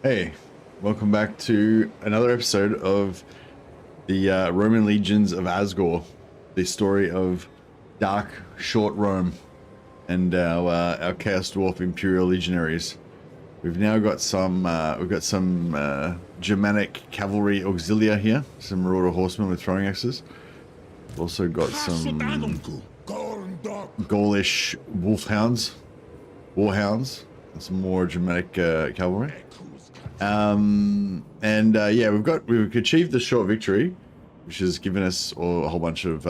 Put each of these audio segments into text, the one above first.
Hey, welcome back to another episode of the Roman Legions of Azgorh, the story of dark, short Rome and our Chaos Dwarf Imperial Legionaries. We've now got some Germanic cavalry auxilia here, some Marauder horsemen with throwing axes. We've also got some Gaulish wolfhounds, warhounds, and some more Germanic cavalry. Yeah, we've achieved the short victory, which has given us a whole bunch of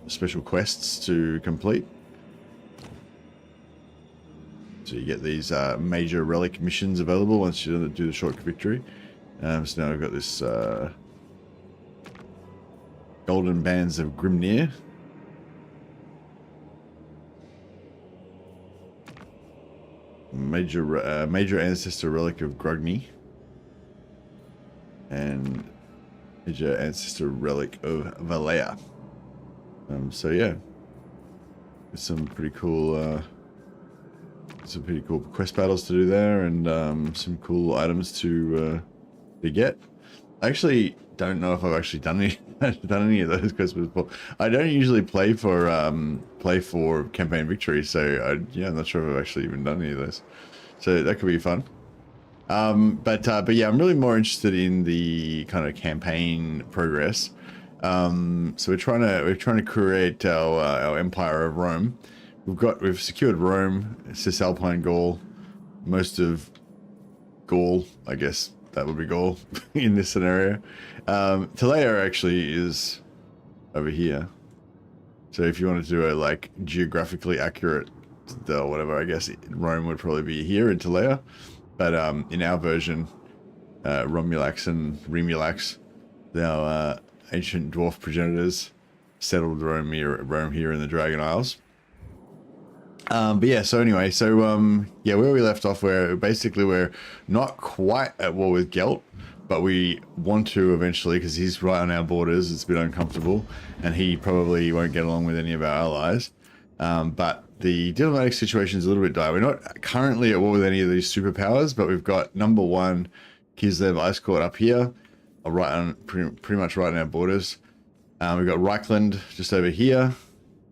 special quests to complete. So you get these major relic missions available once you do the short victory. So now we've got this Golden Bands of Grimnir. Major ancestor relic of Grugny, and major ancestor relic of Valea. So yeah, there's some pretty cool quest battles to do there, and some cool items to get. I actually don't know if I've actually done any of those quests before. I don't usually play for campaign victory, so I'm not sure if I've actually even done any of those. So that could be fun. But yeah, I'm really more interested in the kind of campaign progress. So we're trying to create our empire of Rome. We've secured Rome, Cisalpine Gaul, most of Gaul, I guess that would be Gaul in this scenario. Talea actually is over here. So if you wanted to do a like geographically accurate whatever, I guess Rome would probably be here in Talea. But in our version, Romulax and Remulax, our ancient dwarf progenitors, settled Rome here in the Dragon Isles. But yeah, so anyway, yeah, where we left off, we're not quite at war with Gelt, but we want to eventually, because he's right on our borders. It's a bit uncomfortable, and he probably won't get along with any of our allies. But the diplomatic situation is a little bit dire. We're not currently at war with any of these superpowers, but we've got number one, Kislev Ice Court up here, right on pretty much right on our borders. We've got Reichland just over here.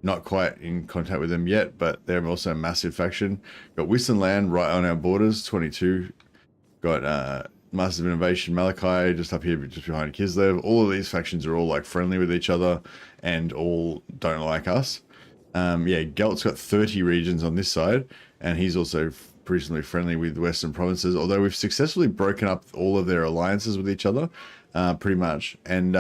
Not quite in contact with them yet, but they're also a massive faction. Got Wissenland right on our borders, 22. Got Masters of Innovation, Malachi just up here, just behind Kislev. All of these factions are all like friendly with each other and all don't like us. Yeah, Gelt's got 30 regions on this side, and he's also reasonably friendly with the Western provinces, although we've successfully broken up all of their alliances with each other. Pretty much, and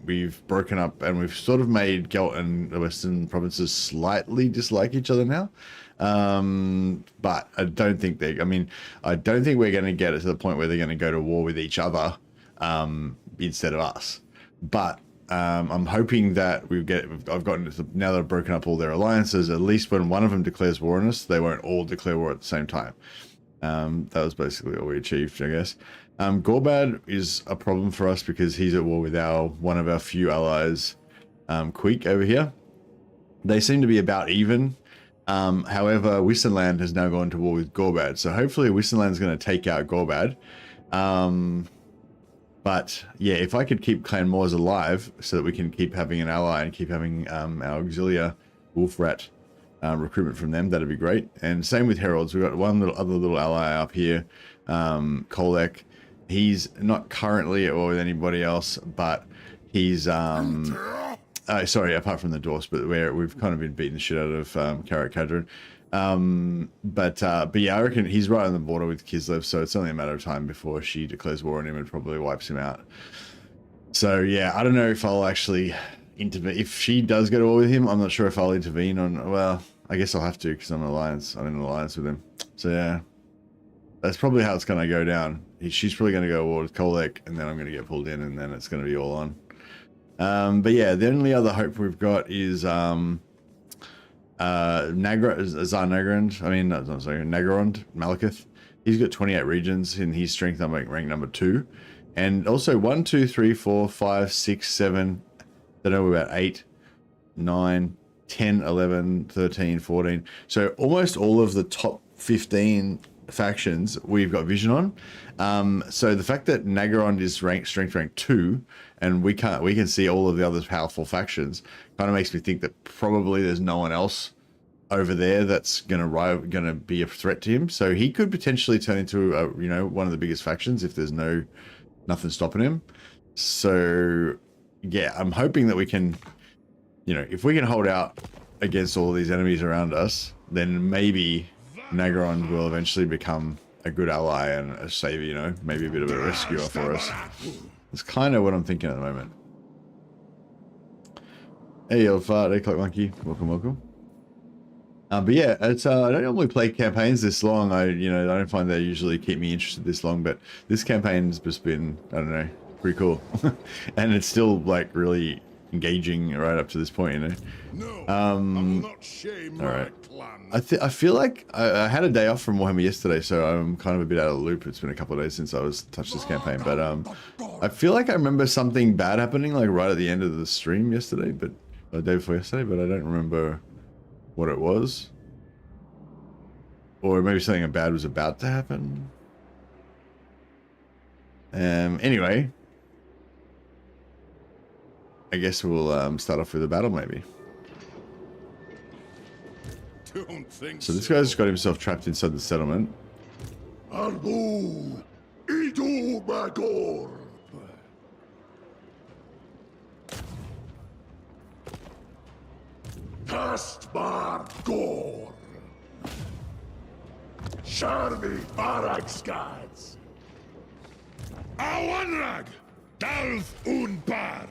we've broken up and we've sort of made Gelt and the Western provinces slightly dislike each other now, but I don't think we're going to get it to the point where they're going to go to war with each other instead of us. But I'm hoping that I've gotten to now that I've broken up all their alliances, at least when one of them declares war on us, they won't all declare war at the same time. That was basically all we achieved, I guess. Gorbad is a problem for us because he's at war with one of our few allies, Queek over here. They seem to be about even. However, Wissenland has now gone to war with Gorbad, so hopefully Wissenland's going to take out Gorbad. But yeah, if I could keep Clan Moors alive so that we can keep having an ally and keep having our auxilia Wolfrat recruitment from them, that'd be great. And same with Heralds. We've got one other little ally up here, Kolek. He's not currently at war with anybody else, but he's sorry, apart from the dwarfs, but we've kind of been beating the shit out of Karak Kadron. But yeah, I reckon he's right on the border with Kislev, so it's only a matter of time before she declares war on him and probably wipes him out. So yeah, I don't know if I'll actually intervene. If she does go to war with him, I'm not sure if I'll intervene on, well, I guess I'll have to because I'm in an alliance with him. So yeah, that's probably how it's going to go down. She's probably going to go to war with Kolek, and then I'm going to get pulled in, and then it's going to be all on. But yeah, the only other hope we've got is Nagrand. Nagrand Malekith. He's got 28 regions, and he's strength rank number 2. And also 1, 2, 3, 4, 5, 6, 7, Don't know, about 8, 9, 10, 11, 13, 14. So almost all of the top 15 factions we've got vision on. So the fact that Naggarond is strength rank 2 and we can see all of the other powerful factions kind of makes me think that probably there's no one else over there that's gonna be a threat to him. So he could potentially turn into one of the biggest factions if there's nothing stopping him. So yeah, I'm hoping that we can, if we can hold out against all these enemies around us, then maybe Naggarond will eventually become a good ally and a savior, maybe a bit of a rescuer for us. That's kind of what I'm thinking at the moment. Hey, old fart, hey, Clock Monkey, welcome. But yeah, it's I don't normally play campaigns this long. I don't find they usually keep me interested this long, but this campaign's just been, I don't know, pretty cool. And it's still like really engaging right up to this point, No, I will not shame all right. my clan. I feel like I had a day off from Warhammer yesterday, so I'm kind of a bit out of the loop. It's been a couple of days since I touched this campaign, but I feel like I remember something bad happening like right at the end of the stream yesterday, but the day before yesterday, but I don't remember what it was, or maybe something bad was about to happen. Anyway, I guess we'll start off with a battle maybe. Don't think So this guy's got himself trapped inside the settlement. Arbu, Idu Bagor. Kastbar Gor. Sharvi Barakskads. Awanrag, Dalf Unpar.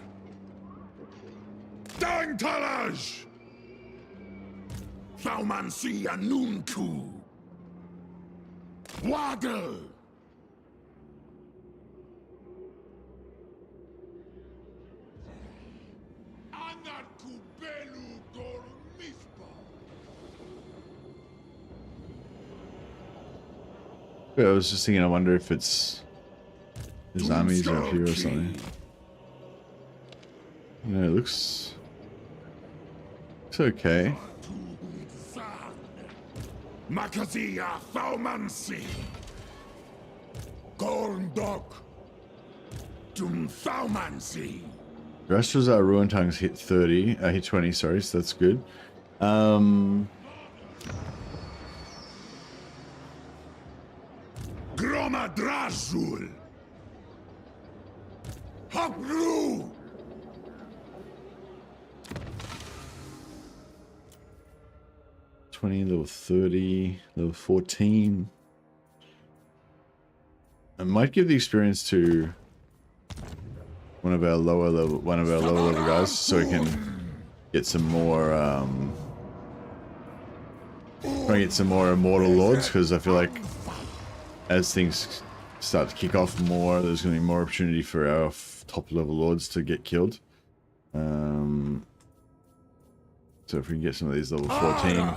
Dangtalaj. Thaumansi Anunku. Waggle. Anakubelu Gormispa. I was just thinking, I wonder if it's his armies are up here or something. No, it looks okay. Makazia Thaumansi. Gorndok. Dum Thaumansi. The rest of our Ruin Tongues hit 30, hit 20, sorry, so that's good. Gromadrazul. Hopru. 20, level 30, level 14. I might give the experience to one of our lower level guys, so we can get some more try and get some more immortal lords, because I feel like as things start to kick off more, there's going to be more opportunity for our top level lords to get killed. So if we can get some of these level 14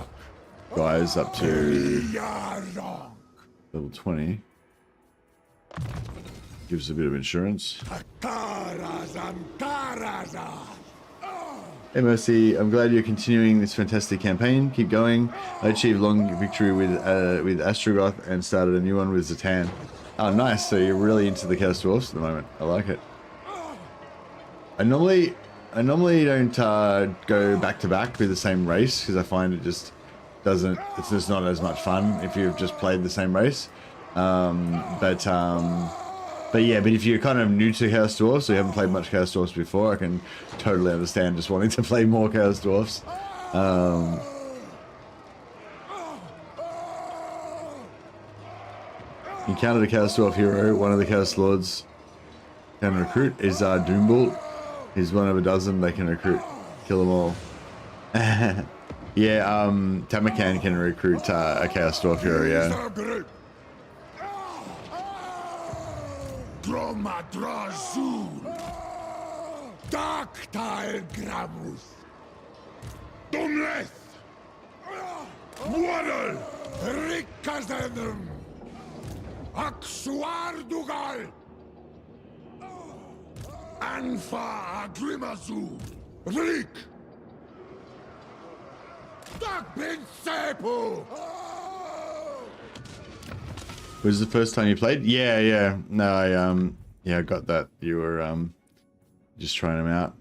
guys up to level 20, gives a bit of insurance. Hey Mercy, I'm glad you're continuing this fantastic campaign. Keep going. I achieved long victory with Azgorh and started a new one with Zatan. Oh nice, so you're really into the Chaos Dwarfs at the moment. I like it. I normally don't go back to back with the same race, because I find it just doesn't, it's just not as much fun if you've just played the same race. But if you're kind of new to Chaos Dwarfs, so you haven't played much Chaos Dwarfs before, I can totally understand just wanting to play more Chaos Dwarfs. Encountered a Chaos Dwarf hero, one of the Chaos Lords can recruit is Doombolt. He's one of a dozen they can recruit. Kill them all. Yeah, Tamakan can recruit a Chaos Dwarf hero, yeah. Dromadrazul. Dactyl Gramus. Dumleth. Waddle. Rikazenum. Aksuardugal. Anfa Agrimazul. Rick! Tak Sepu! Was this the first time you played? Yeah. No, I got that. You were just trying them out.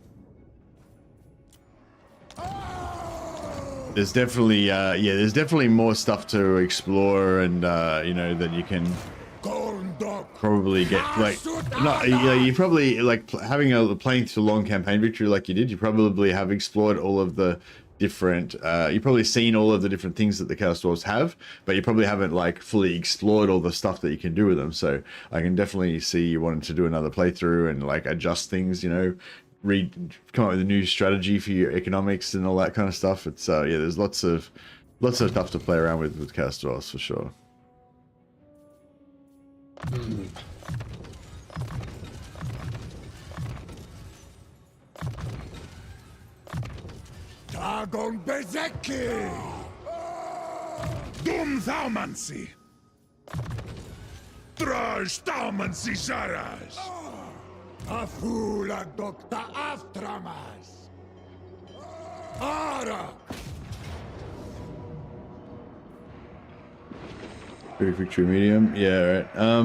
There's definitely there's definitely more stuff to explore, and you know, that you can probably get, like, not, you probably, like, playing through a long campaign victory like you did, you probably have explored all of the different you've probably seen all of the different things that the Chaos Dwarves have, but you probably haven't, like, fully explored all the stuff that you can do with them. So I can definitely see you wanting to do another playthrough and, like, adjust things, you know, come up with a new strategy for your economics and all that kind of stuff. It's yeah, there's lots of stuff to play around with Chaos Dwarves for sure. Dagon Bezeki! Dum Thaumansi! Trash Thaumansi Saras! Afula Docta Aftramas! Arak! Victory medium, yeah, right. I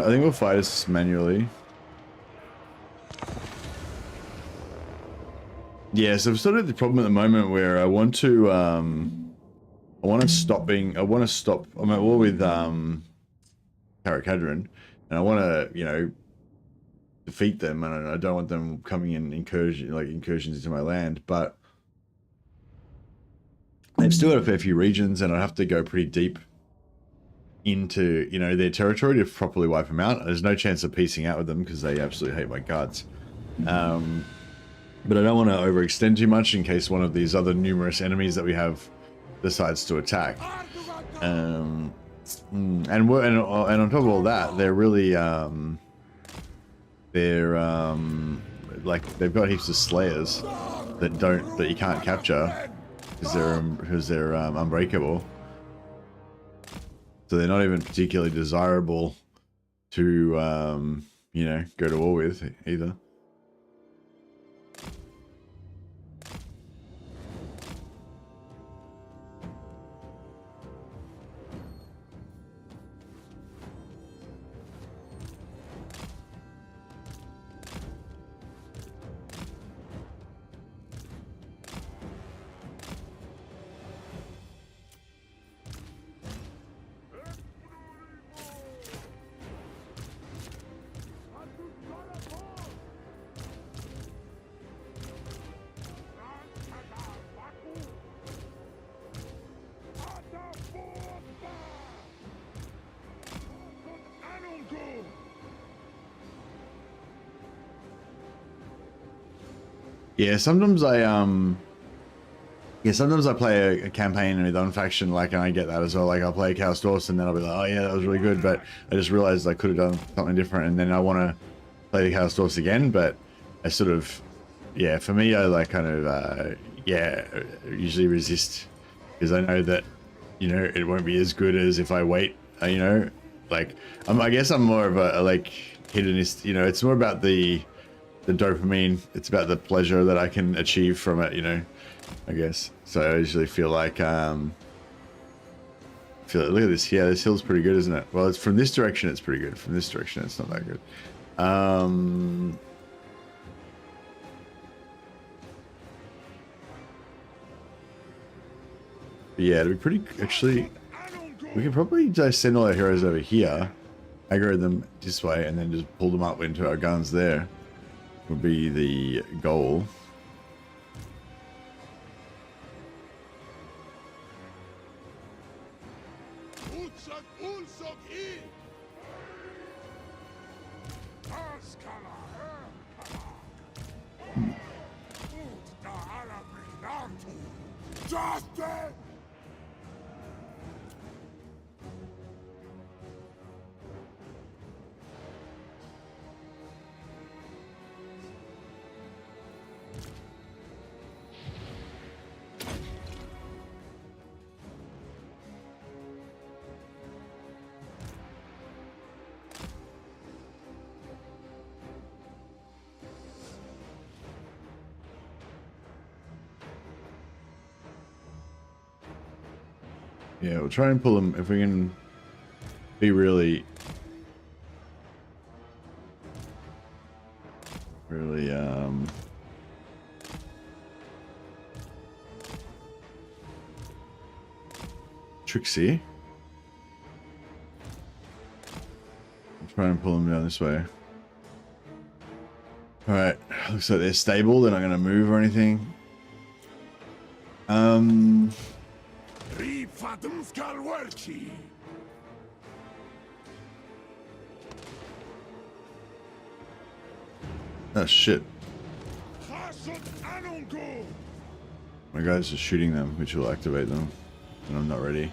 think we'll fight us manually. Yeah, so I've sort of the problem at the moment where I want to stop. I'm at war with Karakadrin, and I want to, you know, defeat them, and I don't want them coming in incursions into my land, but they've still got a fair few regions, and I'd have to go pretty deep into, you know, their territory to properly wipe them out. There's no chance of piecing out with them because they absolutely hate my guts. But I don't want to overextend too much in case one of these other numerous enemies that we have decides to attack. And on top of all that, they're really like, they've got heaps of slayers that you can't capture because they're unbreakable. So they're not even particularly desirable to you know, go to war with either. Yeah, sometimes I play a campaign with one faction, like, and I get that as well. Like, I'll play Chaos Dwarfs, and then I'll be like, oh yeah, that was really good, but I just realized I could have done something different, and then I want to play the Chaos Dwarfs again, but I sort of, yeah, for me, I like kind of, yeah, usually resist, because I know that, you know, it won't be as good as if I wait, you know, like, I guess I'm more of a like, hedonist, you know, it's more about the dopamine, it's about the pleasure that I can achieve from it, you know, I guess. So I usually feel like, look at this, yeah, this hill's pretty good, isn't it? Well, it's from this direction, it's pretty good. From this direction, it's not that good. Yeah, it'd be pretty, actually, we could probably just send all our heroes over here, aggro them this way, and then just pull them up into our guns there. Would be the goal. Yeah, we'll try and pull them if we can be really tricksy. I'll try and pull them down this way. Alright, looks like they're stable, they're not gonna move or anything. Oh shit. My guys are shooting them, which will activate them, and I'm not ready.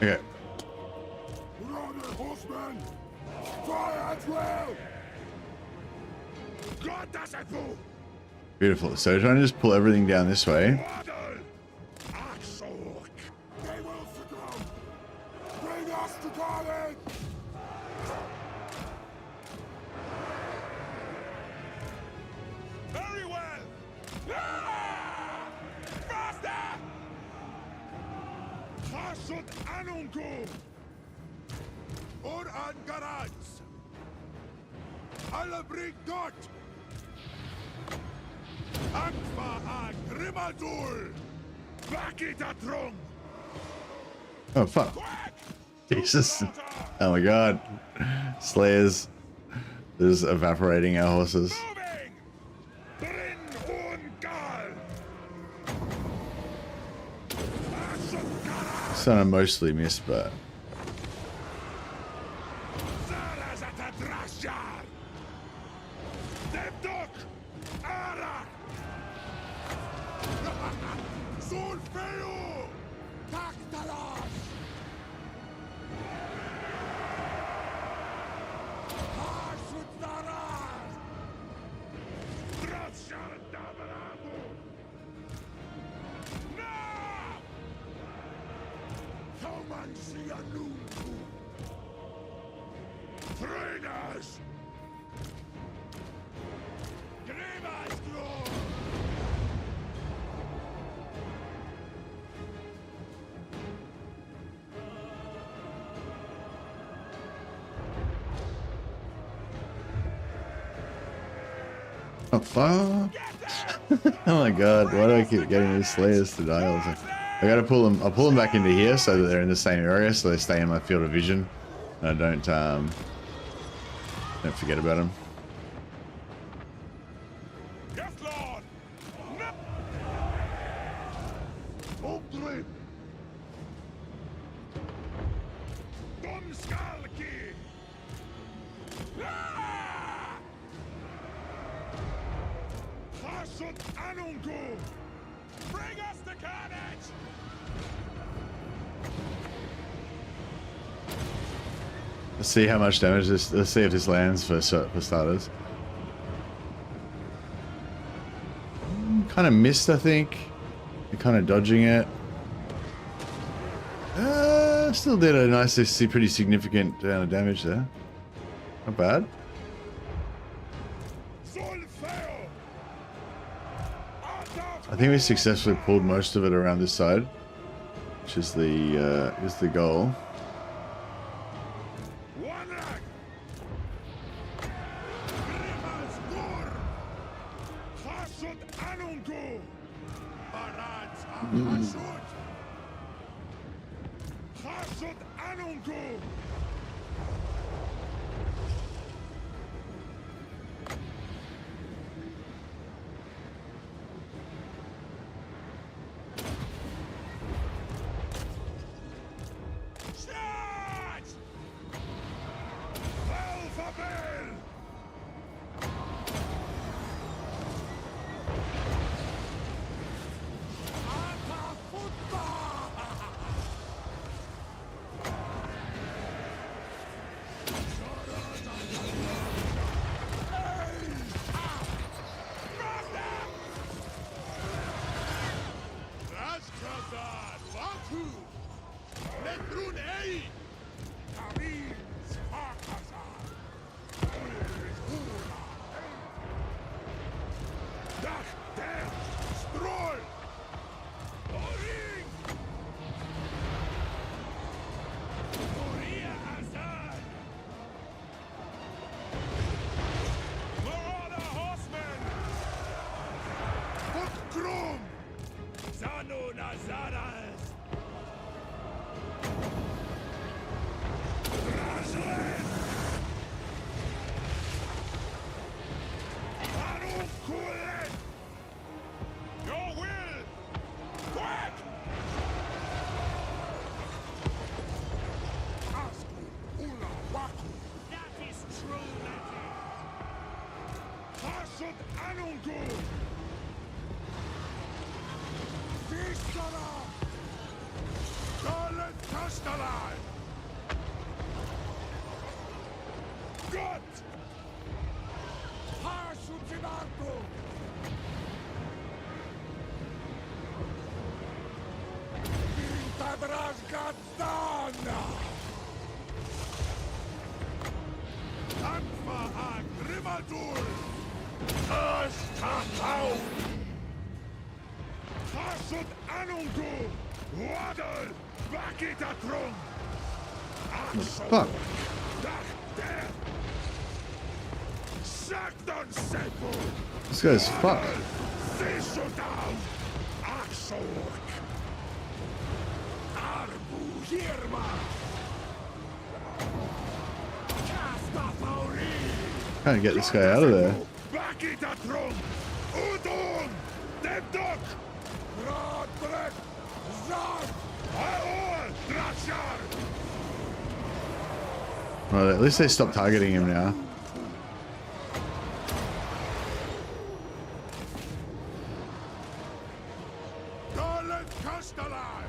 Okay. Beautiful. So trying to just pull everything down this way. Oh fuck. Jesus. Oh my god. Slayers. Just evaporating our horses. Son, I mostly missed, but oh fuck. Oh my god, why do I keep getting these slayers to die all the time? I gotta pull them, I'll pull them back into here so that they're in the same area, so they stay in my field of vision. And I don't forget about them. Yes, Lord. Bring us the carnage! Let's see how much damage this. Let's see if this lands for starters. Kind of missed, I think. You're kind of dodging it. Still did a nice, pretty significant amount of damage there. Not bad. I think we successfully pulled most of it around this side, which is the goal. Kazan, Watu, Letrun Ei, Kamins, Fakazan, Hula, Dach, Der, Stroll, Oring, Korea Azan, Marauder Horsemen, Krum, Zano Nazaras, Razlen, Harukulen, Your will, quick! Azgorh, Ula, Waku, that is true, Letty. Hasud Anungu, Vistara, Galet Kastalai, Gott, Hasutimarko, Vintadrazgadana, Anfa Agrimadur, Astakau, Hasud Anungu, Waddle, Vakitatrum, Fuck. Dachter, Sagdon Sepu, This guy's fucked. Visudam, Axork, Arbu Hirma, Castafauri, Trying to get this guy out of there. Vakitatrum, Udon, Debdok, Rodbrek, Zag, Aor, Drachar, Well, at least they stopped targeting him now. Galet Kastalai,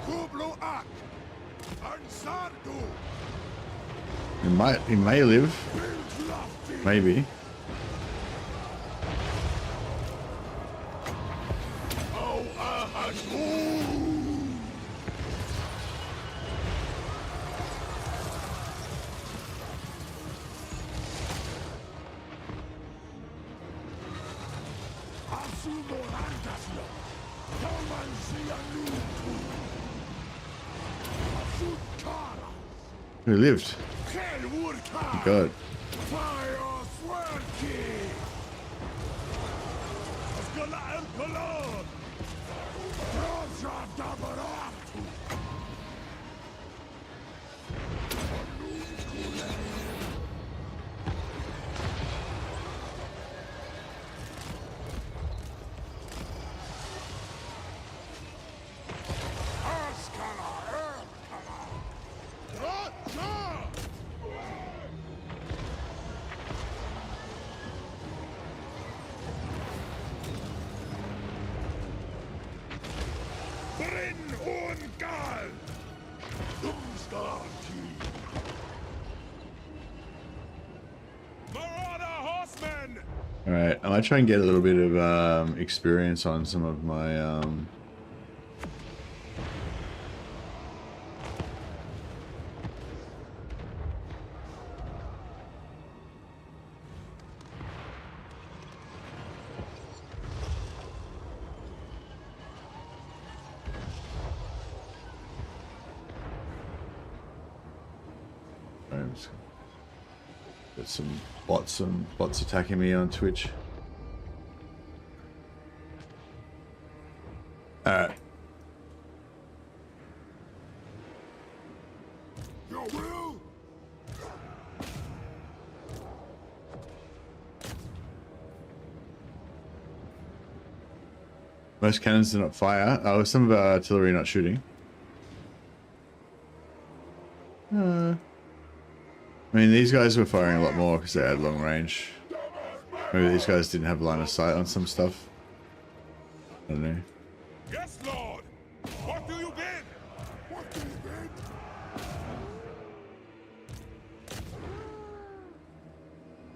Kublu Ak, Ansardu, He may live. Bildlafti, Maybe. O Ahadu, Asumo Rantaslo, Toman Sianutu, Asukara, He lived. Kelwurka, God. Fire Swerki, Asgala El Color, Rosa Dabaratu, Askala Erkala, Rosa! Bryn Ungal! Dumstarti! Marauder Horsemen! Alright, I might try and get a little bit of experience on some of my got some bots attacking me on Twitch. Alright. Your will! Most cannons do not fire. Oh, some of our artillery not shooting. I mean, these guys were firing a lot more because they had long range. Maybe these guys didn't have line of sight on some stuff. I don't know. Yes, Lord! What do you bid? What do you bid?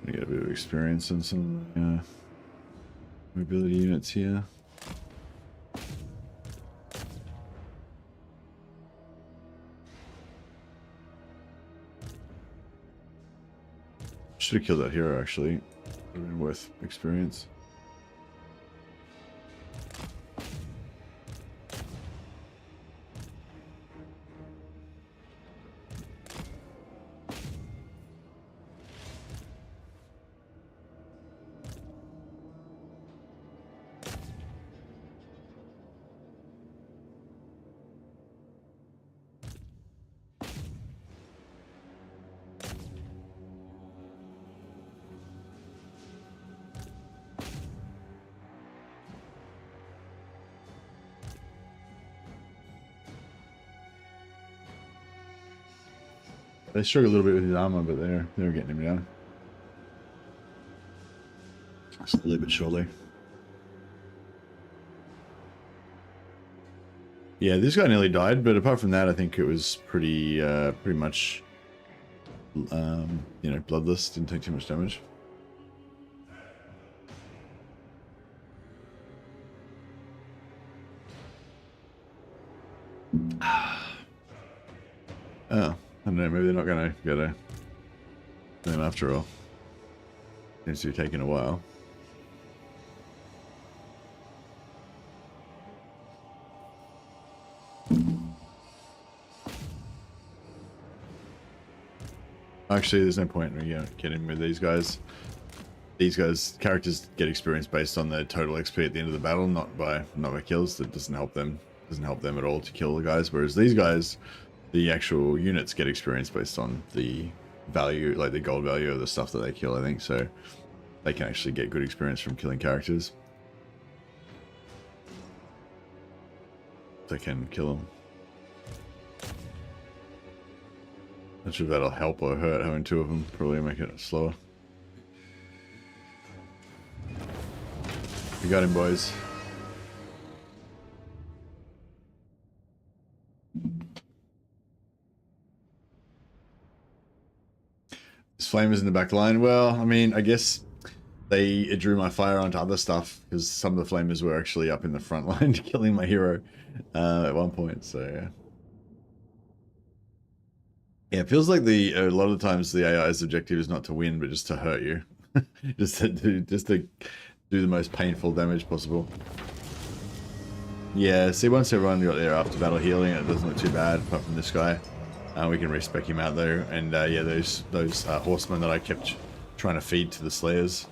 I get a bit of experience on some mobility units here. should have killed that hero actually. Would have been worth experience. They struggle a little bit with his armor, but they were getting him down. Slowly but surely. Yeah, this guy nearly died, but apart from that, I think it was pretty much, you know, bloodless. Didn't take too much damage. Oh. I don't know, maybe they're not going to get a them after all. Seems to be taking a while. Actually, there's no point in getting with these guys. These guys, characters get experience based on their total XP at the end of the battle, not by kills. That doesn't help them. Doesn't help them at all to kill the guys. Whereas these guys, the actual units get experience based on the value, like the gold value of the stuff that they kill, I think. So they can actually get good experience from killing characters. They can kill them. Not sure if that'll help or hurt having two of them. Probably make it slower. We got him, boys. Flamers in the back line. Well, I mean, I guess they drew my fire onto other stuff because some of the flamers were actually up in the front line killing my hero at one point. So yeah, yeah, it feels like a lot of the times the AI's objective is not to win, but just to hurt you, just to do the most painful damage possible. Yeah, see, once everyone got their after battle healing, it doesn't look too bad, apart from this guy. We can respec him out though, and yeah, those horsemen that I kept trying to feed to the slayers.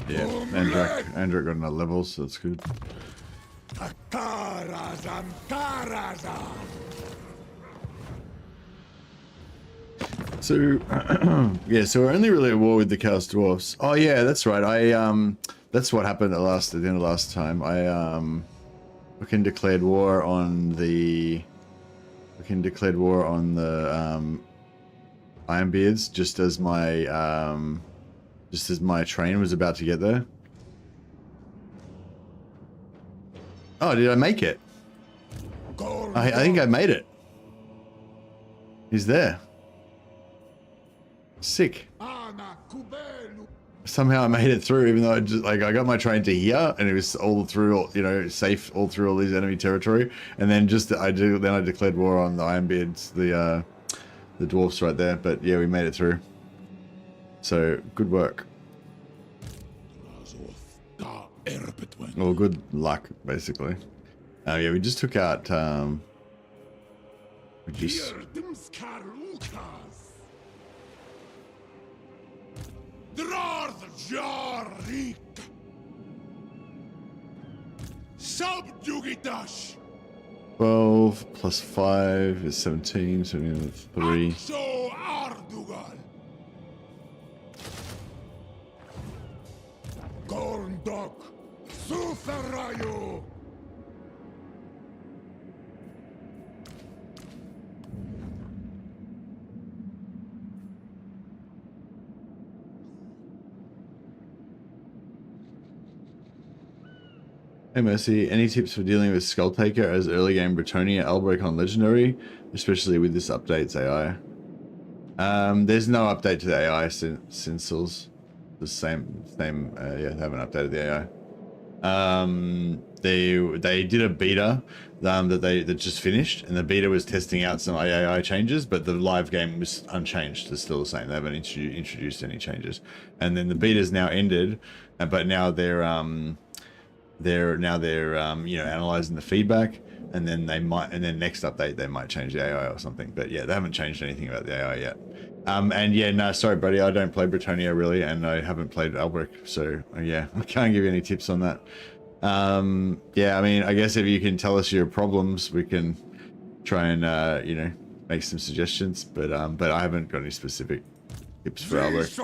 Yeah, Andrak got another level, so that's good. So, yeah, so we're only really at war with the Chaos Dwarfs. Oh yeah, that's right. That's what happened at the end of last time. Fucking declared war on the Ironbeards just as my train was about to get there. Oh, did I make it? I think I made it. He's there. Sick. Somehow I made it through, even though I got my train to here, and it was all through, you know, safe all through all these enemy territory, and then I declared war on the Ironbeards, the dwarfs right there. But yeah, we made it through. So good work. Well, good luck, basically. Yeah, we just took out. Subjugitash. 12 plus 5 is 17, so we have 3. Gorndok Suferayu. Hey Mercy, any tips for dealing with Skulltaker as early game Bretonia Albrecht on Legendary, especially with this update's AI? There's no update to the AI since the same. Yeah, they haven't updated the AI. They did a beta that just finished, and the beta was testing out some AI changes, but the live game was unchanged. It's still the same. They haven't introduced any changes, and then the beta's now ended, but now they're you know, analyzing the feedback, and then next update they might change the AI or something. But yeah, they haven't changed anything about the AI yet. And yeah, no, sorry, buddy, I don't play Britannia really, and I haven't played Albrecht, so yeah, I can't give you any tips on that. Yeah, I mean, I guess if you can tell us your problems, we can try and you know, make some suggestions. But I haven't got any specific tips for Albrecht.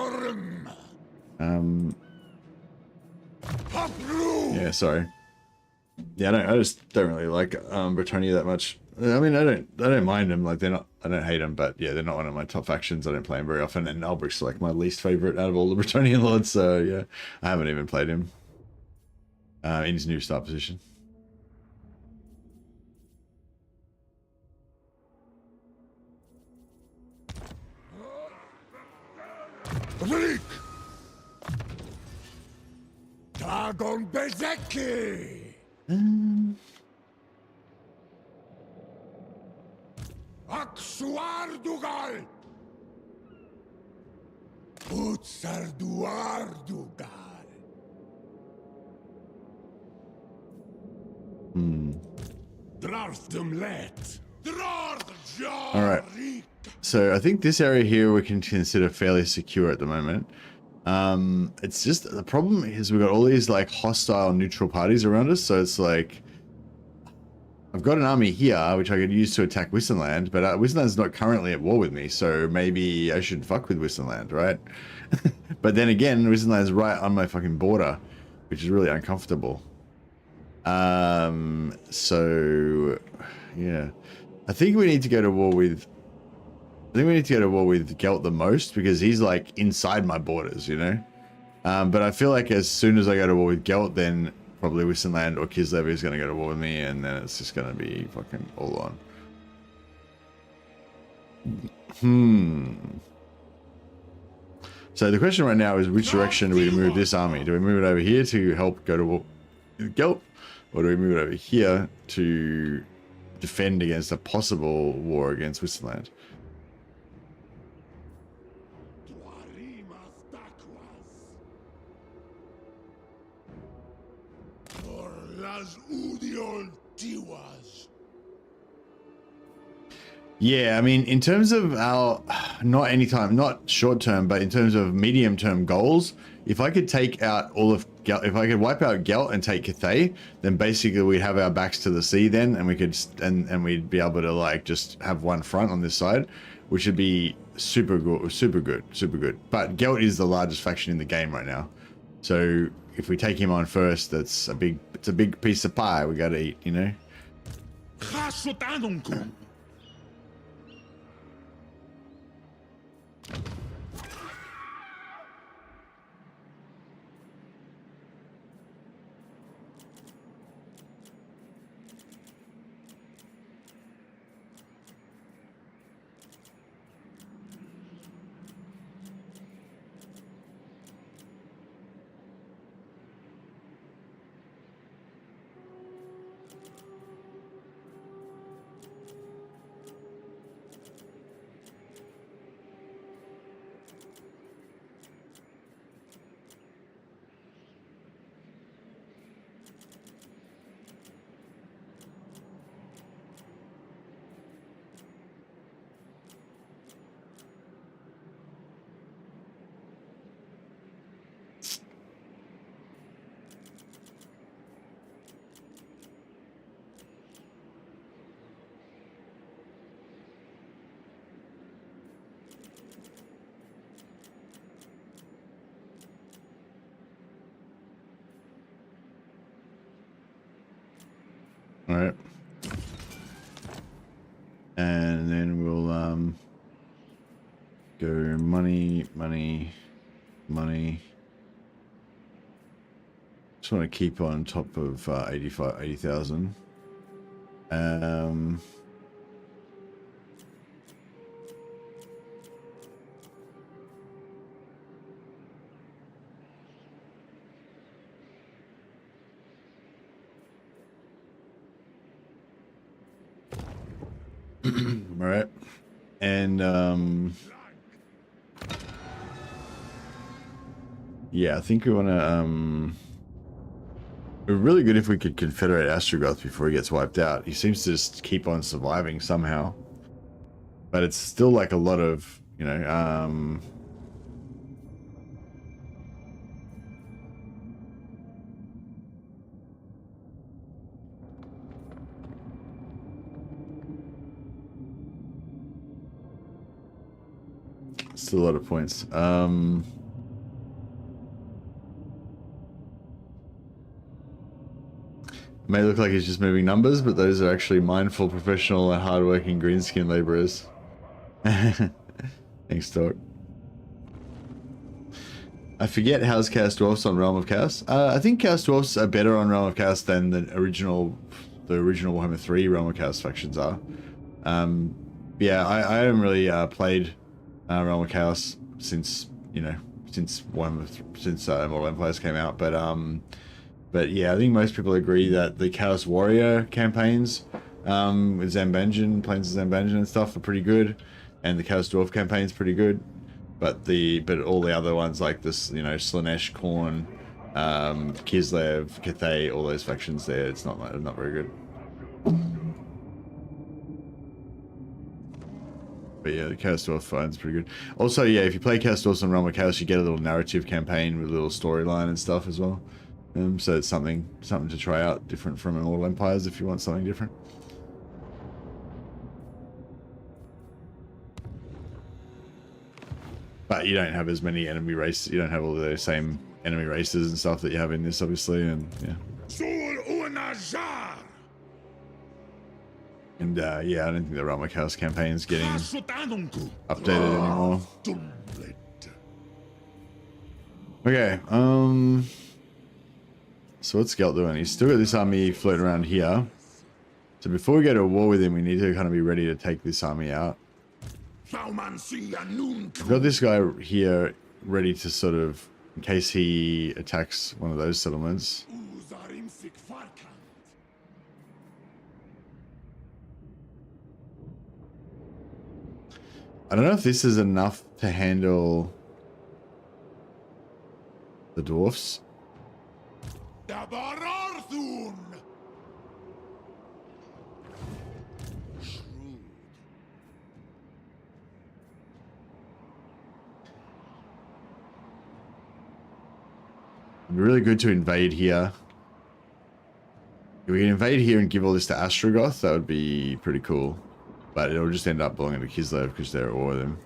Yeah, sorry. Yeah, I just don't really like Britannia that much. I mean, I don't mind them. Like, I don't hate them, but yeah, they're not one of my top factions. I don't play them very often, and Albrecht's like my least favorite out of all the Britannian lords. So yeah, I haven't even played him in his new start position. Dagon Bezeki! Aksuardugal! Utsarduardugal! Drarthumlet! All right. So I think this area here we can consider fairly secure at the moment. It's just the problem is we've got all these like hostile neutral parties around us, so it's like I've got an army here which I could use to attack Wissenland, but Wissenland's not currently at war with me, so maybe I should fuck with Wissenland, right? But then again, Wissenland's right on my fucking border, which is really uncomfortable. So yeah, I think we need to go to war with Gelt the most, because he's like inside my borders, you know. But I feel like as soon as I go to war with Gelt, then probably Wissenland or Kislev is going to go to war with me, and then it's just going to be fucking all on. So the question right now is, which direction do we move this army? Do we move it over here to help go to war with Gelt, or do we move it over here to defend against a possible war against Wissenland? Yeah, I mean, in terms of our, not short term, but in terms of medium term goals, if I could take out all of Gelt, if I could wipe out Gelt and take Cathay, then basically we'd have our backs to the sea then, and we could, and we'd be able to like just have one front on this side, which would be super good. But Gelt is the largest faction in the game right now, so if we take him on first, it's a big piece of pie we gotta eat, you know. All right, and then we'll go money. Just want to keep on top of 80,000. All right. And yeah, I think we want to we're really good if we could confederate Ostrogoth before he gets wiped out. He seems to just keep on surviving somehow, but it's still like a lot of, you know, still a lot of points. May look like he's just moving numbers, but those are actually mindful, professional, and hardworking greenskin laborers. Thanks, Dork. I forget how's Chaos Dwarfs on Realm of Chaos. I think Chaos Dwarfs are better on Realm of Chaos than the original Warhammer 3 Realm of Chaos factions are. Yeah, I haven't really played Realm of Chaos since, you know, since Mortal Empires came out, but yeah, I think most people agree that the Chaos Warrior campaigns with Zambanjan, Plains of Zambanjan and stuff are pretty good, and the Chaos Dwarf campaign's pretty good. But all the other ones like this, you know, Slaanesh, Khorne, Kislev, Cathay, all those factions there, it's not very good. But yeah, the Chaos Dwarf fine's pretty good. Also, yeah, if you play Chaos Dwarfs on Realm of Chaos, you get a little narrative campaign with a little storyline and stuff as well. So it's something to try out, different from Immortal Empires if you want something different. But you don't have as many enemy races. You don't have all the same enemy races and stuff that you have in this, obviously, and yeah. And yeah, I don't think the Realm of Chaos campaign is getting updated anymore. Okay, so what's Gelt doing? He's still got this army floating around here. So before we go to war with him, we need to kind of be ready to take this army out. I've got this guy here ready to sort of, in case he attacks one of those settlements. I don't know if this is enough to handle the dwarfs. It'd be really good to invade here. If we can invade here and give all this to Ostrogoth, that would be pretty cool. But it'll just end up belonging to Kislev because they're all of them.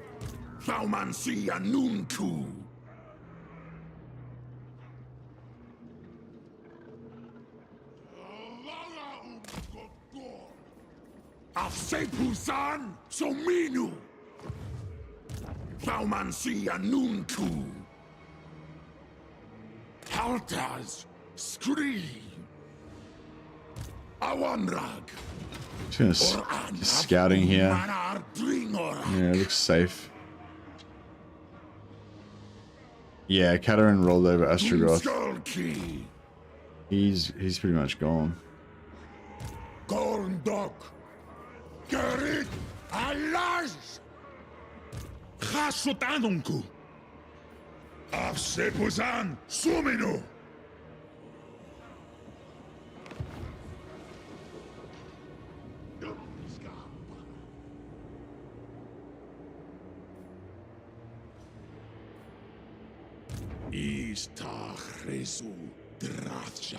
Afsepusan sominu. Baumansia nuntu. Halters scream. Awamrag. Just scouting here. Yeah, it looks safe. Yeah, Katarin rolled over Ostrogoth. He's pretty much gone. Gorndok. Gerit Alas. Hasotanunku. Afsepusan Suminu. Istachresu Drachar.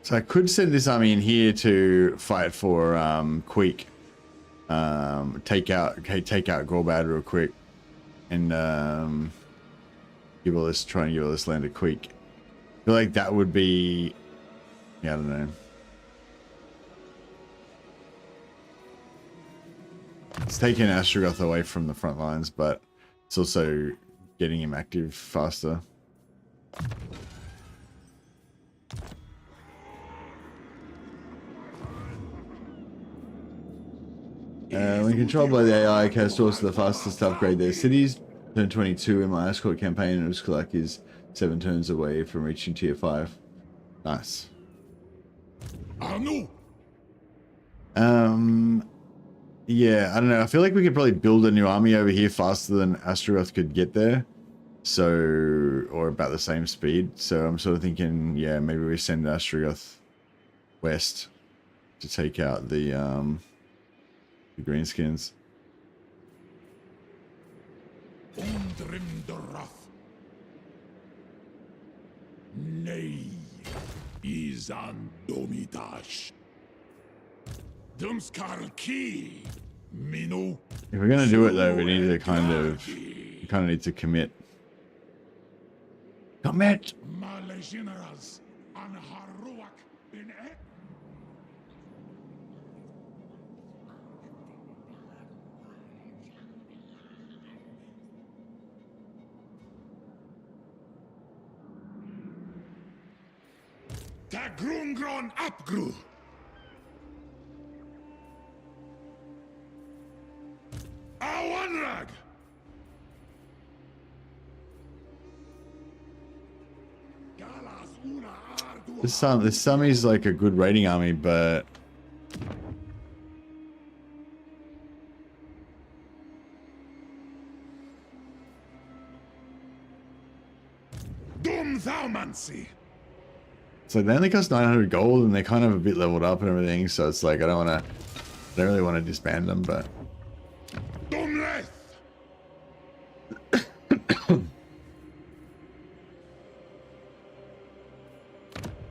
So I could send this army in here to fight for Queek. Take out Gorbad real quick, and try and give all this land to Queek. I feel like that would be, yeah, I don't know. It's taking Ostrogoth away from the front lines, but it's also getting him active faster. When controlled by the AI, Chaos Dwarfs are the fastest to upgrade their cities. Turn 22 in my Azgorh campaign, and Uzkalak is 7 turns away from reaching tier 5. Nice. Anu! Yeah, I don't know. I feel like we could probably build a new army over here faster than Astaroth could get there. So, or about the same speed. So I'm sort of thinking, yeah, maybe we send Astaroth west to take out the greenskins. Undrimdoraf. Nei. Izan domitash. Dumskar ki. Minu. If we're gonna do it though, we need to kind of need to commit. Commit. Male generals an haruak bin et. Tagrungron apgru. Awanrag. This Summy's like a good raiding army, but Dum thaumancy. it's like they only cost 900 gold, and they're kind of a bit leveled up and everything. So it's like I don't really want to disband them, but. Dumleth.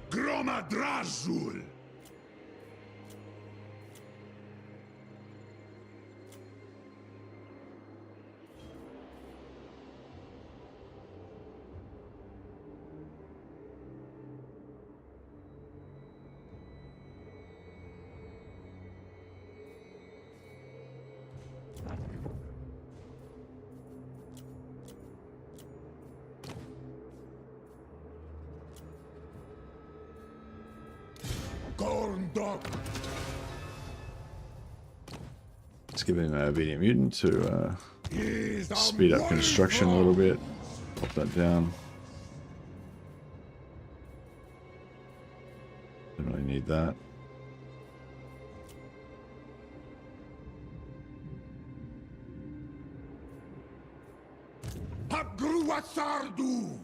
Groma Drazul. Let's give him a obedient mutant to speed up construction a little bit. Pop that down. Don't really need that. Abgruatsardu.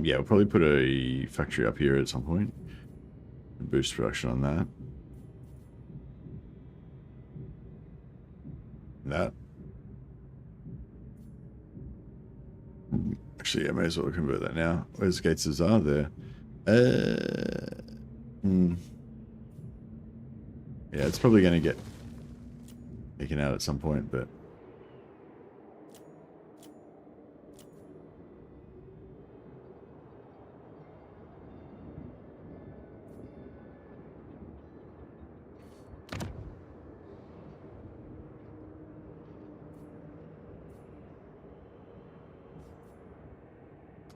Yeah, we'll probably put a factory up here at some point and boost production on that. Actually, I may as well convert that now. Where's Gates are there? Yeah, it's probably going to get taken out at some point, but.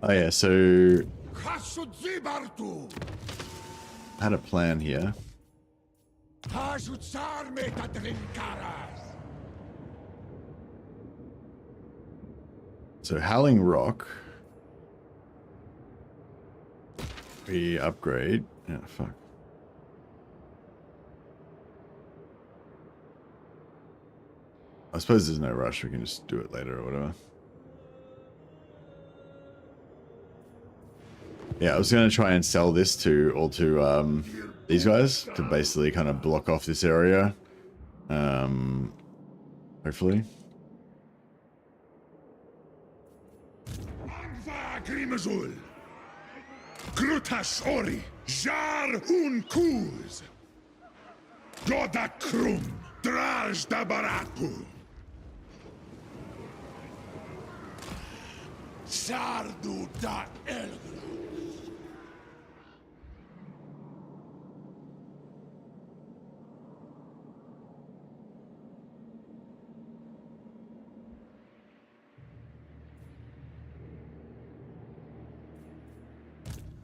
Oh yeah, so I had a plan here. So Howling Rock, we upgrade. Yeah, fuck. I suppose there's no rush. We can just do it later or whatever. Yeah, I was going to try and sell this to these guys to basically kind of block off this area. Hopefully. Grutas ori, jar un kuz. Doda krum, draj da baratu. Sardu da elgru.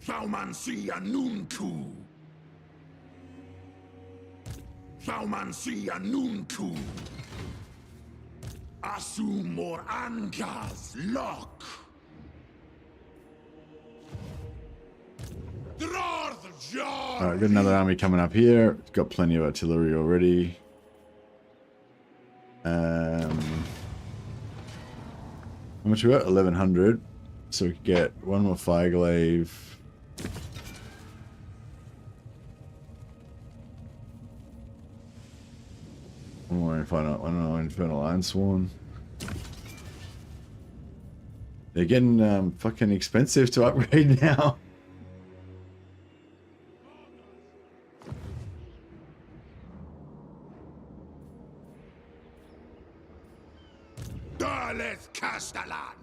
Thaumansia nuntu. Thaumansia nuntu. Asumor angas lock. Alright, got another army coming up here. Got plenty of artillery already. How much we got? 1100. So we could get one more fireglaive. One more infernal iron-sworn. They're getting fucking expensive to upgrade now. Daleth Castellan.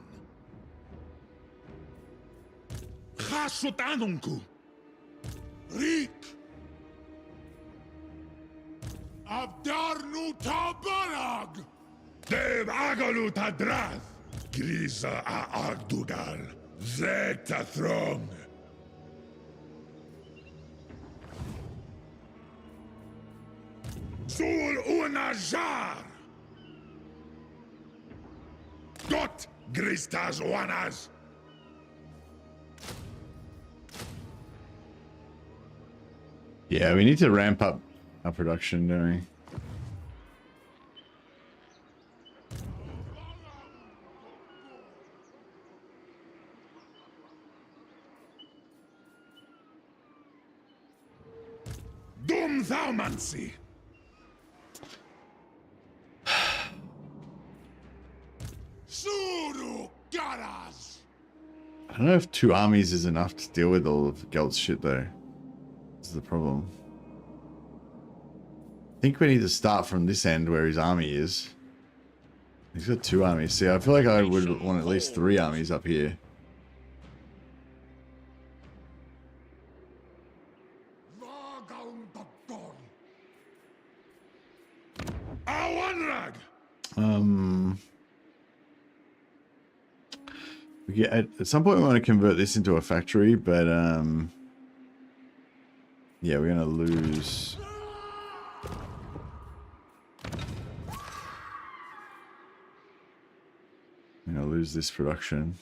Chasutanunku. Rik. Abdarnu Tabarag. Dev Agalu Tadrath. Grisa a Agdugal. Zeta Throng. Sul Unajar. Dot Gristas Wanas. Yeah, we need to ramp up our production, don't we? Dum Thaumancy. Suru Garas. I don't know if 2 armies is enough to deal with all of Gelt's shit, though. This is the problem. I think we need to start from this end where his army is. He's got 2 armies. See, I feel like I would want at least 3 armies up here. At some point we want to convert this into a factory, but yeah, we're gonna lose. We're gonna lose this production.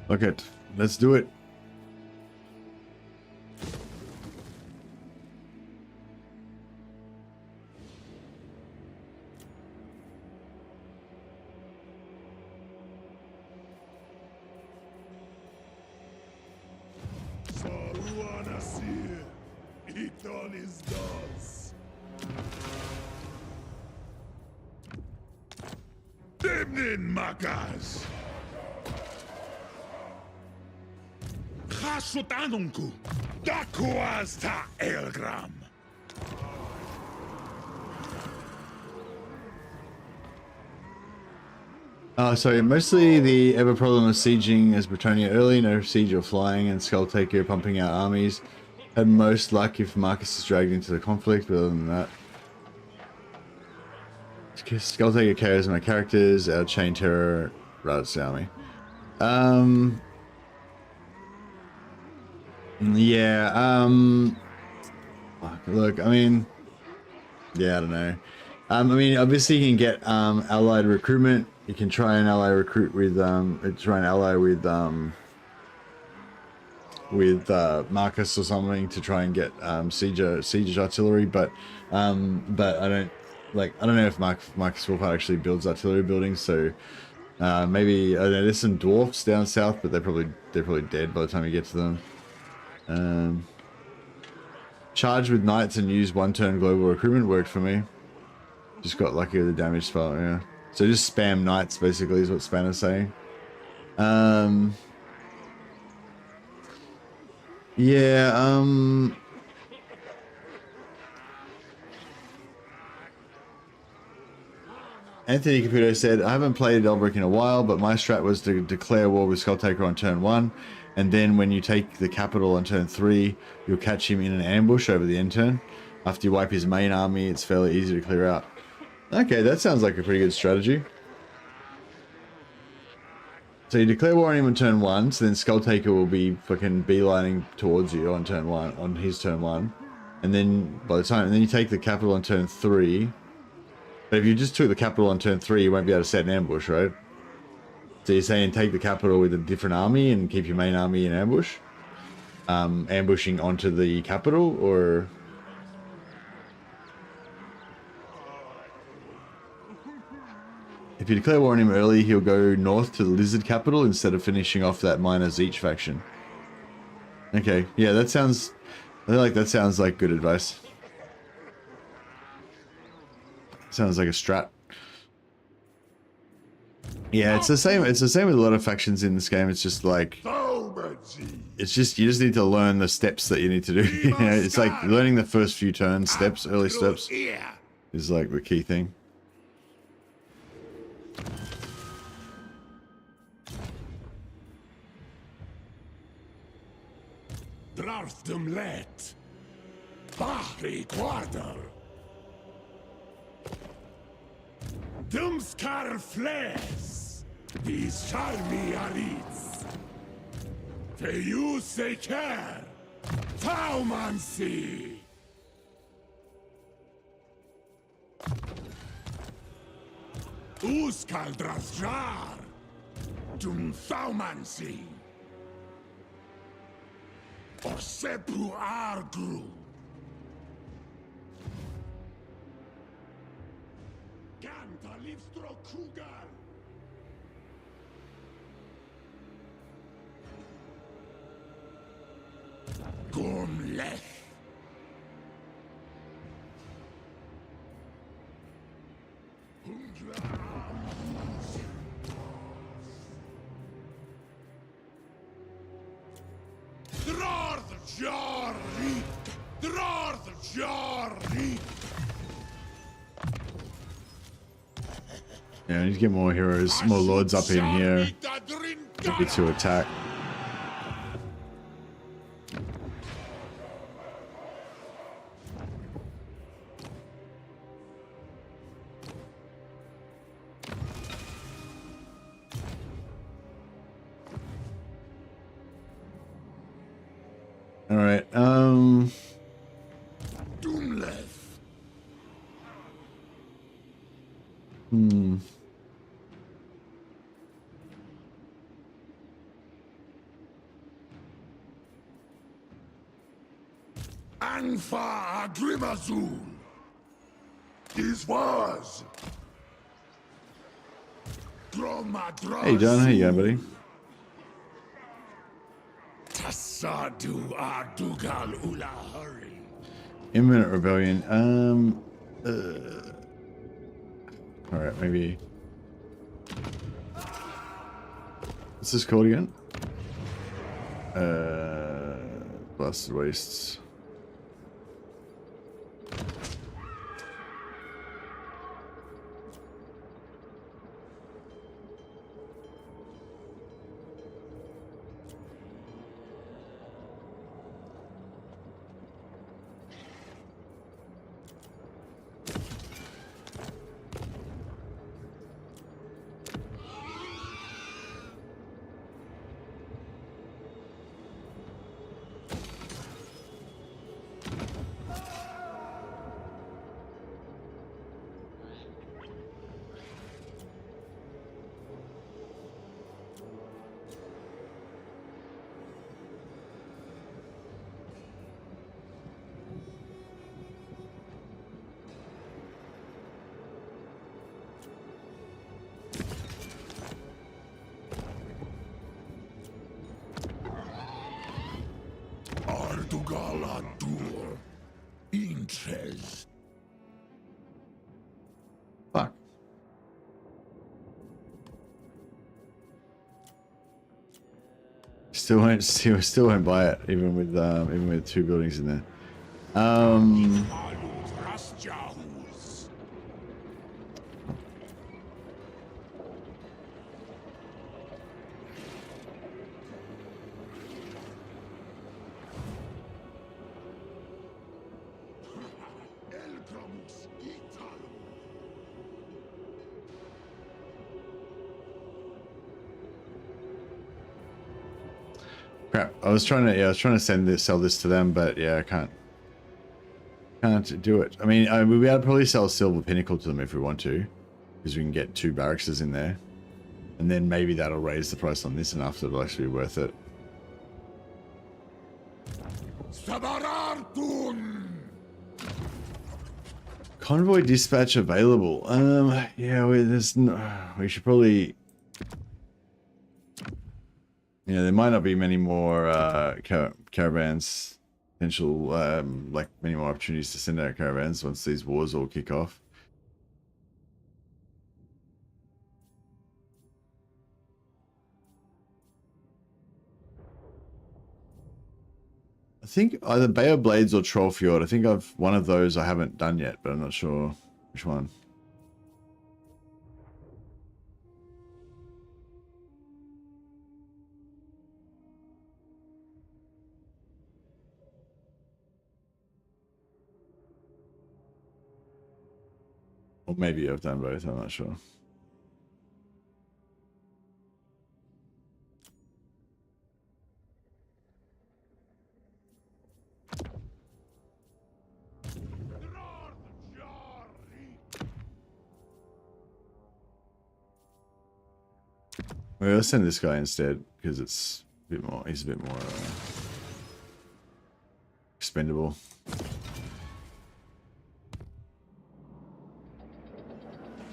Look it. Let's do it. Demnin Magas. Chasutanunku. Dakuas ta Elgram. So mostly the ever problem of sieging as Bretonia early, no siege or flying, and Skulltaker pumping out armies. Had most luck if Marcus is dragged into the conflict, but other than that. Skulltaker carries my characters, our Chain Terror, Raditz army. Yeah, look, I mean, yeah, I don't know. I mean, obviously you can get allied recruitment. You can try and ally recruit with Marcus or something to try and get siege artillery, but I don't know if Marcus Wolfhard actually builds artillery buildings, so maybe I don't know, there's some dwarfs down south, but they're probably dead by the time you get to them. Charge with knights and use 1-turn global recruitment worked for me. Just got lucky with the damage spell, yeah. So just spam knights basically is what Spanner's saying. Yeah, Anthony Caputo said, I haven't played Elbrick in a while, but my strat was to declare war with Skulltaker on turn 1, and then when you take the capital on turn 3, you'll catch him in an ambush over the end turn. After you wipe his main army, it's fairly easy to clear out. Okay, that sounds like a pretty good strategy. So you declare war on him on turn 1, so then Skulltaker will be fucking beelining towards you on turn 1, on his turn 1. And then by the time, and then you take the capital on turn 3. But if you just took the capital on turn 3, you won't be able to set an ambush, right? So you're saying take the capital with a different army and keep your main army in ambush? Ambushing onto the capital, or... If you declare war on him early, he'll go north to the lizard capital instead of finishing off that miners each faction. Okay, yeah, that sounds... I feel like that sounds like good advice. Sounds like a strat. Yeah, it's the same. It's the same with a lot of factions in this game. It's just like, it's just, you just need to learn the steps that you need to do. You know, it's like learning the first few turn steps, early steps, is like the key thing. Let Bahri Quarter Dumskar Fles These Charmi Aritz Feyu Seker Taumansi Uskal Drasjar Dum Thaumansi Osepu Argru Ganta Livstro Kugar Gomlech Yeah, I need to get more heroes, more lords up in here. Maybe to attack. All right. Anfa Agrimazul. This was. Hey, John. How you going, buddy? Tassadu Ardugal Ulahari. Imminent rebellion. All right, maybe. What's this called again? Blasted wastes. Ardugaladur. Inches. Fuck. still won't buy it, even with 2 buildings in there. Crap! I was trying to sell this to them, but yeah, I can't do it. I mean, we'll be able to probably sell Silver Pinnacle to them if we want to, because we can get 2 barracks in there, and then maybe that'll raise the price on this enough that it'll actually be worth it. Convoy dispatch available. Yeah, we should probably. Yeah, there might not be many more caravans, potential, like many more opportunities to send out caravans once these wars all kick off. I think either Bay of Blades or Trollfjord. I think one of those I haven't done yet, but I'm not sure which one. Or maybe I've done both, I'm not sure. Well, let's send this guy instead, because it's a bit more, he's a bit more expendable.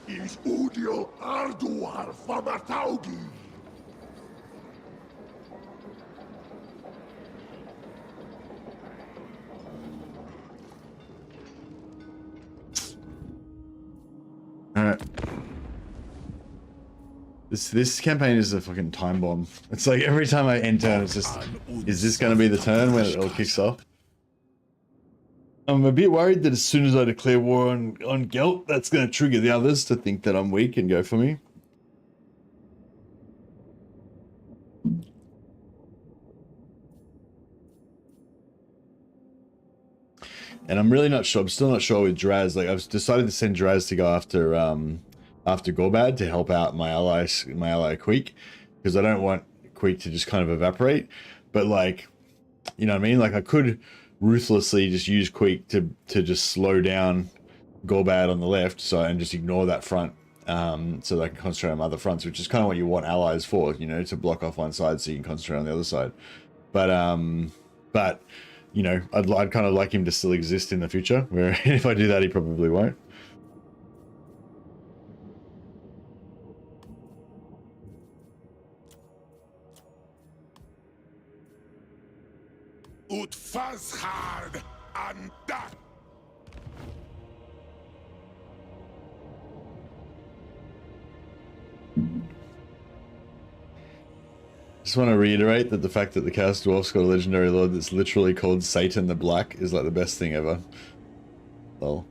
Is Udio Arduar Famataugi? Alright. This campaign is a fucking time bomb. It's like every time I enter, it's just, is this going to be the turn when it all kicks off? I'm a bit worried that as soon as I declare war on Gelt, that's going to trigger the others to think that I'm weak and go for me. And I'm really not sure. I'm still not sure with Draz. Like, I've decided to send Draz to go after Gorbad to help out my ally Queek, because I don't want Queek to just kind of evaporate. But like, you know what I mean? Like, I could ruthlessly just use Queek to just slow down Gorbad on the left, and just ignore that front, so that I can concentrate on other fronts, which is kind of what you want allies for, you know, to block off one side so you can concentrate on the other side. But you know, I'd kind of like him to still exist in the future, where if I do that, he probably won't. Ut Fazhard and that. Just want to reiterate that the fact that the Chaos Dwarf's got a legendary lord that's literally called Satan the Black is like the best thing ever. Lol.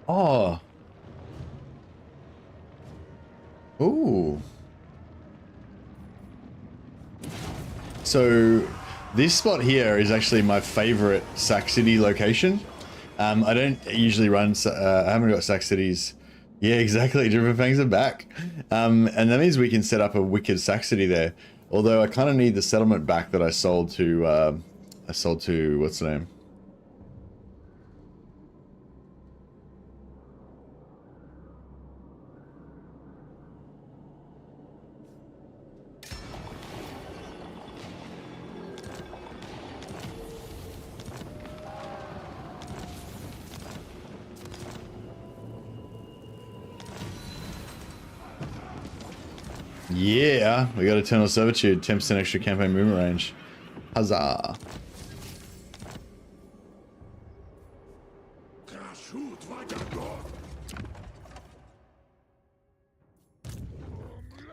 Oh. Ooh. So this spot here is actually my favorite Sac City location. I don't usually run, I haven't got Sac Cities. Yeah, exactly, Driven Fangs are back. And that means we can set up a wicked Sac City there. Although I kind of need the settlement back that I sold to, what's the name? Yeah, we got Eternal Servitude, 10% extra campaign movement range. Huzzah.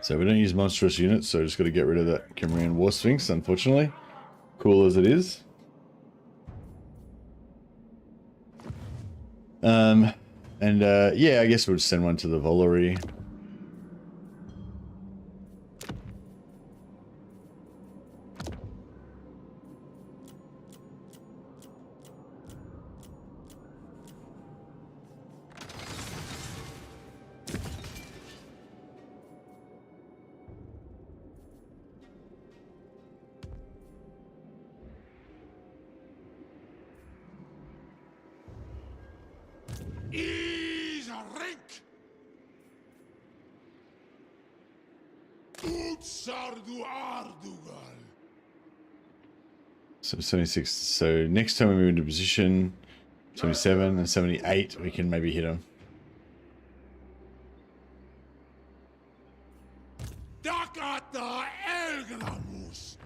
So we don't use monstrous units, so just got to get rid of that Cimmerian War Sphinx, unfortunately. Cool as it is. Yeah, I guess we'll just send one to the Volary. Is a rink. Sardu Ardugal. So 76. So next time we move into position, 77 and 78, we can maybe hit them. Dakata Elgramus.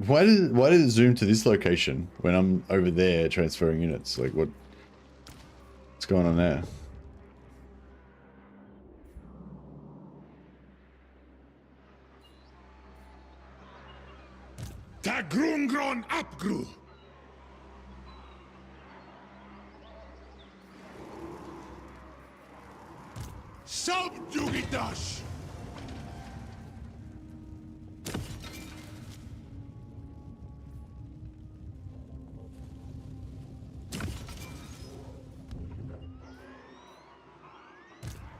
Why did it zoom to this location when I'm over there transferring units? Like what's going on there? Tagrungron Apgru. Subjugitash.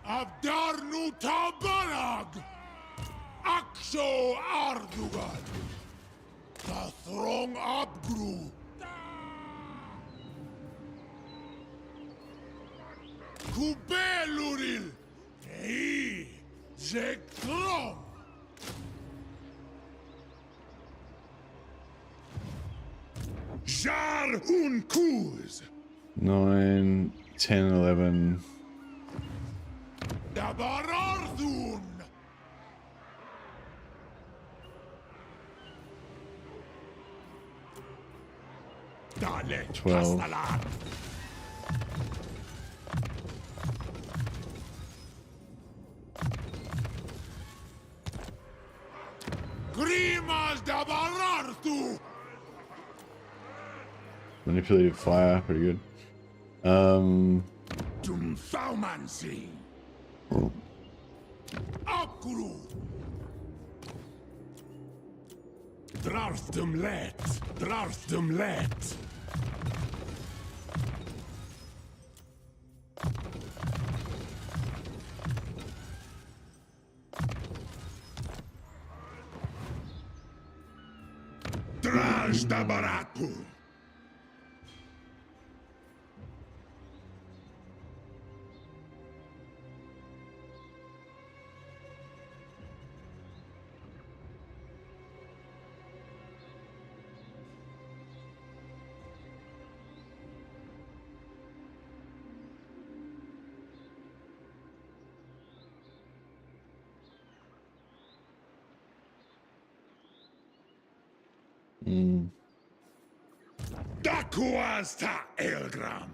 Abdarnu Tabarag. Aksho Ardugal. The throng Abgru. Kubeluril. Ei, Zekrom. Jar Unkuz. 9, 10, 11. Dabarardun. Dale, 12. Castellan. Grimas Dabarartu. Manipulated fire, pretty good. Tumfaumansi. Apgru. Drarftum let. Drarftum let. Draj Dabaratu. Dakuas ta Elgram.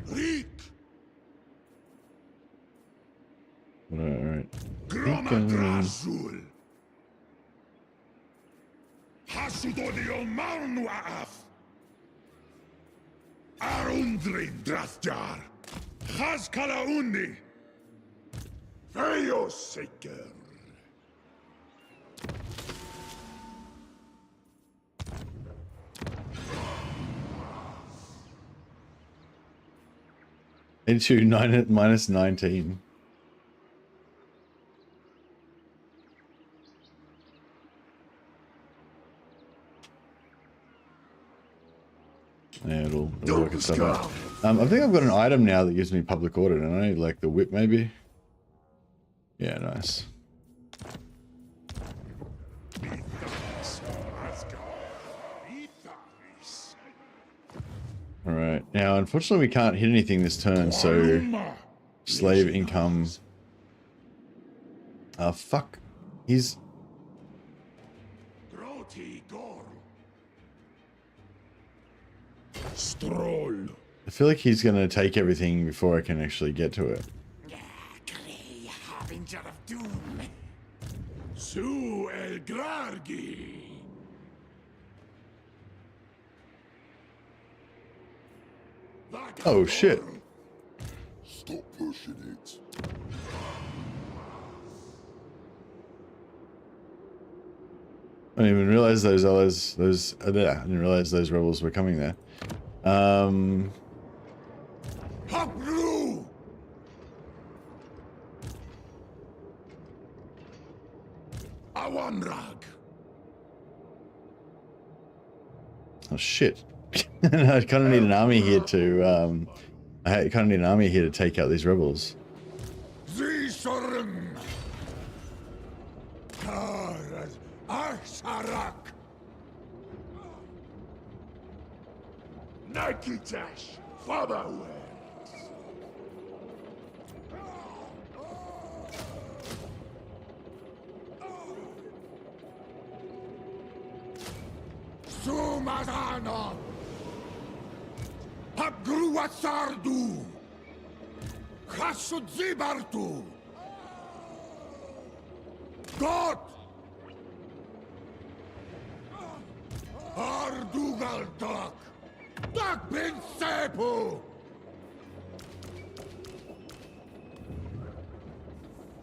Reek. Alright. Gromadrazul. Hasudodio Marnuaf. Arundrin Drafjar. Haskala Feoseker. Into 9 minus 19. Yeah, it'll work itself out. I think I've got an item now that gives me public order, don't I? Like the whip, maybe? Yeah, nice. Alright, now unfortunately we can't hit anything this turn, so slave income. Fuck. He's... Stroll. I feel like he's gonna take everything before I can actually get to it. harbinger of doom. Su el Grargi. Oh shit. Stop pushing it. I didn't even realize those others are there. I didn't realize those rebels were coming there. Hobgru! Awanrag. Oh shit. I kind of need an army here to I kind of need an army here to take out these rebels. Zishorim. Taras Arsarak. Nikitash. Fatherwell. Sumazano. Hapgruatsardu. Khasudzibartu. God. Ardugaldak. Dak bin Sepu.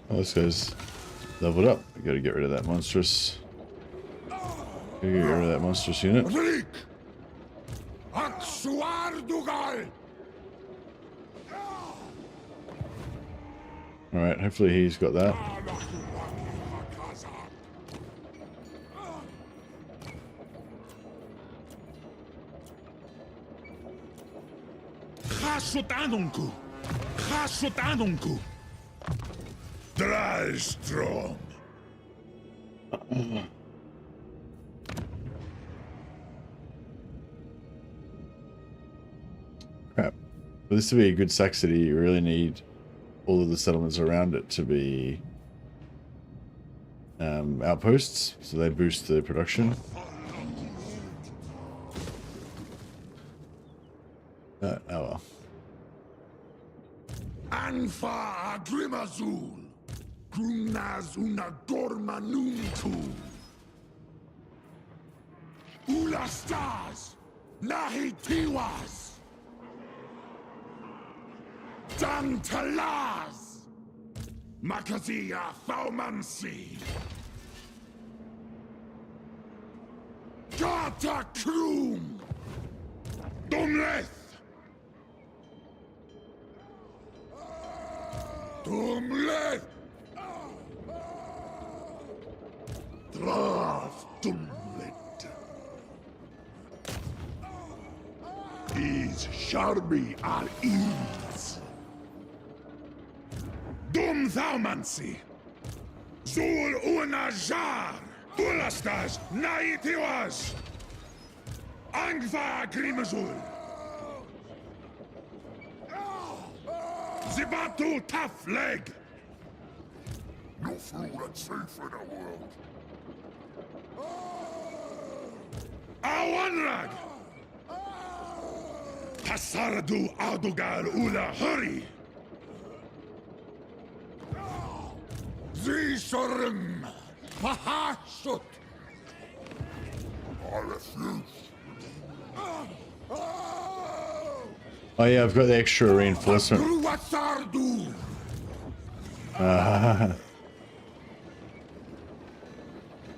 Oh, this guy's leveled up. We gotta get rid of that monstrous. Gotta get rid of that monstrous unit. Rik. Aksuardugal. Alright, hopefully he's got that. Khasutanunku. Khasutanunku. Dralstrom. Crap. For this to be a good sack city, you really need all of the settlements around it to be outposts, so they boost the production. Oh well. Anfa Agrimazul. Grumnaz una dormanunku. Ulastas. Nahitiwas. Dantalaz. Makazia Faumansi. Gata Krum. Dumleth. Dumleth. Drav Dumlet. Is Sharbi al Ease. Dum Thaumansi. Zul Unajar. Ulastas Naitiwas. Angva Grimazul. Zibatu Tough Leg. No food that's safe in the world. Awanrag. Tasardu Adugal Ula Hurry. Zishorim. Mahashut. I refuse. Oh yeah, I've got the extra reinforcement.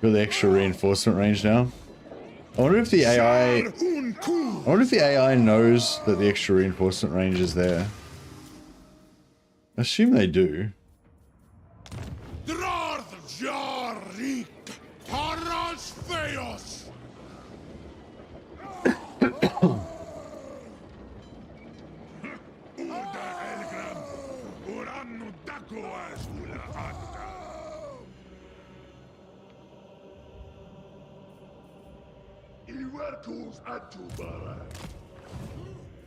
Got the extra reinforcement range now. I wonder if the AI knows that the extra reinforcement range is there. I assume they do.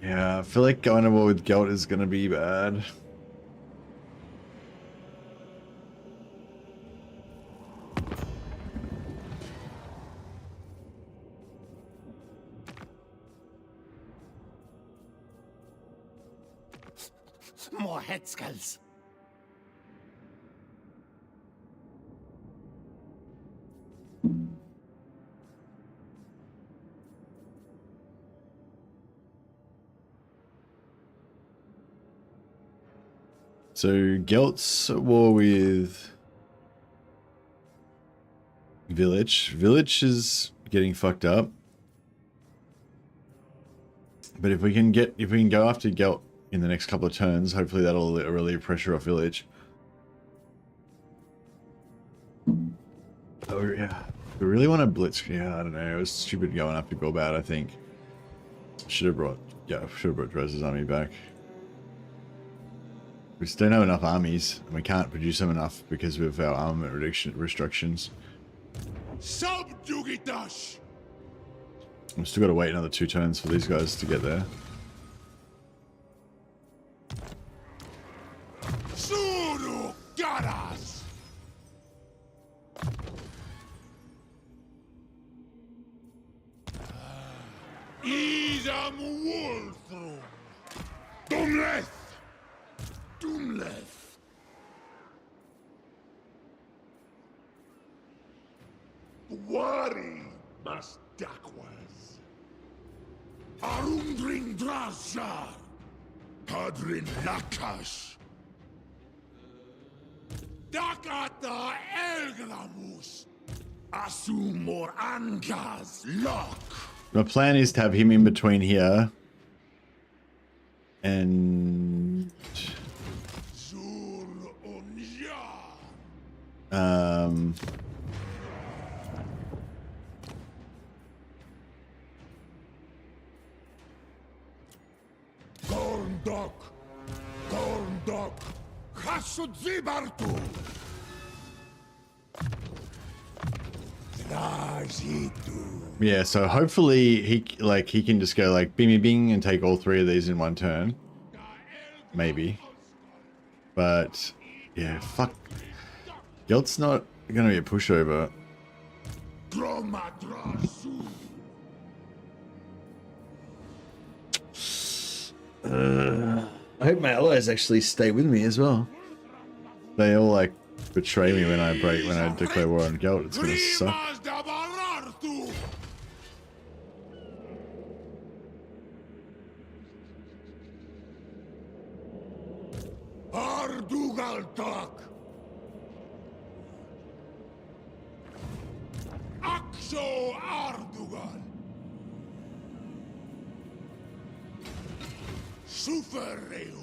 Yeah, I feel like going to war with Gelt is gonna be bad. More head skulls. So Gelt's at war with Village. Village is getting fucked up. But if we can go after Gelt in the next couple of turns, hopefully that'll relieve pressure off Village. Oh yeah. We really want to blitz. Yeah, I don't know. It was stupid going up to Gorbad, I think. Should have brought Drez's army back. We just don't have enough armies, and we can't produce them enough because of our armament restrictions. Subjugitash! We've still got to wait another 2 turns for these guys to get there. Suru Garas! Idam Wolfrum! Dumleth! Dumleth! Wari Mastakwas! Arundrin Drasar! Padrin Lakash! Dakata Elgramus! Asumor Angas Lock! My plan is to have him in between here and Gorndok Hasudzibartu yeah, so hopefully he can just go like bing bing bing and take all 3 of these in 1 turn. Maybe. But yeah, fuck. Gelt's not gonna be a pushover. I hope my allies actually stay with me as well. They all like betray me when I declare war on Gelt. It's gonna suck. Ardugaltak! Akso Ardugal! Sufereu!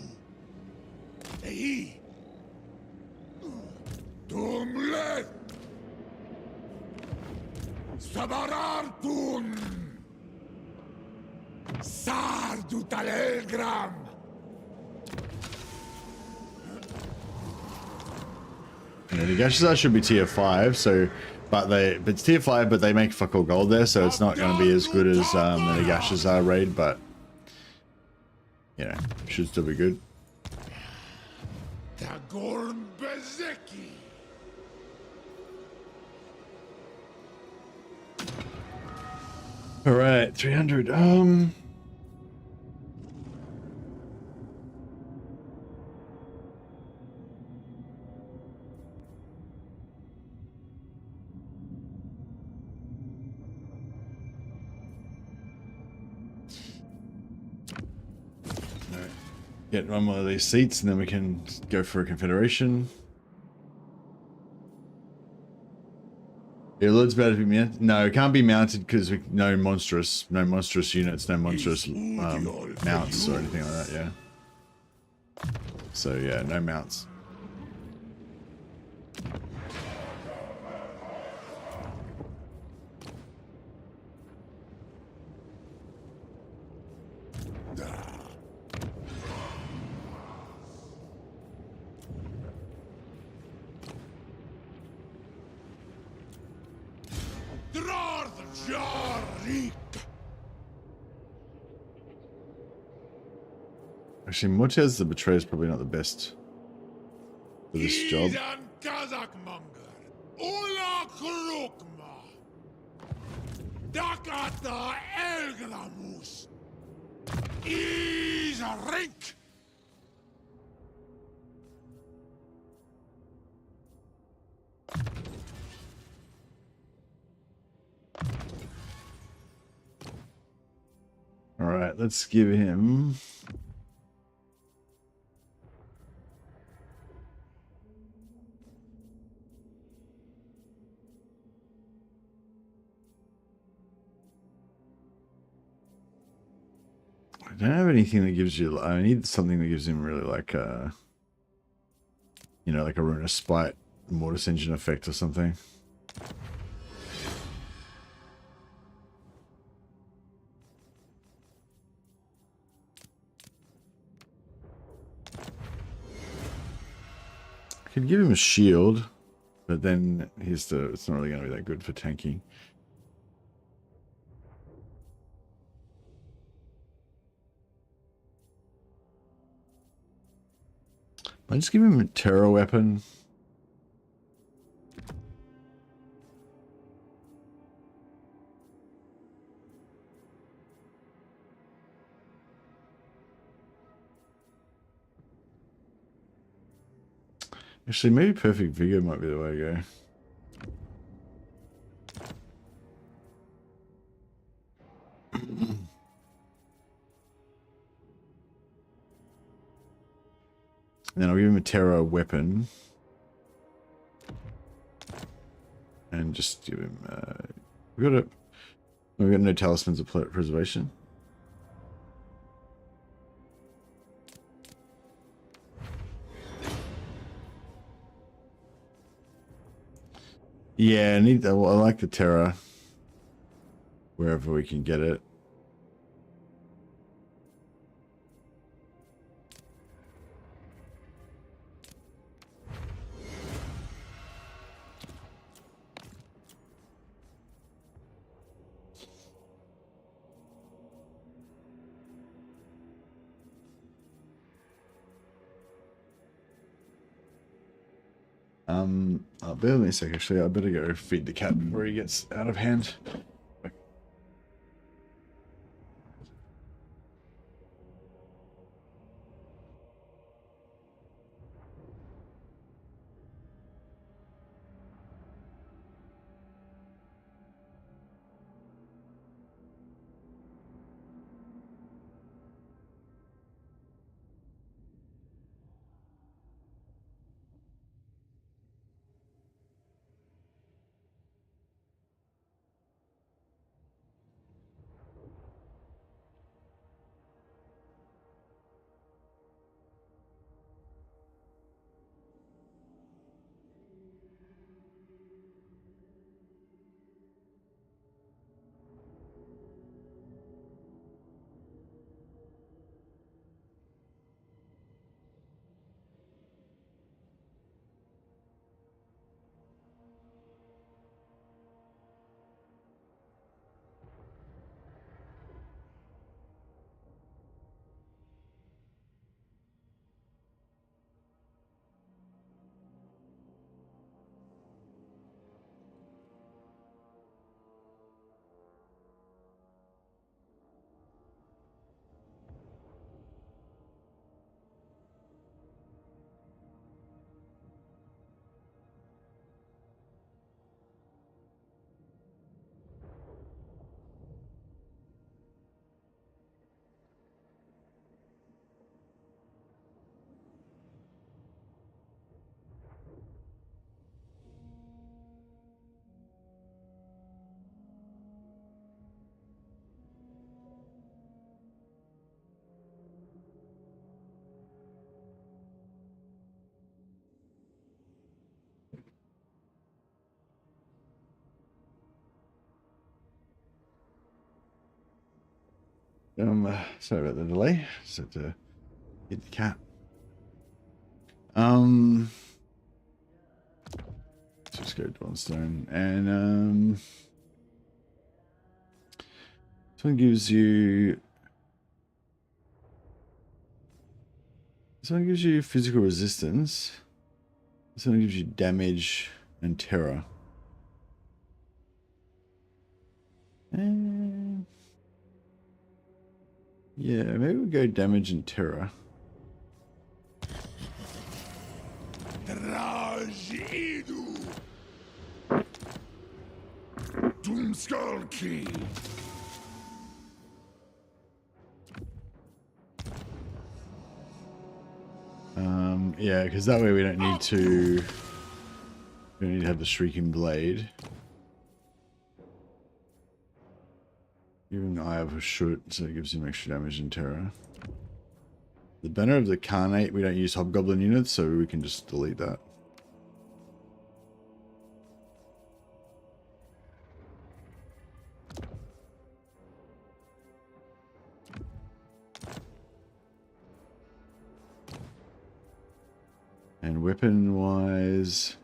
Ei! Dumlet! Sabarartun! Sardutalelgram! Yeah, the Gashazar should be tier 5, so but it's tier 5, but they make fuck all gold there, so it's not going to be as good as the Gashazar raid, but you know, should still be good. All right, 300. Get one more of these seats and then we can go for a confederation. Your lord's about to be mounted. No, it can't be mounted because no monstrous units, no monstrous mounts or anything like that. Yeah. So yeah, no mounts. Actually, Mutez the Betrayer is probably not the best for this job. All right, let's give him don't have anything that gives you... I need something that gives him really like you know, like a Runa Spite Mortis Engine effect or something. I could give him a shield, but then it's not really going to be that good for tanking. I just give him a terror weapon. Actually, maybe Perfect Vigor might be the way to go. Then I'll give him a terror weapon. And just give him... we've got no talismans of preservation. Yeah, I like the terror. Wherever we can get it. Bear with me a sec, actually. I better go feed the cat before he gets out of hand. Sorry about the delay. Just had to hit the cat. Just go Dawnstone, and this one gives you physical resistance. This one gives you damage and terror. And yeah, maybe we'll go damage and terror. Doomskull. Yeah, because that way we don't need to have the Shrieking Blade. Even Eye of a Shoot, so it gives him extra damage and terror. The Banner of the Carnate, we don't use Hobgoblin units, so we can just delete that. And weapon-wise...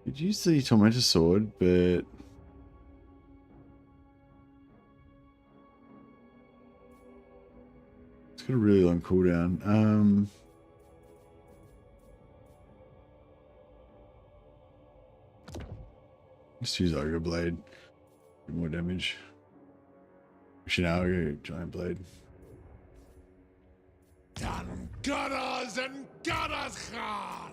Could use the Tormentor Sword, but... it's got a really long cooldown. Let's use Ogre Blade. Do more damage. Actually, now go Giant Blade. Dan Garas and Garashar!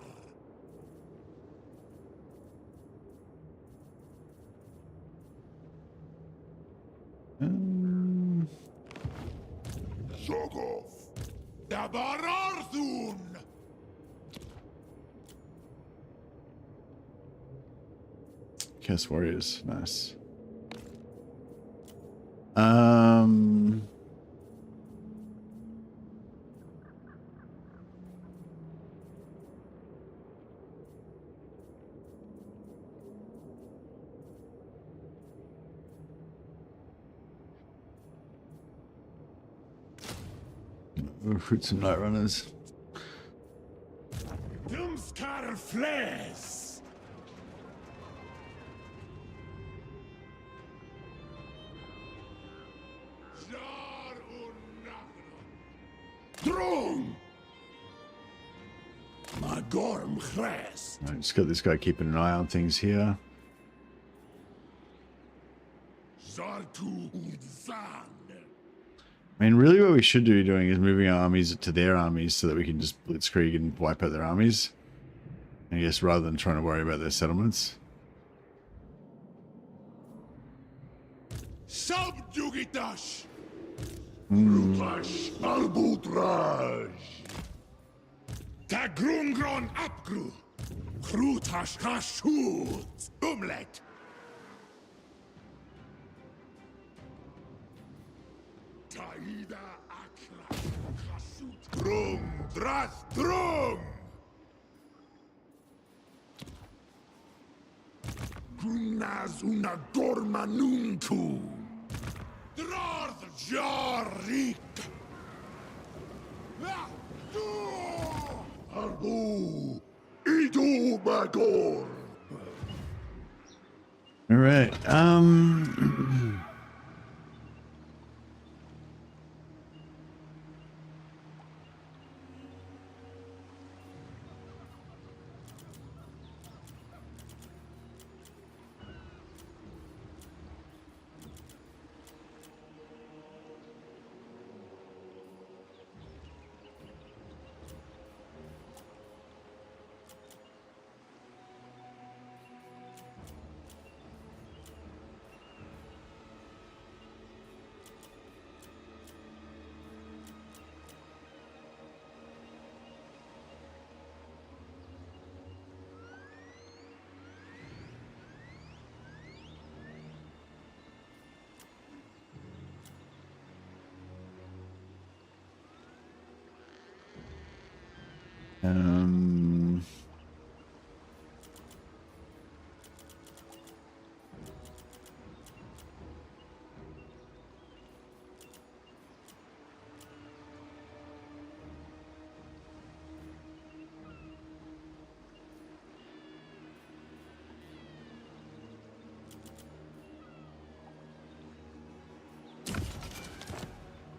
Zogov! Dabararthun! Chaos Warriors, nice. Recruit some Night Runners. Dumskar Fles! Drone! Magorm Chres! I just got this guy keeping an eye on things here. Zartu Udzan! I mean, really what we should be doing is moving our armies to their armies so that we can just blitzkrieg and wipe out their armies. I guess rather than trying to worry about their settlements. Subjugitash! Rutash Albutraj! Tagrungron Apgru! Krutash Hashut! Umlet! Taida Akla! Hashut! Drum! Dras Drum! Grunaz una Gormanuntu! Drarth Jarik! Arbu! Idu Bagor! All right.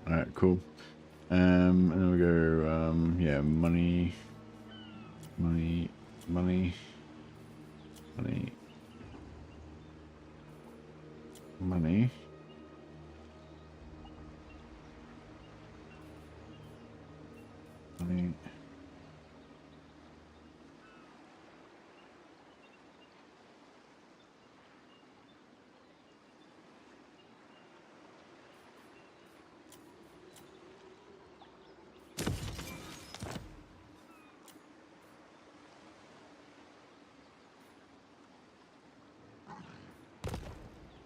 All right, cool. And then we go, yeah, money, money, money, money, money. Money.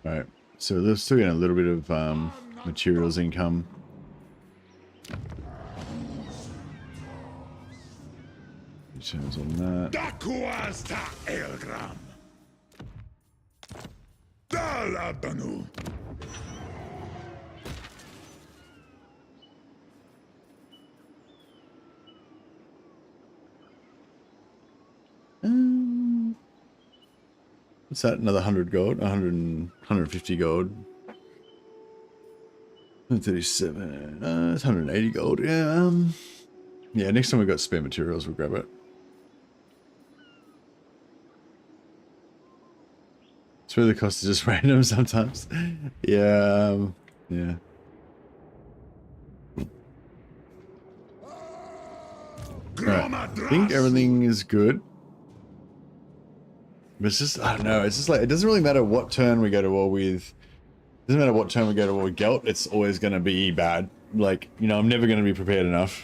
All right, so they're still getting a little bit of materials income. Returns on that. Dakuasta Elgram. Dalabanu. What's that? Another 100 gold? 150 gold. 137. It's 180 gold. Yeah. Yeah. Next time we got spare materials, we'll grab it. It's where the cost is just random sometimes. Yeah. Yeah. Right. I think everything is good. But it's just, I don't know, it's just like, it doesn't really matter what turn we go to war with. It doesn't matter what turn we go to war with Gelt, it's always going to be bad. Like, you know, I'm never going to be prepared enough,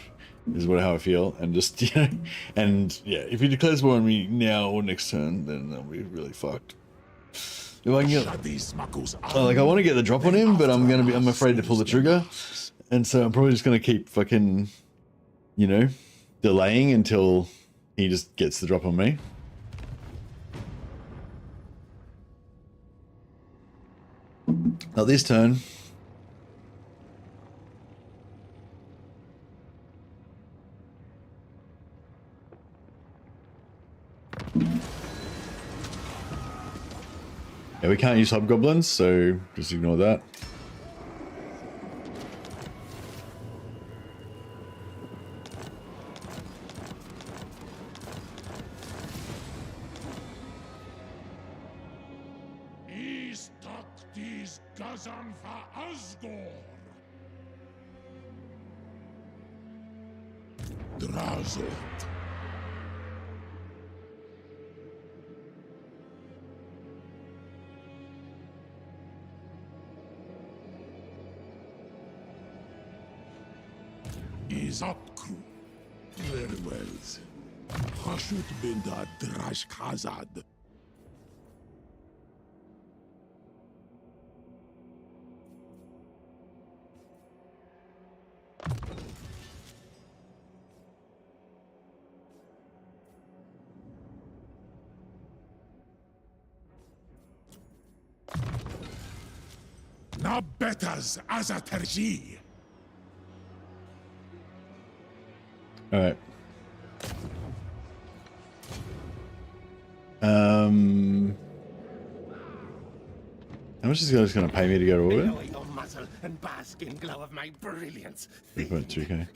is how I feel. And just, you know, and yeah, if he declares war on me now or next turn, then I'll be really fucked. If I can get, like, I want to get the drop on him, but I'm afraid to pull the trigger. And so I'm probably just going to keep fucking, you know, delaying until he just gets the drop on me. Not this turn. Yeah, we can't use Hobgoblins, so just ignore that. For Azgorh. Drazot. Is up crew. Very well. Hashut binda drash khazad. Nabetas Azaterji. All right. How much is he going to pay me to go to orbit? Your muzzle and bask in glow of my brilliance. 3.2k.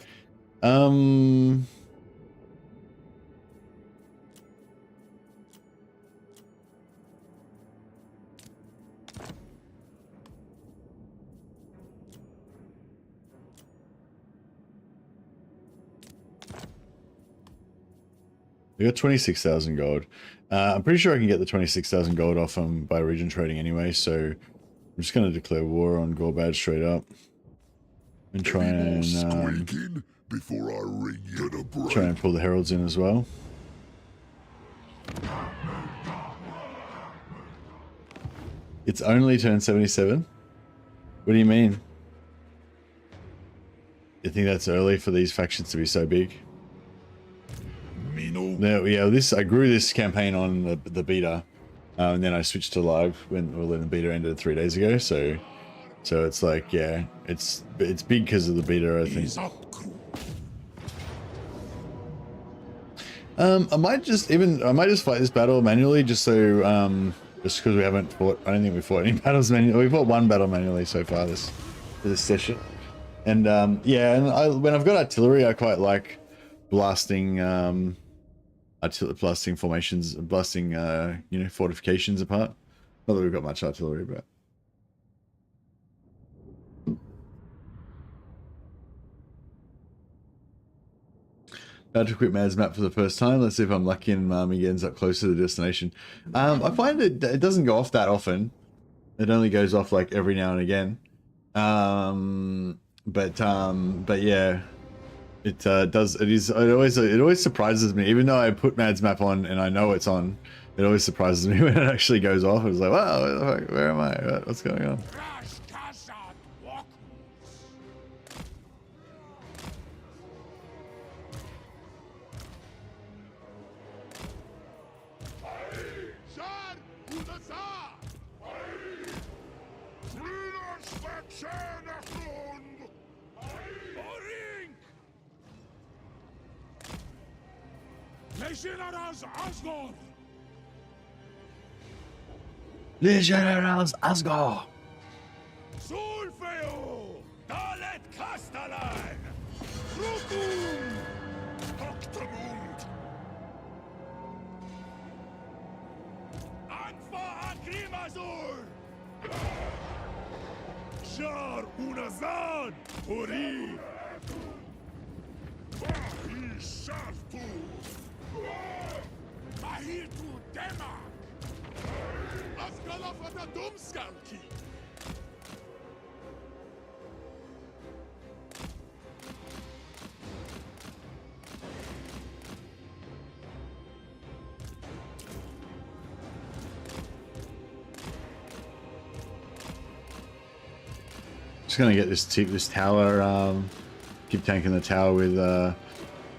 We got 26,000 gold. I'm pretty sure I can get the 26,000 gold off him by region trading anyway, so I'm just going to declare war on Gorbad straight up. And try and before I ring you to break. Try and pull the heralds in as well. It's only turn 77? What do you mean? You think that's early for these factions to be so big? No, yeah, I grew this campaign on the beta, and then I switched to live when the beta ended 3 days ago. So it's like, yeah, it's big because of the beta, I think. I might just fight this battle manually, just so just because we haven't fought. I don't think we fought any battles manually. We fought one battle manually so far this session, and yeah, and when I've got artillery, I quite like blasting blasting formations, blasting you know, fortifications apart. Not that we've got much artillery, but about to quit Mad's map for the first time. Let's see if I'm lucky and he ends up closer to the destination. I find it doesn't go off that often. It only goes off like every now and again. But yeah. It always surprises me, even though I put Mad's map on and I know it's on. It always surprises me when it actually goes off. It's like, wow, where am I? What's going on? Legionnaires Azgorh. Sulfeo! Dalet Castellan! Rutum! Octamund! Anfa Agrimazur! Shar Unazan! Ori! Mahi Shartu! Mahitu Demak! Asgalafata Dumskalki! Just gonna get this tower. Keep tanking the tower with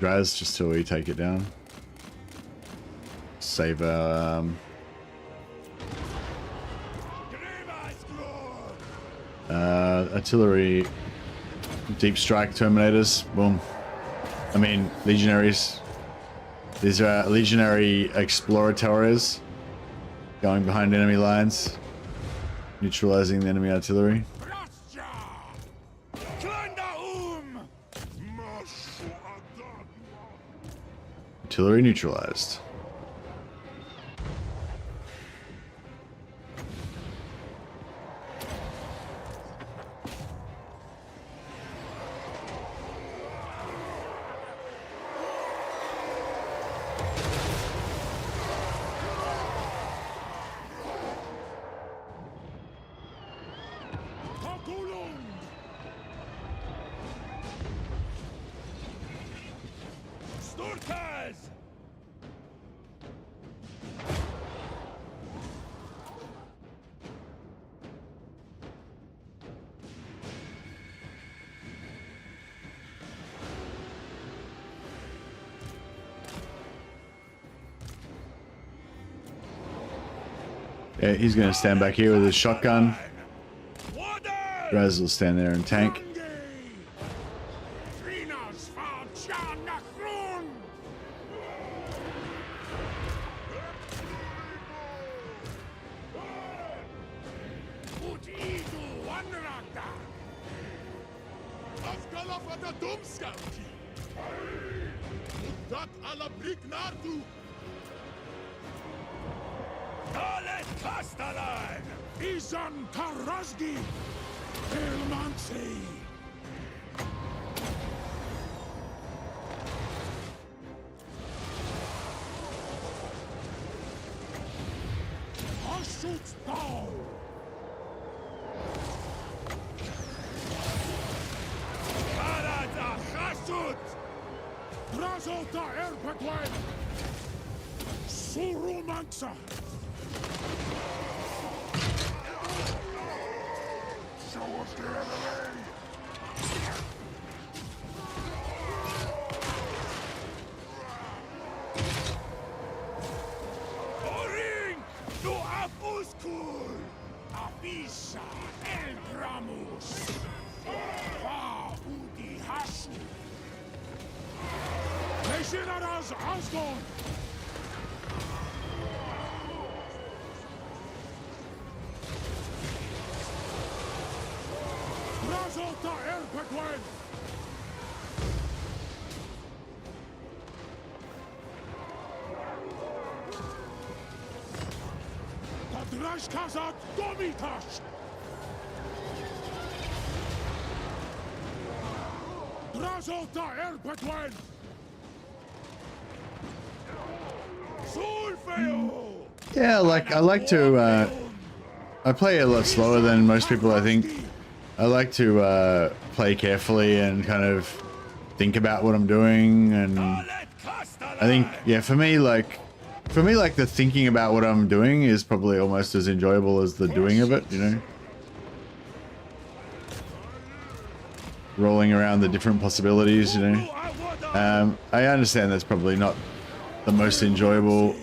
Draz just till we take it down. Save artillery, deep strike terminators. Boom. I mean legionaries. These are legionary explorators going behind enemy lines, neutralizing the enemy artillery. Artillery neutralized. Yeah, he's gonna stand back here with his shotgun. Raz will stand there and tank. Yeah, I like to I play a lot slower than most people, I think. I like to play carefully and kind of think about what I'm doing, and I think, yeah, for me, like, for me, like the thinking about what I'm doing is probably almost as enjoyable as the doing of it, you know? Rolling around the different possibilities, you know? I understand that's probably not the most enjoyable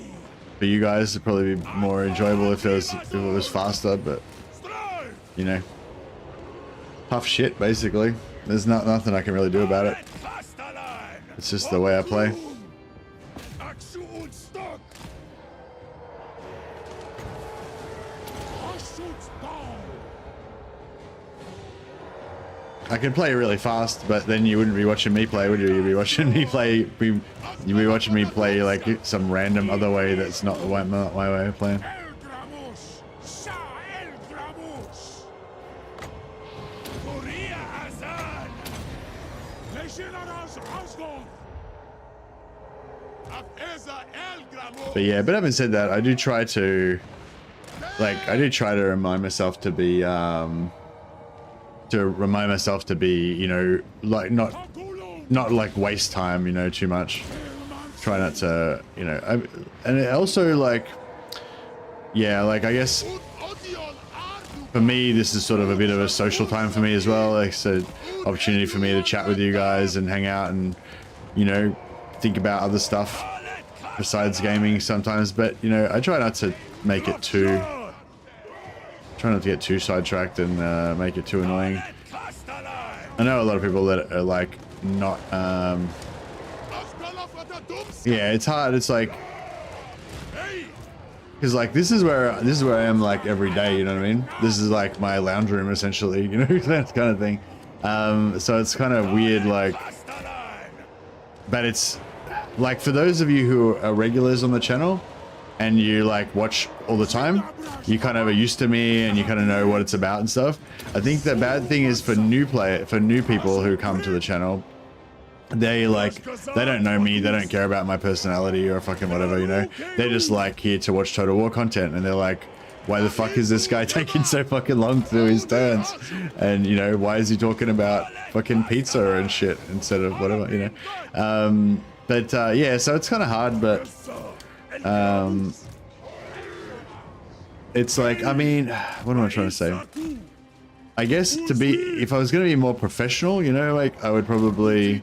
for you guys. It'd probably be more enjoyable if it was faster, but, you know, tough shit, basically. There's nothing I can really do about it. It's just the way I play. I could play really fast, but then you wouldn't be watching me play, would you? You'd be watching me play. You'd be watching me play like some random other way that's not my way of playing. But yeah, but having said that, I do try to remind myself to be, you know, like not like waste time, you know, too much. Try not to, you know, and it also like, yeah, like I guess for me, this is sort of a bit of a social time for me as well. Like, so opportunity for me to chat with you guys and hang out and, you know, think about other stuff besides gaming sometimes. But, you know, I try not to make it too, try not to get too sidetracked and make it too annoying. I know a lot of people that are like not, yeah, it's hard. It's like, because like this is where I am like every day, you know what I mean? This is like my lounge room essentially, you know, that kind of thing. So it's kind of weird, like, but it's like for those of you who are regulars on the channel and you like watch all the time, you kind of are used to me and you kind of know what it's about and stuff. I think the bad thing is for new people who come to the channel, they don't know me, they don't care about my personality or fucking whatever, you know. They're just like here to watch Total War content, and they're like, why the fuck is this guy taking so fucking long to do his turns? And, you know, why is he talking about fucking pizza and shit instead of whatever, you know. Yeah, so it's kind of hard, but it's like, I mean, what am I trying to say? I guess if I was going to be more professional, you know, like I would probably,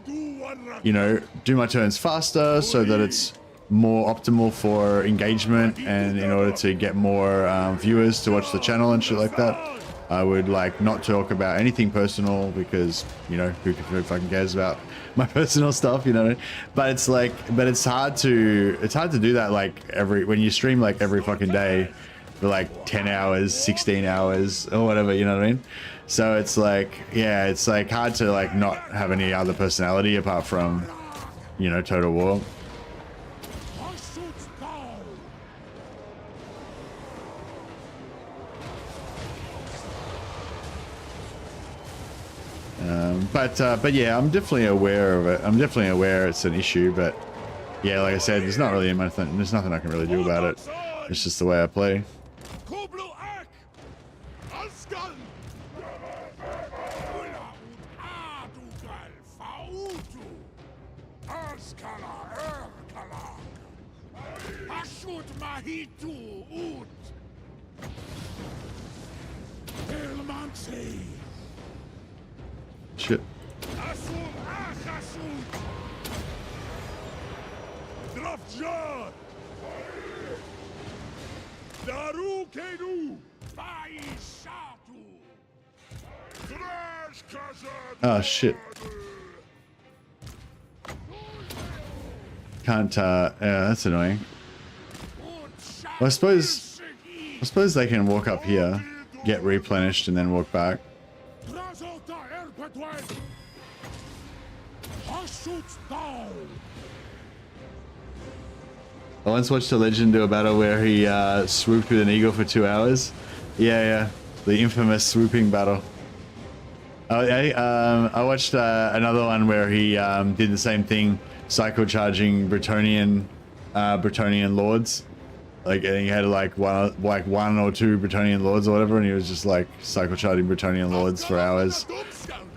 you know, do my turns faster so that it's more optimal for engagement and in order to get more viewers to watch the channel and shit like that. I would like not talk about anything personal because, you know, who fucking cares about my personal stuff, you know. But it's like, but it's hard to do that like when you stream like every fucking day for like 10 hours, 16 hours or whatever, you know what I mean? So it's like, yeah, it's like hard to like not have any other personality apart from, you know, Total War. But yeah, I'm definitely aware of it. I'm definitely aware it's an issue, but yeah, like I said, there's nothing I can really do about it. It's just the way I play. Shit. Oh shit. Can't yeah, that's annoying. Well, I suppose they can walk up here, get replenished, and then walk back. I once watched a legend do a battle where he swooped with an eagle for 2 hours. Yeah, the infamous swooping battle. I watched another one where he did the same thing, cycle charging Bretonnian lords. Like, and he had like one or two Bretonnian lords or whatever, and he was just like cycle charging Bretonnian lords for hours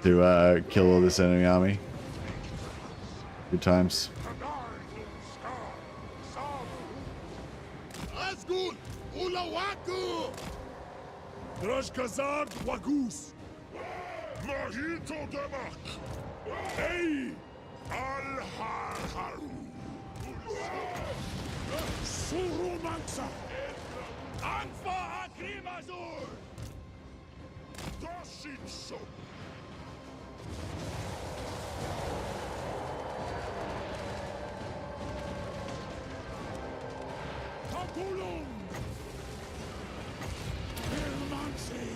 to kill all this enemy army. Good times. Drashkazag Wagus. Mahito Demak. Hey! Al-Har-Haru. Surumansa. Anfa Akrimazur. Doshitsu. Takulum. Irmansi.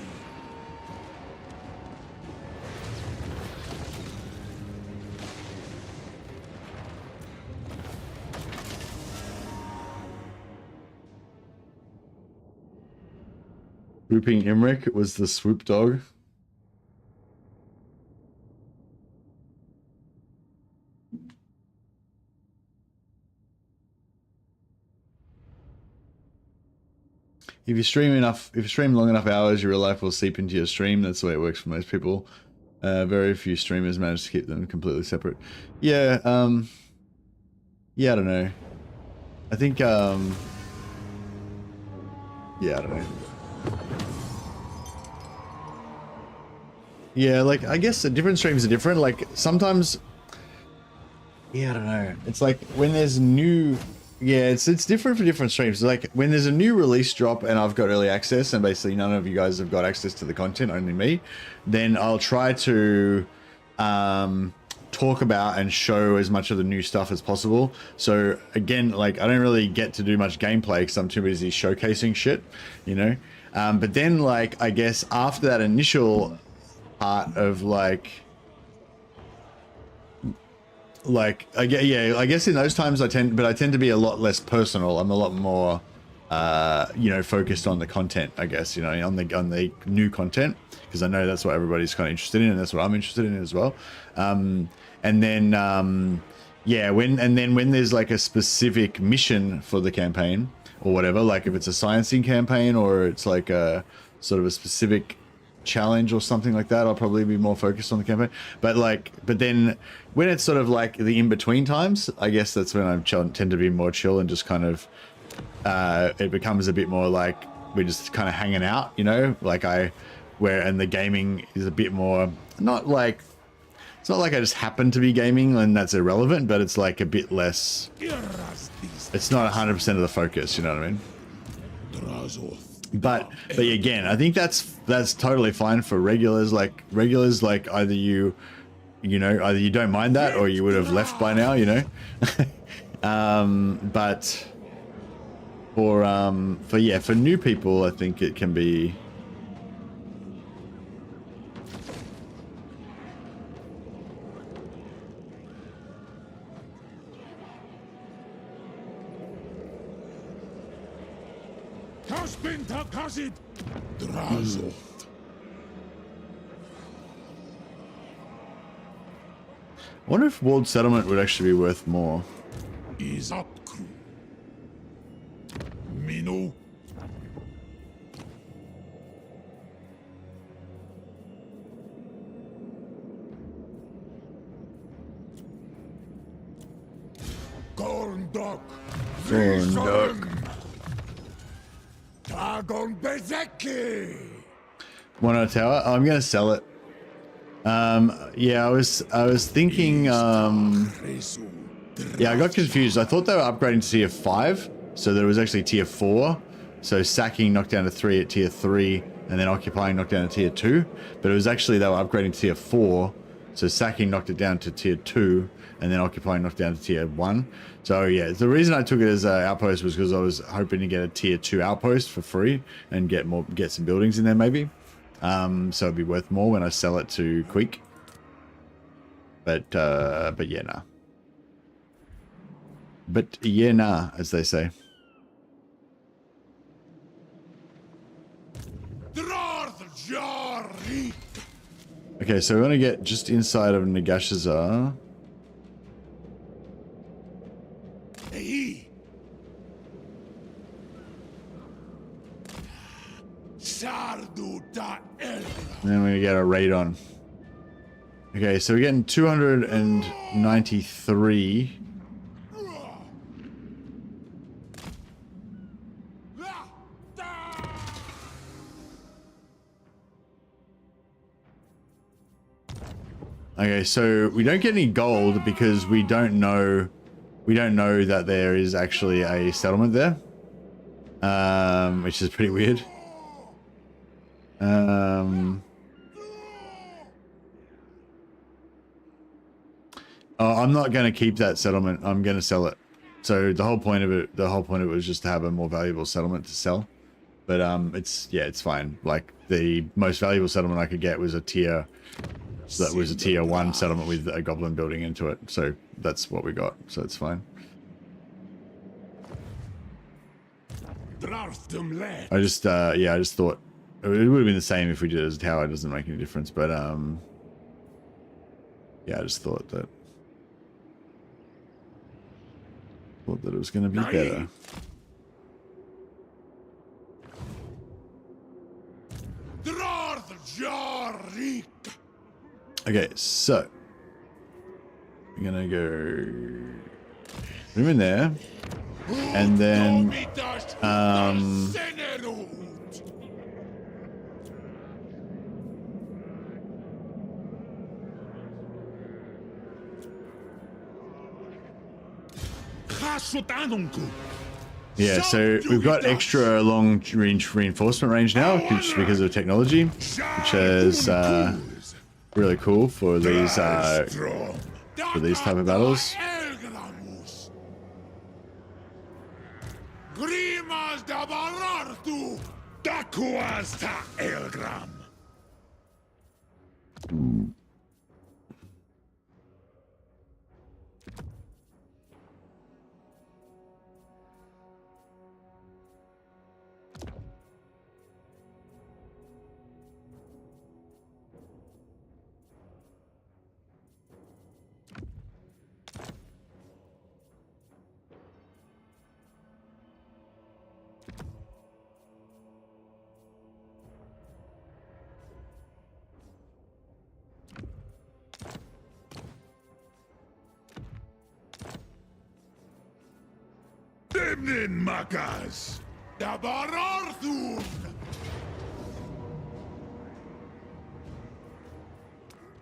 Grouping Imric was the swoop dog. If you stream long enough hours, your real life will seep into your stream. That's the way it works for most people. Very few streamers manage to keep them completely separate. Yeah, yeah, I don't know. I think, yeah, I don't know. Yeah, like, I guess different streams are different. Like, sometimes, yeah, I don't know. It's like when there's new, yeah, it's different for different streams. Like when there's a new release drop and I've got early access and basically none of you guys have got access to the content, only me, then I'll try to talk about and show as much of the new stuff as possible. So again, like I don't really get to do much gameplay because I'm too busy showcasing shit, you know? But then like, I guess after that initial part of like I guess in those times I tend to be a lot less personal. I'm a lot more you know, focused on the content, I guess, you know, on the new content, because I know that's what everybody's kind of interested in and that's what I'm interested in as well. And then yeah, when there's like a specific mission for the campaign or whatever, like if it's a sciencing campaign or it's like a sort of a specific challenge or something like that, I'll probably be more focused on the campaign. But then when it's sort of like the in-between times, I guess that's when I tend to be more chill and just kind of it becomes a bit more like we're just kind of hanging out, you know, like and the gaming is a bit more, it's not like I just happen to be gaming and that's irrelevant, but it's like a bit less, it's not 100% of the focus, you know what I mean? But again, I think that's totally fine for regulars. Like either you don't mind that or you would have left by now, you know. But for new people, I think it can be. I wonder if walled settlement would actually be worth more. Is up crew. Mino. Gorndok. Gorndok. Dragon Bezeki. One on a tower. Oh, I'm gonna sell it. Yeah, I was thinking. Yeah, I got confused. I thought they were upgrading to tier 5, so there was actually tier 4. So sacking knocked down to 3 at tier 3, and then occupying knocked down to tier 2. But it was actually they were upgrading to tier 4, so sacking knocked it down to tier 2, and then occupying knocked down to tier 1. So yeah, the reason I took it as an outpost was because I was hoping to get a tier 2 outpost for free and get some buildings in there maybe. So it'd be worth more when I sell it to Queek. But yeah, nah. But yeah, nah, as they say. Okay, so we want to get just inside of Nagashazar. And then we're gonna get a raid on. Okay, so we're getting 293. Okay, so we don't get any gold because we don't know that there is actually a settlement there, which is pretty weird. Oh, I'm not going to keep that settlement. I'm going to sell it. So the whole point of it was just to have a more valuable settlement to sell. But it's fine. Like the most valuable settlement I could get was a tier 1 settlement with a goblin building into it. So that's what we got. So it's fine. I just thought it would have been the same if we did it as a tower. It doesn't make any difference. But yeah, I just thought that it was going to be better. Okay, so we're gonna go put him in there, and then yeah, so we've got extra long range reinforcement range now because of technology, which is really cool for these type of battles.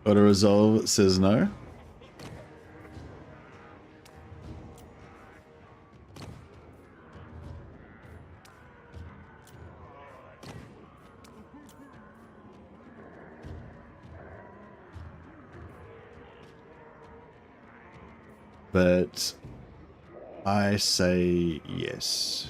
Auto resolve says no. But I say yes.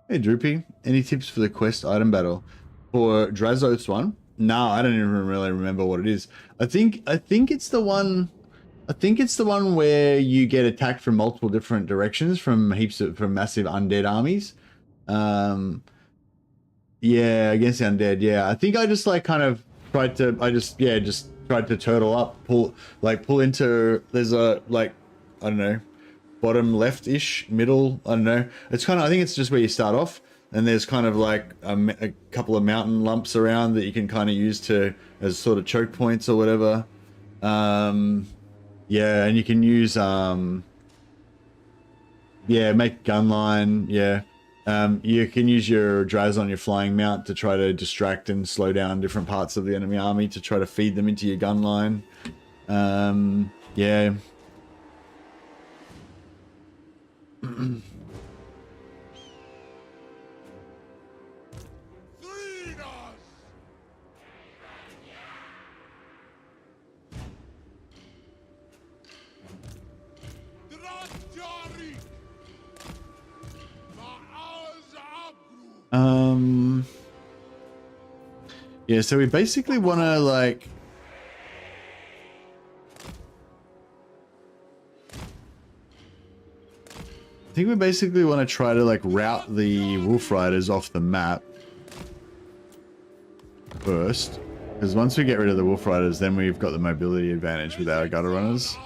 Hey Droopy, any tips for the quest item battle for Drazoth's one? No, I don't even really remember what it is. I think it's the one. I think it's the one where you get attacked from multiple different directions from massive undead armies. Yeah, against the undead. Yeah, I think I just like kind of tried to. just tried to turtle up, pull into. There's a I don't know, bottom left-ish, middle. I don't know. It's kind of. I think it's just where you start off, and there's kind of like a couple of mountain lumps around that you can kind of use as sort of choke points or whatever. Yeah, and you can use make gunline. Yeah. You can use your Draz on your flying mount to try to distract and slow down different parts of the enemy army to try to feed them into your gun line. Yeah. Yeah, so we basically want to I think we basically want to try to route the Wolf Riders off the map first, because once we get rid of the Wolf Riders, then we've got the mobility advantage with our gutter runners.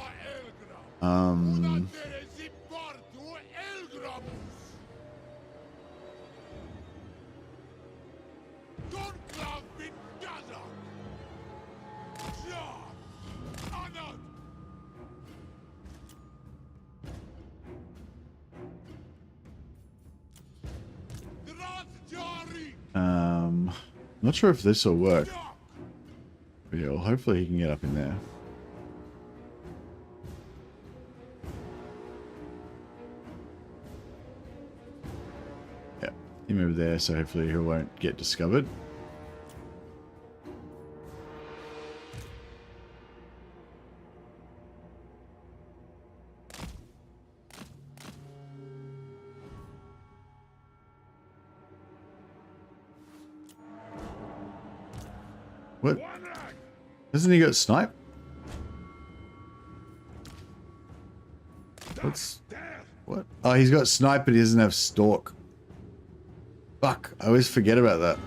Not sure if this will work. But yeah, well, hopefully he can get up in there. Yeah, him over there, so hopefully he won't get discovered. What? Hasn't he got snipe? What? Oh, he's got snipe, but he doesn't have stalk. Fuck, I always forget about that.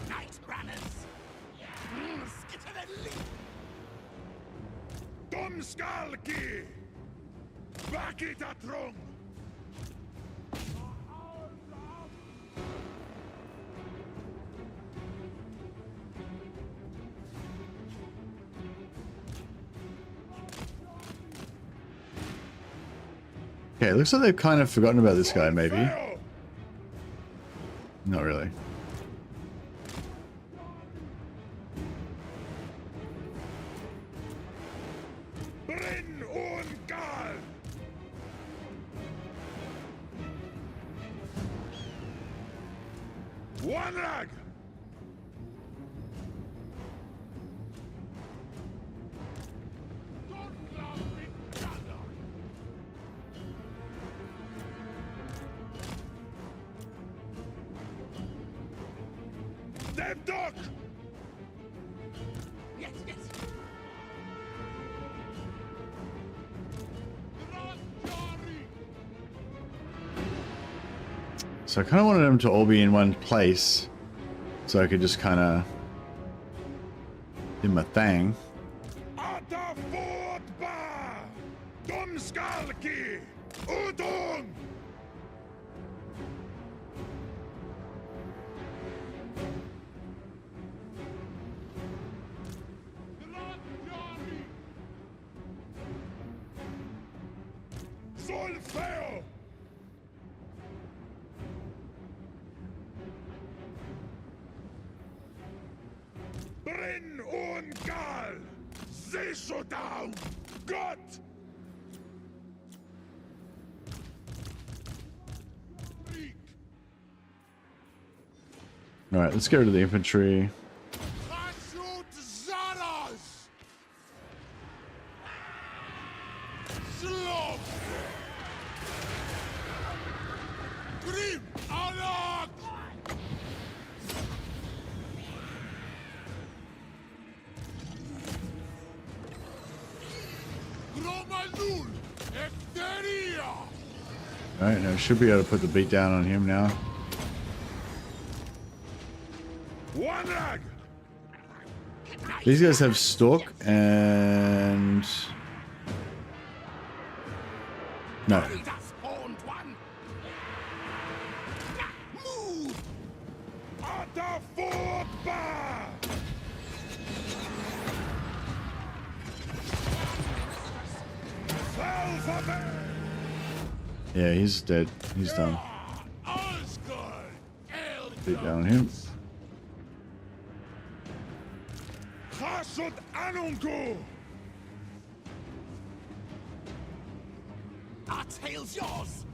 Night runners! Skitter and leap! Domskalki! Bakitatrong! Okay, it looks like they've kind of forgotten about this guy, maybe. Not really. Brin und Gal! One lag! Step dock! Yes, yes! So I kind of wanted them to all be in one place, so I could just kind of do my thing. Ata fotba! Domskalki! Udon! Solfeo! Brin und Gal! Sicher down! Gott! All right, let's get rid of the infantry. Rashut Zaras! Slop! Grim Alak! Gromalul! Ecteria! All right, now we should be able to put the beat down on him now. One lag! These guys have stalk and no. Das horned one! Move! Ata fotba! Alphabet! Yeah, he's dead. He's done. Azgorh! Beat down on him. Chasot Anunku! Our tail's yours!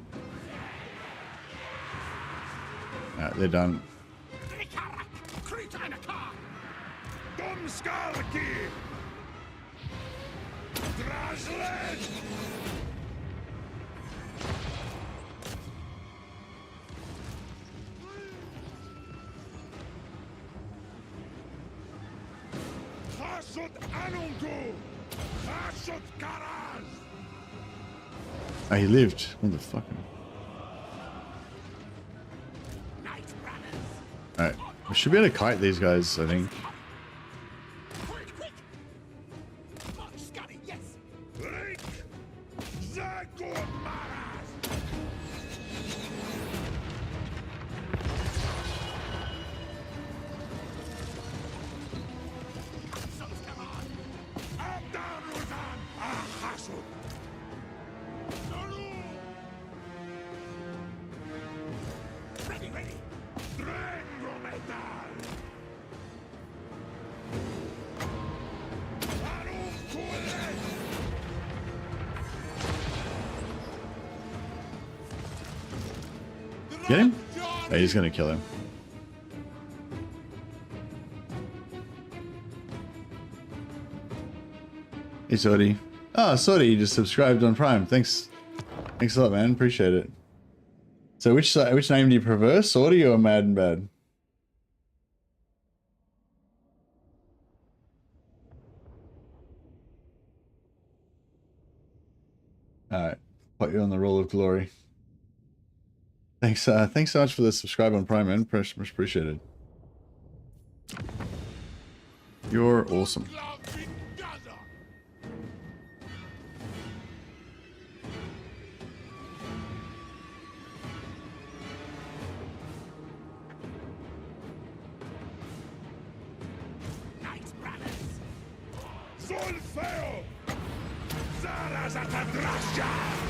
All right, they're done. Rikarak! Kritanaka! Domskalki! Draslet! Oh, he lived. Motherfucker. Alright. We should be able to kite these guys, I think. Get him? Oh, he's gonna kill him. Hey, Sodi. Oh, Sodi, you just subscribed on Prime. Thanks. Thanks a lot, man. Appreciate it. So which name do you prefer? Sodi or Mad and Bad? Alright. Put you on the roll of glory. Thanks, thanks so much for the subscribe on Prime, man. Much appreciated. You're awesome.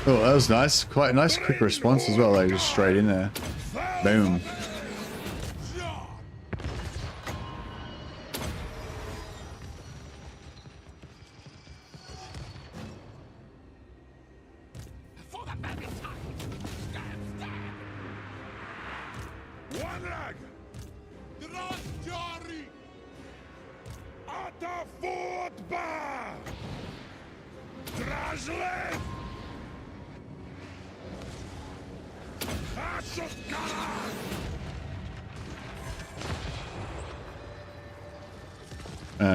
Oh, that was nice. Quite a nice quick response as well, like just straight in there. Boom.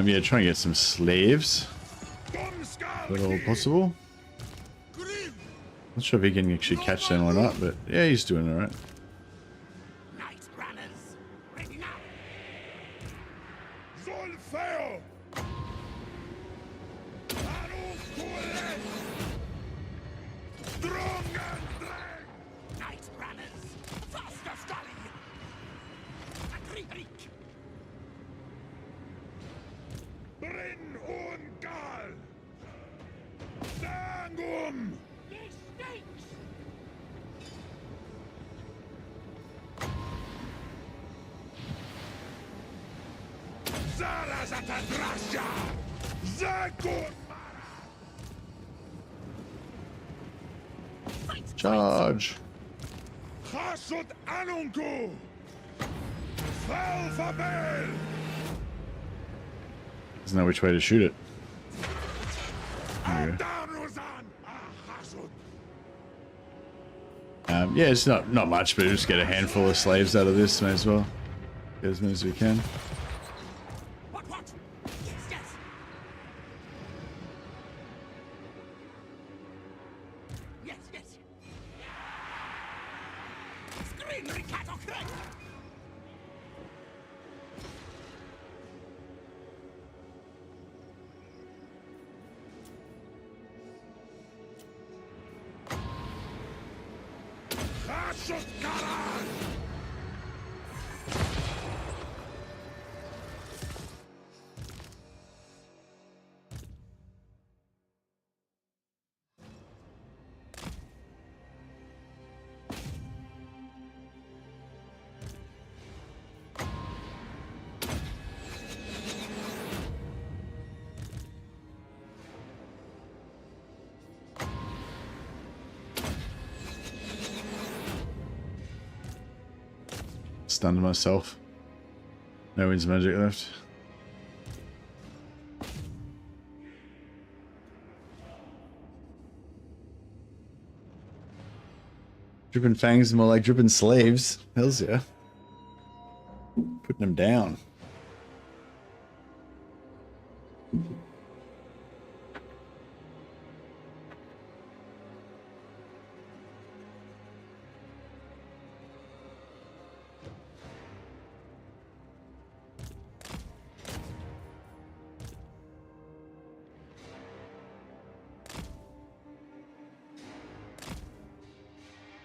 Yeah, try and get some slaves. If at all possible. Not sure if he can actually catch them or not, but yeah, he's doing alright. Charge! Doesn't know which way to shoot it. There we go. Yeah, it's not much, but just get a handful of slaves out of this, may as well. Get as many as we can. Stunned myself. No wins magic left. Dripping fangs is more like dripping slaves. Hells yeah. Putting them down.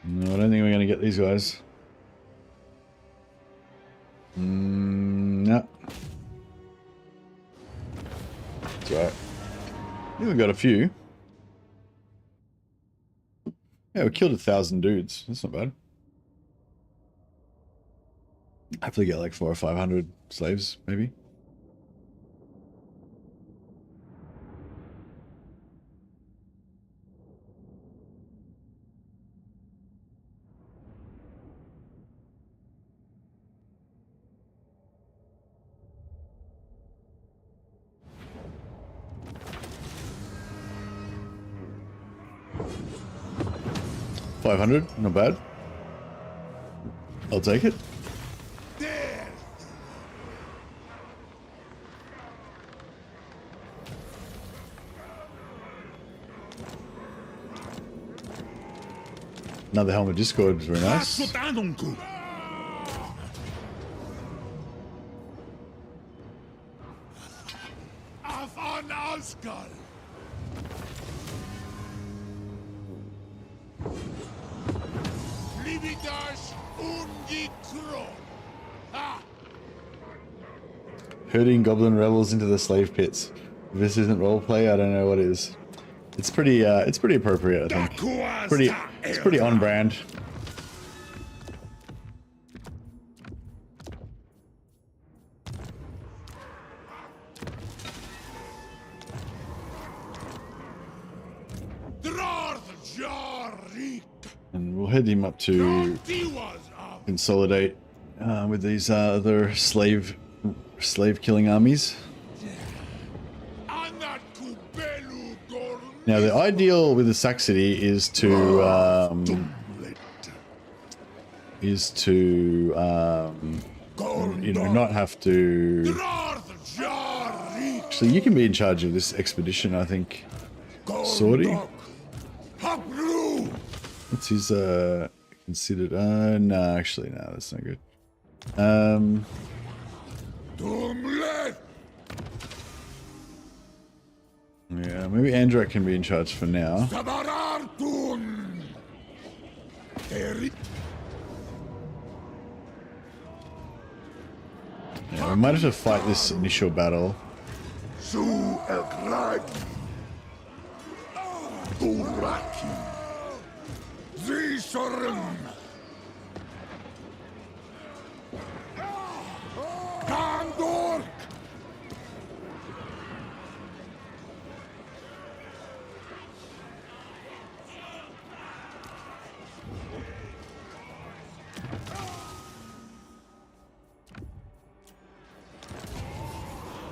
No, I don't think we're going to get these guys. No. That's right. I think we got a few. Yeah, we killed 1,000 dudes. That's not bad. Hopefully get like 400 or 500 slaves, maybe. $500, not bad. I'll take it. There! Another Helm of Discord is very nice. Afan Azgorh! Lividash Ungikro! Ha! Herding goblin rebels into the slave pits. If this isn't roleplay, I don't know what is. It's pretty appropriate, I think. It's pretty on brand. And we'll head him up to consolidate with these other slave killing armies. Now the ideal with the Saxony is to you know, not have to. Actually, you can be in charge of this expedition, I think. Sortie. What's his considered? No, actually, no, that's not good. Yeah, maybe Andrak can be in charge for now. Yeah, we might have to fight this initial battle.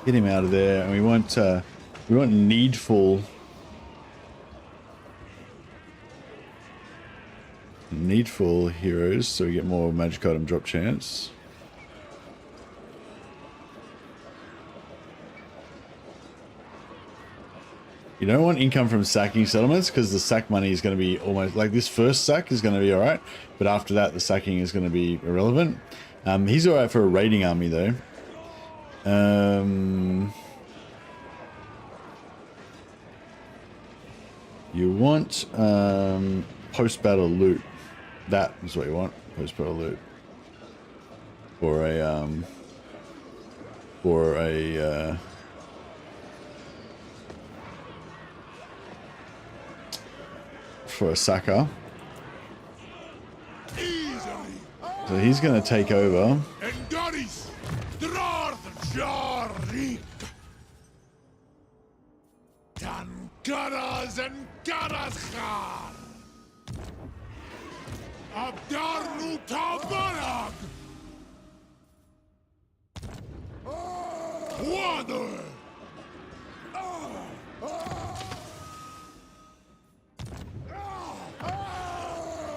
Get him out of there, and we want needful heroes, so we get more magic item drop chance. You don't want income from sacking settlements because the sack money is going to be almost like this first sack is going to be all right, but after that the sacking is going to be irrelevant. He's all right for a raiding army though. You want post-battle loot. That is what you want. Post-battle loot for a sacker. So he's going to take over. Tankaras and Karashar Abdarnu Tabarag Water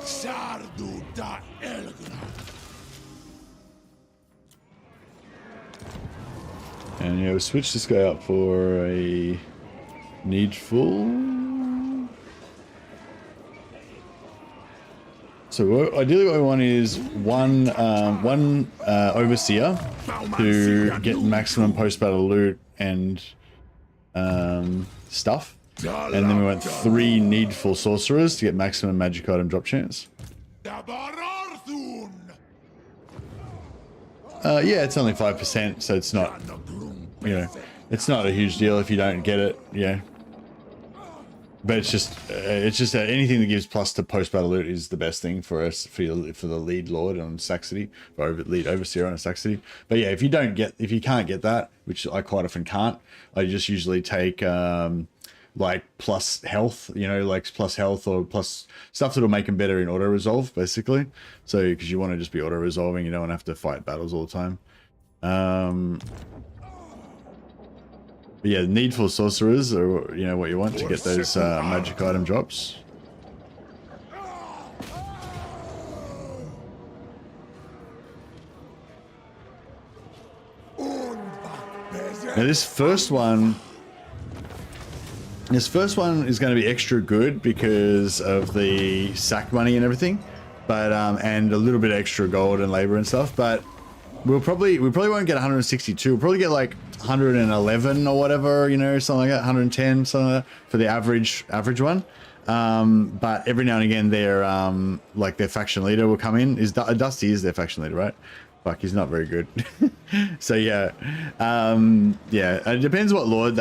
Sardu da Elgra. And yeah, we'll switch this guy up for a needful. So ideally what we want is one overseer to get maximum post-battle loot and stuff. And then we want 3 needful sorcerers to get maximum magic item drop chance. Yeah, it's only 5%, so it's not, you know, it's not a huge deal if you don't get it, yeah. But it's just anything that gives plus to post battle loot is the best thing for us for the lead lord on Saxony, or lead overseer on Saxony. But yeah, if you can't get that, which I quite often can't, I just usually take like plus health, you know, like plus health or plus stuff that'll make them better in auto resolve, basically. So because you want to just be auto resolving, you don't want to have to fight battles all the time. But yeah, needful sorcerers are, you know, what you want to get those magic item drops. Now this first one is going to be extra good because of the sack money and everything, but and a little bit extra gold and labor and stuff. But we probably won't get 162. We'll probably get like 111 or whatever, you know, something like that, 110, something like that for the average one. But every now and again, like their faction leader will come in. Dusty is their faction leader, right? Fuck, he's not very good. So yeah, yeah. It depends what lord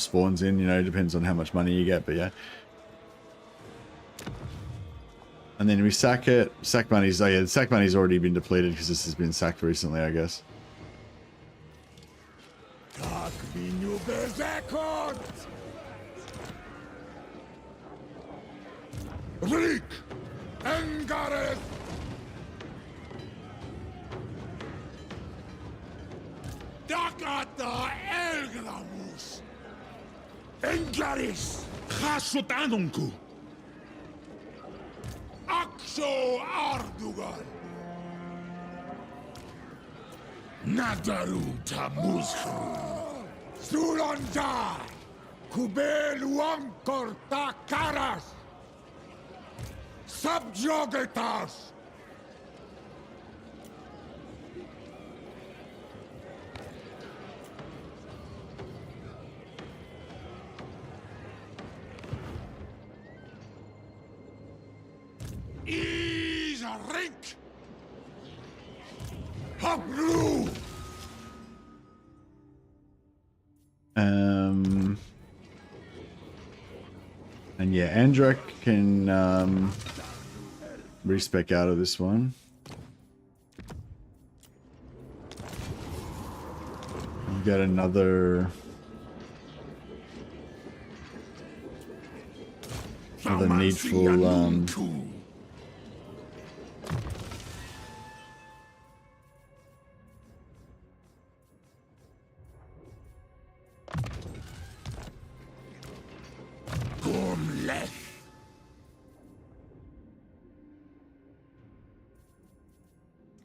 spawns in. You know, it depends on how much money you get. But yeah. And then we sack it. Sack money's, oh yeah, the sack money's already been depleted because this has been sacked recently, I guess. Rick! Engareth! Dakata Elgramus! Engaris! Hasotanunku! Axo Ardugal! Nadaru Tamuzhu! Sulonda! Kubeluankor Takaras! Subjugators! Is a rink! Hobblue! And yeah, Andrak can respec out of this one. We've got another needful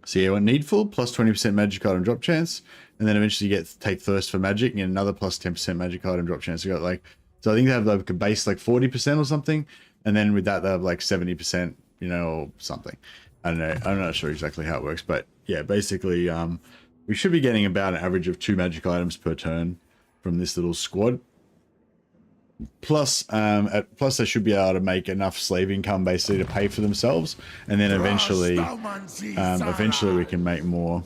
so yeah, one needful plus 20% magic item drop chance, and then eventually you take thirst for magic and get another plus 10% magic item drop chance. You got like, so I think they have like a base like 40% or something, and then with that they have like 70%, you know, or something. I don't know. I'm not sure exactly how it works, but yeah, basically we should be getting about an average of 2 magic items per turn from this little squad. Plus, plus they should be able to make enough slave income basically to pay for themselves, and then eventually we can make more.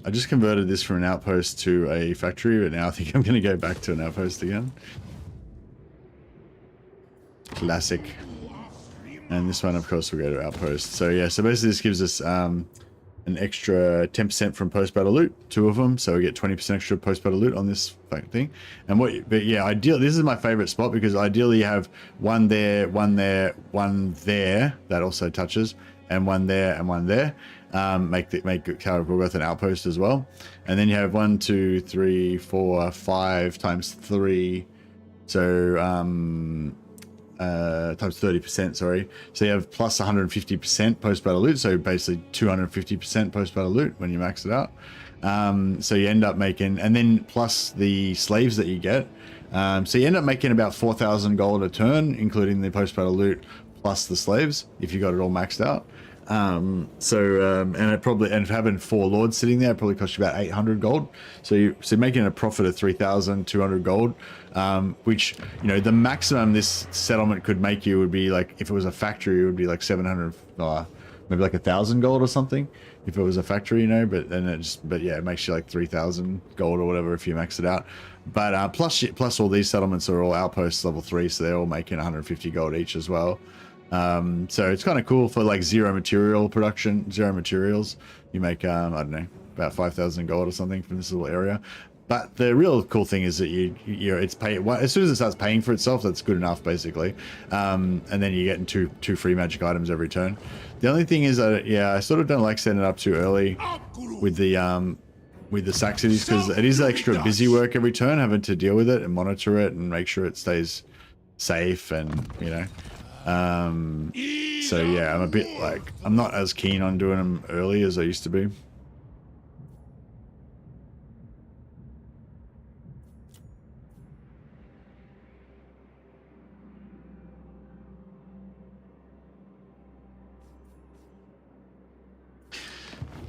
I just converted this from an outpost to a factory, but now I think I'm going to go back to an outpost again. Classic. And this one, of course, will go to outpost. So yeah, so basically this gives us an extra 10% from post-battle loot, 2 of them, so we get 20% extra post-battle loot on this thing. And but yeah, ideally, this is my favorite spot because ideally you have one there, one there, one there that also touches, and one there and one there. Make Tower of Gorgoth an outpost as well, and then you have 1, 2, 3, 4, 5 times 3, so times 30%, sorry. So you have plus 150% post-battle loot, so basically 250% post-battle loot when you max it out. So you end up making, and then plus the slaves that you get. So you end up making about 4,000 gold a turn, including the post-battle loot plus the slaves, if you got it all maxed out. And having 4 lords sitting there, it probably cost you about 800 gold. So making a profit of 3,200 gold, which, you know, the maximum this settlement could make you would be like, if it was a factory, it would be like 700, maybe like 1,000 gold or something if it was a factory, you know, but yeah, it makes you like 3,000 gold or whatever if you max it out. But plus all these settlements are all outposts level 3, so they're all making 150 gold each as well. So it's kind of cool for like zero materials. You make, I don't know, about 5,000 gold or something from this little area. But the real cool thing is that it's as soon as it starts paying for itself, that's good enough basically. And then you get two free magic items every turn. The only thing is that, yeah, I sort of don't like setting it up too early with the sack cities, because it is extra busy work every turn, having to deal with it and monitor it and make sure it stays safe, and you know. So yeah, I'm a bit like, I'm not as keen on doing them early as I used to be.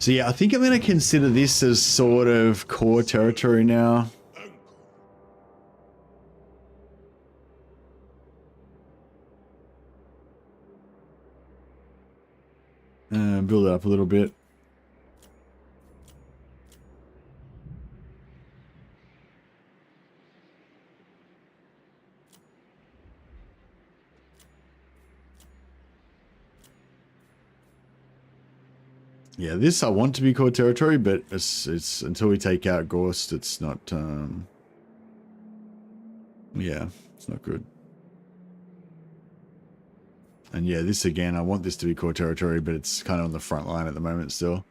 So yeah, I think I'm going to consider this as sort of core territory now. Build it up a little bit. Yeah, this I want to be core territory, but it's until we take out Gorst, it's not. Yeah, it's not good. And yeah, this again, I want this to be core territory, but it's kind of on the front line at the moment still.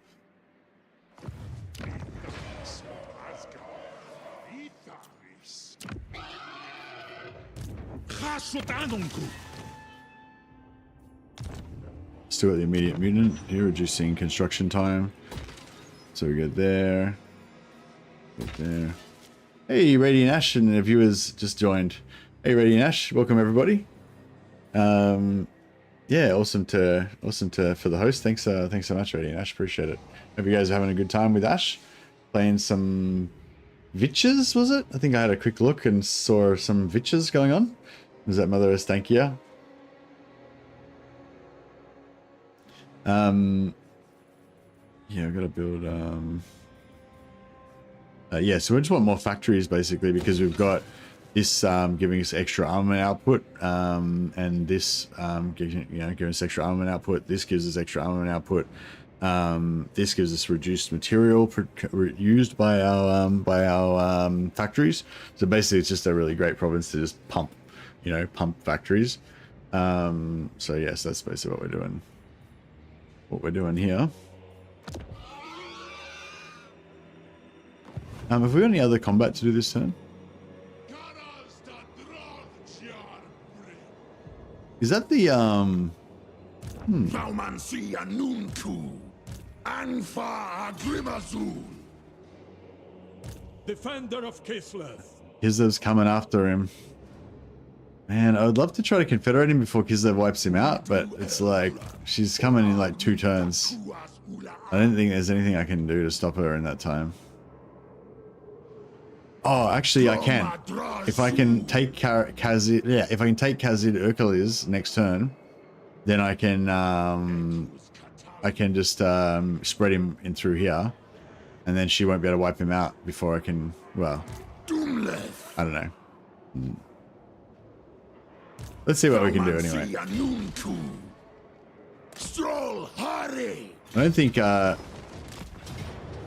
Still at the immediate mutant here, reducing construction time. So we get there. Get there. Hey, Radiant Ash and the viewers just joined. Hey, Radiant Ash, welcome everybody. Yeah, awesome for the host. Thanks so much, Radiant Ash. Appreciate it. Hope you guys are having a good time with Ash. Playing some Vitches, was it? I think I had a quick look and saw some Vitches going on. Was that Mother Estankia? Yeah, I've got to build yeah, so we just want more factories basically, because we've got this giving us extra armament output, and this giving us extra armament output. This gives us extra armament output. This gives us reduced material used by our factories. So basically, it's just a really great province to just pump factories. So yes, that's basically what we're doing. What we're doing here. Have we got any other combat to do this turn? Is that the Defender of Kislev. Kislev's coming after him. Man, I would love to try to confederate him before Kislev wipes him out, but it's like she's coming in like 2 turns. I don't think there's anything I can do to stop her in that time. Oh, actually, I can. If I can take Khazid, yeah, if I can take Khazid Urkaliz next turn, then I can just spread him in through here, and then she won't be able to wipe him out before I can. Well, I don't know. Let's see what we can do anyway. I don't think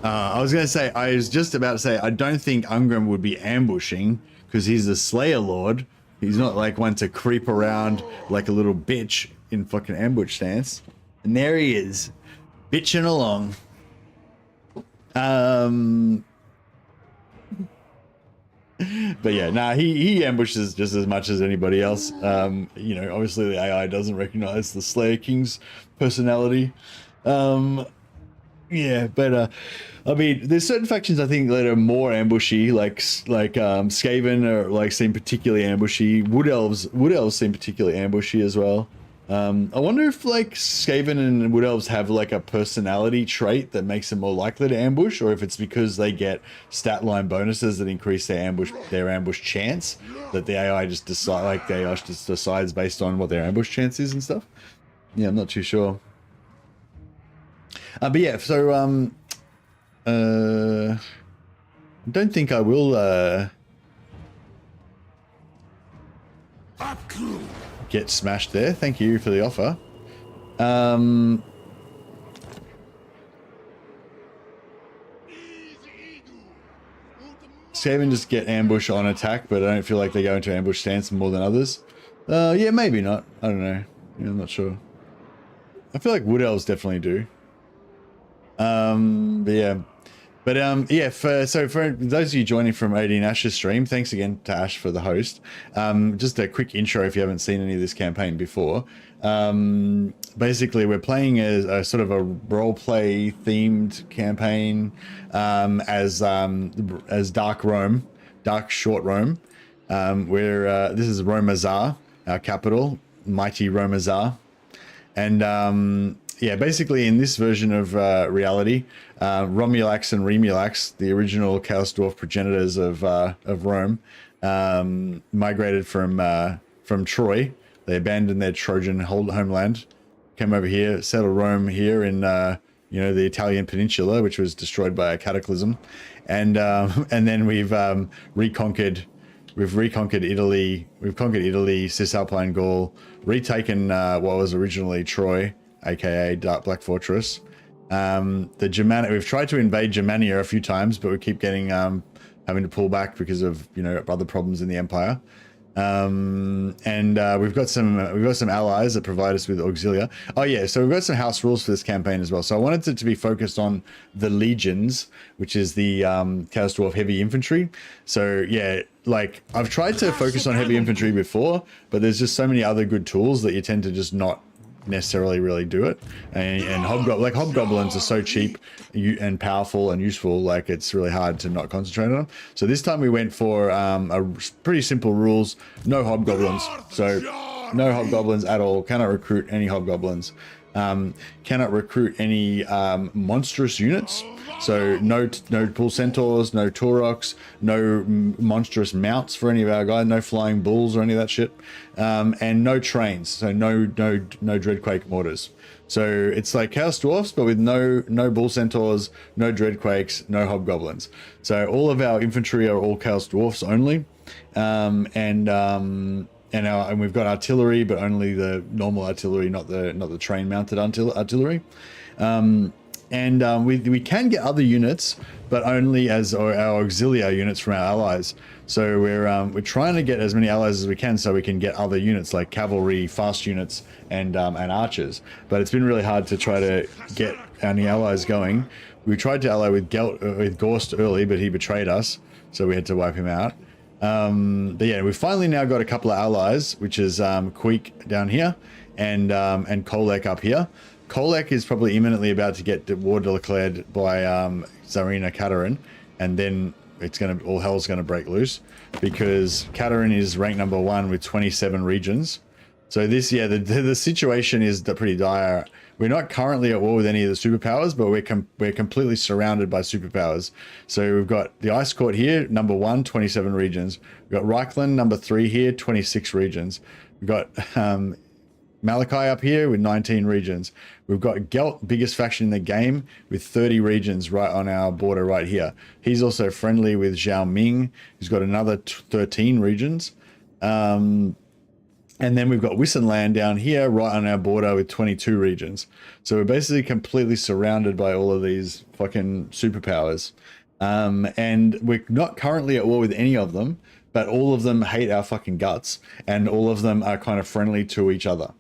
I was just about to say, I don't think Ungram would be ambushing because he's the Slayer Lord. He's not like one to creep around like a little bitch in fucking ambush stance. And there he is, bitching along. But yeah, nah, he ambushes just as much as anybody else. You know, obviously the AI doesn't recognize the Slayer King's personality. Yeah, but I mean, there's certain factions I think that are more ambushy, like Skaven are like seem particularly ambushy. Wood elves seem particularly ambushy as well. I wonder if like Skaven and Wood Elves have like a personality trait that makes them more likely to ambush, or if it's because they get stat line bonuses that increase their ambush chance, that the AI just decides based on what their ambush chance is and stuff. Yeah, I'm not too sure. But yeah, so I don't think I will get smashed there. Thank you for the offer. Skaven just get ambush on attack, but I don't feel like they go into ambush stance more than others. Yeah, maybe not. I don't know. Yeah, I'm not sure. I feel like Wood Elves definitely do. But yeah. But yeah, for those of you joining from 18 Ash's stream, thanks again to Ash for the host. Just a quick intro if you haven't seen any of this campaign before. Basically, we're playing a sort of a roleplay themed campaign as Dark Rome, Dark Short Rome. This is Rome-Azar, our capital, mighty Rome-Azar, and yeah, basically in this version of reality, Romulax and Remulax, the original Chaos Dwarf progenitors of Rome, migrated from Troy. They abandoned their Trojan homeland, came over here, settled Rome here in you know, the Italian peninsula, which was destroyed by a cataclysm, and then we've reconquered Italy. We've conquered Italy, Cisalpine Gaul, retaken what was originally Troy, aka Black Fortress. We've tried to invade Germania a few times, but we keep getting having to pull back because of, you know, other problems in the empire. We've got some allies that provide us with auxilia. Oh yeah, so we've got some house rules for this campaign as well. So I wanted it to be focused on the legions, which is the Chaos Dwarf heavy infantry. So yeah, like I've tried to focus on heavy infantry before, but there's just so many other good tools that you tend to just not necessarily really do it, and hobgoblins are so cheap and powerful and useful, like it's really hard to not concentrate on them. So this time we went for a pretty simple rules: no hobgoblins. So no hobgoblins at all. Cannot recruit any hobgoblins. Cannot recruit any monstrous units. So no bull centaurs, no Taurochs, no monstrous mounts for any of our guys, no flying bulls or any of that shit, and no trains. So no Dreadquake mortars. So it's like Chaos Dwarfs, but with no bull centaurs, no Dreadquakes, no hobgoblins. So all of our infantry are all Chaos Dwarfs only, and we've got artillery, but only the normal artillery, not the train mounted artillery. We can get other units, but only as our auxiliary units from our allies. So we're trying to get as many allies as we can, so we can get other units like cavalry, fast units, and archers. But it's been really hard to try to get any allies going. We tried to ally with Gelt, with Gorst early, but he betrayed us, so we had to wipe him out. But yeah, we've finally now got a couple of allies, which is Queek down here and Kolek up here. Kolek is probably imminently about to get war declared by Tsarina Katerin, and then all hell's gonna break loose, because Katerin is ranked number 1 with 27 regions. So this, yeah, the situation is pretty dire. We're not currently at war with any of the superpowers, but we're completely surrounded by superpowers. So we've got the Ice Court here, number 1, 27 regions. We've got Reichland, number 3 here, 26 regions. We've got Malachi up here with 19 regions. We've got Gelt, biggest faction in the game, with 30 regions right on our border right here. He's also friendly with Zhao Ming, who's got another 13 regions. And then we've got Wissenland down here, right on our border with 22 regions. So we're basically completely surrounded by all of these fucking superpowers. And we're not currently at war with any of them, but all of them hate our fucking guts, and all of them are kind of friendly to each other.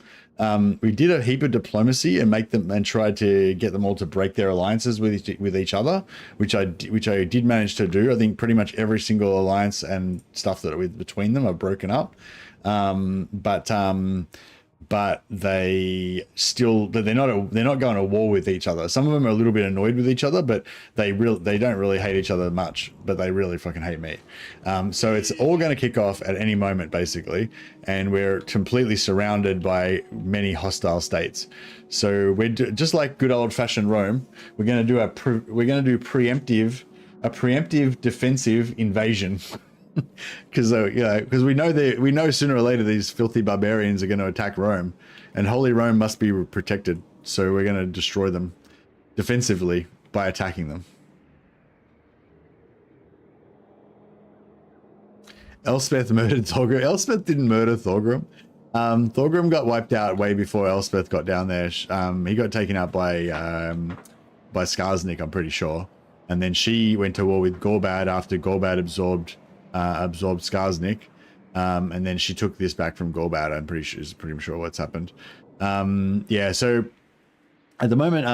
We did a heap of diplomacy and tried to get them all to break their alliances with each other, which I did manage to do. I think pretty much every single alliance and stuff that are between them are broken up. But they're not going to war with each other. Some of them are a little bit annoyed with each other, but they don't really hate each other much, but they really fucking hate me. So it's all going to kick off at any moment, basically, and we're completely surrounded by many hostile states. So we're just like good old fashioned Rome. We're going to do a preemptive defensive invasion. Because we know sooner or later these filthy barbarians are going to attack Rome, and Holy Rome must be protected. So we're going to destroy them defensively by attacking them. Elspeth murdered Thorgrim. Elspeth didn't murder Thorgrim. Thorgrim got wiped out way before Elspeth got down there. He got taken out by Skarsnik, I'm pretty sure, and then she went to war with Gorbad after Gorbad absorbed Skarsnik, and then she took this back from Gorbad. I'm pretty sure what's happened. Yeah, so at the moment,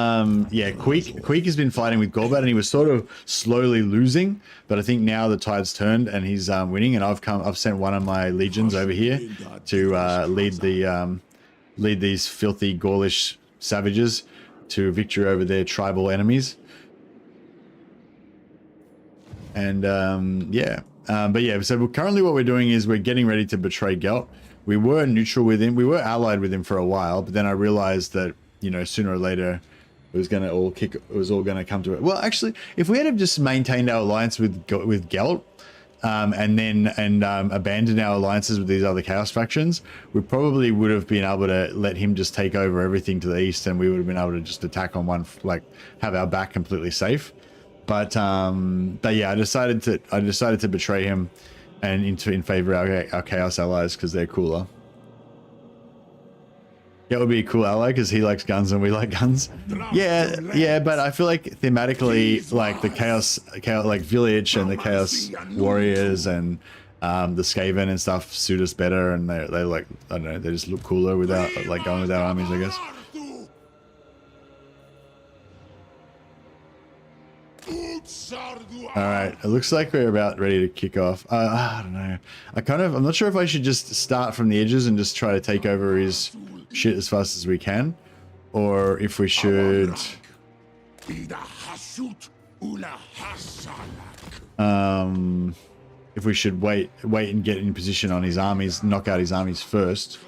Queek has been fighting with Gorbad, and he was sort of slowly losing, but I think now the tide's turned and he's winning, and I've sent one of my legions over here to lead these filthy Gaulish savages to victory over their tribal enemies. And but yeah, so currently what we're doing is we're getting ready to betray Gelt. We were neutral with him. We were allied with him for a while, but then I realized that, sooner or later it was all going to come to it. Well, actually, if we had have just maintained our alliance with Gelt, and abandoned our alliances with these other chaos factions, we probably would have been able to let him just take over everything to the east, and we would have been able to just attack on one, like have our back completely safe. But yeah, I decided to betray him and in favor of our chaos allies because they're cooler. That would be a cool ally because he likes guns and we like guns. Yeah, but I feel like thematically, like the chaos like village and the chaos warriors and the Skaven and stuff suit us better, and they like, I don't know, they just look cooler without like going with our armies, I guess. All right, it looks like we're about ready to kick off. I don't know. I'm not sure if I should just start from the edges and just try to take over his shit as fast as we can, or if we should wait and get in position on his armies, knock out his armies first.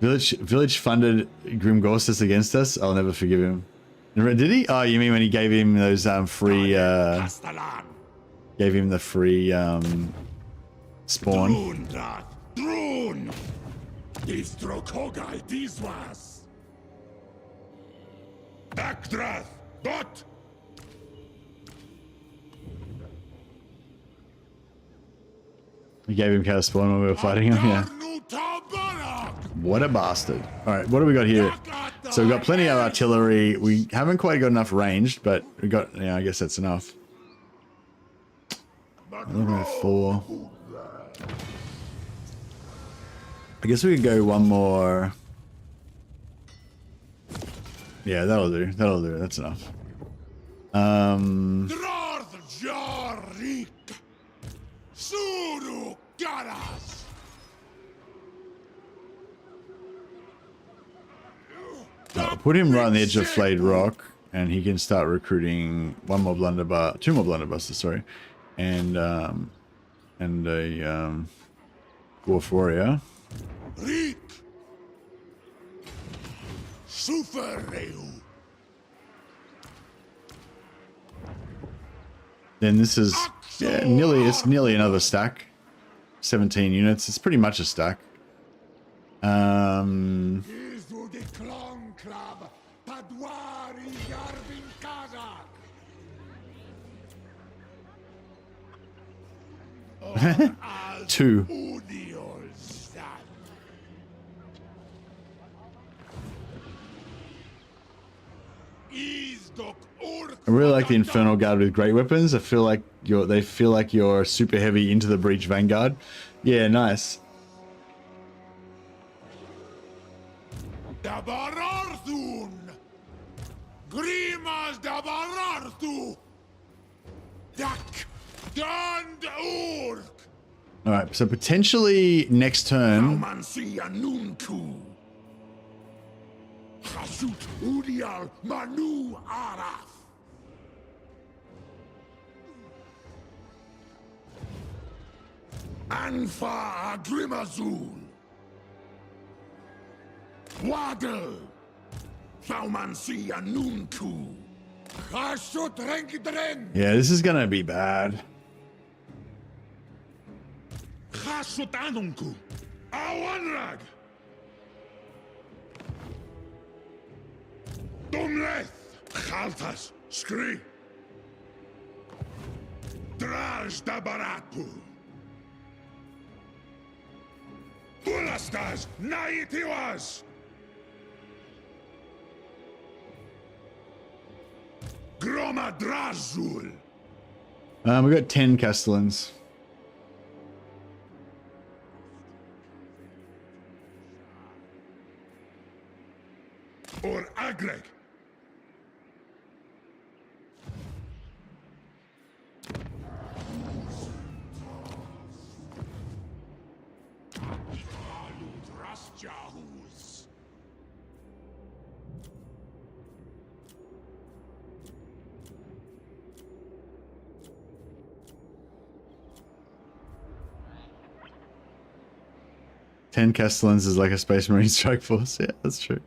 Village funded Grimgorsus against us. I'll never forgive him. Did he? Oh, you mean when he gave him those free gave him the free spawn? He gave him chaos spawn when we were fighting him. Yeah. What a bastard. All right, what do we got here? So we've got plenty of artillery. We haven't quite got enough ranged, but we got, yeah, I guess that's enough. 4. I guess we could go one more. Yeah, that'll do. That'll do. That's enough. I'll put him right on the edge of Flayed Rock, and he can start recruiting two more blunderbusters, sorry, and a dwarf warrior. Then this is nearly another stack. 17 units. It's pretty much a stack. Two. I really like the Infernal Guard with great weapons. I feel like they feel like you're super heavy into the Breach Vanguard. Yeah, nice. Alright, so potentially next turn. Anfa Agrimazul Waddle Thaumansi Anunku Hashut Renkidren Yeah, this is gonna be bad. Hashut Anunku Awanrag Dumleth Khaltas Skri Draj Dabaratu Bulastas Naitiwas Groma Drazul. We got 10 Castellans. Or Agreg. Ten Castellans is like a Space Marine strike force. Yeah, that's true.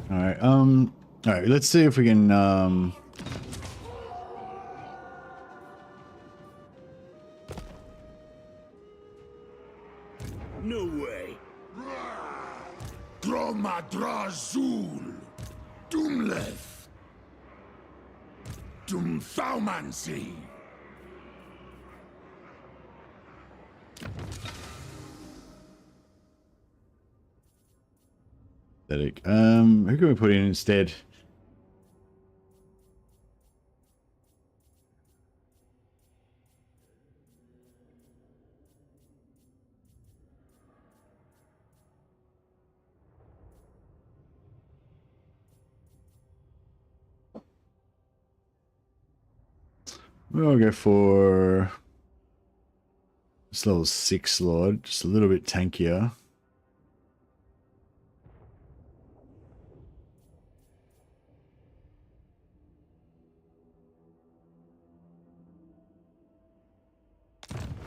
All right, let's see if we can No way. Dromadrazul. Dumleth. Dumthaumansi. pathetic. Who can we put in instead? We'll go for this level 6 Lord, just a little bit tankier.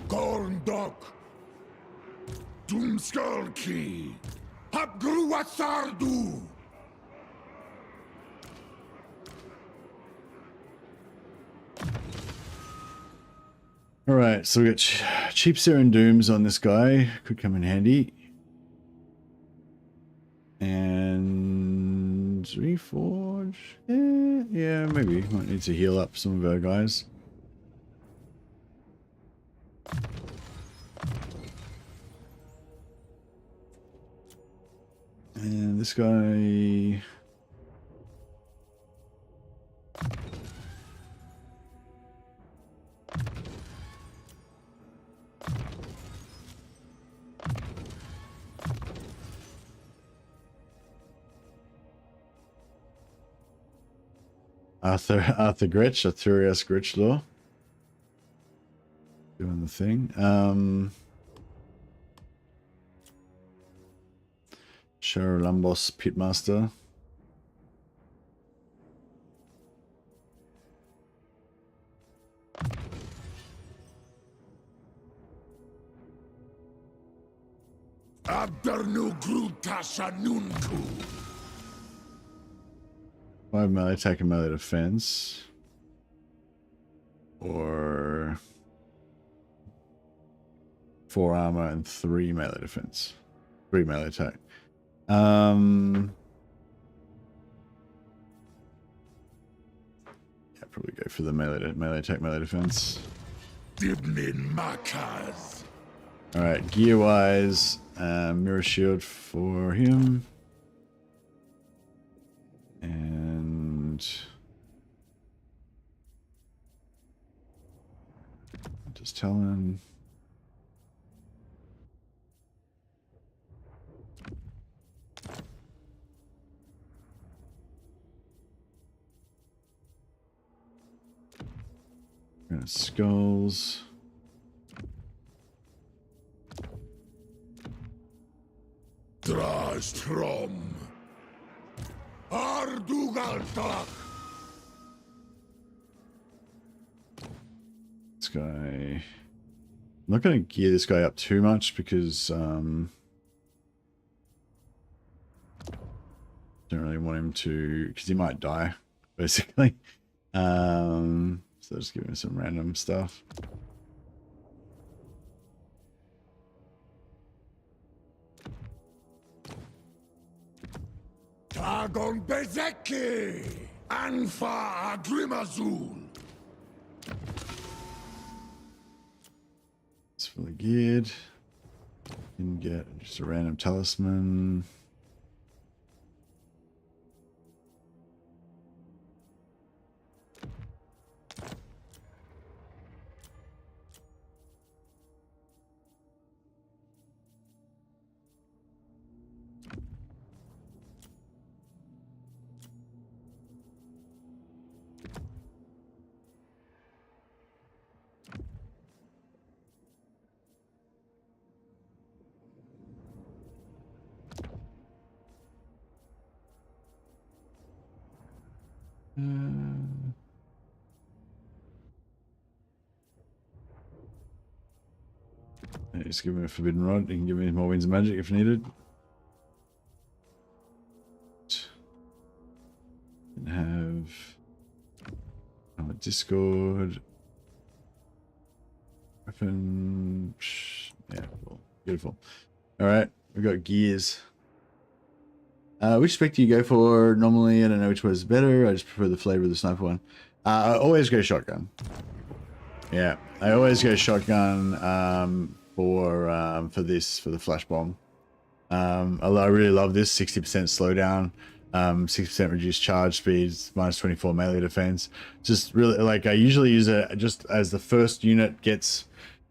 Gorndok. Doomskulki. Hapgruatsardu. All right, so we got cheap Serin Dooms on this guy. Could come in handy. And Reforge. Yeah, maybe. Might need to heal up some of our guys. And this guy... Arthur Gretsch, Arthurius Gretchlaw. Doing the thing. Lambos Pitmaster. Abdernu Grutashanunku. 5 melee attack and melee defense. Or 4 armor and 3 melee defense. 3 melee attack. probably go for the melee attack, melee defense. All right, gear wise, mirror shield for him, and just tell him. Skulls. Drastrom. Ardugaltak. This guy. I'm not going to gear this guy up too much because don't really want him to, because he might die basically. So just give him some random stuff. Tagon Bezeki! Anfa Agrimazul! It's fully geared. You can get just a random talisman. Just give him a forbidden rod. You can give me more winds of magic if needed. And have a Discord weapon. Yeah, cool. Beautiful. All right, we've got gears. Which spec do you go for normally? I don't know which one's better. I just prefer the flavor of the sniper one. I always go shotgun. Yeah, I always go shotgun for the flash bomb. Although I really love this 60% slowdown, 60% reduced charge speeds, -24 melee defense. Just really, like, I usually use it just as the first unit gets.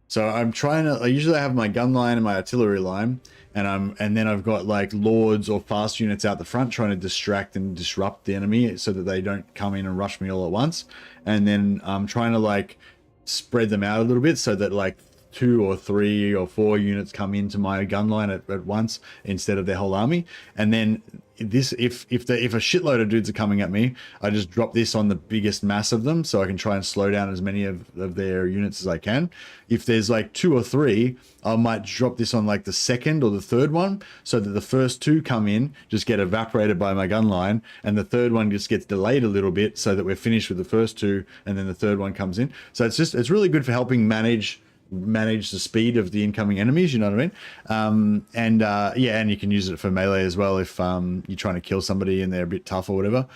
So I'm trying to. I usually have my gun line and my artillery line, and then I've got like lords or fast units out the front trying to distract and disrupt the enemy so that they don't come in and rush me all at once. And then I'm trying to like spread them out a little bit so that like 2 or 3 or 4 units come into my gun line at once instead of their whole army. And then this, if a shitload of dudes are coming at me, I just drop this on the biggest mass of them so I can try and slow down as many of their units as I can. If there's like 2 or 3, I might drop this on like the second or the third one so that the first 2 come in, just get evaporated by my gun line, and the third one just gets delayed a little bit so that we're finished with the first 2 and then the third one comes in. So it's really good for helping manage the speed of the incoming enemies, you know what I mean? Yeah, and you can use it for melee as well if you're trying to kill somebody and they're a bit tough or whatever.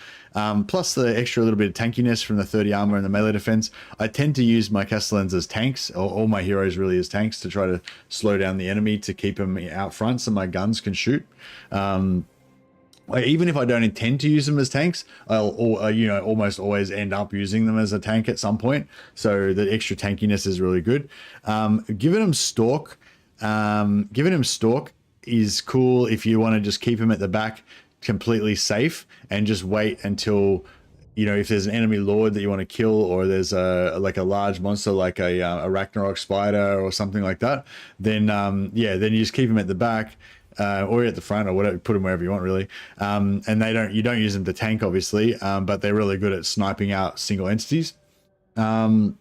Plus the extra little bit of tankiness from the 30 armor and the melee defense. I tend to use my castellans as tanks, or all my heroes really as tanks, to try to slow down the enemy to keep them out front so my guns can shoot. Even if I don't intend to use them as tanks, I'll almost always end up using them as a tank at some point. So the extra tankiness is really good. Giving him stalk is cool if you want to just keep him at the back completely safe and just wait until, if there's an enemy lord that you want to kill, or there's a large monster like a Ragnarok spider or something like that, then then you just keep him at the back. Or at the front, or whatever, put them wherever you want, really. And you don't use them to tank, obviously, but they're really good at sniping out single entities. I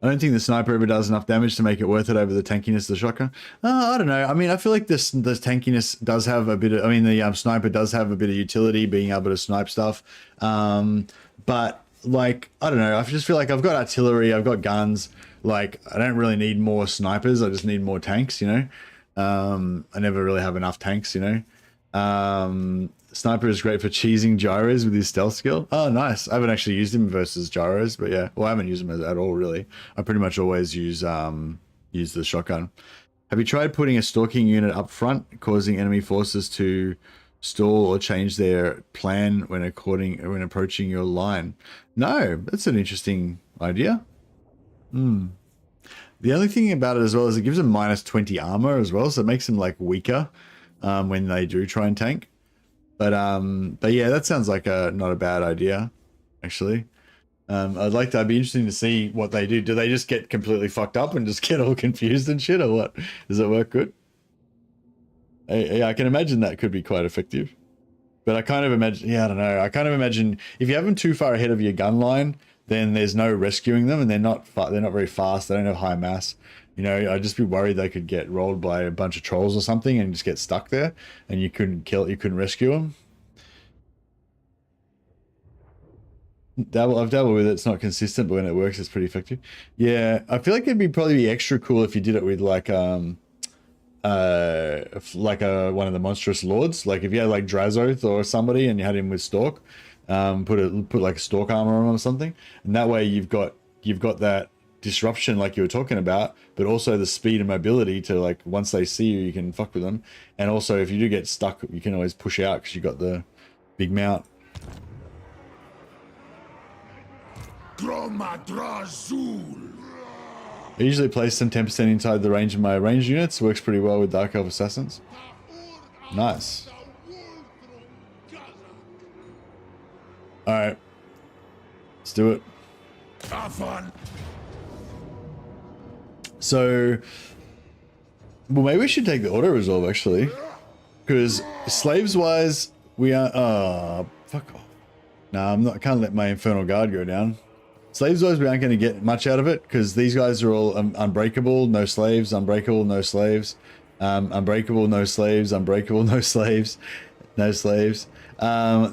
don't think the sniper ever does enough damage to make it worth it over the tankiness of the shotgun. I don't know. I mean, I feel like this tankiness does have a bit of. I mean, the sniper does have a bit of utility, being able to snipe stuff. But like, I don't know. I just feel like I've got artillery, I've got guns. Like, I don't really need more snipers. I just need more tanks. I never really have enough tanks, Sniper is great for cheesing gyros with his stealth skill. Oh, nice. I haven't actually used him versus gyros, but yeah. Well, I haven't used him at all, really. I pretty much always use the shotgun. Have you tried putting a stalking unit up front, causing enemy forces to stall or change their plan when approaching your line? No, that's an interesting idea. The only thing about it as well is it gives them minus 20 armor as well, so it makes them like weaker when they do try and tank. But yeah, that sounds like not a bad idea, actually. I'd be interesting to see what they do. Do they just get completely fucked up and just get all confused and shit, or what? Does it work good? Yeah, I can imagine that could be quite effective. But I kind of imagine, yeah, I don't know. I kind of imagine if you have them too far ahead of your gun line, then there's no rescuing them, and they're not very fast. They don't have high mass. You know, I'd just be worried they could get rolled by a bunch of trolls or something and just get stuck there, and you couldn't rescue them. I've dabbled with it. It's not consistent, but when it works, it's pretty effective. Yeah, I feel like it'd probably be extra cool if you did it with like one of the monstrous lords. Like if you had like Drazoth or somebody and you had him with Stalk, put like a Stalk armor on him or something, and that way you've got that disruption like you were talking about, but also the speed and mobility to, like, once they see you can fuck with them, and also if you do get stuck you can always push out because you got the big mount. I usually place some 10% inside the range of my ranged units. Works pretty well with Dark Elf Assassins. Nice. Alright. Let's do it. Have fun. So, well, maybe we should take the auto-resolve, actually. Because slaves-wise, we are... Oh, fuck off. Nah, I can't let my Infernal Guard go down. Slaves-wise, we aren't going to get much out of it, because these guys are all unbreakable, no slaves, unbreakable, no slaves, unbreakable, no slaves, unbreakable, no slaves, no slaves.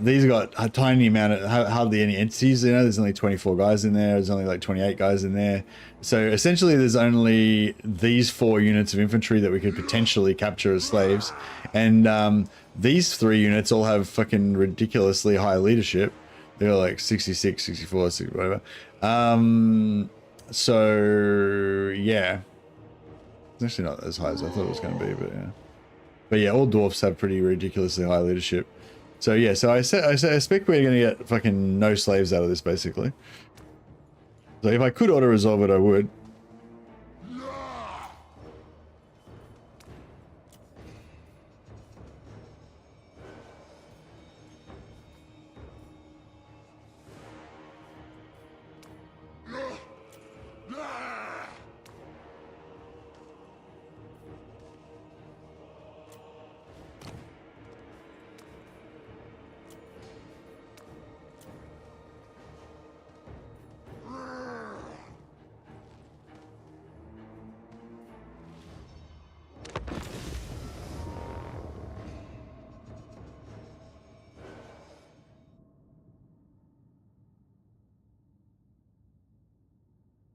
These got a tiny amount of, hardly any entities, you know, there's only 24 guys in there, there's only like 28 guys in there. So essentially there's only these 4 units of infantry that we could potentially capture as slaves. And these 3 units all have fucking ridiculously high leadership. They're like 66, 64, 60, whatever. So yeah, it's actually not as high as I thought it was going to be, but yeah. But yeah, all dwarfs have pretty ridiculously high leadership. So yeah, so I expect we're going to get fucking no slaves out of this, basically. So if I could auto-resolve it, I would.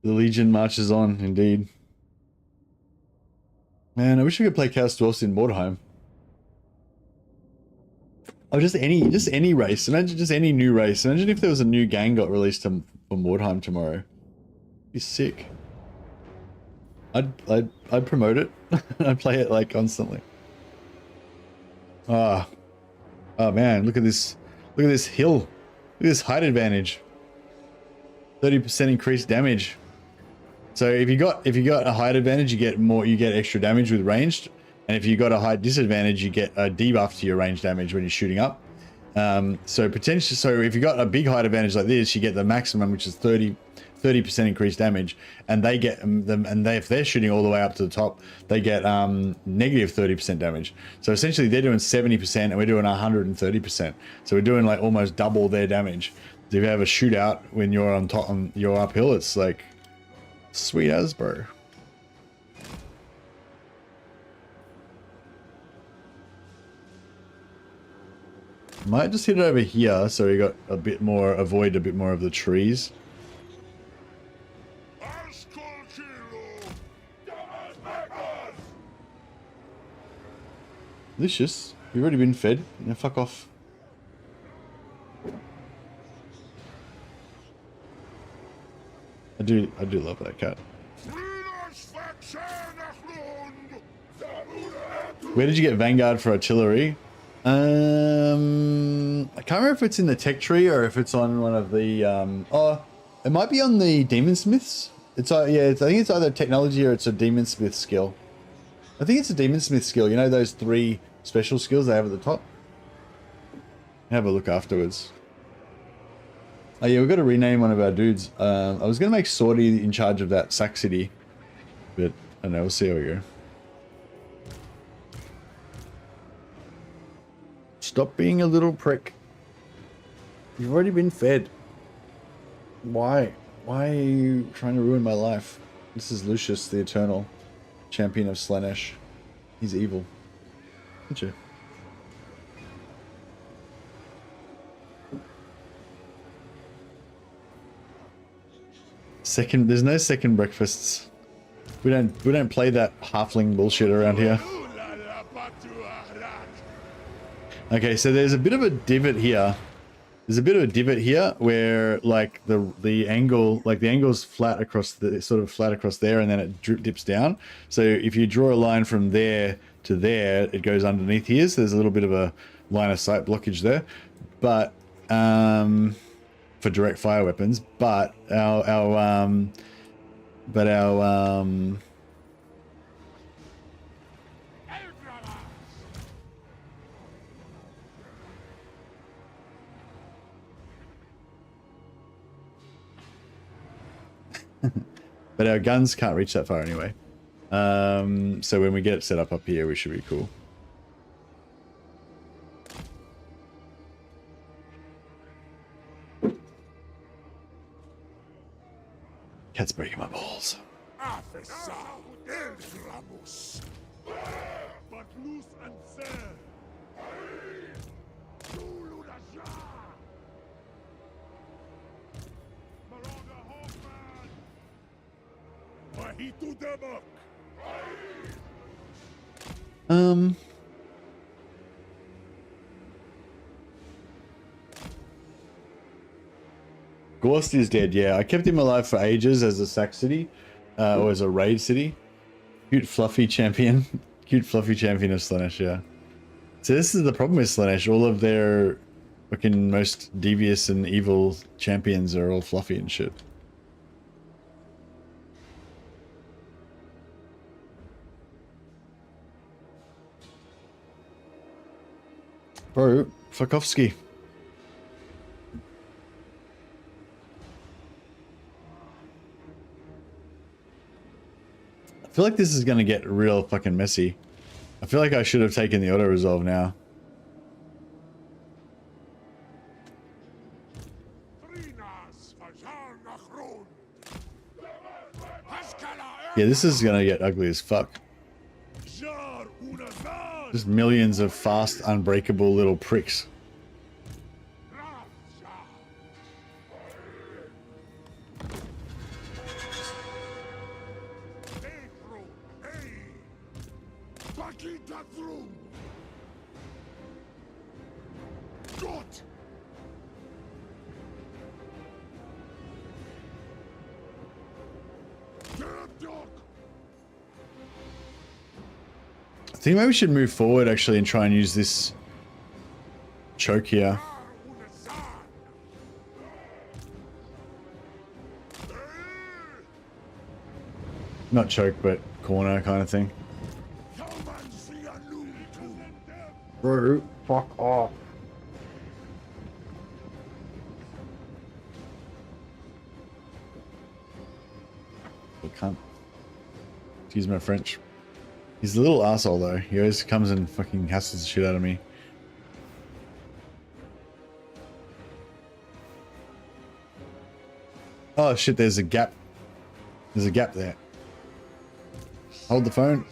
The Legion marches on, indeed. Man, I wish we could play Chaos Dwarfs in Mordheim. Oh, just any race. Imagine just any new race. Imagine if there was a new gang got released for Mordheim tomorrow. It'd be sick. I'd promote it. I'd play it like constantly. Oh man, look at this. Look at this hill. Look at this height advantage. 30% increased damage. So if you got a height advantage, you get extra damage with ranged, and if you got a height disadvantage, you get a debuff to your range damage when you're shooting up. So if you got a big height advantage like this, you get the maximum, which is 30% increased damage, and they get if they're shooting all the way up to the top, they get negative 30% damage. So essentially, they're doing 70%, and we're doing 130%. So we're doing like almost double their damage. So if you have a shootout when you're you're uphill, it's like sweet as, bro. Might just hit it over here so we got avoid a bit more of the trees. Delicious. You've already been fed. Now fuck off. do love that cat. Where did you get Vanguard for artillery? I can't remember if it's in the tech tree or if it's on one of the oh, it might be on the demon smiths. It's yeah, I think it's either technology or it's a demon smith skill. I think it's a demon smith skill. You know those 3 special skills they have at the top? Have a look afterwards. Oh yeah, we've got to rename one of our dudes. I was going to make Sorty in charge of that Sack City, but I don't know, we'll see how we go. Stop being a little prick. You've already been fed. Why? Why are you trying to ruin my life? This is Lucius, the Eternal, champion of Slaanesh. He's evil. Aren't you? There's no second breakfasts. We don't play that halfling bullshit around here. Okay, so there's a bit of a divot here. There's a bit of a divot here where like the angle, like the angle's flat across the sort of flat across there, and then it dips down. So if you draw a line from there to there, it goes underneath here. So there's a little bit of a line of sight blockage there, but for direct fire weapons. But our but our guns can't reach that far anyway. So when we get it set up here, we should be cool. Cat's breaking my balls. Gorst is dead, yeah. I kept him alive for ages as a sack city, or as a raid city. Cute fluffy champion. Cute fluffy champion of Slaanesh, yeah. So this is the problem with Slaanesh. All of their fucking most devious and evil champions are all fluffy and shit. Bro, Fukovsky. I feel like this is going to get real fucking messy. I feel like I should have taken the auto-resolve now. Yeah, this is going to get ugly as fuck. Just millions of fast, unbreakable little pricks. I think maybe we should move forward actually and try and use this choke here. Not choke, but corner kind of thing. Bro, fuck off. I can't. Excuse my French. He's a little asshole though. He always comes and fucking hassles the shit out of me. Oh shit, there's a gap. There's a gap there. Hold the phone.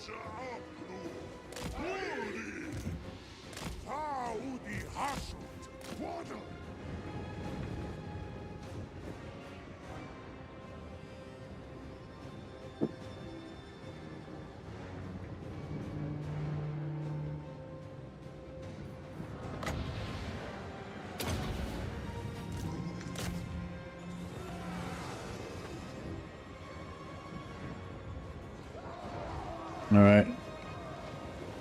All right.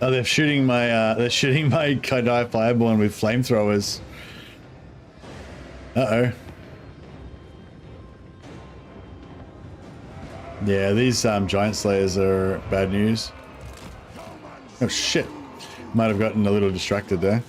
Oh, they're shooting my Kodai Fireborn with flamethrowers. Uh-oh. Yeah, these giant slayers are bad news. Oh shit. Might have gotten a little distracted there.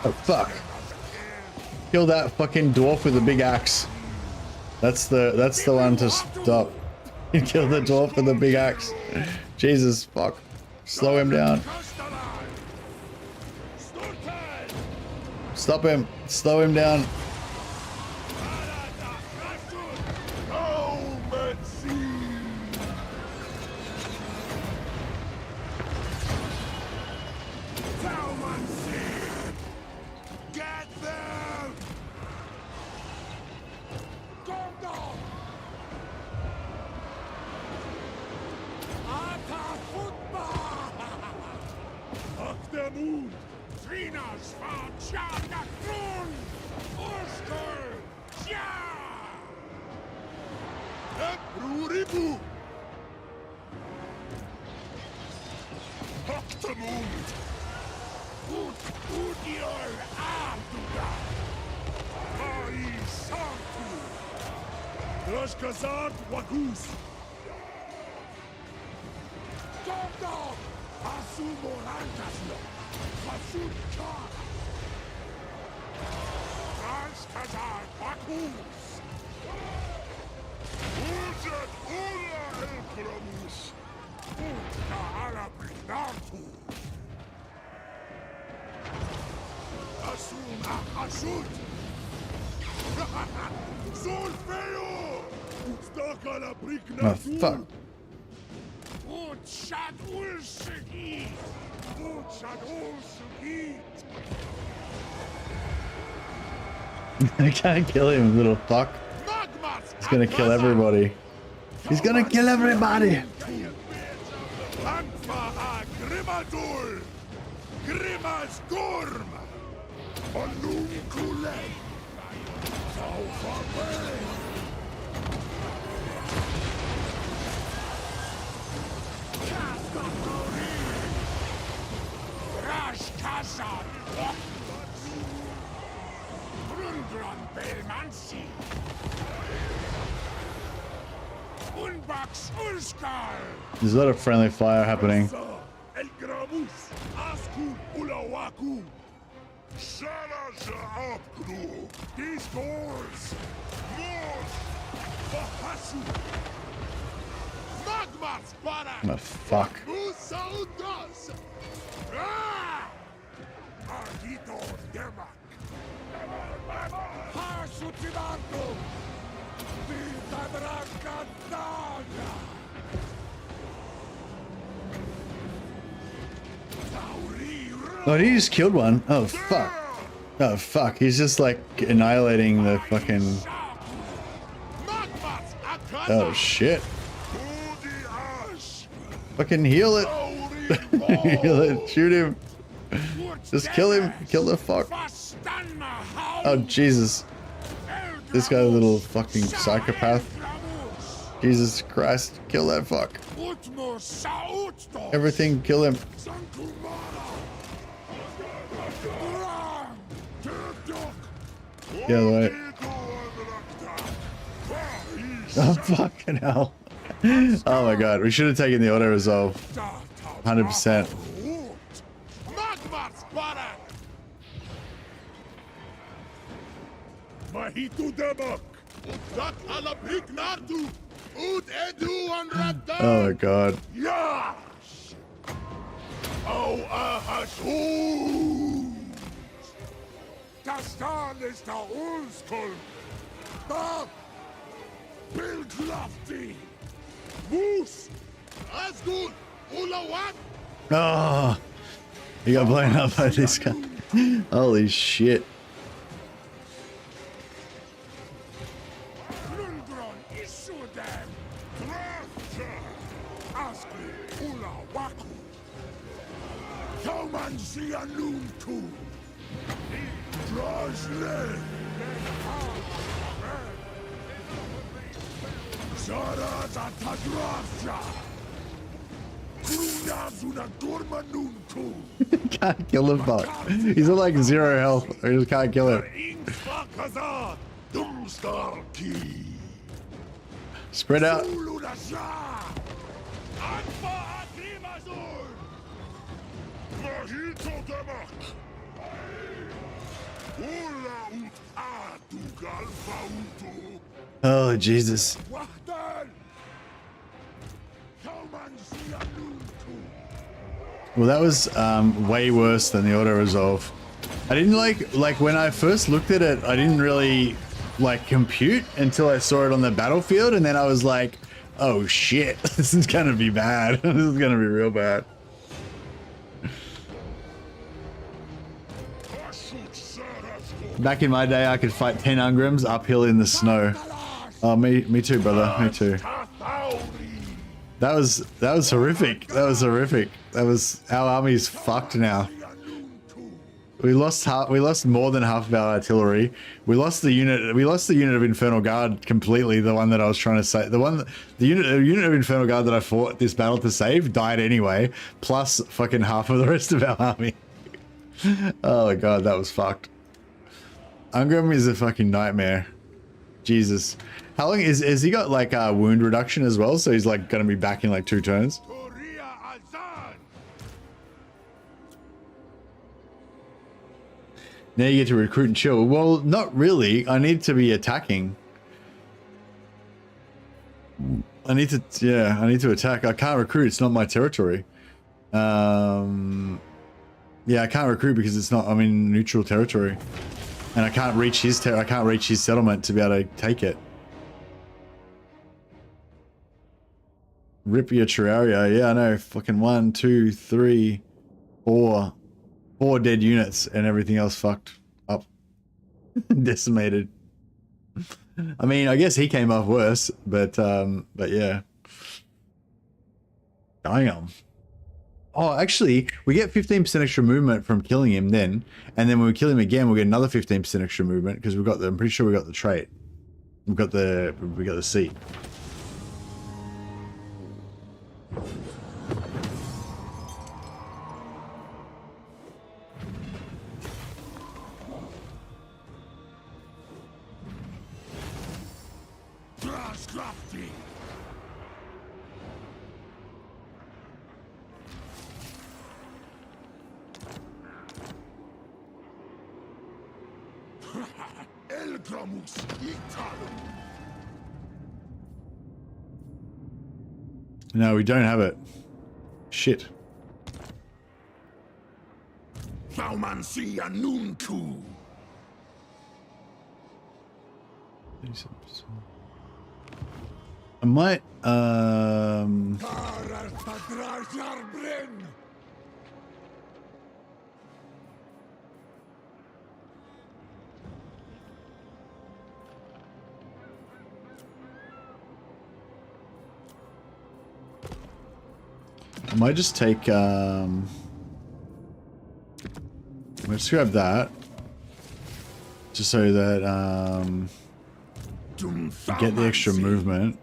Oh fuck. Kill that fucking dwarf with the big axe. That's the one to stop. Kill the dwarf with the big axe. Jesus fuck. Slow him down. Stop him. Slow him down. Oh fuck. I can't kill him, little fuck. He's gonna kill everybody. He's gonna kill everybody. There's a lot of friendly fire happening. Oh fuck. Oh, he just killed one. Oh, fuck. Oh, fuck. He's just like annihilating the fucking... Oh, shit. Fucking heal it. Heal it. Shoot him. Just kill him. Kill the fuck. Oh, Jesus. This guy's a little fucking psychopath. Jesus Christ. Kill that fuck. Everything, kill him. The other way. Oh, fucking hell. Oh my god, we should have taken the auto resolve. 100%. Oh my god. Oh, he got blown up by this guy. Holy shit. Can't kill the fuck. He's at like 0 health. I just can't kill him. Spread out. Oh, Jesus. Well, that was way worse than the auto resolve. I didn't like when I first looked at it, I didn't really like compute until I saw it on the battlefield, and then I was like, oh shit, this is gonna be bad. This is gonna be real bad. Back in my day, I could fight 10 Ungrams uphill in the snow. Oh, me too, brother. Me too. That was horrific. That was horrific. That was, our army's fucked now. We lost more than half of our artillery. We lost the unit of Infernal Guard completely. The one that I was trying to say, the unit of Infernal Guard that I fought this battle to save died anyway. Plus fucking half of the rest of our army. Oh my god, that was fucked. Ungram is a fucking nightmare. Jesus. How long has he got like wound reduction as well? So he's like gonna be back in like 2 turns. Now you get to recruit and chill. Well, not really. I need to be attacking. I need to attack. I can't recruit. It's not my territory. Yeah, I can't recruit because it's not. I'm in neutral territory, and I can't reach his I can't reach his settlement to be able to take it. Rip your Terraria. Yeah, I know. Fucking 1, 2, 3, 4. 4 dead units and everything else fucked up. Decimated. I mean, I guess he came off worse, but yeah. Damn. Oh, actually, we get 15% extra movement from killing him then, and then when we kill him again, we'll get another 15% extra movement because we've got the, I'm pretty sure we got the trait. We got the seat. No, we don't have it. Shit. I might I might just take, let's grab that. Just so that, we get the extra movement.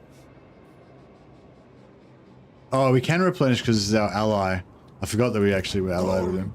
Oh, we can replenish because this is our ally. I forgot that we actually were allied with him.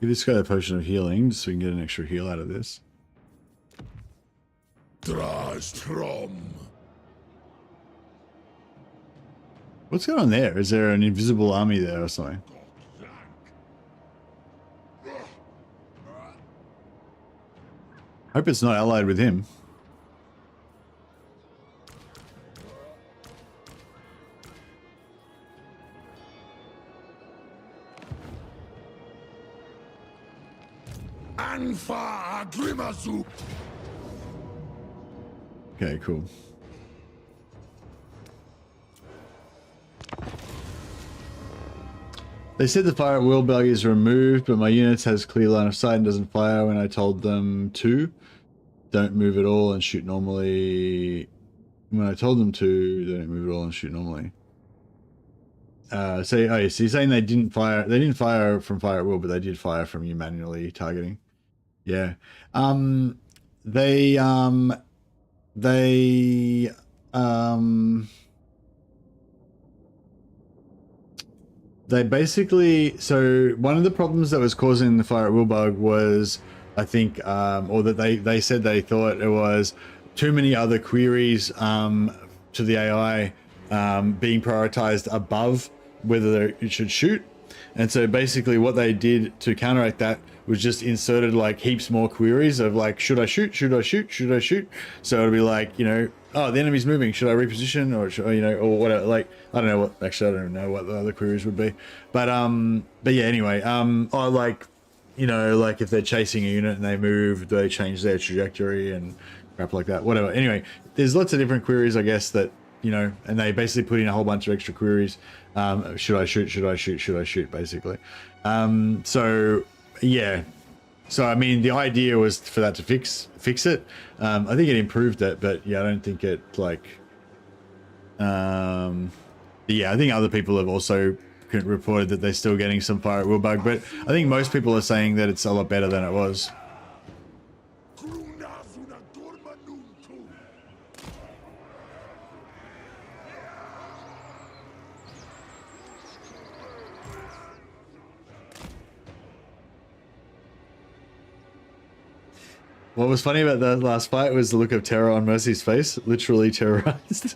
Give this guy a potion of healing so we can get an extra heal out of this. What's going on there? Is there an invisible army there or something? Hope it's not allied with him. Okay, cool. They said the fire at will bug is removed, but my units has clear line of sight and doesn't fire when I told them to. Don't move at all and shoot normally. When I told them to, they don't move at all and shoot normally. So you're saying they didn't fire from fire at will, but they did fire from you manually targeting. Yeah. They basically, so one of the problems that was causing the fire at will bug was, I think, or that they said they thought it was too many other queries to the AI being prioritized above whether it should shoot. And so basically what they did to counteract that was just inserted like heaps more queries of like, should I shoot? Should I shoot? Should I shoot? So it'll be like, you know, oh, the enemy's moving. Should I reposition or should, you know, or whatever? Like, I don't know what, actually, I don't even know what the other queries would be. But yeah, anyway, or like, you know, like if they're chasing a unit and they move, do they change their trajectory and crap like that? Whatever. Anyway, there's lots of different queries, I guess, that, you know, and they basically put in a whole bunch of extra queries. Should I shoot? Should I shoot? Should I shoot? Basically. So yeah. So I mean, the idea was for that to fix it. I think it improved it, but yeah, I don't think it like. Yeah, I think other people have also reported that they're still getting some fire at will bug, but I think most people are saying that it's a lot better than it was. What was funny about that last fight was the look of terror on Mercy's face. Literally terrorized.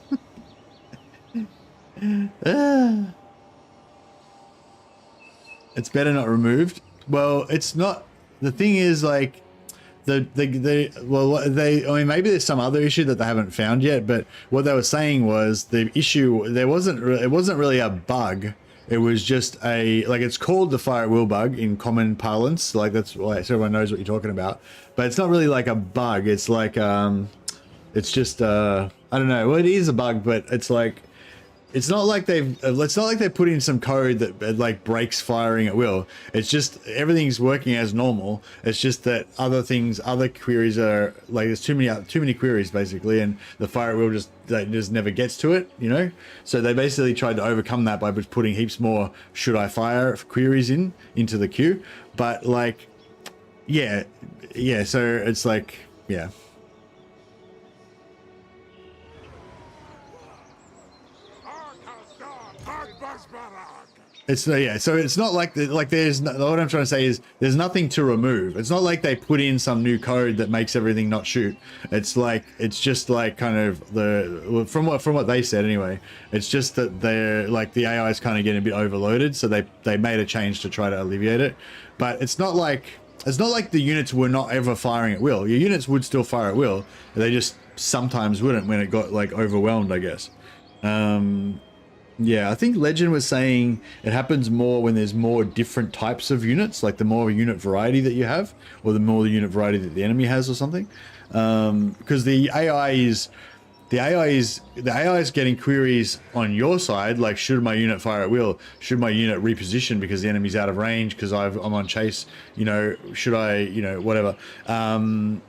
It's better not removed. Well, it's not. The thing is, like, I mean, maybe there's some other issue that they haven't found yet, but what they were saying was the issue, it wasn't really a bug. It was just like, it's called the fire at will bug in common parlance. Like, that's why, so everyone knows what you're talking about. But it's not really like a bug. It's like, it's just, I don't know. Well, it is a bug, but it's like, it's not like they put in some code that like breaks firing at will. It's just everything's working as normal. It's just that other queries are like, there's too many queries basically, and the fire at will just never gets to it, you know. So they basically tried to overcome that by just putting heaps more should I fire queries into the queue. But like, yeah. So it's like, yeah. It's yeah, so it's not like there's no, what I'm trying to say is there's nothing to remove. It's not like they put in some new code that makes everything not shoot. It's like, it's just like kind of from what they said anyway. It's just that they're like, the AI is kind of getting a bit overloaded, so they made a change to try to alleviate it. But it's not like the units were not ever firing at will. Your units would still fire at will. They just sometimes wouldn't when it got like overwhelmed, I guess. Yeah, I think Legend was saying it happens more when there's more different types of units, like the more unit variety that you have, or the more the unit variety that the enemy has or something. Because the AI is getting queries on your side, like should my unit fire at will, should my unit reposition because the enemy's out of range because I'm on chase, you know, should I, you know, whatever,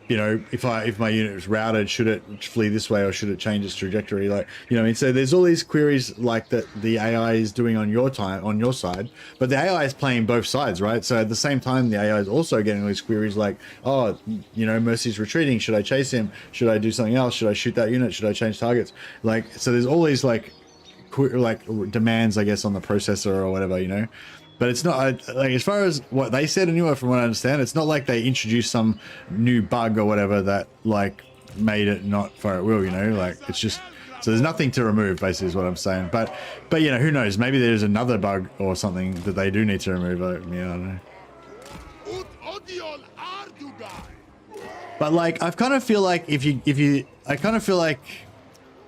you know, if my unit is routed, should it flee this way or should it change its trajectory, like, you know what I mean? So there's all these queries like that the AI is doing on your side, but the AI is playing both sides, right? So at the same time the AI is also getting all these queries like, oh, you know, Mercy's retreating, should I chase him, should I do something else, should I shoot that unit, should I change targets? Like, so there's all these like demands, I guess, on the processor or whatever, you know. But it's not like, as far as what they said anyway, from what I understand, it's not like they introduced some new bug or whatever that like made it not fire at will, you know. Like, it's just, so there's nothing to remove, basically, is what I'm saying. But you know, who knows, maybe there's another bug or something that they do need to remove. Yeah, I don't know. But like, I kind of feel like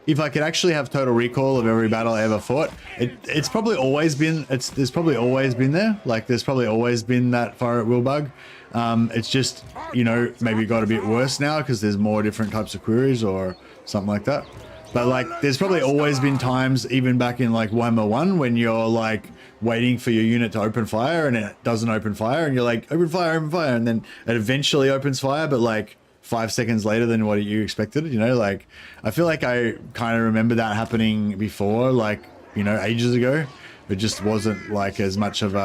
if I could actually have total recall of every battle I ever fought, it's probably always been, there's probably always been there. Like, there's probably always been that fire at will bug. It's just, you know, maybe it got a bit worse now because there's more different types of queries or something like that. But like, there's probably always been times, even back in like Warhammer 1, when you're like waiting for your unit to open fire and it doesn't open fire, and you're like, open fire, and then it eventually opens fire, but like 5 seconds later than what you expected, you know. Like, I feel like I kind of remember that happening before, like, you know, ages ago. It just wasn't like as much of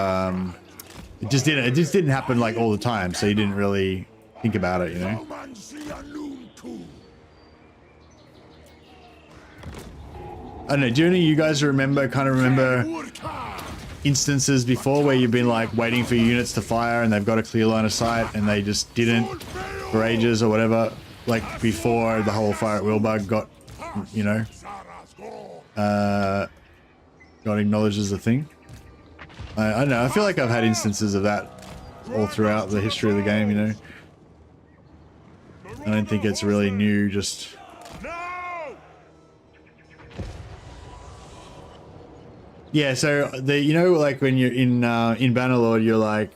it just didn't happen like all the time, so you didn't really think about it, you know. I don't know, do any of you guys remember instances before where you've been like waiting for your units to fire and they've got a clear line of sight and they just didn't for ages or whatever, like before the whole fire at will bug got, you know, got acknowledged as a thing? I don't know, I feel like I've had instances of that all throughout the history of the game, you know. I don't think it's really new, just... Yeah, so the, you know, like when you're in Bannerlord, you're like,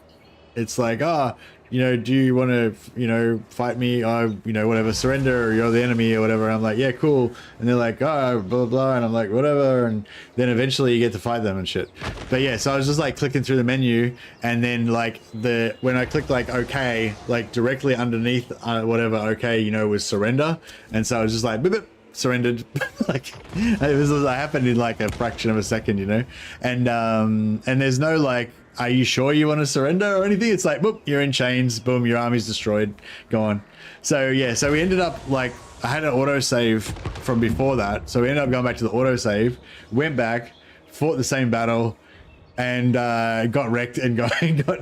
it's like, ah, you know, do you want to, you know, fight me? I, you know, whatever, surrender, or you're the enemy or whatever. And I'm like, yeah, cool. And they're like, oh, blah, blah, and I'm like, whatever. And then eventually you get to fight them and shit. But yeah, so I was just like clicking through the menu, and then like when I clicked like okay, like directly underneath whatever okay, you know, was surrender. And so I was just like, boop, boop, surrendered. Like, it was like, happened in like a fraction of a second, you know. And there's no like, are you sure you want to surrender or anything? It's like, boop, you're in chains, boom, your army's destroyed, go on. So yeah, so we ended up like, I had an autosave from before that, so we ended up going back to the autosave, went back, fought the same battle, and got wrecked and got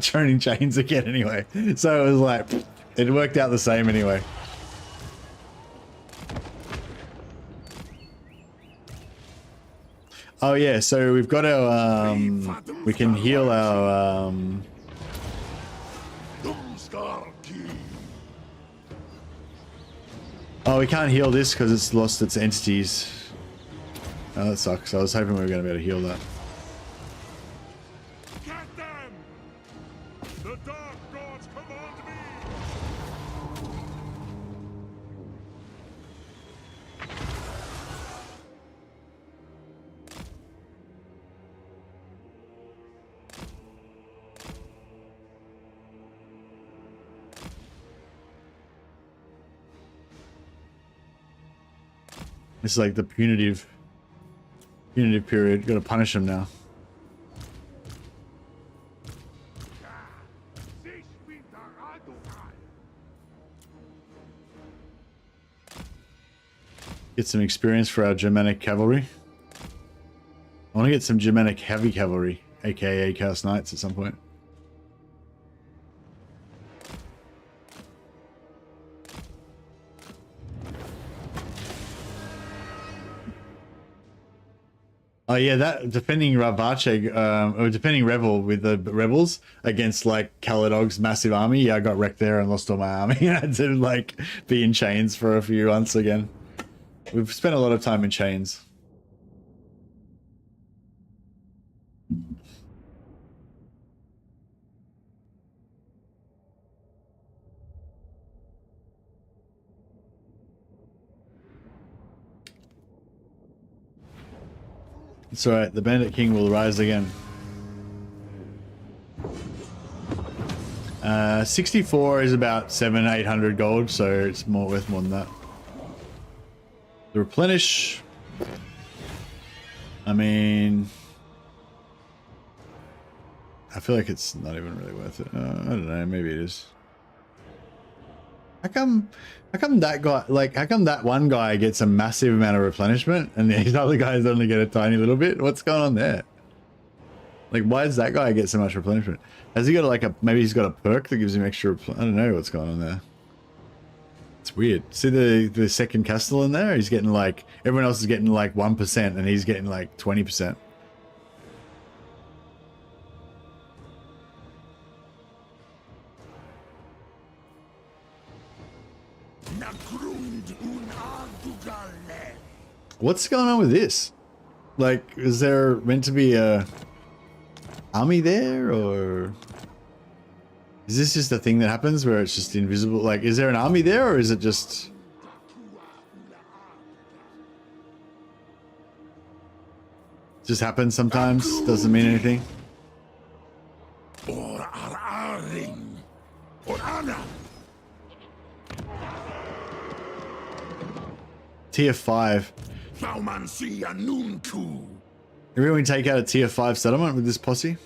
thrown in chains again anyway. So it was like, it worked out the same anyway. Oh yeah, so we've got our, we can heal our, oh, we can't heal this because it's lost its entities. Oh, that sucks. I was hoping we were going to be able to heal that. Get them! The dark gods command me! It's like the punitive period. Gotta punish them now. Get some experience for our Germanic cavalry. I want to get some Germanic heavy cavalry, aka Chaos Knights, at some point. Oh yeah, that defending Ravache, or defending Revel with the rebels against like Caladog's massive army. Yeah, I got wrecked there and lost all my army. I had to like be in chains for a few months again. We've spent a lot of time in chains. It's alright, the Bandit King will rise again. 64 is about 700-800 gold, so it's worth more than that. The replenish, I mean, I feel like it's not even really worth it. I don't know, maybe it is. How come that guy, like, how come that one guy gets a massive amount of replenishment and these other guys only get a tiny little bit? What's going on there? Like, why does that guy get so much replenishment? Has he got like a, maybe he's got a perk that gives him extra, I don't know what's going on there. It's weird. See the second Castellan there? He's getting like, everyone else is getting like 1% and he's getting like 20%. What's going on with this? Like, is there meant to be a army there, or is this just a thing that happens where it's just invisible? Like, is there an army there, or is it just happens sometimes? Doesn't mean anything. Tier 5. Maybe we take out a tier 5 settlement with this posse.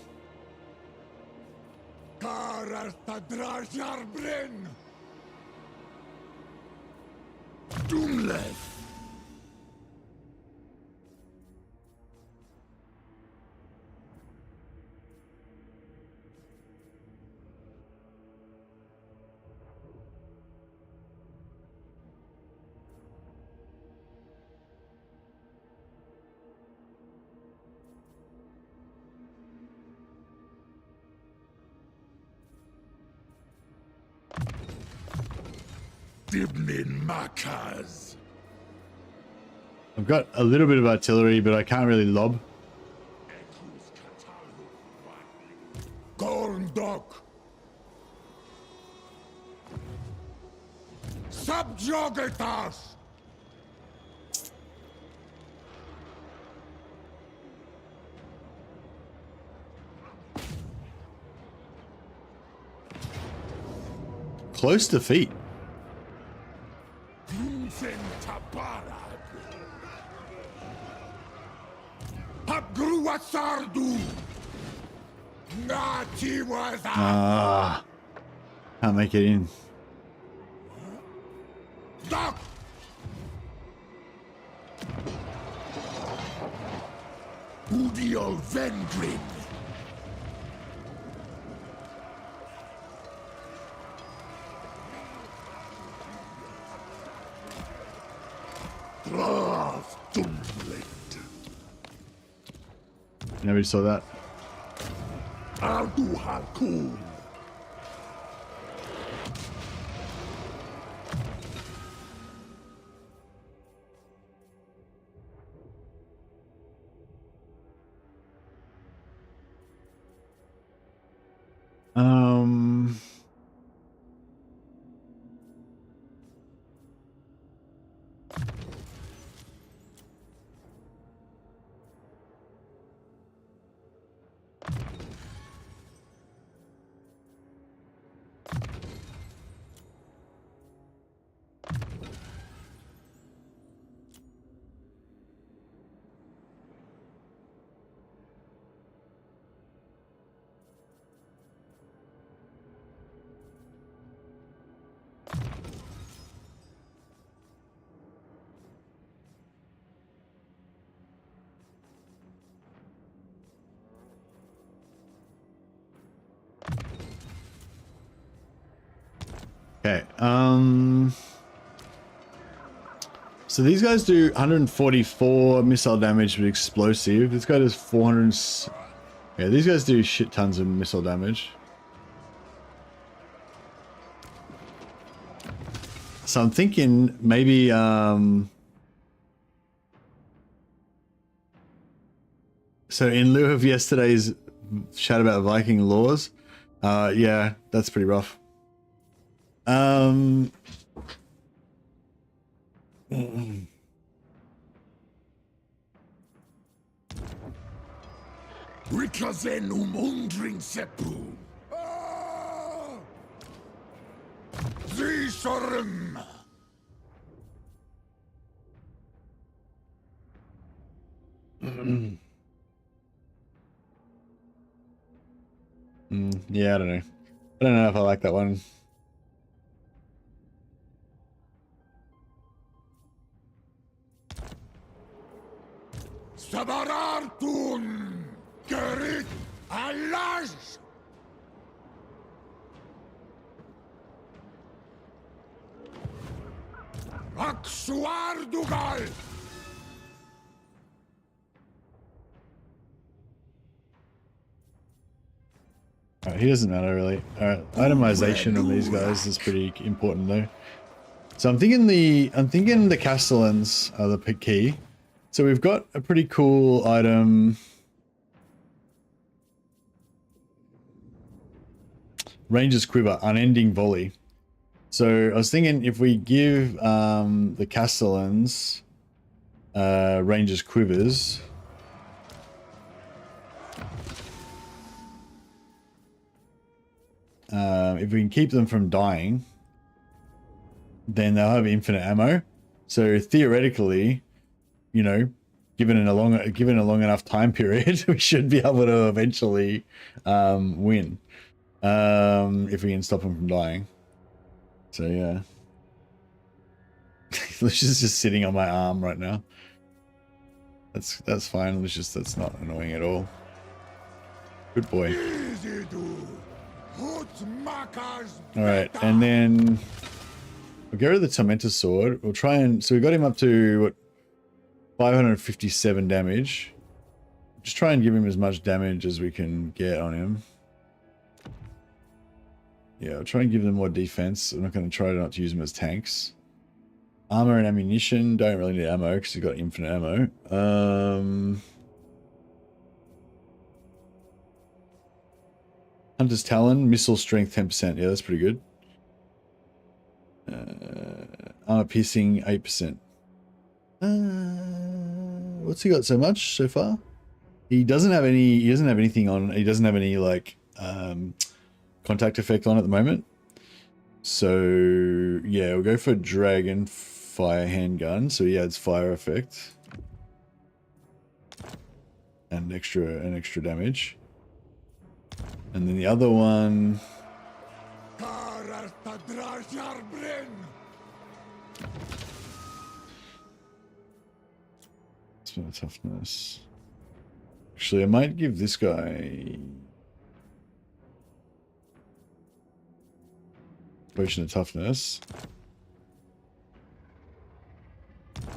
I've got a little bit of artillery, but I can't really lob. Gorndok. Subjugatas. Close defeat. Ah, can't make it in. Udio Vendrin. Nobody saw that. Ardu Hakun. Okay, so these guys do 144 missile damage with explosive. This guy does 400. Yeah, these guys do shit tons of missile damage. So I'm thinking maybe So in lieu of yesterday's chat about Viking laws, yeah, that's pretty rough. Rikazenum undring seppu. Zisorum. Yeah, I don't know. I don't know if I like that one. Sabarartun. Gerit Alash. Aksuardugal. Alright, he doesn't matter really. Alright, itemization on these guys is pretty important though. So I'm thinking the Castellans are the key. So we've got a pretty cool item. Ranger's Quiver, Unending Volley. So I was thinking if we give the Castellans Ranger's Quivers. If we can keep them from dying, then they'll have infinite ammo. So theoretically, you know, given a long enough time period, we should be able to eventually win if we can stop them from dying. So yeah, Lucius is just sitting on my arm right now. That's fine, Lucius. That's not annoying at all. Good boy. All right, and then we'll get rid of the Tormentor Sword. We'll try and... So we got him up to, what, 557 damage. Just try and give him as much damage as we can get on him. Yeah, I'll try and give them more defense. I'm not going to try not to use them as tanks. Armor and ammunition. Don't really need ammo because he's got infinite ammo. Hunter's Talon, missile strength 10%. Yeah, that's pretty good. Armor piercing 8%. What's he got so much so far? He doesn't have any. He doesn't have anything on. He doesn't have any like contact effect on at the moment. So yeah, we'll go for Dragon Fire Handgun. So he adds fire effect and extra damage. And then the other one. Spell toughness. Actually, I might give this guy potion of toughness,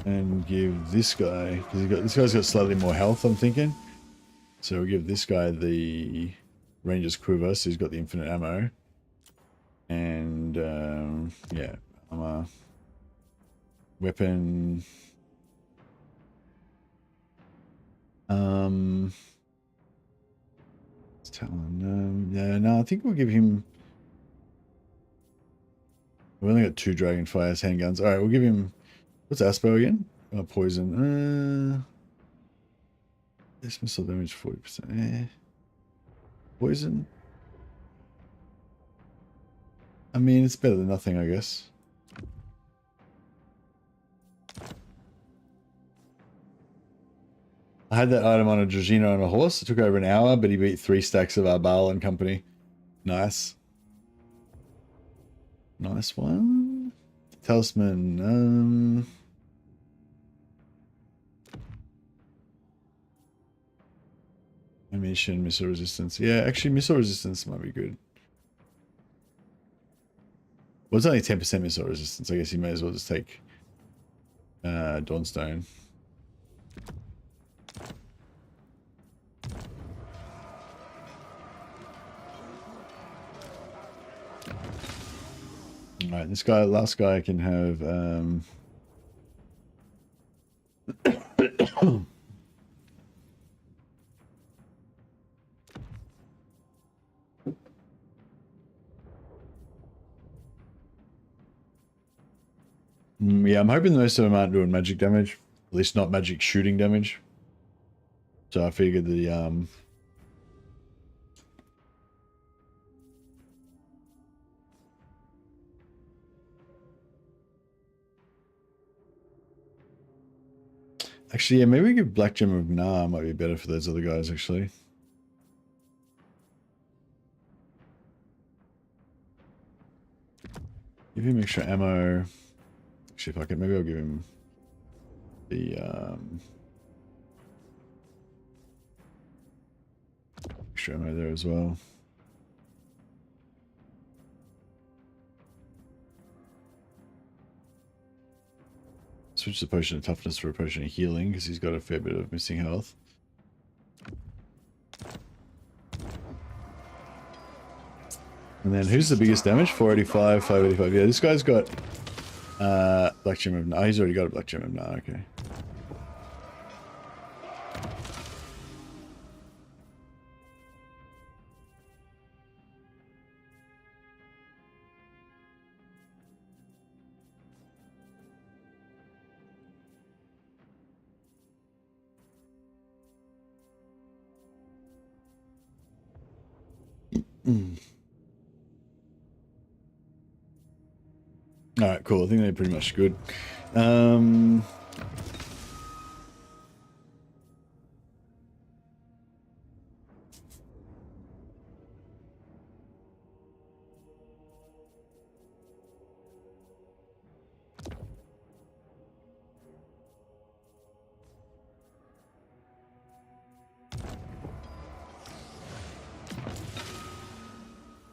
and give this guy, because this guy's got slightly more health. I'm thinking, so we'll give this guy the Ranger's Quiver, so he's got the infinite ammo, and yeah, armor, weapon. Talon. Yeah, no, I think we'll give him. We've only got 2 Dragonfire's handguns. All right, we'll give him. What's Aspo again? Poison. This missile damage 40%. Poison. I mean, it's better than nothing, I guess. I had that item on a Dragino on a horse. It took over an hour, but he beat 3 stacks of Arbal and company. Nice. Nice one. Talisman. Ammunition, missile resistance. Yeah, actually, missile resistance might be good. Well, it's only 10% missile resistance. I guess you may as well just take Dawnstone. Alright, this guy, last guy can have Yeah, I'm hoping most of them aren't doing magic damage. At least not magic shooting damage. So I figured the actually, yeah, maybe we give Black Gem of Nah might be better for those other guys, actually. Give him extra ammo. Actually, fuck it, maybe I'll give him the extra ammo there as well. Switch the potion of toughness for a potion of healing because he's got a fair bit of missing health. And then who's the biggest damage? 485, 585. Yeah, this guy's got Black Gem of Nah. Oh, he's already got a Black Gem of Nah, okay. Alright, cool. I think they're pretty much good.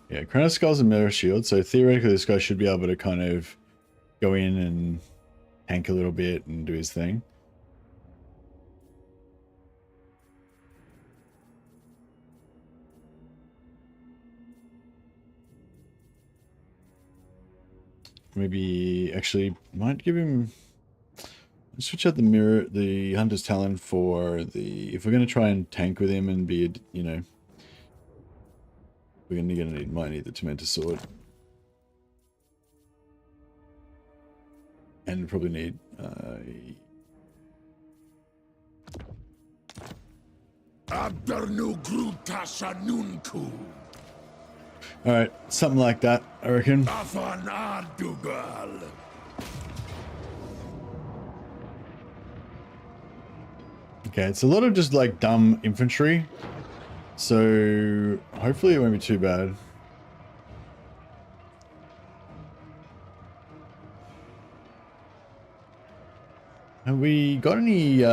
Yeah, Crown of Skulls and Mirror Shield. So theoretically, this guy should be able to kind of go in and tank a little bit and do his thing. Maybe actually might give him. Let's switch out the Hunter's Talon for the. If we're going to try and tank with him and be, you know, we're gonna need might need the Tormentor Sword, and probably need. All right, something like that, I reckon. Okay, it's a lot of just like dumb infantry, so hopefully it won't be too bad. Have we got any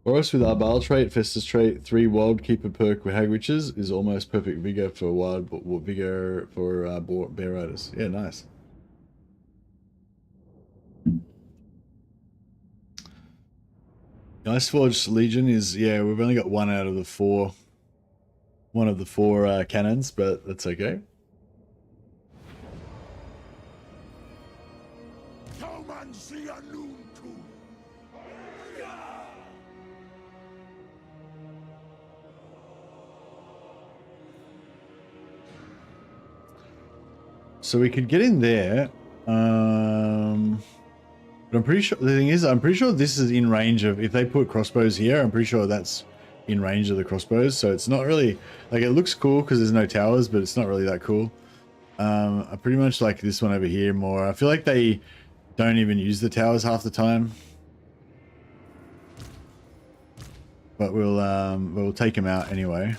Forest with Arbal trait, Festus trait, 3 Wild Keeper perk with Hag Witches is almost perfect vigor for wild, but vigor for bear riders. Yeah, nice. Iceforge Legion is, yeah, we've only got one out of the 4. One of the 4 cannons, but that's okay. So we could get in there, but I'm pretty sure, the thing is, I'm pretty sure this is in range of, if they put crossbows here, I'm pretty sure that's in range of the crossbows, so it's not really, like, it looks cool because there's no towers, but it's not really that cool. I pretty much like this one over here more. I feel like they don't even use the towers half the time. But we'll take them out anyway.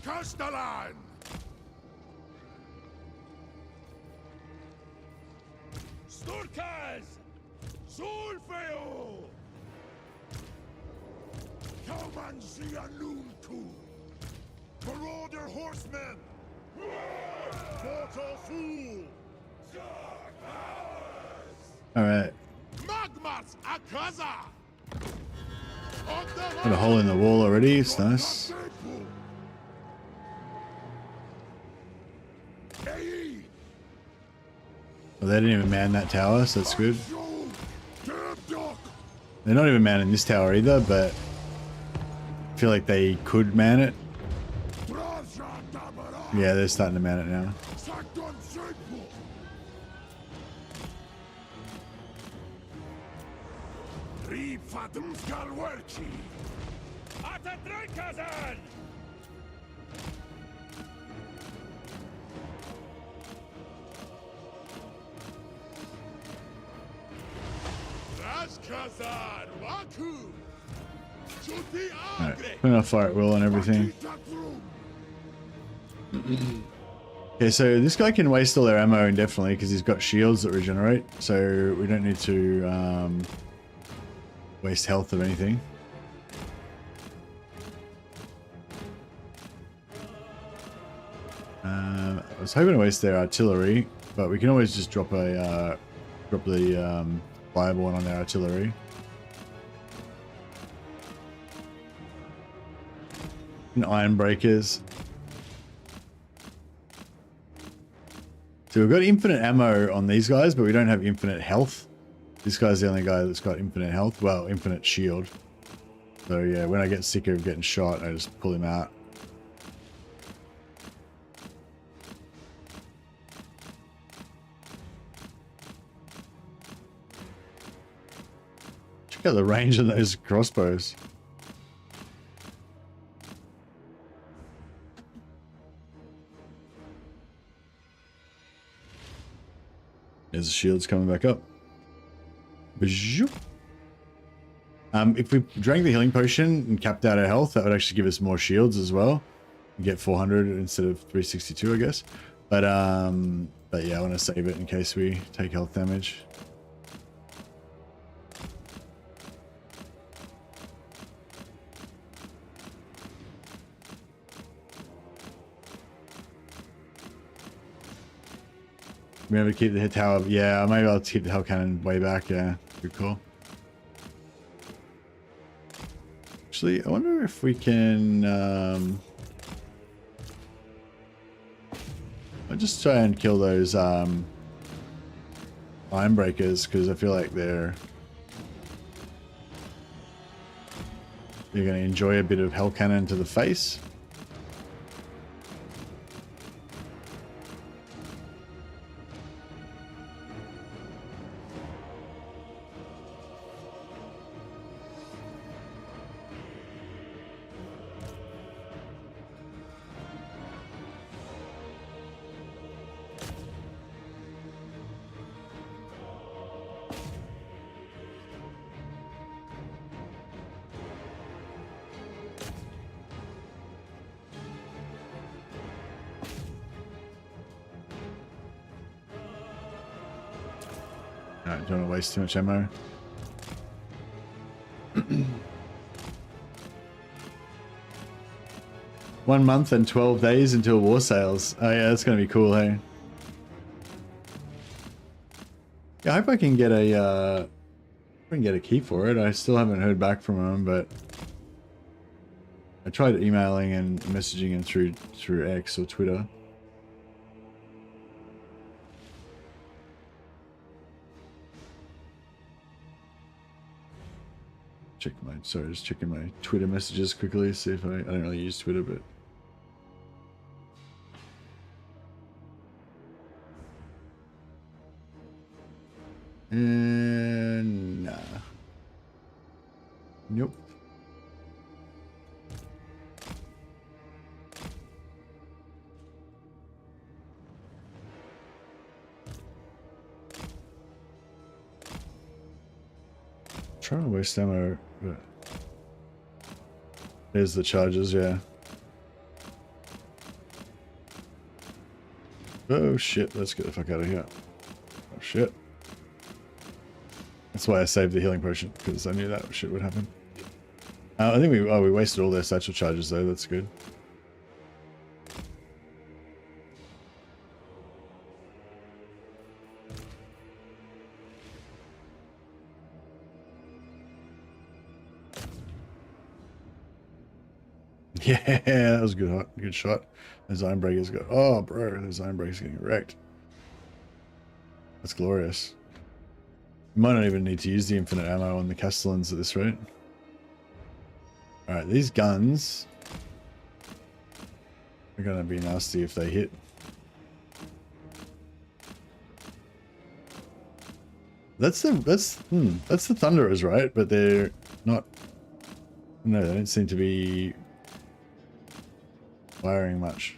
Castellan! Sturkas! Sulfeo! Come and see a noon coup. Marauder horsemen. Mortal fool. All right. Magmas Akaza. Got a hole in the wall already. It's nice. Well, they didn't even man that tower, so that's good. They're not even manning this tower either, but I feel like they could man it. Yeah, they're starting to man it now. Alright, putting off fire at will and everything. Okay, so this guy can waste all their ammo indefinitely because he's got shields that regenerate, so we don't need to waste health of anything. I was hoping to waste their artillery, but we can always just drop a drop the viable one on their artillery. And iron breakers. So we've got infinite ammo on these guys, but we don't have infinite health. This guy's the only guy that's got infinite health. Well, infinite shield. So yeah, when I get sick of getting shot, I just pull him out. Check out the range on those crossbows. There's the shields coming back up. If we drank the healing potion and capped out our health, that would actually give us more shields as well. We get 400 instead of 362, I guess. But yeah, I want to save it in case we take health damage. Maybe keep the hit tower. Yeah, maybe I'll keep the hell cannon way back. Yeah, good call. Actually, I wonder if we can. I'll just try and kill those iron breakers because I feel like you're going to enjoy a bit of hell cannon to the face. Alright, don't want to waste too much ammo. 1 month and 12 days until war sales. Oh yeah, that's gonna be cool, hey? Yeah, I hope I can get a key for it. I still haven't heard back from him, but I tried emailing and messaging him through X or Twitter. Just checking my Twitter messages quickly, see if I don't really use Twitter, but nah. Nope. Trying to waste ammo, but there's the charges, yeah. Oh shit, let's get the fuck out of here. Oh shit. That's why I saved the healing potion, because I knew that shit would happen. I think we wasted all their satchel charges though. That's good. Yeah, that was a good shot. Those Ironbreakers got, oh bro, those Ironbreakers getting wrecked. That's glorious. You might not even need to use the infinite ammo on the Castellans at this rate. Alright, these guns are gonna be nasty if they hit. That's the Thunderers, right? But they're not. No, they don't seem to be firing much.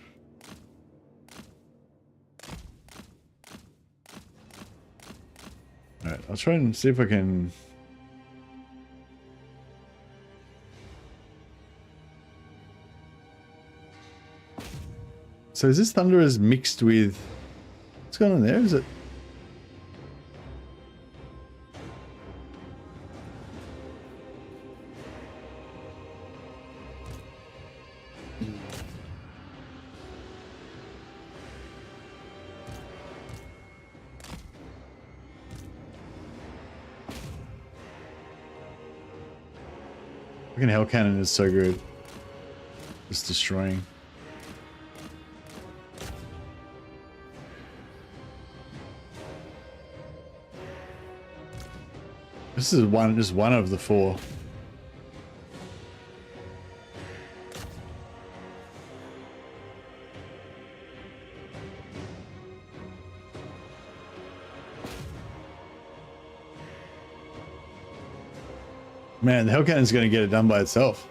Alright, I'll try and see if I can. So is this Thunderers mixed with, what's going on there? Is it? Fucking Hell Cannon is so good. Just destroying. This is just one of the 4. Man, the Hell Cannon's going to get it done by itself.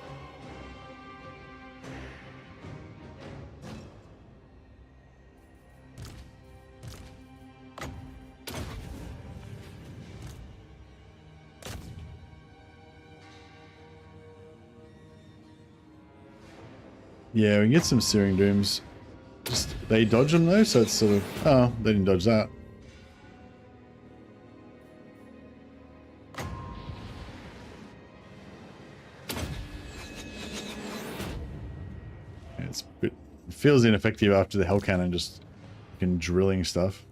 Yeah, we can get some Searing Dooms. Just, they dodge them though, so it's sort of, oh, they didn't dodge that. It feels ineffective after the Hell Cannon just fucking drilling stuff.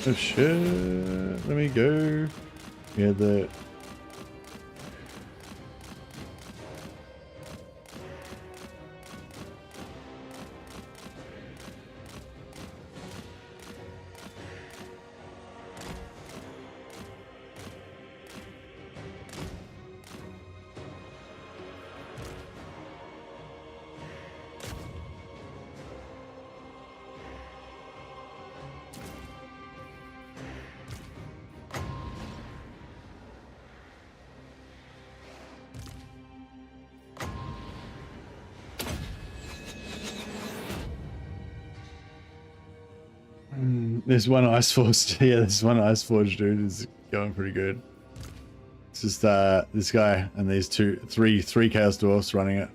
Oh shit, let me go. Yeah, the... There's one Ice Forged. Yeah, there's one Ice Forged dude is going pretty good. It's just this guy and these three Chaos Dwarfs running it.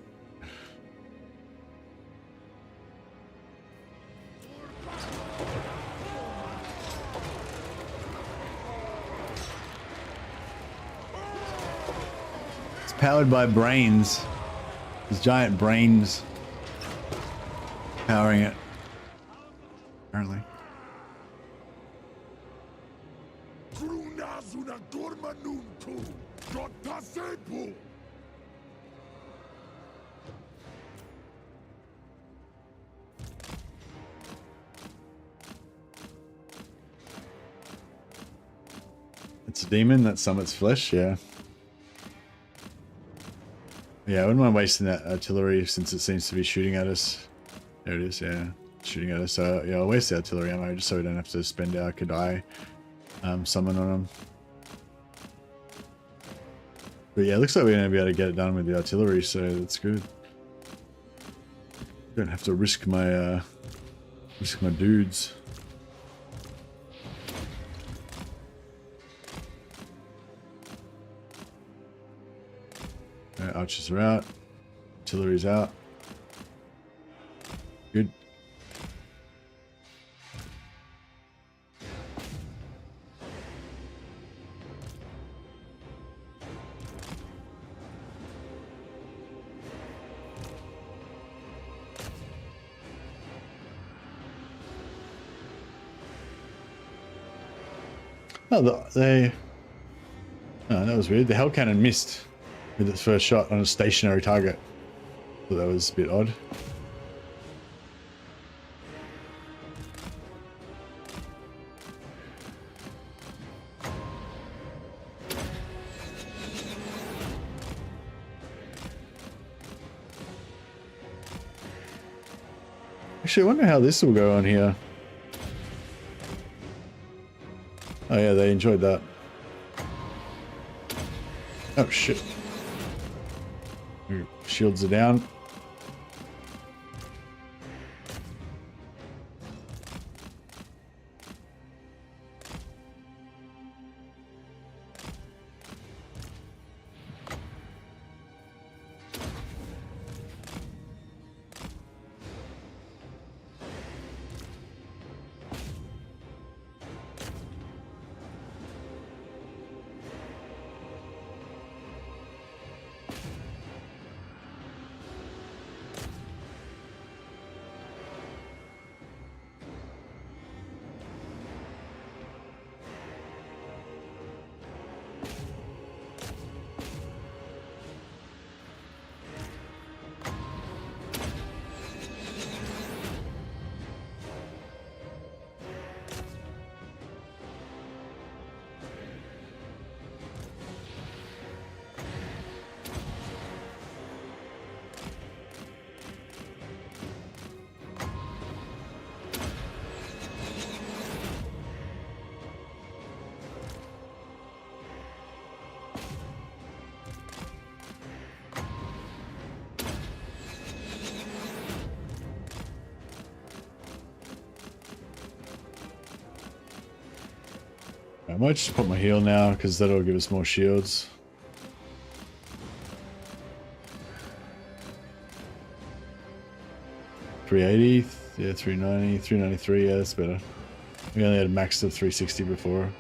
It's powered by brains. There's giant brains powering it. Apparently. It's a demon that summons flesh, yeah. Yeah, I wouldn't mind wasting that artillery since it seems to be shooting at us. There it is, yeah. Shooting at us. So yeah, I'll waste the artillery ammo just so we don't have to spend our Kadai summon on them. But yeah, it looks like we're going to be able to get it done with the artillery, so that's good. Don't have to risk my dudes. Alright, archers are out. Artillery's out. Good. Oh, oh, that was weird. The Hell Cannon missed with its first shot on a stationary target. So that was a bit odd. Actually, I wonder how this will go on here. Oh yeah, they enjoyed that. Oh shit. Shields are down. I might just put my heal now because that'll give us more shields. $380, yeah, $390, $393, yeah, that's better. We only had a max of $360 before.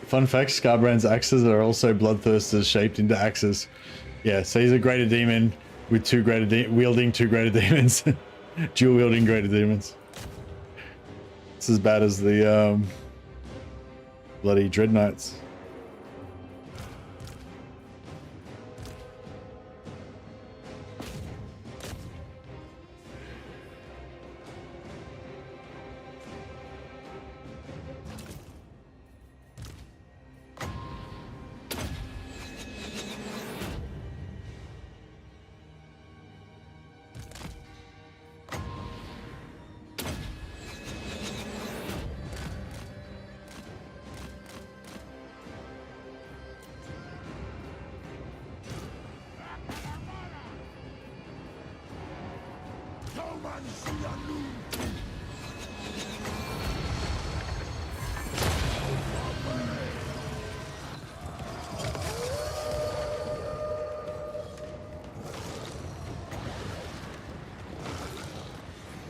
Fun fact, Scarbrand's axes are also bloodthirsters shaped into axes. Yeah, so he's a greater demon with wielding two greater demons. Dual wielding greater demons. It's as bad as the bloody Dread Knights.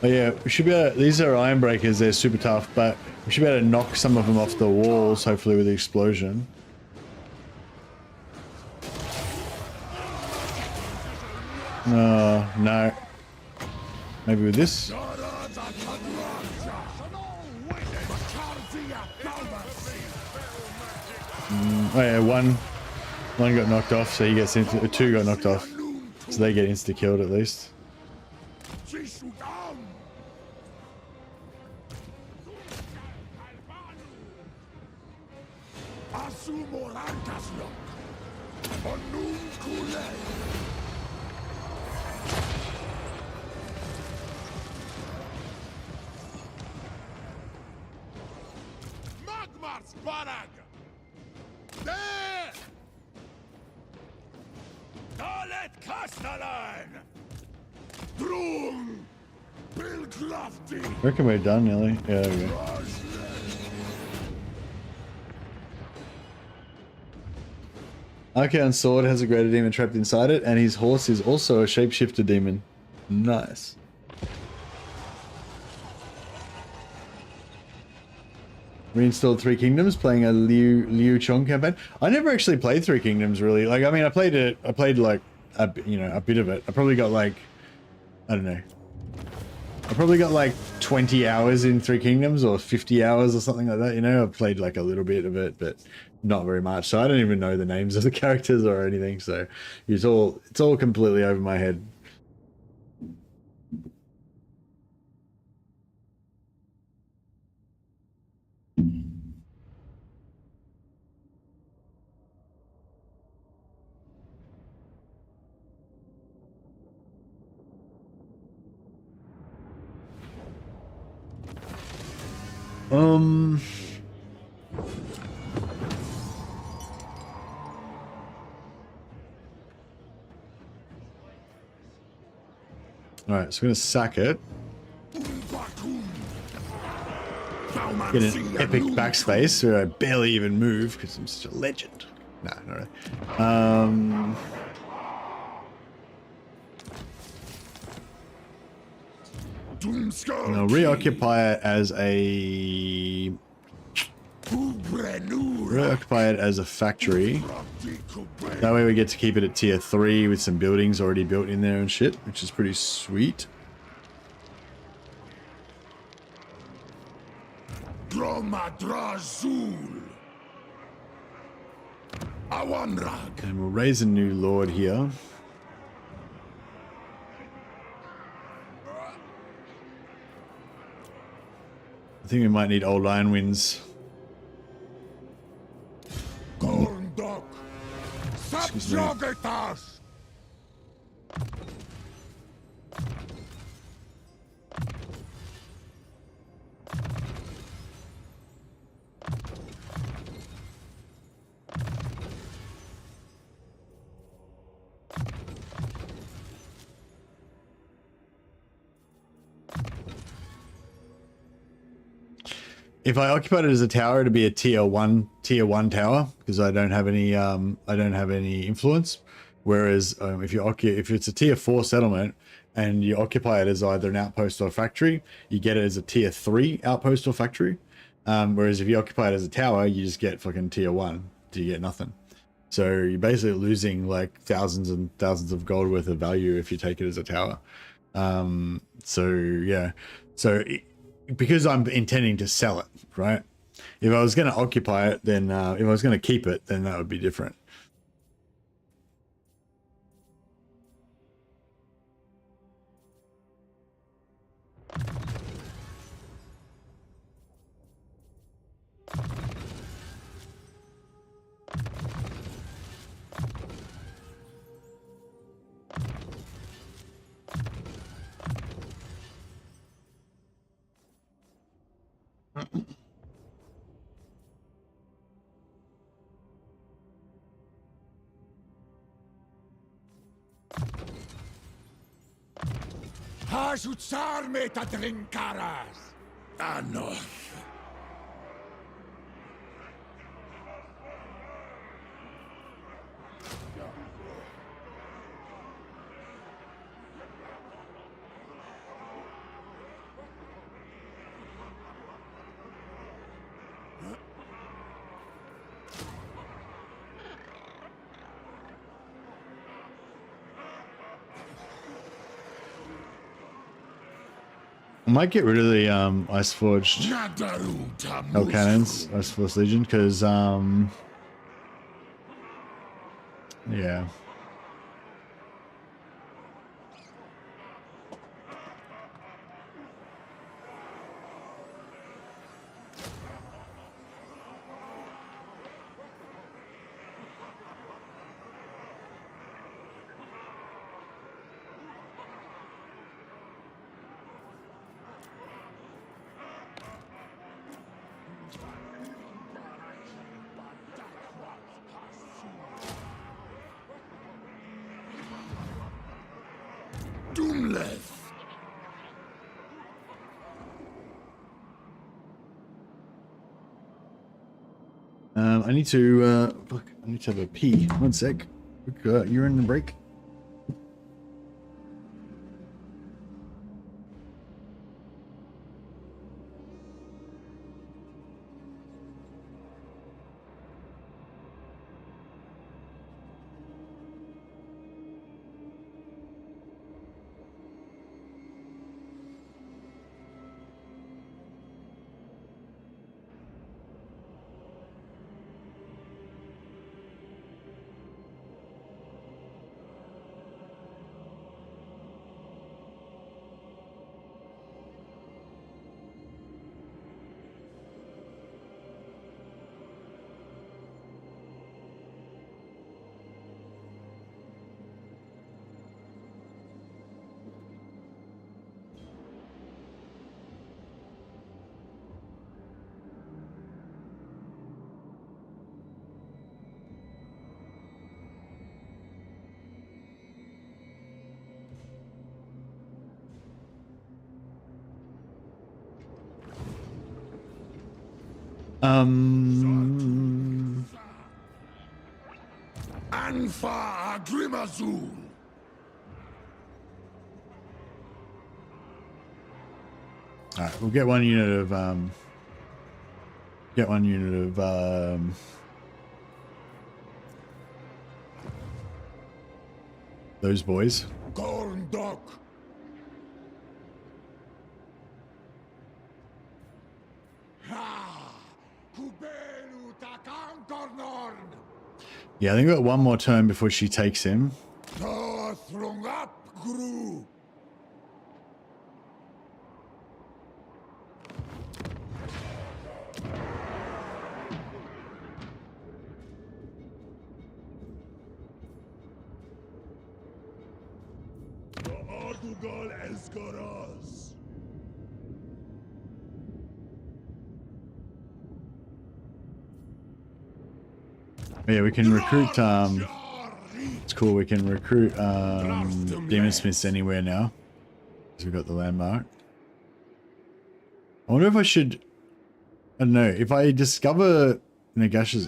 Oh yeah, we should be able to, these are iron breakers, they're super tough, but we should be able to knock some of them off the walls, hopefully with the explosion. Oh, no. Maybe with this? Oh yeah, one got knocked off, so he gets into. Two got knocked off, so they get insta killed at least. I reckon we're done nearly. Yeah, there we go. Archaon sword has a greater demon trapped inside it, and his horse is also a shapeshifter demon. Nice. Reinstalled Three Kingdoms, playing a Liu Chong campaign. I never actually played Three Kingdoms really. Like, I mean, I played like a bit of it. I probably got like, I don't know. I probably got like 20 hours in Three Kingdoms or 50 hours or something like that. You know, I've played like a little bit of it, but not very much. So I don't even know the names of the characters or anything. So it's all completely over my head. Alright, so I'm gonna sack it. Get an epic backspace where I barely even move because I'm such a legend. Nah, not really. And I'll reoccupy it as a factory. That way we get to keep it at tier 3 with some buildings already built in there and shit, which is pretty sweet. And we'll raise a new lord here. I think we might need old Iron Winds. Excuse me. If I occupied it as a tower, it'd be a tier one tower because I don't have any influence. Whereas if it's a tier 4 settlement and you occupy it as either an outpost or a factory, you get it as a tier 3 outpost or factory. Whereas if you occupy it as a tower, you just get fucking tier 1. You get nothing. So you're basically losing like thousands and thousands of gold worth of value if you take it as a tower. Because I'm intending to sell it, right? If I was going to occupy it, then if I was going to keep it, then that would be different. Ano. I might get rid of the Ice Forged Hell Cannons, Ice Force Legion, because yeah. Doomless. I need to fuck, I need to have a pee. One sec. Quick, urine break. Anfa Agrimazul. All right, we'll get one unit of those boys. Gorndok. Ha! Kubelu Takam Gornorn. Yeah, I think we've got one more turn before she takes him. Thrung up Gru. Ardugal Azgorh. Yeah, we can recruit. It's cool. We can recruit demon smiths anywhere now because we've got the landmark. I wonder if I should. I don't know if I discover Nagash's.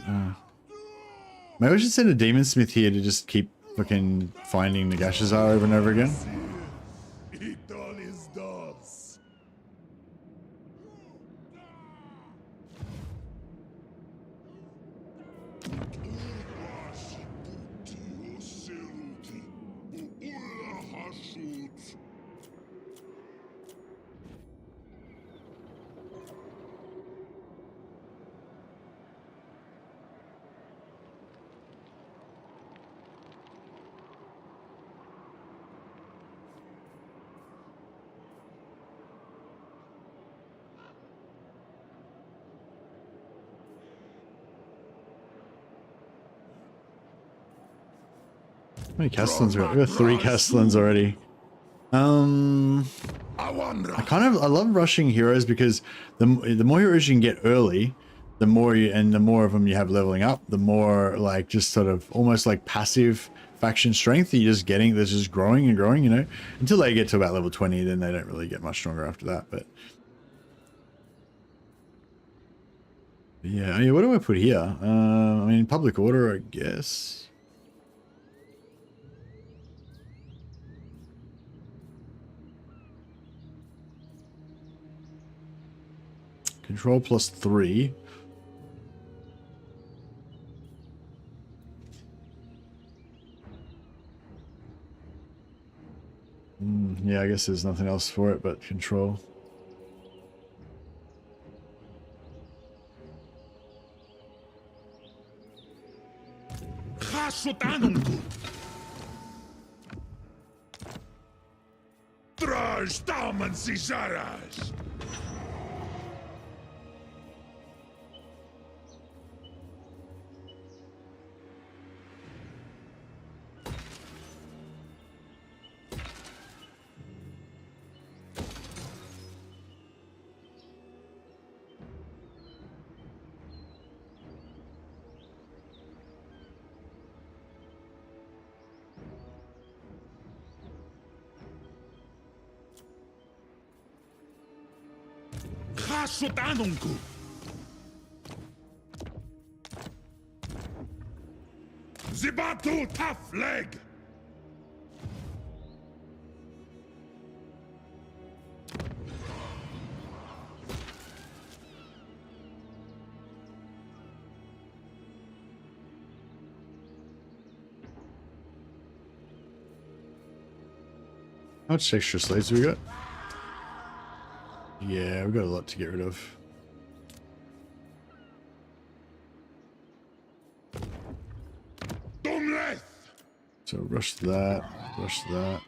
Maybe I should send a demon smith here to just keep fucking finding Nagashazar over and over again. How many Castellans we got? We got 3 Castellans already. I love rushing heroes because the more heroes you can get early, the more of them you have leveling up, the more like just sort of almost like passive faction strength you're just getting. That's just growing and growing, you know, until they get to about level 20. Then they don't really get much stronger after that. But yeah, what do I put here? I mean, public order, I guess. Control +3. Yeah, I guess there's nothing else for it but control. Χάσοτάνονκου. Τρας τάμαν σιζάρας. Χάσοτάνονκου. Zibatu tough leg. How much extra slaves do we got? Yeah, we've got a lot to get rid of. So rush that, rush that.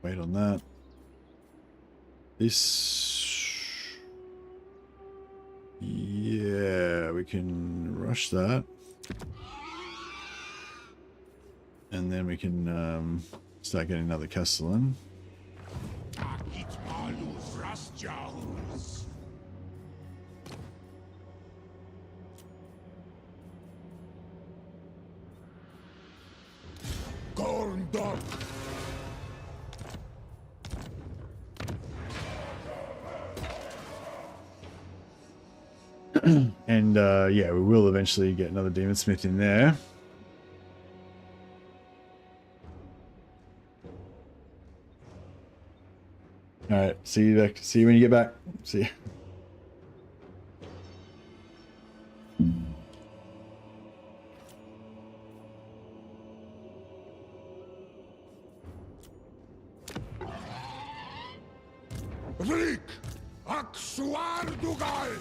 Wait on that. This, yeah, we can rush that, and then we can start getting another Castellan. And yeah, we will eventually get another Demon Smith in there. All right, see you back. See you when you get back. See you. Vrik, Aksuar Dugal.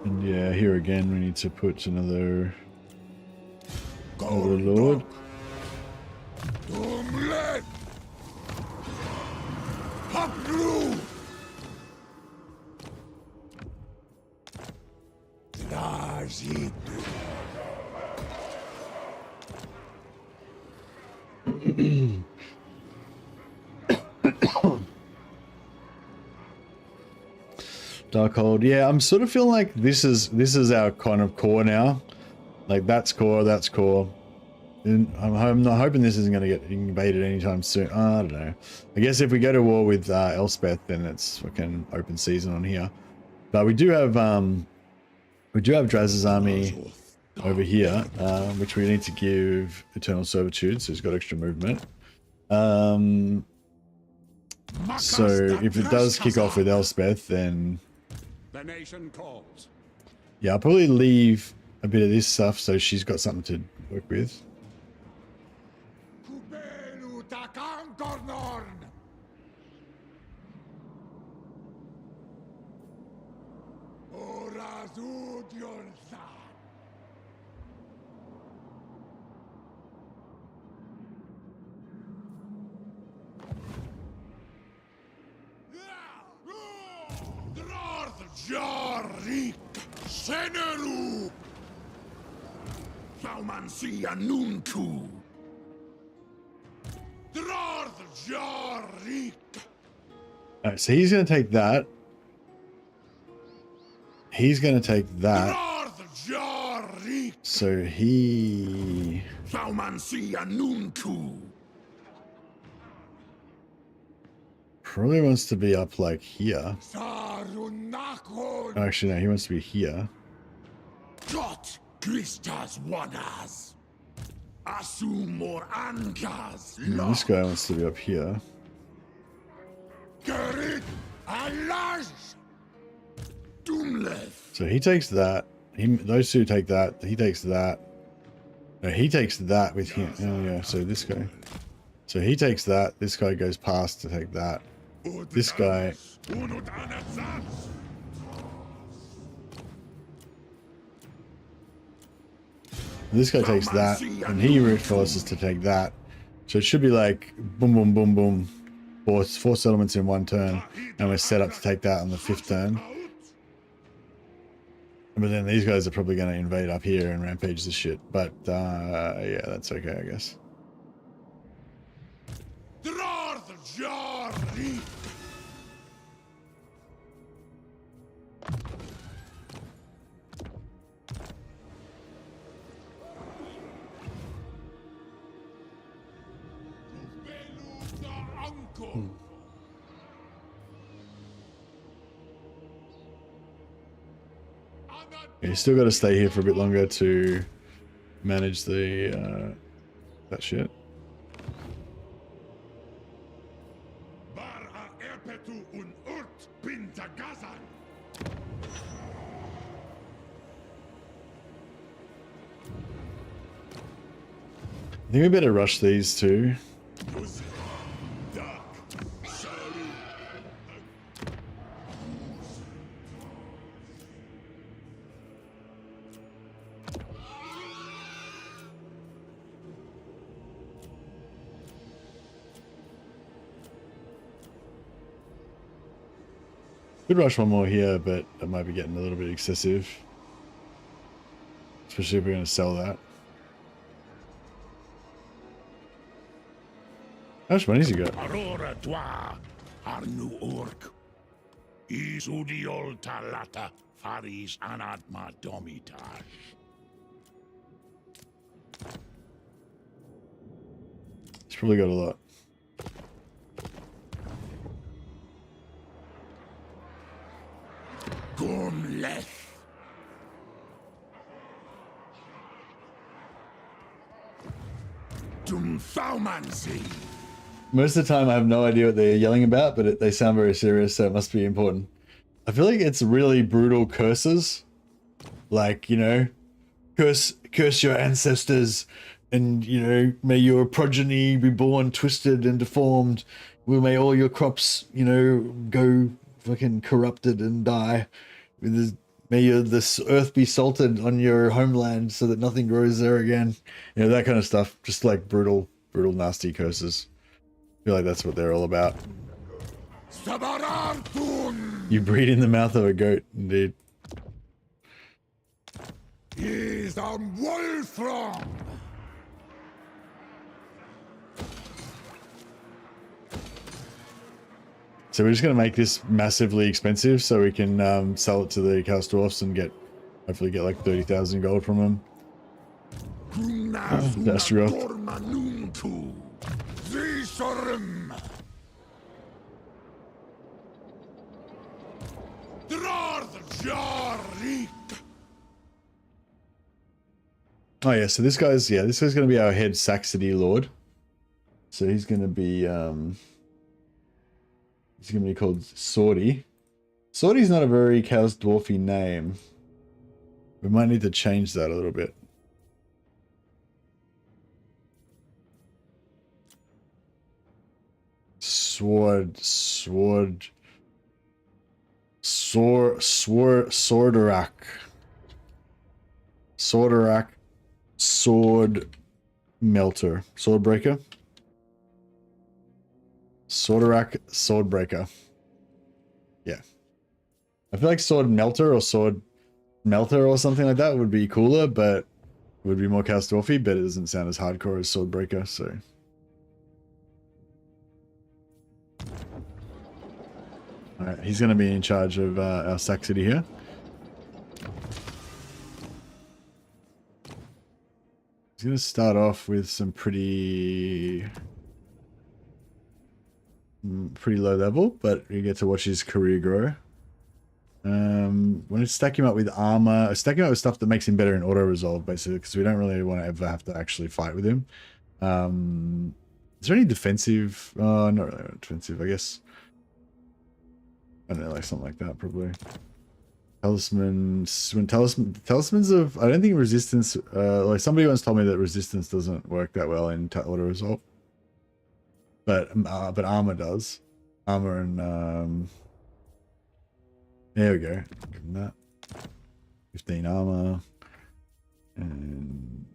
And yeah, here again, we need to put another Overlord. Dumlet. Hapru. Drazit. Darkhold, yeah, I'm sort of feeling like this is our kind of core now. Like that's core, that's core. And I'm not hoping this isn't going to get invaded anytime soon. I don't know. I guess if we go to war with Elspeth, then it's fucking open season on here. But we do have Draz's army over here, which we need to give Eternal Servitude, so he's got extra movement. So if it does kick off with Elspeth, then The nation calls. yeah, I'll probably leave a bit of this stuff so she's got something to work with. Kubelu Takankornorn. Orazudjolsa. Jarik Seneru Saumansia Nunku Drarth Jarik. Alright, so he's gonna take that. He's gonna take that. Drarth Jarik So he Saumansia Nunku. probably wants to be up like here. Sarunakon Actually, no, he wants to be here. Jot Kristas Wanas Asumor Ankas And this guy wants to be up here. Gerit Alash Dumleth So he takes that. Those two take that. He takes that. No, he takes that with him. Oh yeah, so this guy. So he takes that. This guy goes past to take that. This guy. This guy takes that, and he forces to take that. So it should be like boom, boom, boom, boom. Four settlements in one turn, and we're set up to take that on the 5th turn. But then these guys are probably going to invade up here and rampage this shit. But yeah, that's okay, I guess. You still got to stay here for a bit longer to manage the that shit. I think we better rush these two. Could rush one more here, but that might be getting a little bit excessive. Especially if we're going to sell that. How much money has he got? Aurora Dwa, Arnu Ork, Isudiol Talata, Faris Anatma Domitash. He's probably got a lot. Gumleth. Dumfaumancy. Most of the time I have no idea what they're yelling about, but they sound very serious, so it must be important. I feel like it's really brutal curses. Like, you know, curse your ancestors, and, you know, may your progeny be born twisted and deformed. May all your crops, you know, go fucking corrupted and die. May this earth be salted on your homeland so that nothing grows there again. You know, that kind of stuff. Just like brutal, nasty curses. I feel like that's what they're all about. You breed in the mouth of a goat, indeed. Is a Wolfram. So we're just going to make this massively expensive so we can sell it to the Chaos Dwarfs and hopefully get like 30,000 gold from them. Industrial. Oh yeah, so this guy's going to be our head Saxony Lord. So he's going to be called Sorty. Sorty's not a very Chaos Dwarfy name. We might need to change that a little bit. Swordarak. Sword Melter. Swordbreaker. Swordarak Swordbreaker. Yeah. I feel like Sword Melter or Sword Melter or something like that would be cooler, but would be more Chaos Dwarfy, but it doesn't sound as hardcore as Swordbreaker, so. Alright, he's going to be in charge of our Saxony here. He's going to start off with some pretty low level, but you get to watch his career grow. When to stack him up with armor, stack him up with stuff that makes him better in auto resolve, basically, because we don't really want to ever have to actually fight with him. Is there any defensive? Not really defensive, I guess. I don't know, like something like that, probably. Talismans, when talismans of, I don't think resistance, like somebody once told me that resistance doesn't work that well in auto resolve, but armor does. Armor and there we go. Give him that. 15 armor. And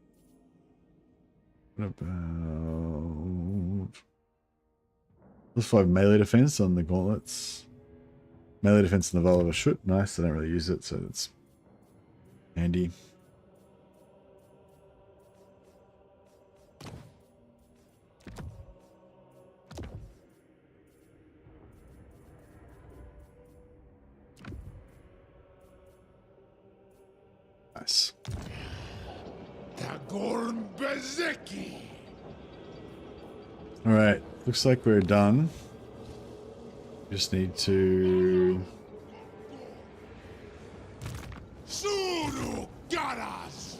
what about +5 melee defense on the gauntlets? Melee defense on the Veil of Shut. Nice. I don't really use it, so it's handy. Nice. All right. Looks like we're done. Just need to. Suru Garas!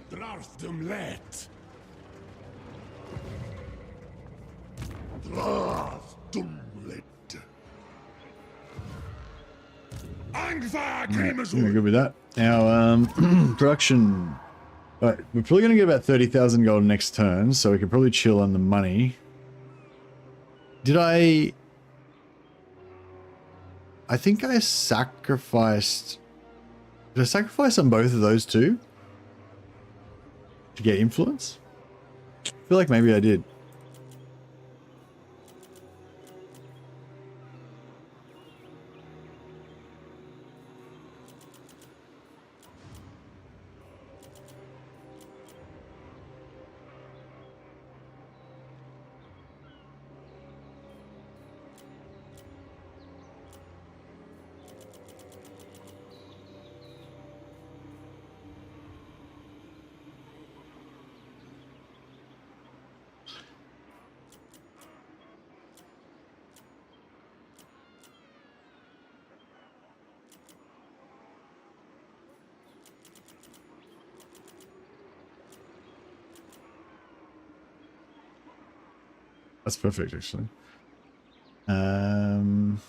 Draftum let! Draftum let! Angvar Grimasul! We're good with that. Our production. All right, we're probably going to get about 30,000 gold next turn, so we can probably chill on the money. Did I think I sacrificed. Did I sacrifice on both of those two to get influence? I feel like maybe I did. That's perfect, actually. Um,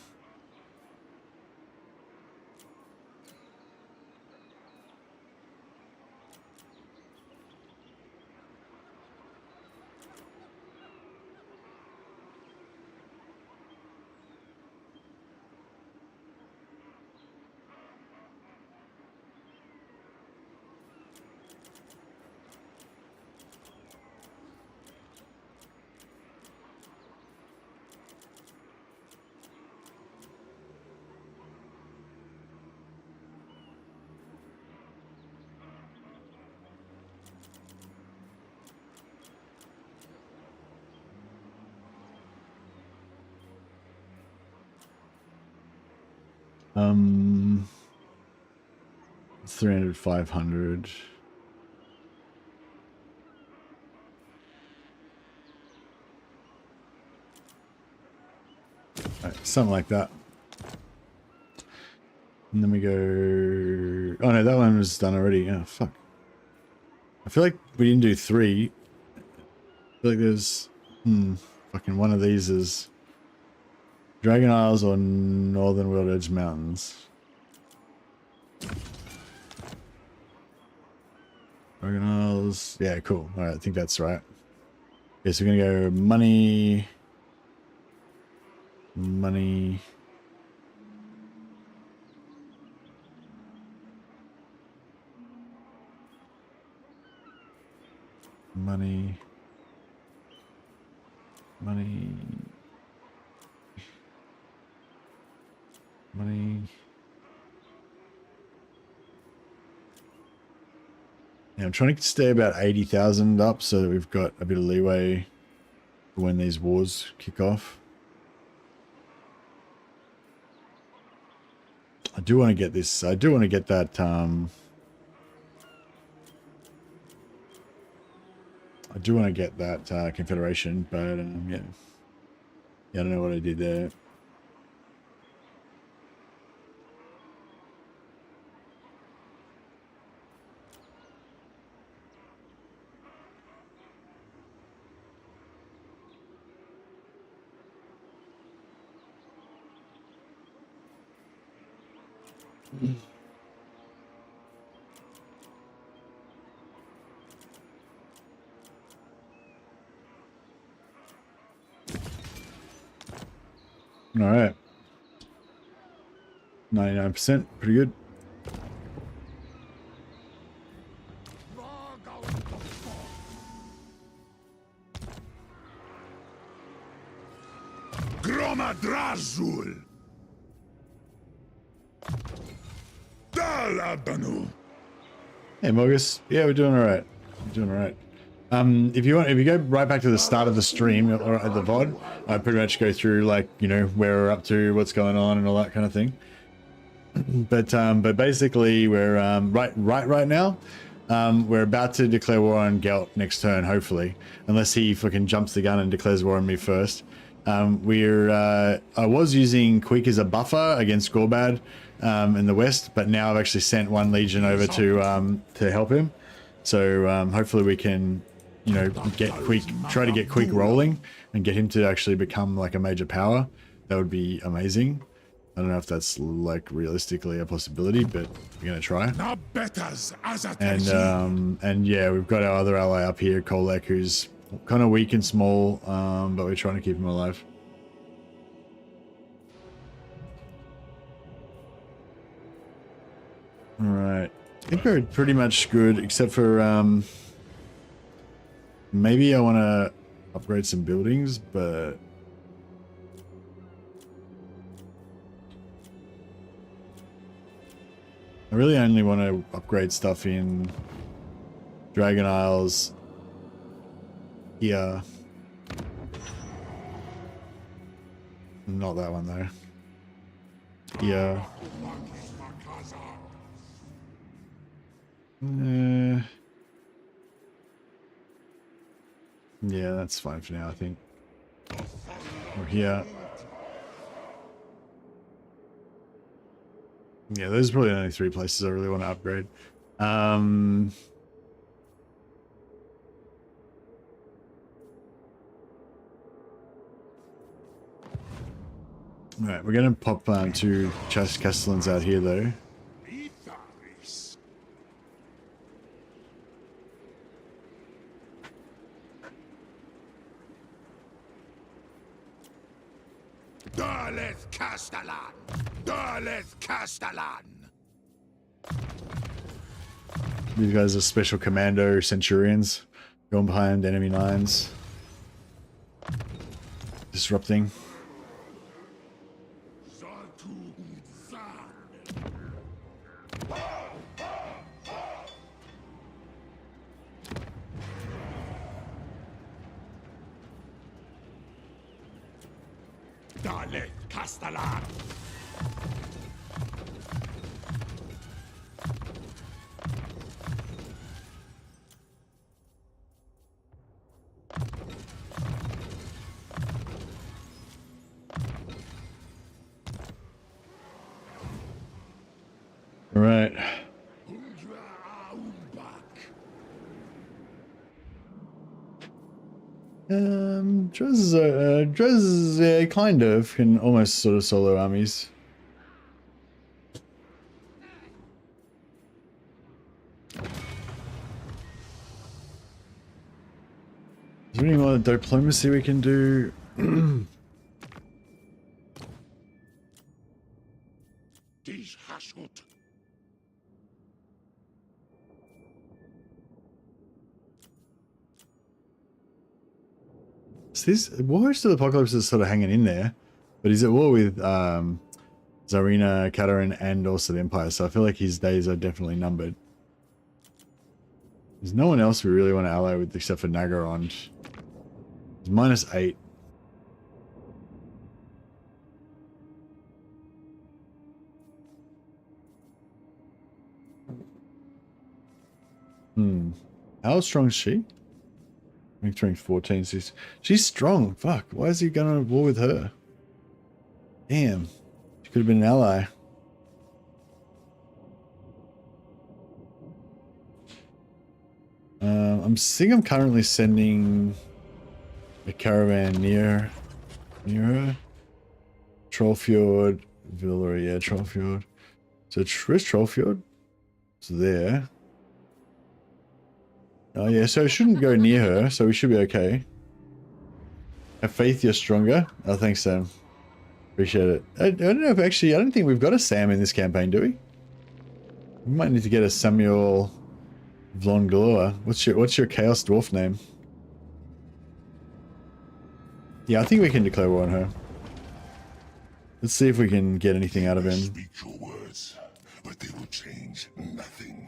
300, 500. Right, something like that. And then we go. Oh no, that one was done already. Oh fuck. I feel like we didn't do 3. I feel like there's fucking one of these is Dragon Isles or Northern World Edge Mountains. Dragon Isles. Yeah, cool. Alright, I think that's right. Okay, so we're gonna go money. Money. Money. Money. Money. Yeah, I'm trying to stay about 80,000 up so that we've got a bit of leeway for when these wars kick off. I do want to get this. I do want to get that. I do want to get that confederation, but yeah. Yeah, I don't know what I did there. All right. 99%, pretty good. Gromadrazul. Dalabanu. Hey, Mogus. Yeah, we're doing all right. We're doing all right. If you go right back to the start of the stream or at the VOD, I pretty much go through like, you know, where we're up to, what's going on and all that kind of thing. But basically we're right now, we're about to declare war on Gelt next turn, hopefully, unless he fucking jumps the gun and declares war on me first. I was using Quick as a buffer against Gorbad in the west, but now I've actually sent one legion over to help him. So hopefully we can, you know, try to get Quick rolling and get him to actually become like a major power. That would be amazing. I don't know if that's like realistically a possibility, but we're gonna try. And yeah, we've got our other ally up here, Kolek, who's kind of weak and small, but we're trying to keep him alive. All right, I think we're pretty much good, except for maybe I want to upgrade some buildings, but I really only want to upgrade stuff in Dragon Isles here. Not that one though. Here. Yeah, that's fine for now, I think. Or here. Yeah, those are probably the only 3 places I really want to upgrade. Alright, we're going to pop 2 Castellans out here though. Daleth Castellan! Daleth Castellan! These guys are special commando centurions going behind enemy lines, disrupting. Daleth Castellan! All right. Drez kind of can almost sort of solo armies. Is there any more diplomacy we can do? So this War to the Apocalypse is sort of hanging in there, but he's at war with Tsarina, Katarin, and also the Empire, so I feel like his days are definitely numbered. There's no one else we really want to ally with except for Nagaron. He's -8. How strong is she? Victory 14. She's strong. Fuck. Why is he going to war with her? Damn. She could have been an ally. I'm currently sending a caravan near her. Trollfjord. Villery, yeah, Trollfjord. So where's Trollfjord? It's there. Oh yeah, so it shouldn't go near her, so we should be okay. Have faith you're stronger. Oh, thanks, Sam. Appreciate it. I don't know if actually, I don't think we've got a Sam in this campaign, do we? We might need to get a Samuel Vlongloa. What's your Chaos Dwarf name? Yeah, I think we can declare war on her. Let's see if we can get anything out of him. Speak your words, but they will change nothing.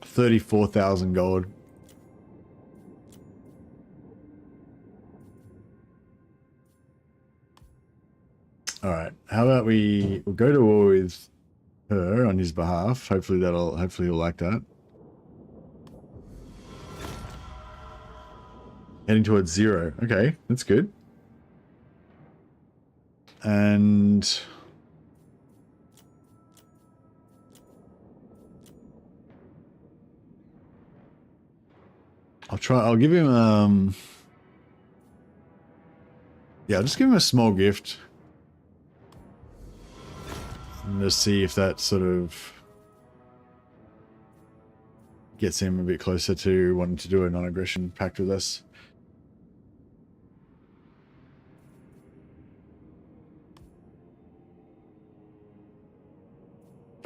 34,000 gold. All right. How about we'll go to war with her on his behalf. Hopefully he'll like that. Heading towards 0. Okay, that's good. And I'll give him yeah, I'll just give him a small gift. And just see if that sort of gets him a bit closer to wanting to do a non-aggression pact with us.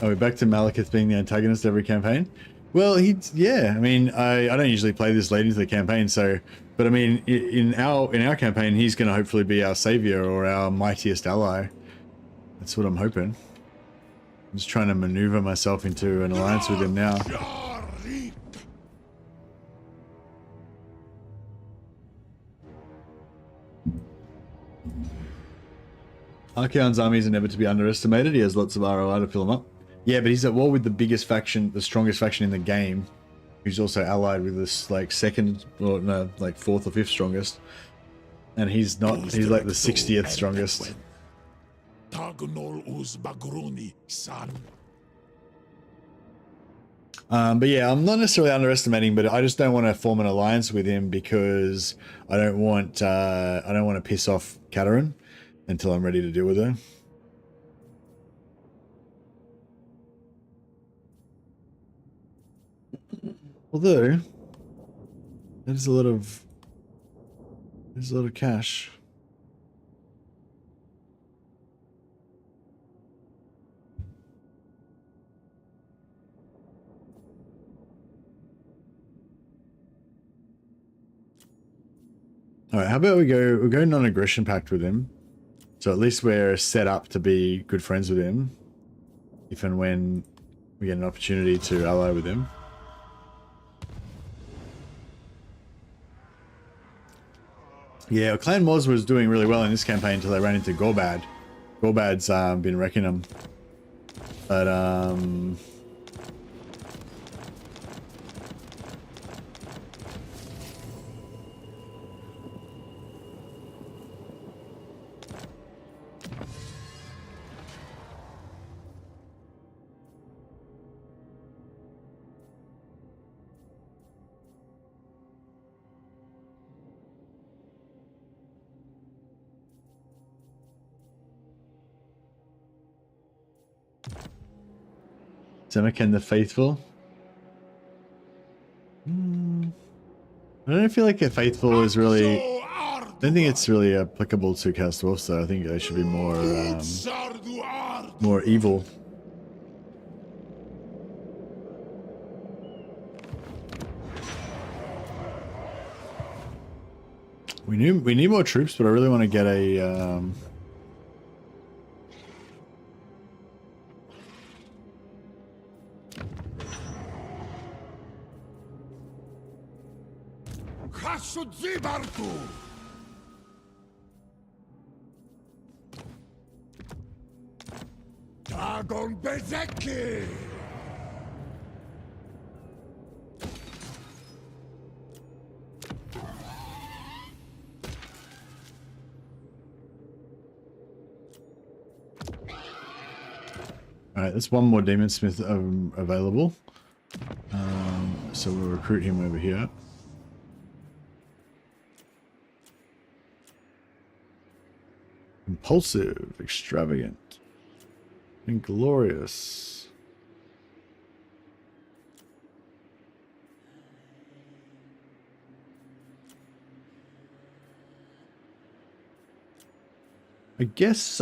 Are we back to Malekith being the antagonist every campaign? Well, yeah. I mean, I don't usually play this late into the campaign, so. But I mean, in our campaign, he's going to hopefully be our savior or our mightiest ally. That's what I'm hoping. I'm just trying to maneuver myself into an alliance with him now. Archaon's armies are never to be underestimated. He has lots of ROI to fill him up. Yeah, but he's at war with the biggest faction, the strongest faction in the game, who's also allied with this like second, or no, like 4th or 5th strongest. And he's not, he's like the 60th strongest. But yeah, I'm not necessarily underestimating, but I just don't want to form an alliance with him because I don't want to piss off Katerin until I'm ready to deal with her. Although there's a lot of cash. All right, how about we'll go non-aggression pact with him. So at least we're set up to be good friends with him if and when we get an opportunity to ally with him. Yeah, Clan Moz was doing really well in this campaign until they ran into Gorbad. Gorbad's been wrecking them. But Zemakan the Faithful. I don't feel like a Faithful is really. I don't think it's really applicable to Chaos Dwarfs, though. I think they should be more evil. We need more troops, but I really want to get a. Dagon Bezeki! Alright, there's one more Demon Smith available. So we'll recruit him over here. Impulsive, extravagant, inglorious. I guess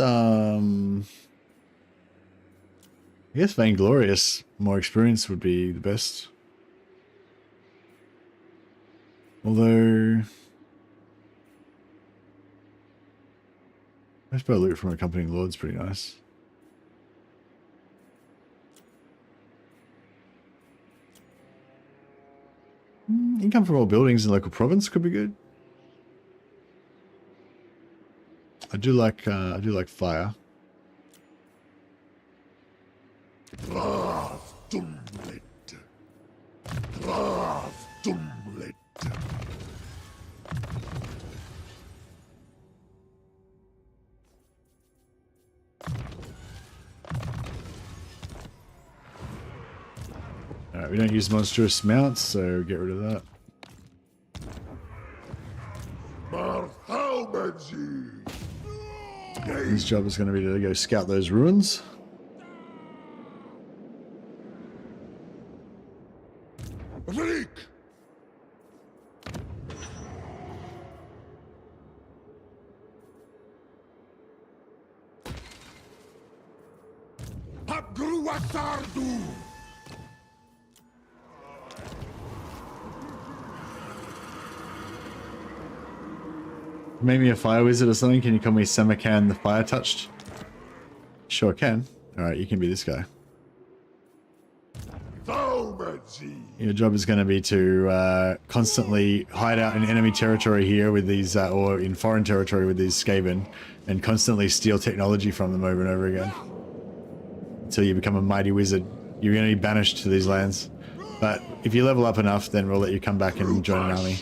vainglorious, more experience would be the best. Although I suppose loot from accompanying lord's pretty nice. Income from all buildings in local province could be good. I do like fire. Brav Dumlet. Brav Dumlet. Alright, we don't use monstrous mounts, so get rid of that. His job is going to be to go scout those ruins. Freak! Hagruatardu! Maybe a fire wizard or something. Can you call me Samarkand the Fire Touched? Sure can. Alright, you can be this guy. Your job is going to be to constantly hide out in enemy territory here with these, or in foreign territory with these Skaven, and constantly steal technology from them over and over again. Until you become a mighty wizard. You're going to be banished to these lands. But if you level up enough, then we'll let you come back and join an army.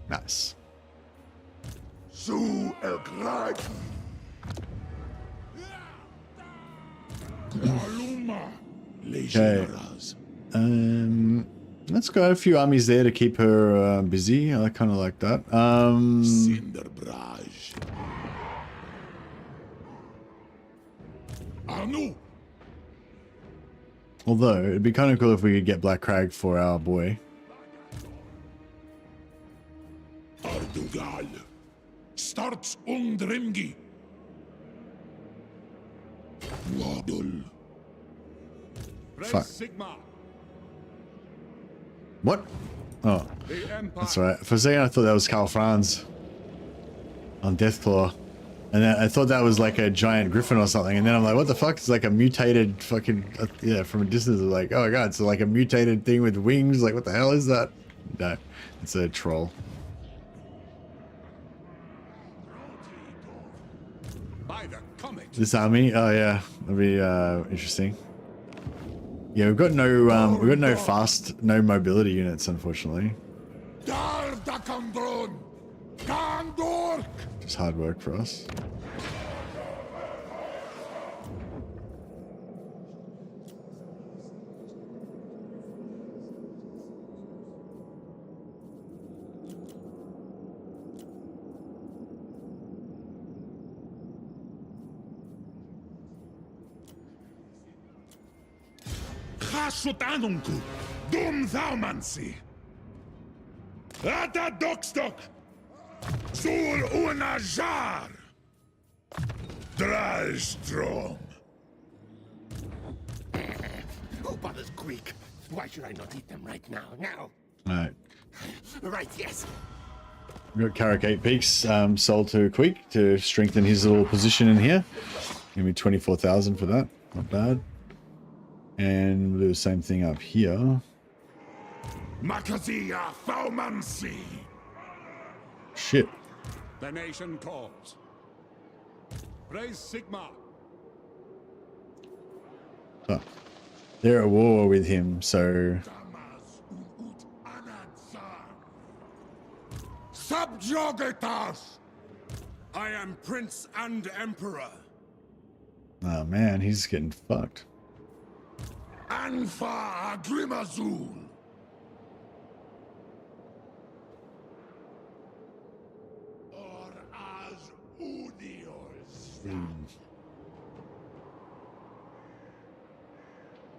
Nice. Okay. Let's go a few armies there to keep her busy. I kind of like that. Although it'd be kind of cool if we could get Black Crag for our boy. Ardugal starts undrimgi. Waddle. Fuck. What? Oh, that's right. For a second I thought that was Karl Franz on Deathclaw. And then I thought that was like a giant griffin or something. And then I'm like, what the fuck? It's like a mutated fucking... yeah, from a distance, it's like, oh my god, it's like a mutated thing with wings. Like, what the hell is that? No, it's a troll. This army? Oh yeah, that'll be interesting. Yeah, we've got no fast, no mobility units, unfortunately. Just hard work for us. Sutanunku, Dum Thaumansi. Ata Dokstok, Sul Unajar, Drastrom. Oh, bothers quick. Why should I not eat them right now? Now. Alright. Right, yes. We've got Carrick 8 Peaks sold to Queek to strengthen his little position in here. Give me 24,000 for that. Not bad. And we'll do the same thing up here. Makazia Thaumansi. Shit. The nation calls. Praise Sigma. Oh. They're at war with him, so Subjugate us! I am Prince and Emperor. Oh man, he's getting fucked. Anfa Agrimazul! Or as Udiors.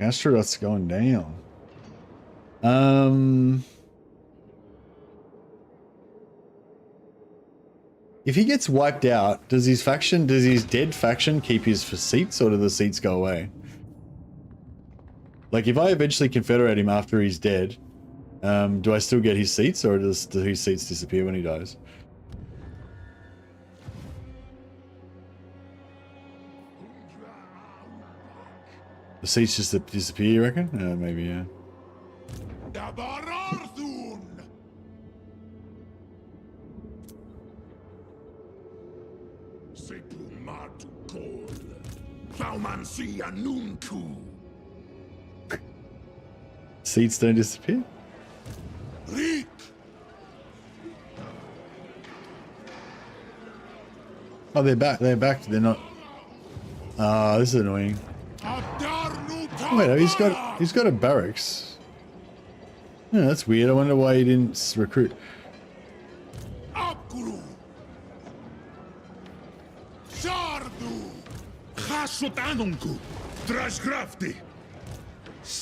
Astronaut's going down. If he gets wiped out, does his dead faction keep his seats, or do the seats go away? Like, if I eventually confederate him after he's dead, do I still get his seats, or do his seats disappear when he dies? The seats just disappear, you reckon? Maybe, yeah. Seats don't disappear? Oh, they're back. They're back. They're not. Ah, this is annoying. Oh, wait, he's got a barracks. Yeah, that's weird. I wonder why he didn't recruit.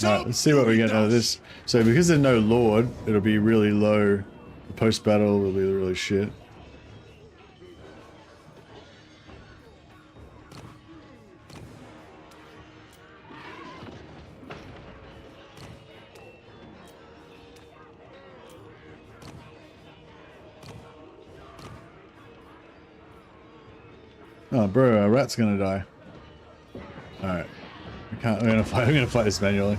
Alright, let's see what we get out of this. So because there's no lord, it'll be really low. The post-battle will be really shit. Oh, bro, a rat's gonna die. Alright. I'm gonna fight this manually.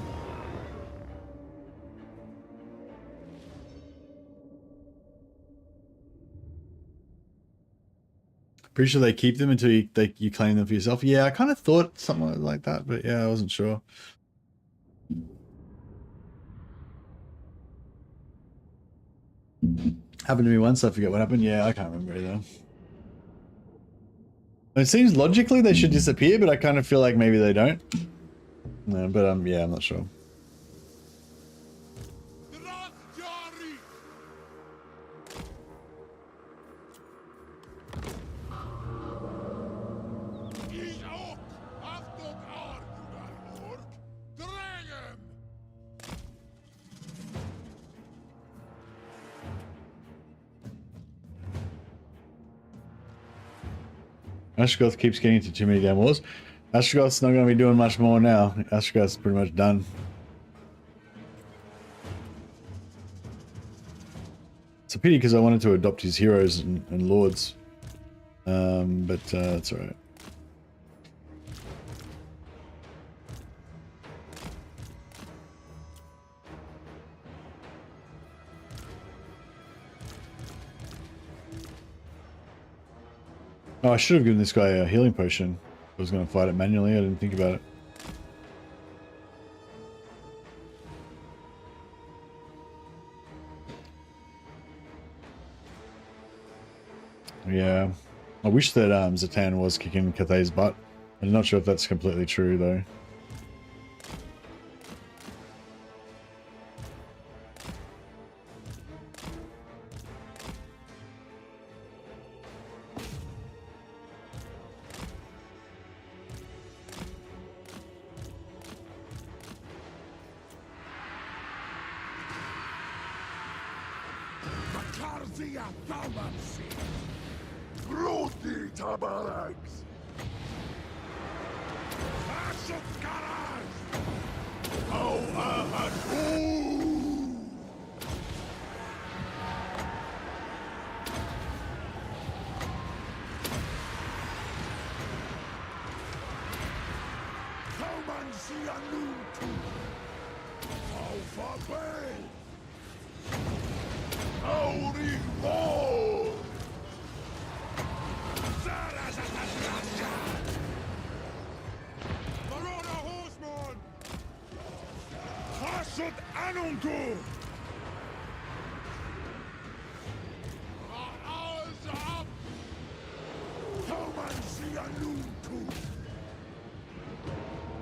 Pretty sure they keep them until you claim them for yourself. Yeah, I kind of thought something like that, but yeah, I wasn't sure. Happened to me once, I forget what happened. Yeah, I can't remember either. It seems logically they should disappear, but I kind of feel like maybe they don't. No, but yeah, I'm not sure. Ashgoth keeps getting into too many damn wars. Ashgoth's not going to be doing much more now. Ashgoth's pretty much done. It's a pity because I wanted to adopt his heroes and lords. But that's alright. Oh, I should have given this guy a healing potion. I was going to fight it manually. I didn't think about it. Yeah. I wish that Zatan was kicking Cathay's butt. I'm not sure if that's completely true, though.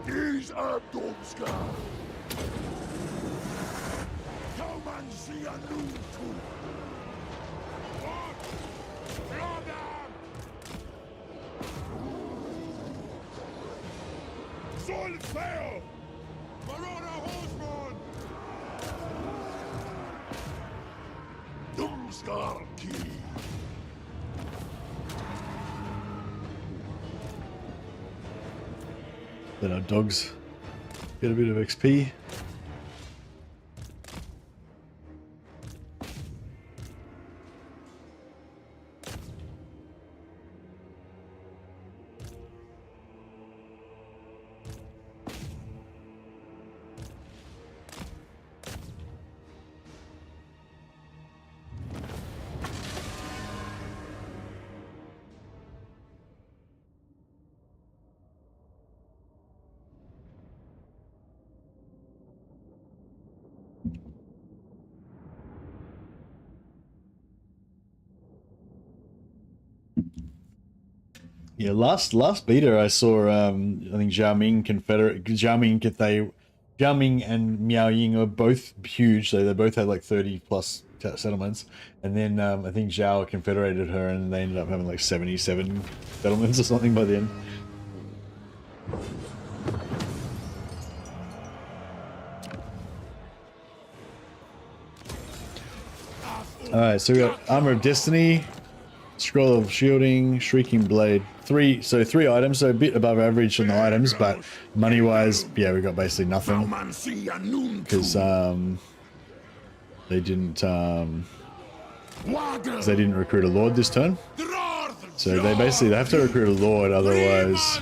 These are Domska. Come and see a new tool. What? Brother! Soll fail! Marauder Horseman! Domska key. Then our dogs get a bit of XP. Yeah, last beta I saw I think Xiaoming and Miao Ying are both huge, so they both had like 30 plus settlements, and then I think Zhao confederated her and they ended up having like 77 settlements or something by the end. Alright, so we got Armor of Destiny, Scroll of Shielding, Shrieking Blade. Three items, so a bit above average on the items, but money-wise, yeah, we got basically nothing. Because they didn't recruit a Lord this turn. So they have to recruit a Lord, otherwise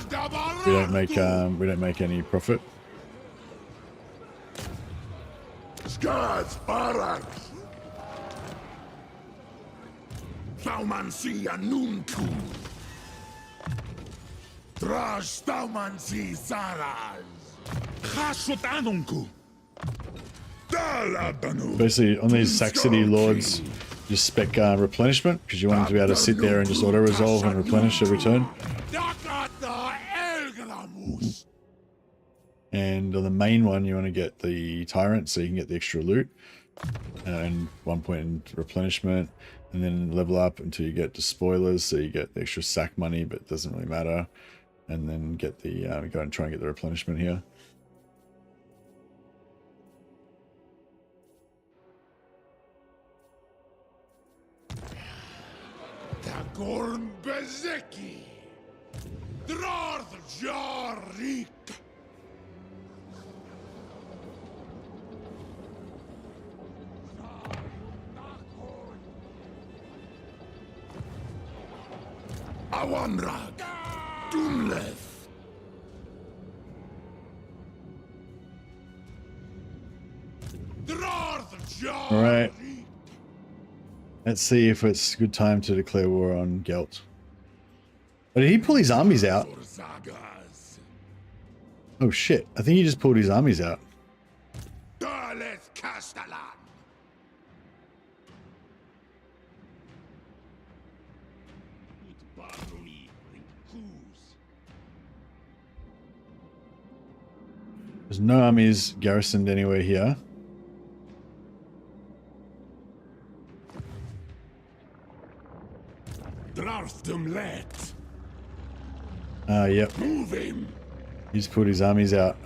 we don't make any profit. Scots barracks. Staumansi Anuntu. Trash Staumansi Saras. Hashotanunku. Basically, on these Saxony Lords, just spec replenishment, because you want them to be able to sit there and just auto-resolve and replenish every turn. And on the main one, you want to get the Tyrant, so you can get the extra loot. And 1 point in replenishment. And then level up until you get to spoilers, so you get the extra sack money, but it doesn't really matter. And then get the go and try and get the replenishment here. Tagorn Bezeki. Drarth Jarik. Awanrag, Dunleth. All right. Let's see if it's a good time to declare war on Gelt. Oh, did he pull his armies out? Oh shit! I think he just pulled his armies out. There's no armies garrisoned anywhere here. Yep. Move him. He's put his armies out.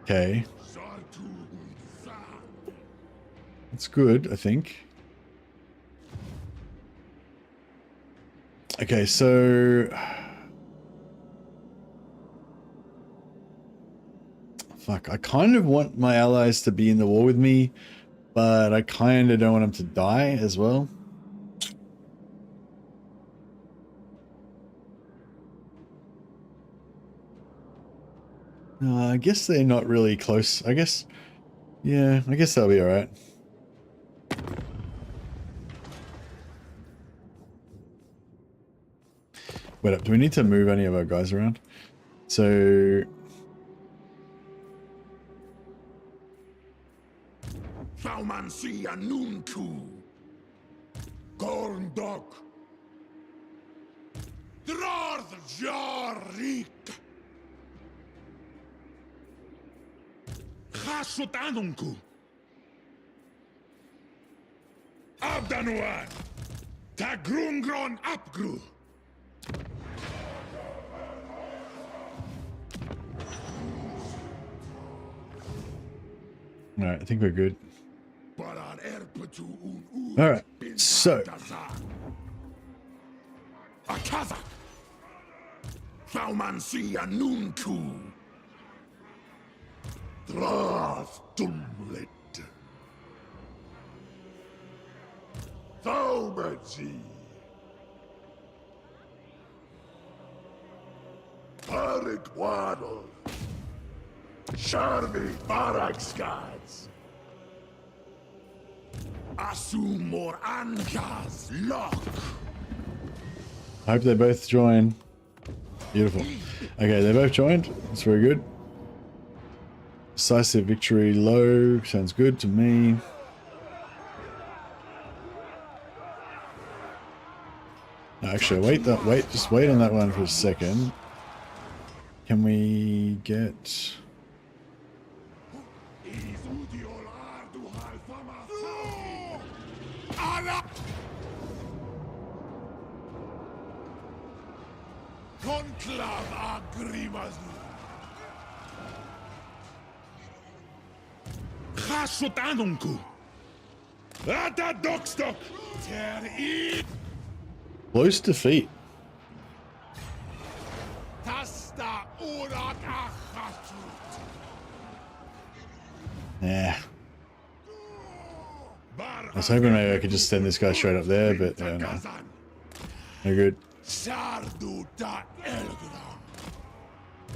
Okay. That's good, I think. Okay, so... Fuck, I kind of want my allies to be in the war with me, but I kind of don't want them to die as well. I guess they're not really close. I guess, yeah, I guess they'll be all right. Wait up, do we need to move any of our guys around? So... Saumansi Anuntu. Gorndok. Drorth Jorik. Hasut Anunku. Abdanuan. Tagrungron Apgru. Alright, I think we're good. Alright, so. Akaza. Thaumansia Nunku. Drath Dumlit. Thaumaji. Parik Waddle. Sharvi Barakskads. Asumor Ankas Lock. I hope they both join. Beautiful. Okay, they both joined. That's very good. Decisive victory low. Sounds good to me. No, actually, just wait on that one for a second. Can we get... Conclave Agrimazu. Hasut Anunku. Ata Dokstok. Ter Close defeat. Tasta Urak Achatut. Yeah. I was hoping maybe I could just send this guy straight up there, but no. No good. Sardu da Elgram.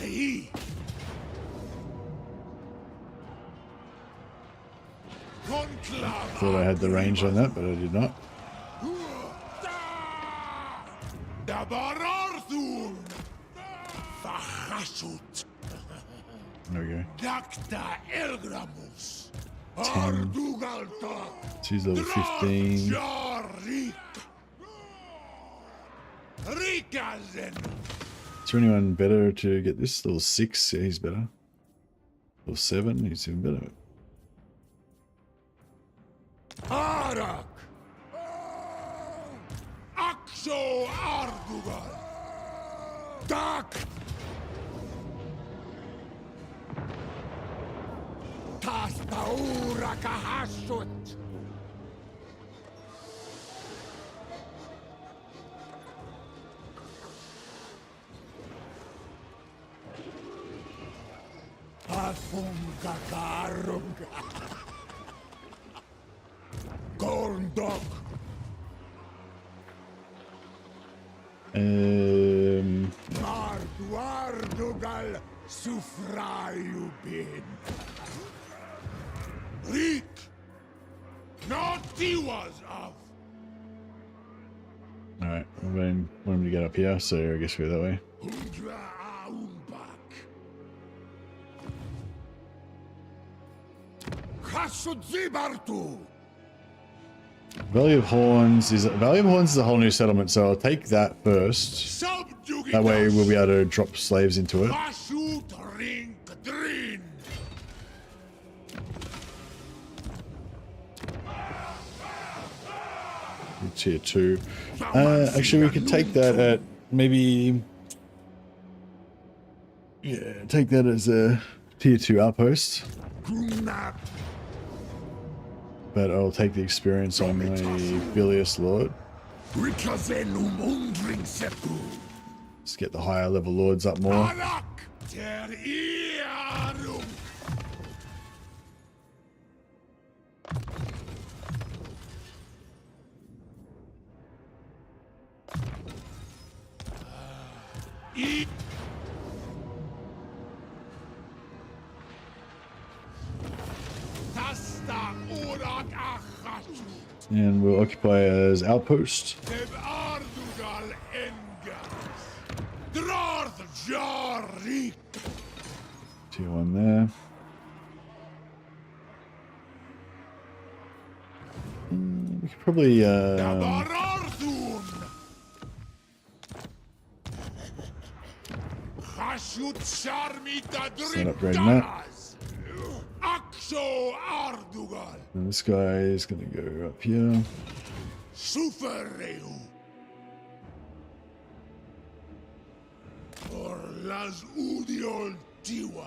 He. Thought I had the range on that, but I did not. There we go. 10. She's level 15. Is there anyone better to get this? Level 6, yeah, he's better. Level 7, he's even better. Arak! Akso Ardugal! Tak! Tastaura Kahashut! Afunga Karunga! Gorndog! Marduardugal Sufrayubin! Reek! Not was of! Alright, I'm going want him to get up here, so I guess we're that way. Hundra Aumbak! Kasudzibartu! Valley of Horns is a whole new settlement, so I'll take that first. That way we'll be able to drop slaves into it. Tier 2. Actually, we could take that at maybe... Yeah, take that as a tier 2 outpost. But I'll take the experience on my Bilious Lord. Let's get the higher level lords up more. And we'll occupy as outpost. Tier 1 there. We could probably Start upgrading that. And this guy is going to go up here.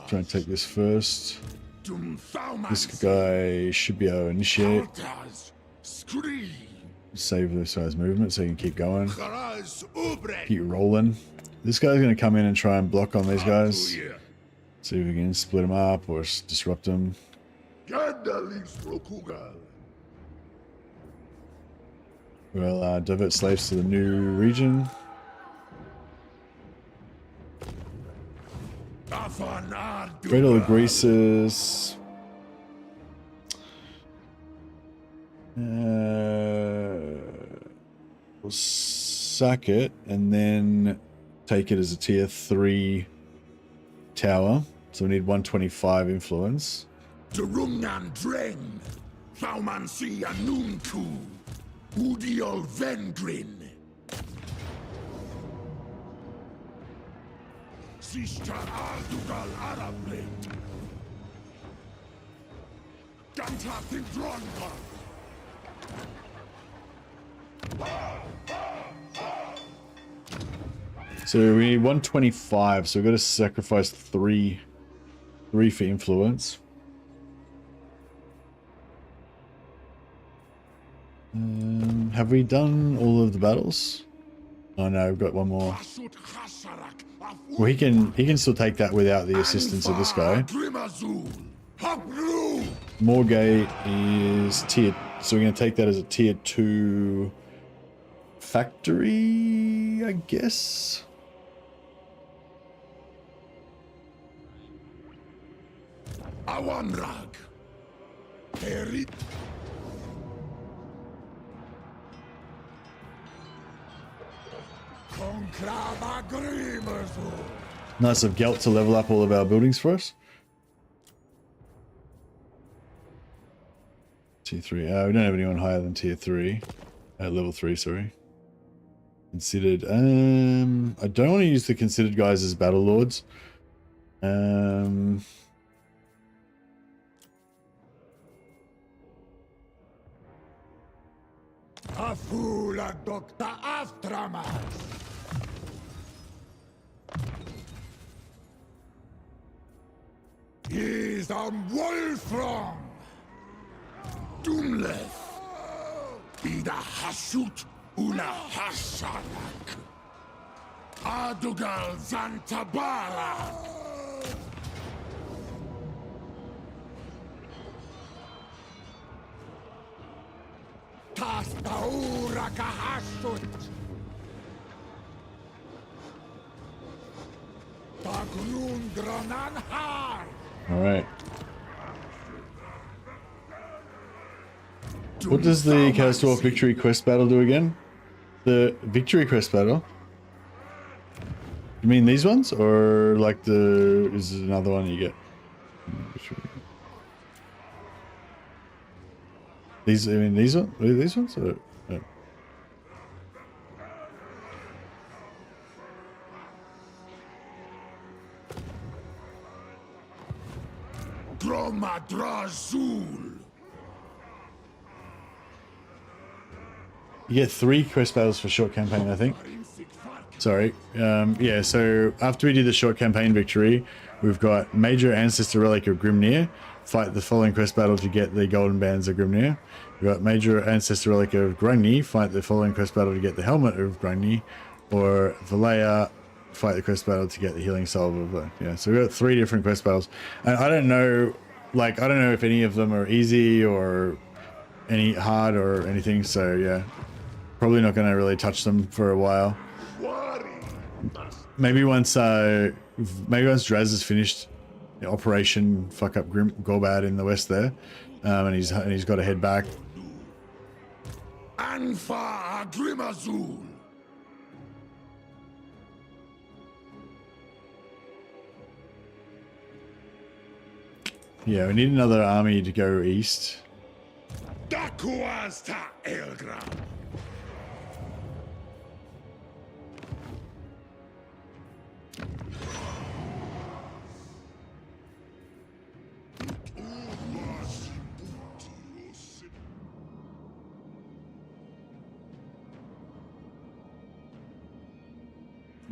Try and take this first. This guy should be able to initiate. Save this guy's movement so he can keep going. Keep rolling. This guy's going to come in and try and block on these guys. See if we can split them up or disrupt them. We'll divert slaves to the new region. Raid all the greases. We'll sack it and then take it as a tier 3 tower. So we need 125 influence. Durungan Dreng, Thaumansi Anunku, Udiol Vengrin. Sishtar Aldugal Arablin. Ganta Thindronga. So we need 125, so we've got to sacrifice 3 for influence. Have we done all of the battles? Oh no, we've got one more. Well, he can still take that without the assistance of this guy. Morgate is tier, so we're going to take that as a tier 2 factory, I guess. Awanrag. Perit. Nice of Gelt to level up all of our buildings for us. Tier 3. We don't have anyone higher than tier 3. Level 3, sorry. Considered. I don't want to use the considered guys as battle lords. Afula Dr. Aftramas. He's on Wolfram. Doomleth. Ida Hasut Una Hashanak. Adugal Zantabala. Tastaura Kahashut. Tagrundranan Har. All right. What does the Chaos Dwarf Victory Quest Battle do again? The Victory Quest Battle? You mean these ones? Or like the... is it another one you get? These, I mean these ones? Are these ones? Or, no. Dromadrazul. You get 3 quest battles for short campaign, I think. Sorry. Yeah, so after we do the short campaign victory, we've got Major Ancestor Relic of Grimnir. Fight the following quest battle to get the Golden Bands of Grimnir. We've got Major Ancestor Relic of Grungni. Fight the following quest battle to get the Helmet of Grungni. Or Valea. Fight the quest battle to get the Healing Salve of... yeah, so we've got 3 different quest battles. And I don't know... like, I don't know if any of them are easy or any hard or anything, so yeah. Probably not going to really touch them for a while. Maybe once Draz is finished Operation Fuck Up Gorbad in the west there, and he's got to head back. Anfa Grimazul. Yeah, we need another army to go east. Dakuasta Elgra.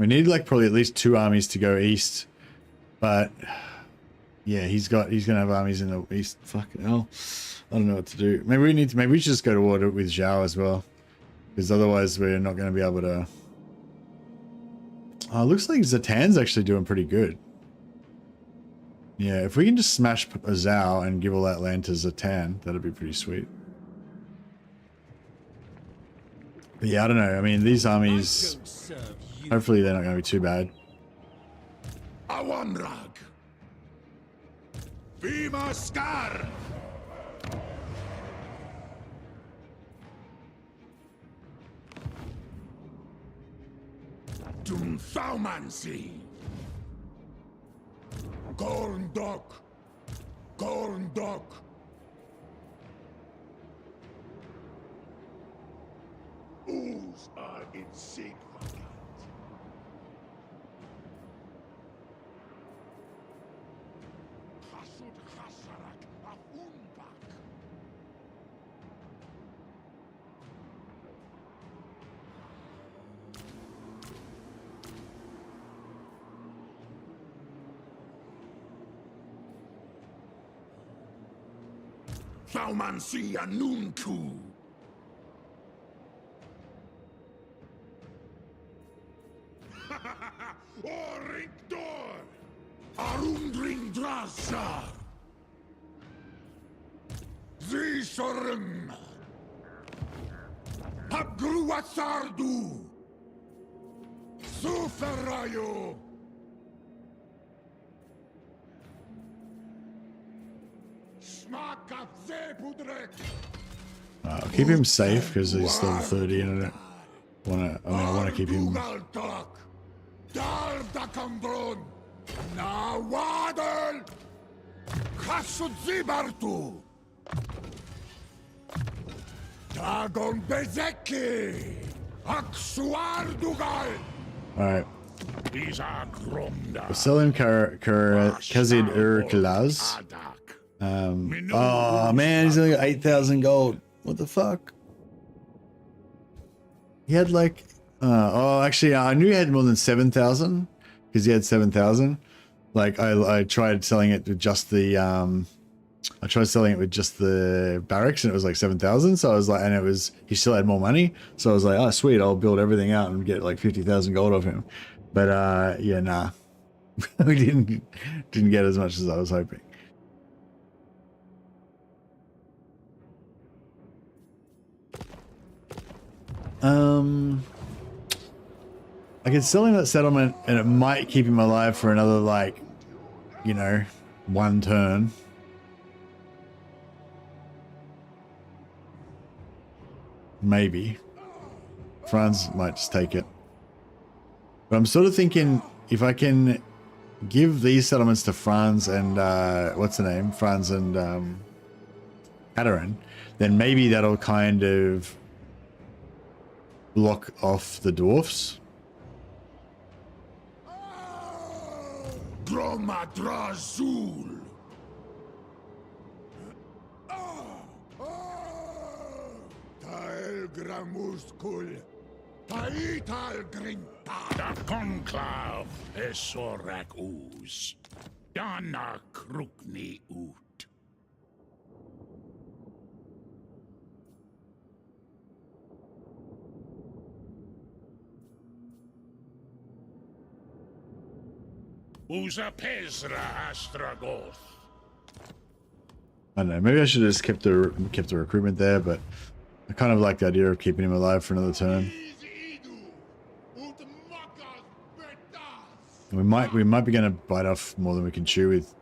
We need like probably at least 2 armies to go east, but yeah, he's gonna have armies in the east. Fucking hell, I don't know what to do. Maybe we should just go to war with Zhao as well, because otherwise we're not going to be able to. Oh, looks like Zatan's actually doing pretty good. Yeah, if we can just smash Zhao and give all that land to Zatan, that'd be pretty sweet. But yeah, I don't know. I mean, these armies, hopefully they're not going to be too bad. Awanrag. Vima Scar. Dumthaumancy. Gorndok. Gorndok. Ooze are insignificant. Hasud Hasarak Afunbak. Thaumancy Anunku. Orikdor! Arundring Drasar! Zisorm! Pagruatsardu! Suferayo! Smakap Zepudrek! I'll keep him safe because he's level 30 and I don't want to keep him. Dardakandron! Nawadel! Khasudzibartu! Dagon Bezeki! Aksuardugal! Alright. These are Gromda. We'll sell him Kazid Urklaz. Oh man, he's only got 8,000 gold. What the fuck? He had like actually I knew he had more than 7,000 because he had 7,000. Like I tried selling it with just the barracks and it was like 7,000. So I was like, and it was, he still had more money. So I was like, oh sweet, I'll build everything out and get like 50,000 gold off him. But yeah, nah, we didn't get as much as I was hoping. I could sell him that settlement and it might keep him alive for another, like, you know, 1 turn. Maybe. Franz might just take it. But I'm sort of thinking if I can give these settlements to Franz and, what's the name? Franz and, Hadarin, then maybe that'll kind of block off the dwarfs. Gromadrazul. Tael gramuskul. Taital grinta. Da conclave esorak us. Dana krukni ut. Usa Pesra Astragoth. I don't know. Maybe I should have just kept the recruitment there, but I kind of like the idea of keeping him alive for another turn. We might be going to bite off more than we can chew with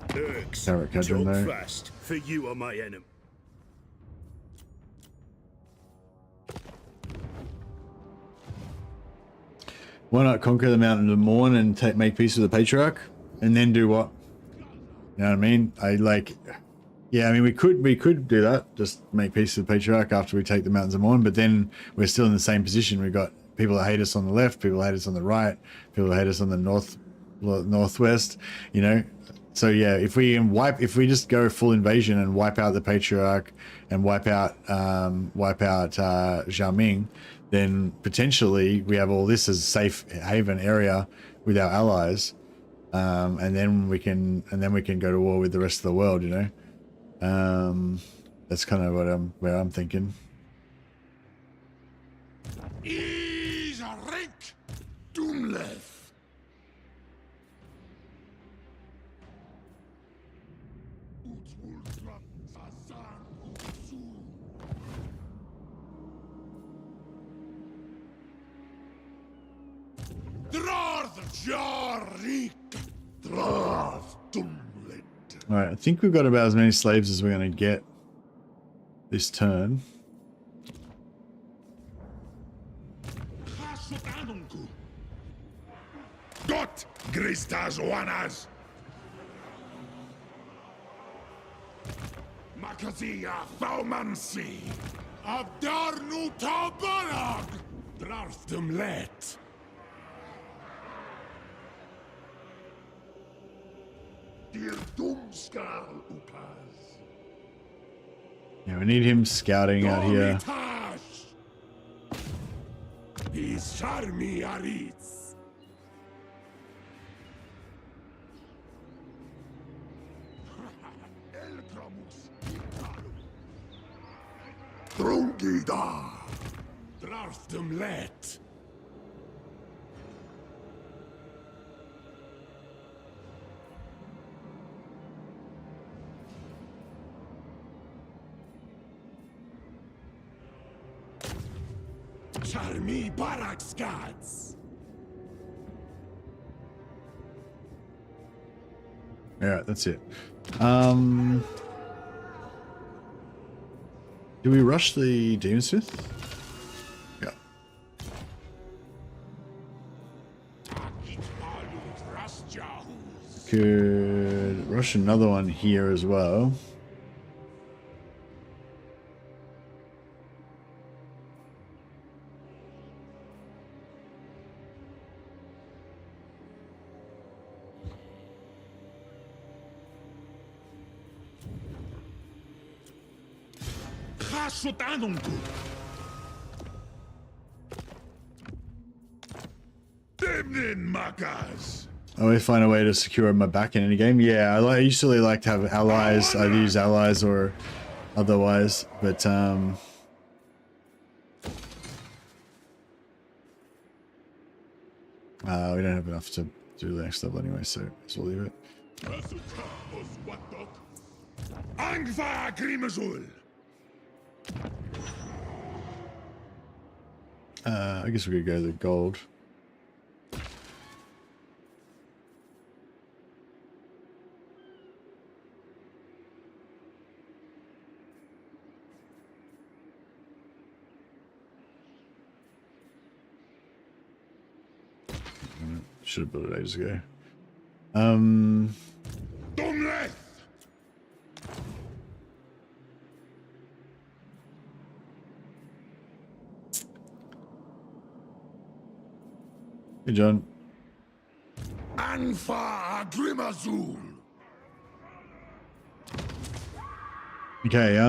Carrot Cadron though. Fast, for you are my enemy. Why not conquer the Mountain of Morn and make peace with the Patriarch, and then do what? You know what I mean? Yeah, I mean we could do that. Just make peace with the Patriarch after we take the Mountains of Morn, but then we're still in the same position. We've got people that hate us on the left, people that hate us on the right, people that hate us on the northwest. You know, So yeah, if we just go full invasion and wipe out the patriarch and wipe out Xiaoming, then potentially we have all this as a safe haven area with our allies, and then we can go to war with the rest of the world. You know, that's kind of where I'm thinking. Is a rink. Doomleth. All right, I think we've got about as many slaves as we're going to get this turn. Gott, Gristas Wanas. Makazia Thaumansi. Abdarnu Tabarag. Draftum let. Dir Doomskal Upas. Yeah, we need him scouting out here. These Charmi Aritz. Drungida. Draftum let. Charmi Barakskats. Alright, that's it. Do we rush the Demonsmith? Yeah. Could rush another one here as well. I always find a way to secure my back in any game. Yeah, I usually like to have allies. I use allies or otherwise, but we don't have enough to do the next level anyway, so we'll leave it. Angva Grimazul. I guess we could go the gold. Should have built it ages ago. Doomleth. Hey, John. Anfa Grimazul. Okay,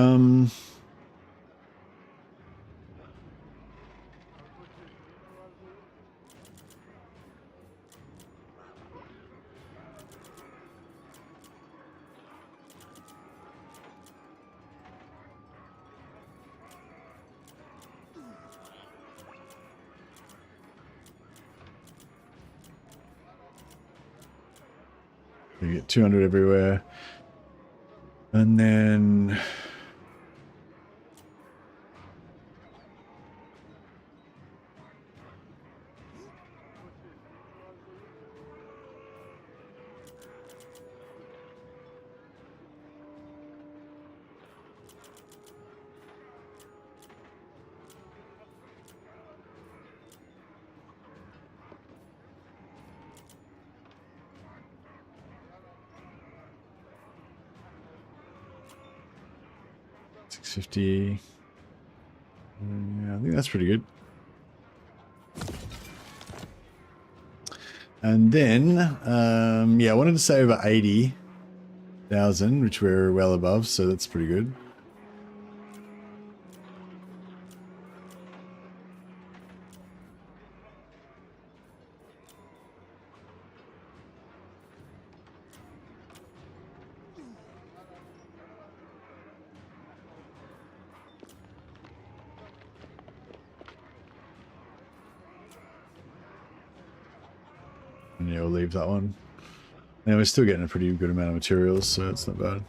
we get 200 everywhere. And then $650. Yeah, I think that's pretty good. And then, yeah, I wanted to say over 80. 1,000, which we're well above, so that's pretty good. And yeah, we'll leave that one. And we're still getting a pretty good amount of materials, so it's not bad.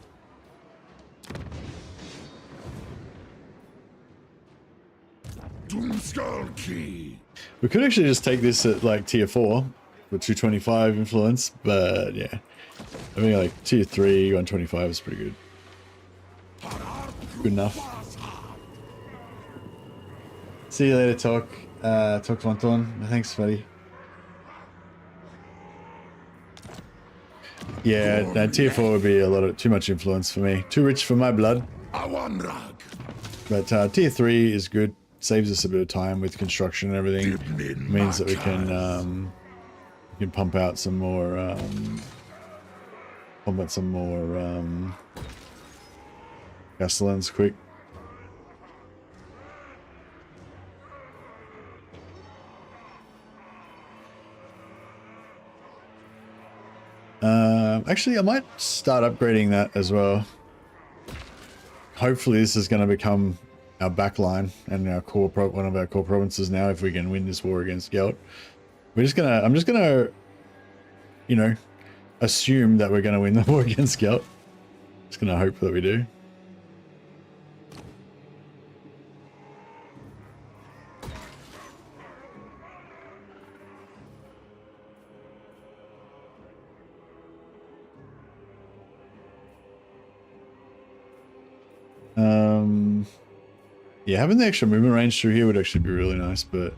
Doomskull Key. We could actually just take this at like tier 4 for 225 influence, but yeah. I think like tier 3, 125 is pretty good. Good enough. See you later, Talk. Talk to Anton. Thanks, buddy. Yeah, no, tier 4 would be a lot of too much influence for me. Too rich for my blood. But tier 3 is good. Saves us a bit of time with construction and everything. Means that we can pump out some more Castellans quick. Actually, I might start upgrading that as well. Hopefully this is going to become our backline and our core one of our core provinces now if we can win this war against Gelt. I'm just gonna you know, assume that we're gonna win the war against Gelt. Just gonna hope that we do. Yeah, having the extra movement range through here would actually be really nice, but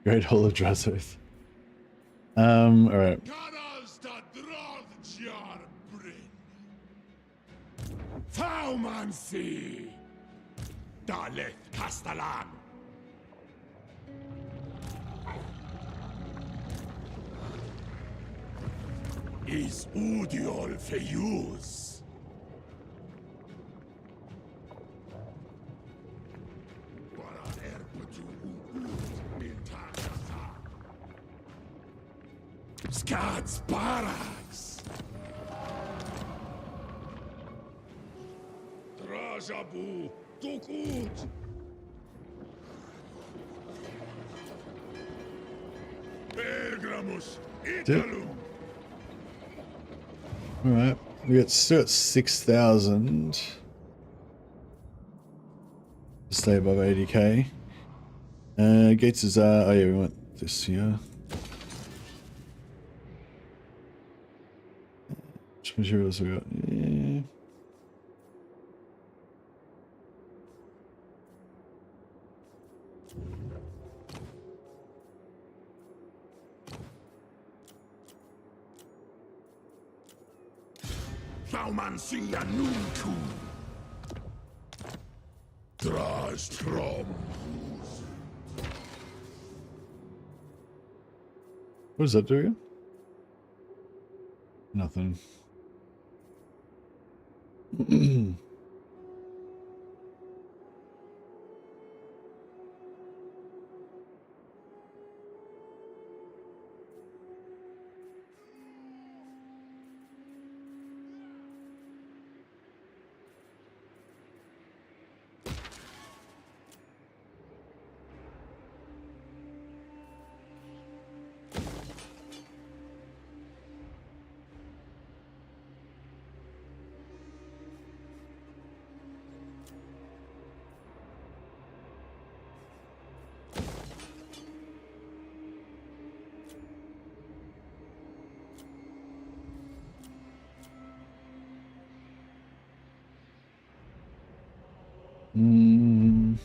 Great Hall of Drazos. Alright. Faumancy! Dalet Castellan! Is Udiol Feyus? Skats Barracks! Trajabu Tukut! Bergramus Italum! Alright, we got still at 6,000. Stay above 80k. Gates is oh yeah, we want this here. Which materials we got? Yeah. Faumancia Nunku. Drastrom. What does that do again? Nothing. Mm.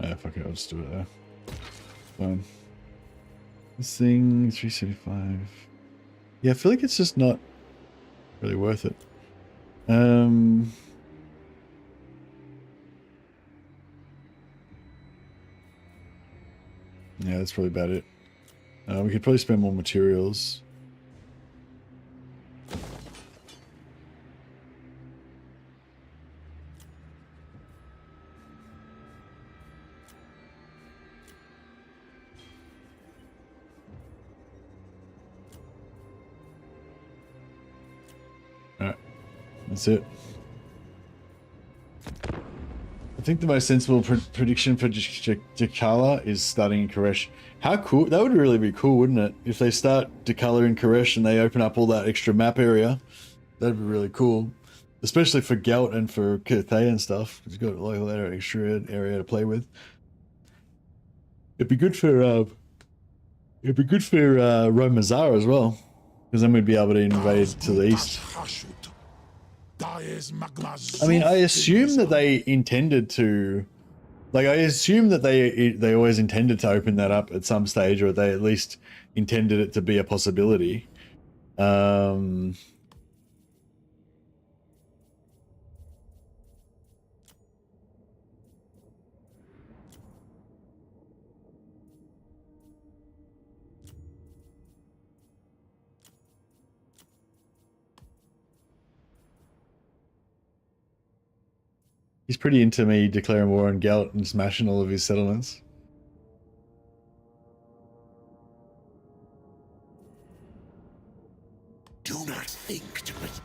Yeah, fuck it, I'll just do it there. Fine. This thing, 375. Yeah, I feel like it's just not really worth it. Yeah, that's probably about it. We could probably spend more materials. Alright, that's it. I think the most sensible prediction for Jakala is starting in Koresh. How cool, that would really be cool, wouldn't it? If they start Jakala in Koresh and they open up all that extra map area, that'd be really cool. Especially for Gelt and for Kirthay and stuff. It's got like all that extra area to play with. It'd be good for Romazar as well. Because then we'd be able to invade to the east. I mean, I assume that they intended to, like, I assume that they always intended to open that up at some stage, or they at least intended it to be a possibility. He's pretty into me declaring war on Gelt and smashing all of his settlements. Do not think to it.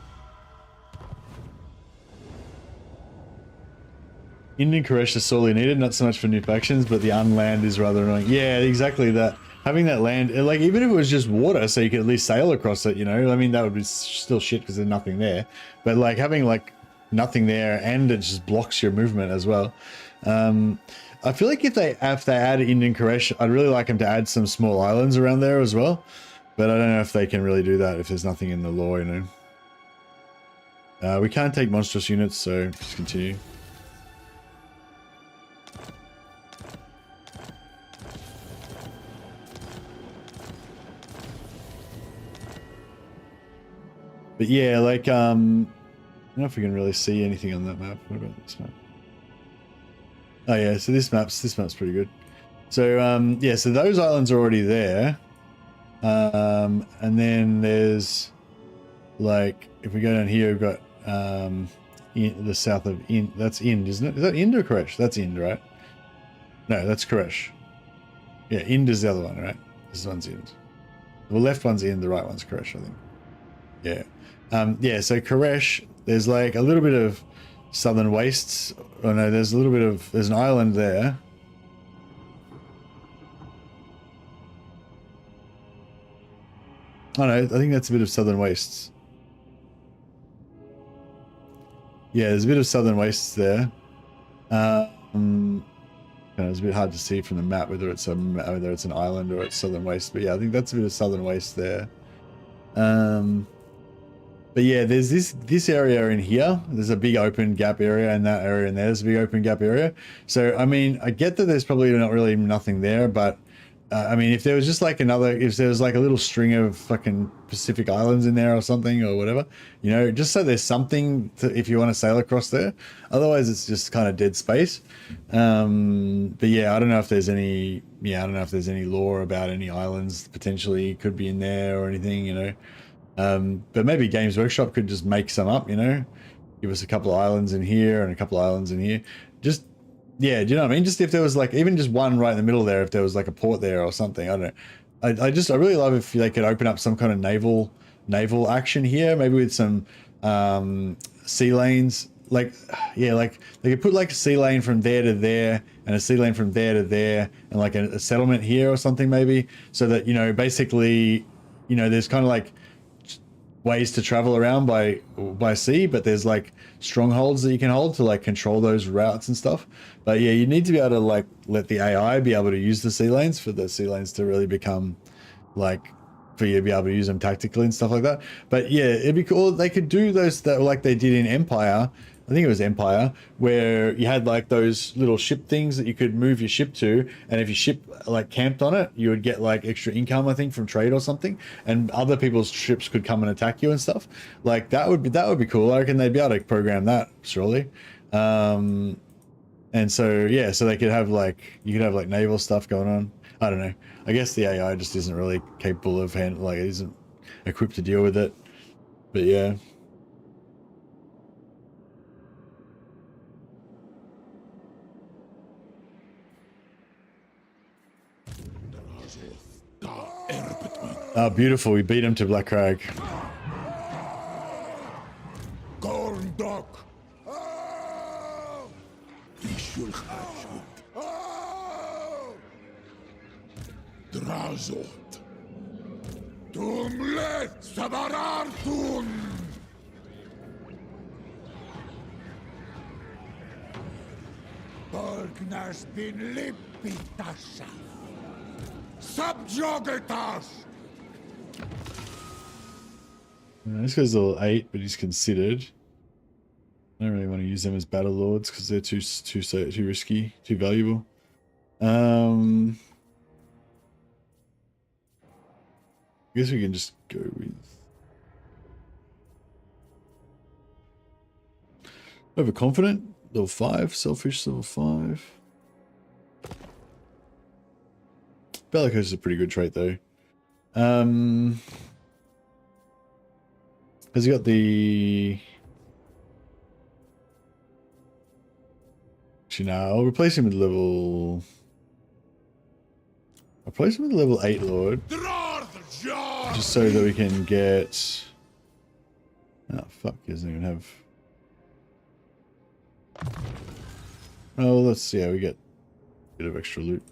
Indian Koresh is sorely needed, not so much for new factions, but the unland is rather annoying. Yeah, exactly that. Having that land, like, even if it was just water, so you could at least sail across it, you know? I mean, that would be still shit because there's nothing there. But, like, having, like, nothing there, and it just blocks your movement as well. I feel like if they add Indian Koresh, I'd really like them to add some small islands around there as well. But I don't know if they can really do that if there's nothing in the lore, you know. We can't take monstrous units, so just continue. But yeah, like, I don't know if we can really see anything on that map. What about this map? Oh yeah, so this map's pretty good. So yeah, so those islands are already there. And then there's, like, if we go down here, we've got in the south of Ind. That's Ind, isn't it? Is that Ind or Koresh? That's Ind, right? No, that's Koresh. Yeah, Ind is the other one, right? This one's Ind. The left one's Ind, the right one's Koresh, I think. Yeah. Yeah, so Koresh, there's like a little bit of southern wastes. Oh no, there's an island there. Oh no, I think that's a bit of southern wastes. Yeah, there's a bit of southern wastes there. It's a bit hard to see from the map whether it's an island or it's southern waste, but yeah, I think that's a bit of southern waste there. But yeah, there's this area in here. There's a big open gap area, and that area, and there's a big open gap area. So I mean, I get that there's probably not really nothing there, but I mean, if there was just like if there was like a little string of fucking Pacific Islands in there or something or whatever, you know, just so there's something if you want to sail across there. Otherwise, it's just kind of dead space. But yeah, I don't know if there's any lore about any islands potentially could be in there or anything, you know. But maybe Games Workshop could just make some up, you know, give us a couple of islands in here and a couple of islands in here. Just, yeah, do you know what I mean? Just if there was like, even just one right in the middle there, if there was like a port there or something, I don't know. I really love if they could open up some kind of naval action here, maybe with some, sea lanes. Like, yeah, like they could put like a sea lane from there to there and a sea lane from there to there and like a settlement here or something maybe, so that, you know, basically, you know, there's kind of like, ways to travel around by sea, but there's like strongholds that you can hold to like control those routes and stuff. But yeah, you need to be able to like let the AI be able to use the sea lanes for the sea lanes to really become like for you to be able to use them tactically and stuff like that. But yeah, it'd be cool. They could do those that like they did in Empire. I think it was Empire, where you had like those little ship things that you could move your ship to, and if your ship like camped on it, you would get like extra income, I think, from trade or something, and other people's ships could come and attack you and stuff. Like that would be cool. I reckon they'd be able to program that surely. And so yeah, so they could have like you could have like naval stuff going on. I don't know. I guess the AI just isn't really capable of like it isn't equipped to deal with it. But yeah. Oh, beautiful. We beat him to Black Crag. Gorndok. Drazot. Tumlet Sabarartun. Borgnars bin Lipitasha. Subjugatas. This guy's level 8, but he's considered. I don't really want to use them as battle lords because they're too risky, too valuable. I guess we can just go with overconfident, level 5, selfish, level 5. Bellicose is a pretty good trait though. Has he got the... Actually, no, I'll replace him with level... I'll replace him with level 8 Lord. Just so that we can get... Oh, fuck, he doesn't even have... Oh, let's see how we get a bit of extra loot.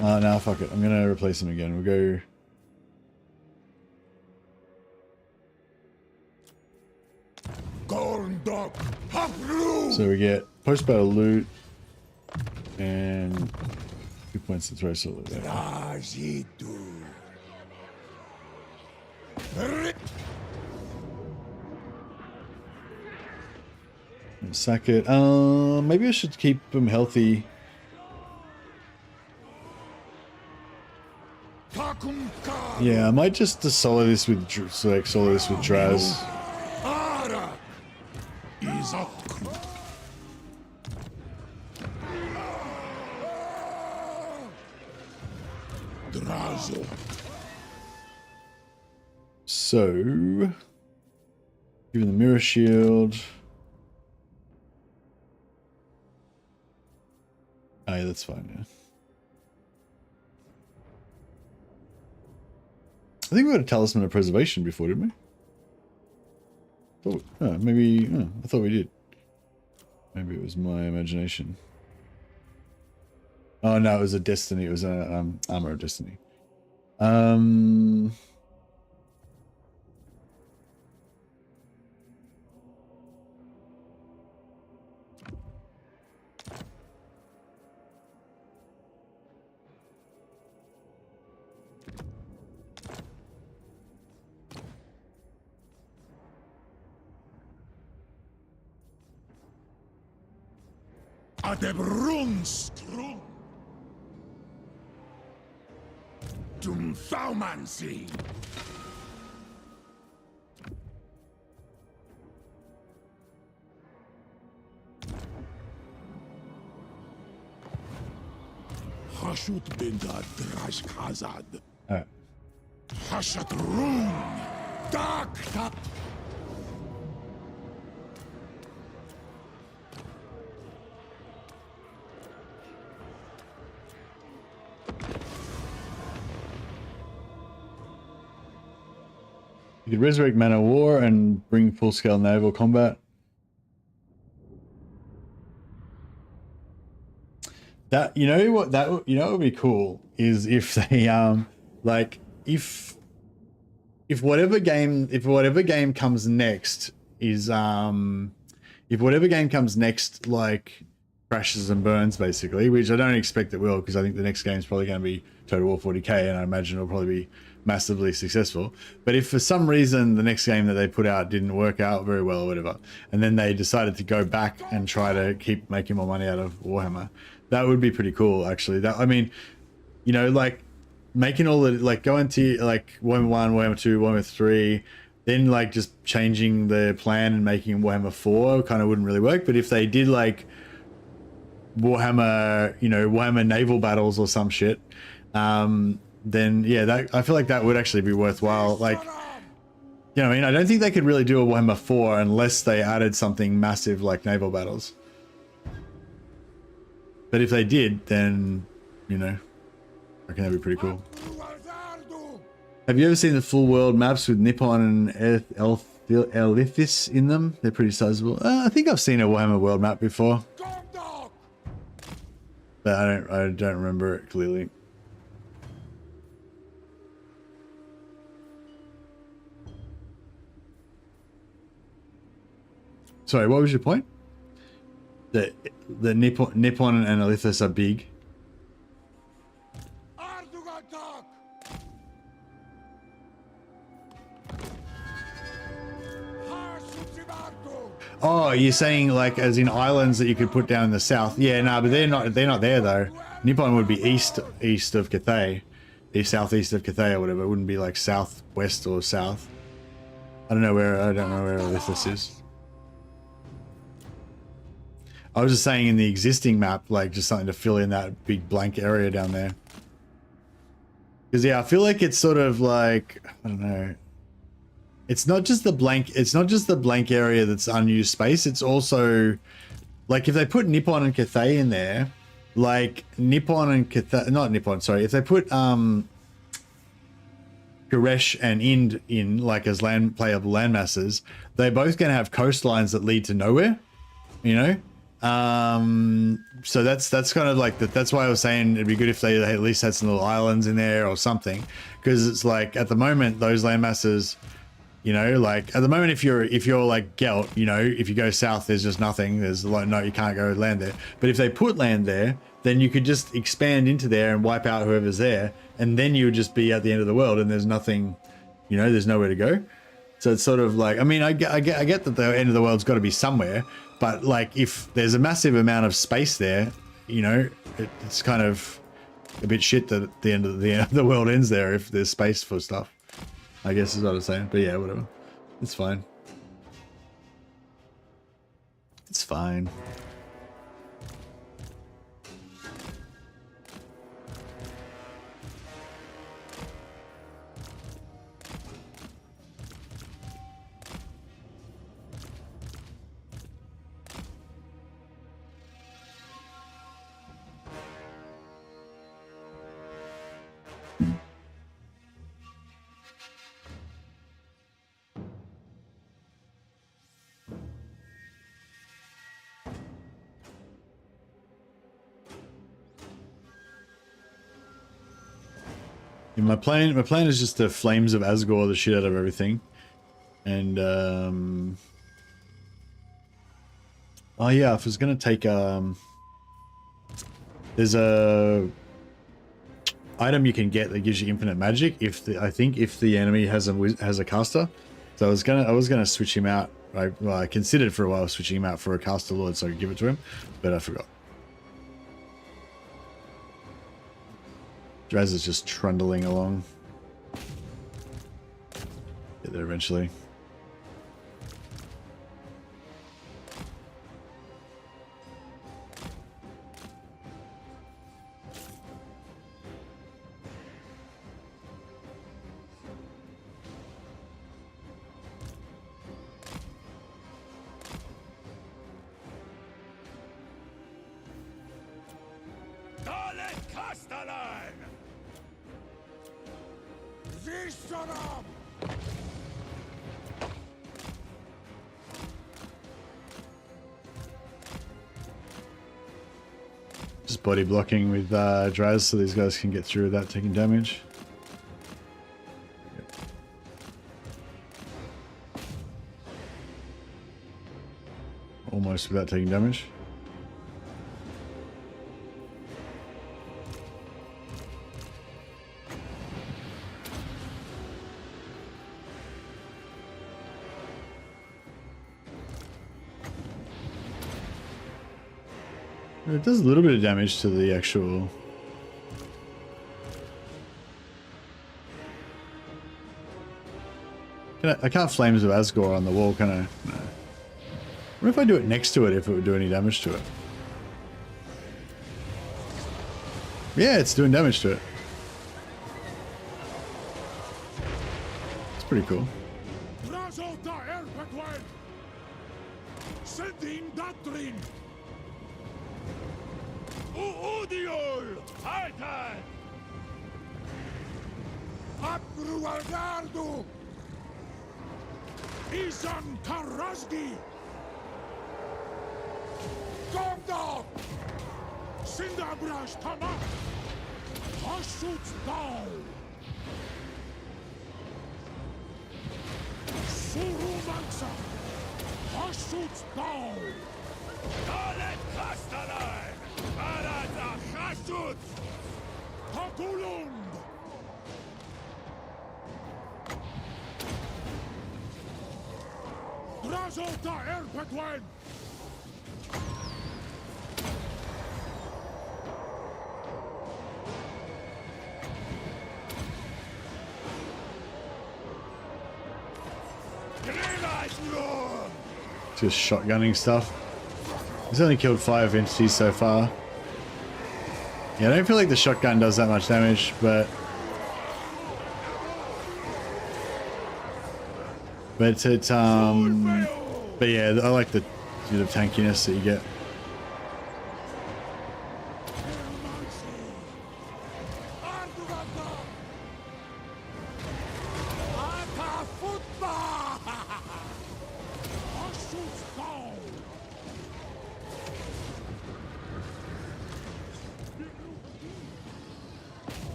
Oh, no, fuck it. I'm going to replace him again. We'll go... So we get post-battle loot and 2 points to throw solid. Sack it. Maybe I should keep him healthy. Yeah, I might just solo this with Draz. So, give him the mirror shield. Oh, yeah, that's fine, yeah. I think we had a talisman of preservation before, didn't we? I thought we did. Maybe it was my imagination. Oh no, it was a destiny. It was an armor of destiny. Adebrunstrung. Dum Thaumansi. Hashut Bindad Drashkazad. Alright. Hashat Run. Daktat. You could resurrect Man of War and bring full-scale naval combat. That, you know what would be cool is if they like if whatever game comes next is if whatever game comes next like crashes and burns basically, which I don't expect it will, because I think the next game is probably going to be Total War 40k, and I imagine it'll probably be massively successful. But if for some reason the next game that they put out didn't work out very well or whatever, and then they decided to go back and try to keep making more money out of Warhammer, that would be pretty cool actually. That, I mean, you know, like making all the, like going to like Warhammer 1, Warhammer 2, Warhammer 3, then like just changing the plan and making Warhammer 4 kind of wouldn't really work. But if they did like Warhammer, you know, Warhammer naval battles or some shit, then yeah, that, I feel like that would actually be worthwhile. Like, you know what I mean? I don't think they could really do a Warhammer 4 unless they added something massive like naval battles. But if they did, then, you know, I reckon that'd be pretty cool. Have you ever seen the full world maps with Nippon and Elithis in them? They're pretty sizable. I think I've seen a Warhammer world map before, but I don't remember it clearly. Sorry, what was your point? The Nippon and Elithis are big. Oh, you're saying like as in islands that you could put down in the south? Yeah, no, but they're not there though. Nippon would be east of Cathay, southeast of Cathay or whatever. It wouldn't be like southwest or south. I don't know where Elithis is. I was just saying in the existing map, like just something to fill in that big blank area down there. Because yeah, I feel like it's sort of like, I don't know. It's not just the blank area that's unused space. It's also like if they put Nippon and Cathay in there, like Nippon and Cathay, not Nippon, sorry. If they put Goresh and Ind in like as playable landmasses, they're both going to have coastlines that lead to nowhere, you know? So that's kind of like that's why I was saying it'd be good if they at least had some little islands in there or something, because it's like at the moment those landmasses, you know, like at the moment if you're like Gelt, you know, if you go south there's just nothing, there's like no, you can't go land there. But if they put land there, then you could just expand into there and wipe out whoever's there, and then you would just be at the end of the world and there's nothing, you know, there's nowhere to go. So it's sort of like, I mean, I get that the end of the world's got to be somewhere, but like if there's a massive amount of space there, you know, it's kind of a bit shit that the end of the world ends there if there's space for stuff, I guess is what I'm saying. But yeah, whatever, it's fine. It's fine. My plan is just the flames of Azgorh the shit out of everything, and oh yeah, if I was gonna take there's a item you can get that gives you infinite magic if the enemy has a caster. So I was gonna switch him out. I considered for a while switching him out for a caster lord so I could give it to him, but I forgot. Draz is just trundling along. Get there eventually. Just body blocking with Draz so these guys can get through without taking damage. almost without taking damage. It does a little bit of damage to the actual... I can't Flames of Azgorh on the wall, can I? No. What if I do it next to it, if it would do any damage to it? Yeah, it's doing damage to it. It's pretty cool. Isan Tarasgi! Gomda! Sindabrash Tamak! Hashut Dal! Surumansa! Hashut Dal! Dalet Kastalai! Arata Hashut! Takulund! Razota Erpetwen! Just shotgunning stuff. He's only killed 5 entities so far. Yeah, I don't feel like the shotgun does that much damage, but it but yeah, I like the bit of tankiness that you get.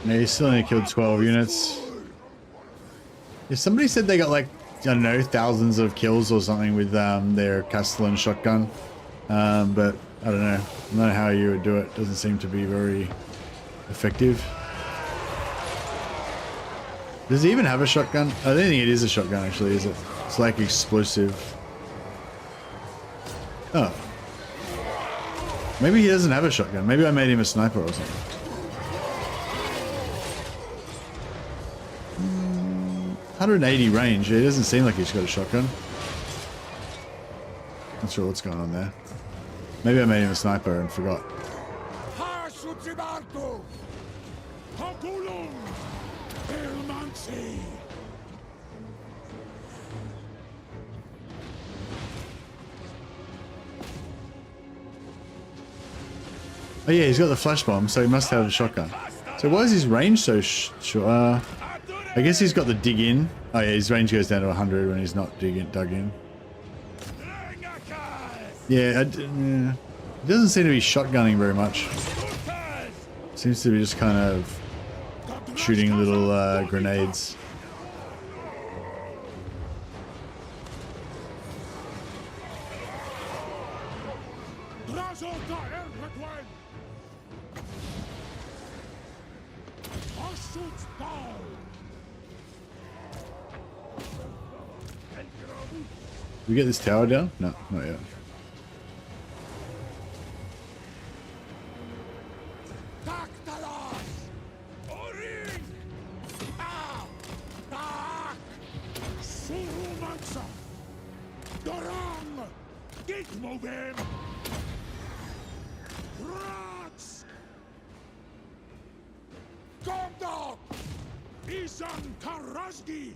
Yeah, he still only killed 12 units. Yeah, somebody said they got like, I don't know, thousands of kills or something with their Castellan shotgun. But I don't know. I don't know how you would do it. Doesn't seem to be very effective. Does he even have a shotgun? I don't think it is a shotgun actually, is it? It's like explosive. Oh. Maybe he doesn't have a shotgun. Maybe I made him a sniper or something. 180 range. It doesn't seem like he's got a shotgun. Not sure what's going on there. Maybe I made him a sniper and forgot. Oh yeah, he's got the flash bomb, so he must have a shotgun. So why is his range so short? I guess he's got the dig in. Oh yeah, his range goes down to 100 when he's not dug in. Yeah, it doesn't seem to be shotgunning very much. Seems to be just kind of shooting little grenades. Did we get this tower down? No, not yet. Dorang! Get moving! Rats! Gondok! Isan Karazgi!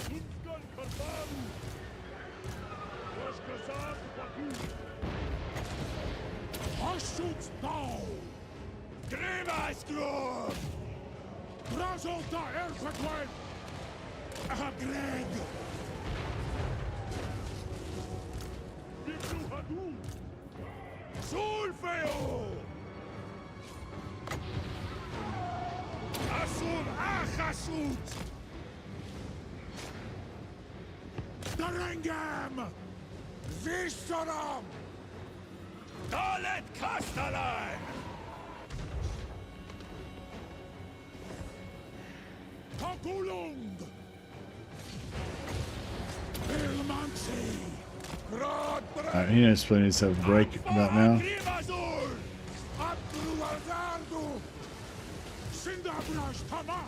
Unskan Karbaru! Waskazan Batu! Hashut Dao! Grimasklub! Brazolta Erpatwen! Agreg! Bitu Hadu! Sulfeo! Asur Achasut! Darengam! Visharam! Dalet Kastalai! Takulung! Ilmansi! Alright, he knows Splinter needs to have a break about now. Sindabrash Tama!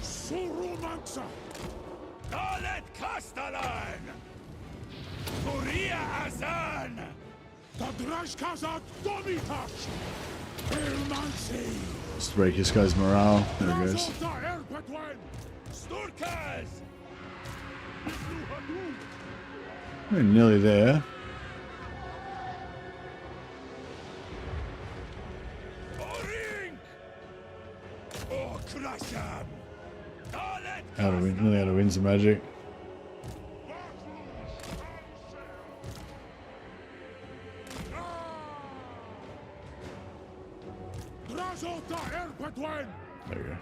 Surumansa! Dalet Kastalan! Korea Azan! Tadrash Kazak Domitash! Ilmansi! Let's break this guy's morale. There he goes. Sturkas! We're nearly there. Out of win, nearly out of winds of magic. There we go.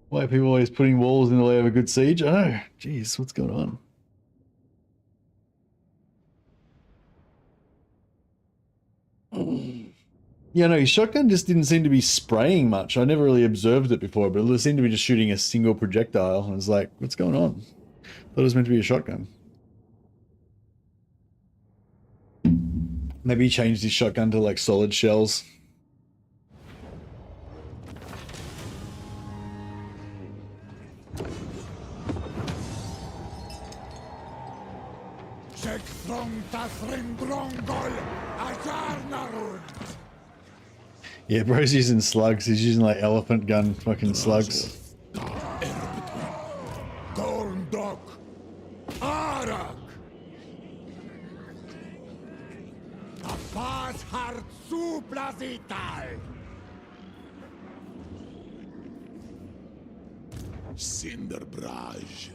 Why are people always putting walls in the way of a good siege? I know. Jeez, what's going on? Yeah, no, his shotgun just didn't seem to be spraying much. I never really observed it before, but it seemed to be just shooting a single projectile. I was like, what's going on? Thought it was meant to be a shotgun. Maybe he changed his shotgun to like solid shells. Yeah, bro's using slugs. He's using like elephant gun fucking slugs. Gorndok! Arak! Kapaz hart suplazital! Cinderbraj!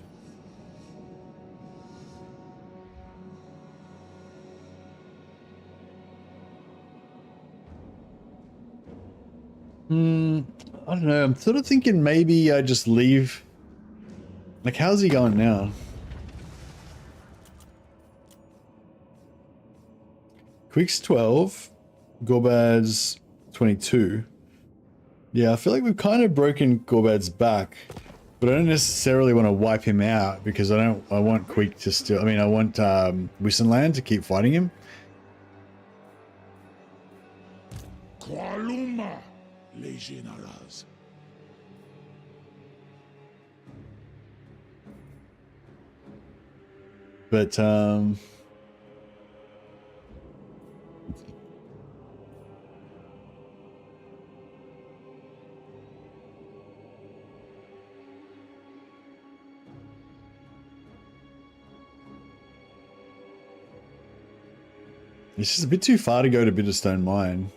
I don't know. I'm sort of thinking maybe I just leave. Like, how's he going now? Quick's 12. Gorbad's 22. Yeah, I feel like we've kind of broken Gorbad's back. But I don't necessarily want to wipe him out because I want Quick to still... I mean, I want Wissenland to keep fighting him. Kualuma! Legionaras. But it's just a bit too far to go to Bitterstone Mine.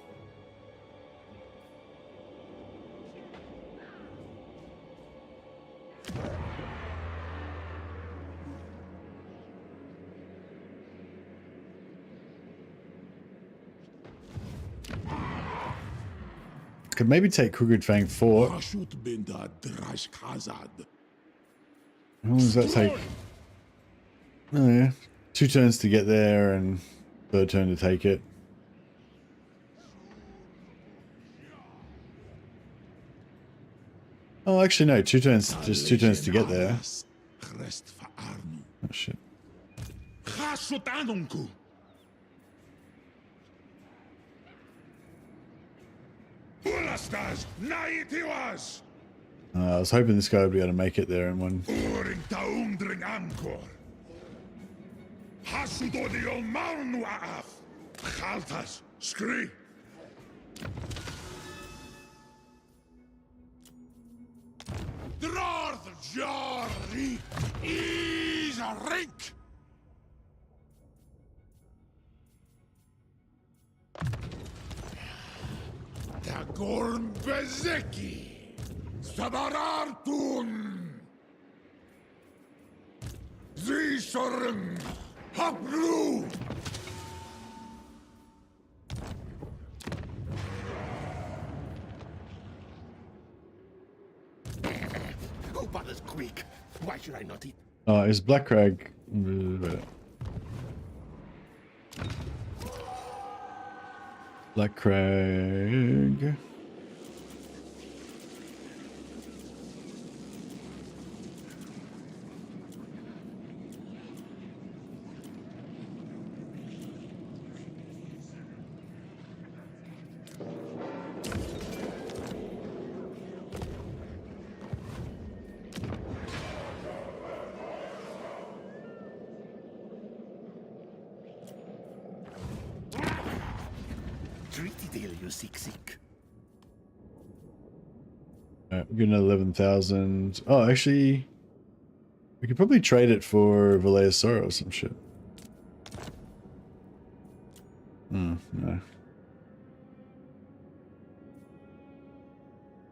Could maybe take Crooked Fang Fort. How long does that take? Oh yeah. 2 turns to get there and 3rd turn to take it. Oh, actually no, 2 turns, just 2 turns to get there. Oh shit. Hasutanunku. Ulastas naitiwas. I was hoping this guy would be able to make it there in one. Uring taundring ankor. Hasudodio maunu af. Chaltas scree. Drorth jari is a rink. Dagorn bezeki. Sabarartun. Zisorn. Hapru. Who bothers quick? Why should I not eat? Is Black Crag... Black Crag... Alright, we're getting 11,000. Oh, actually, we could probably trade it for Vallea's Sorrow or some shit. No.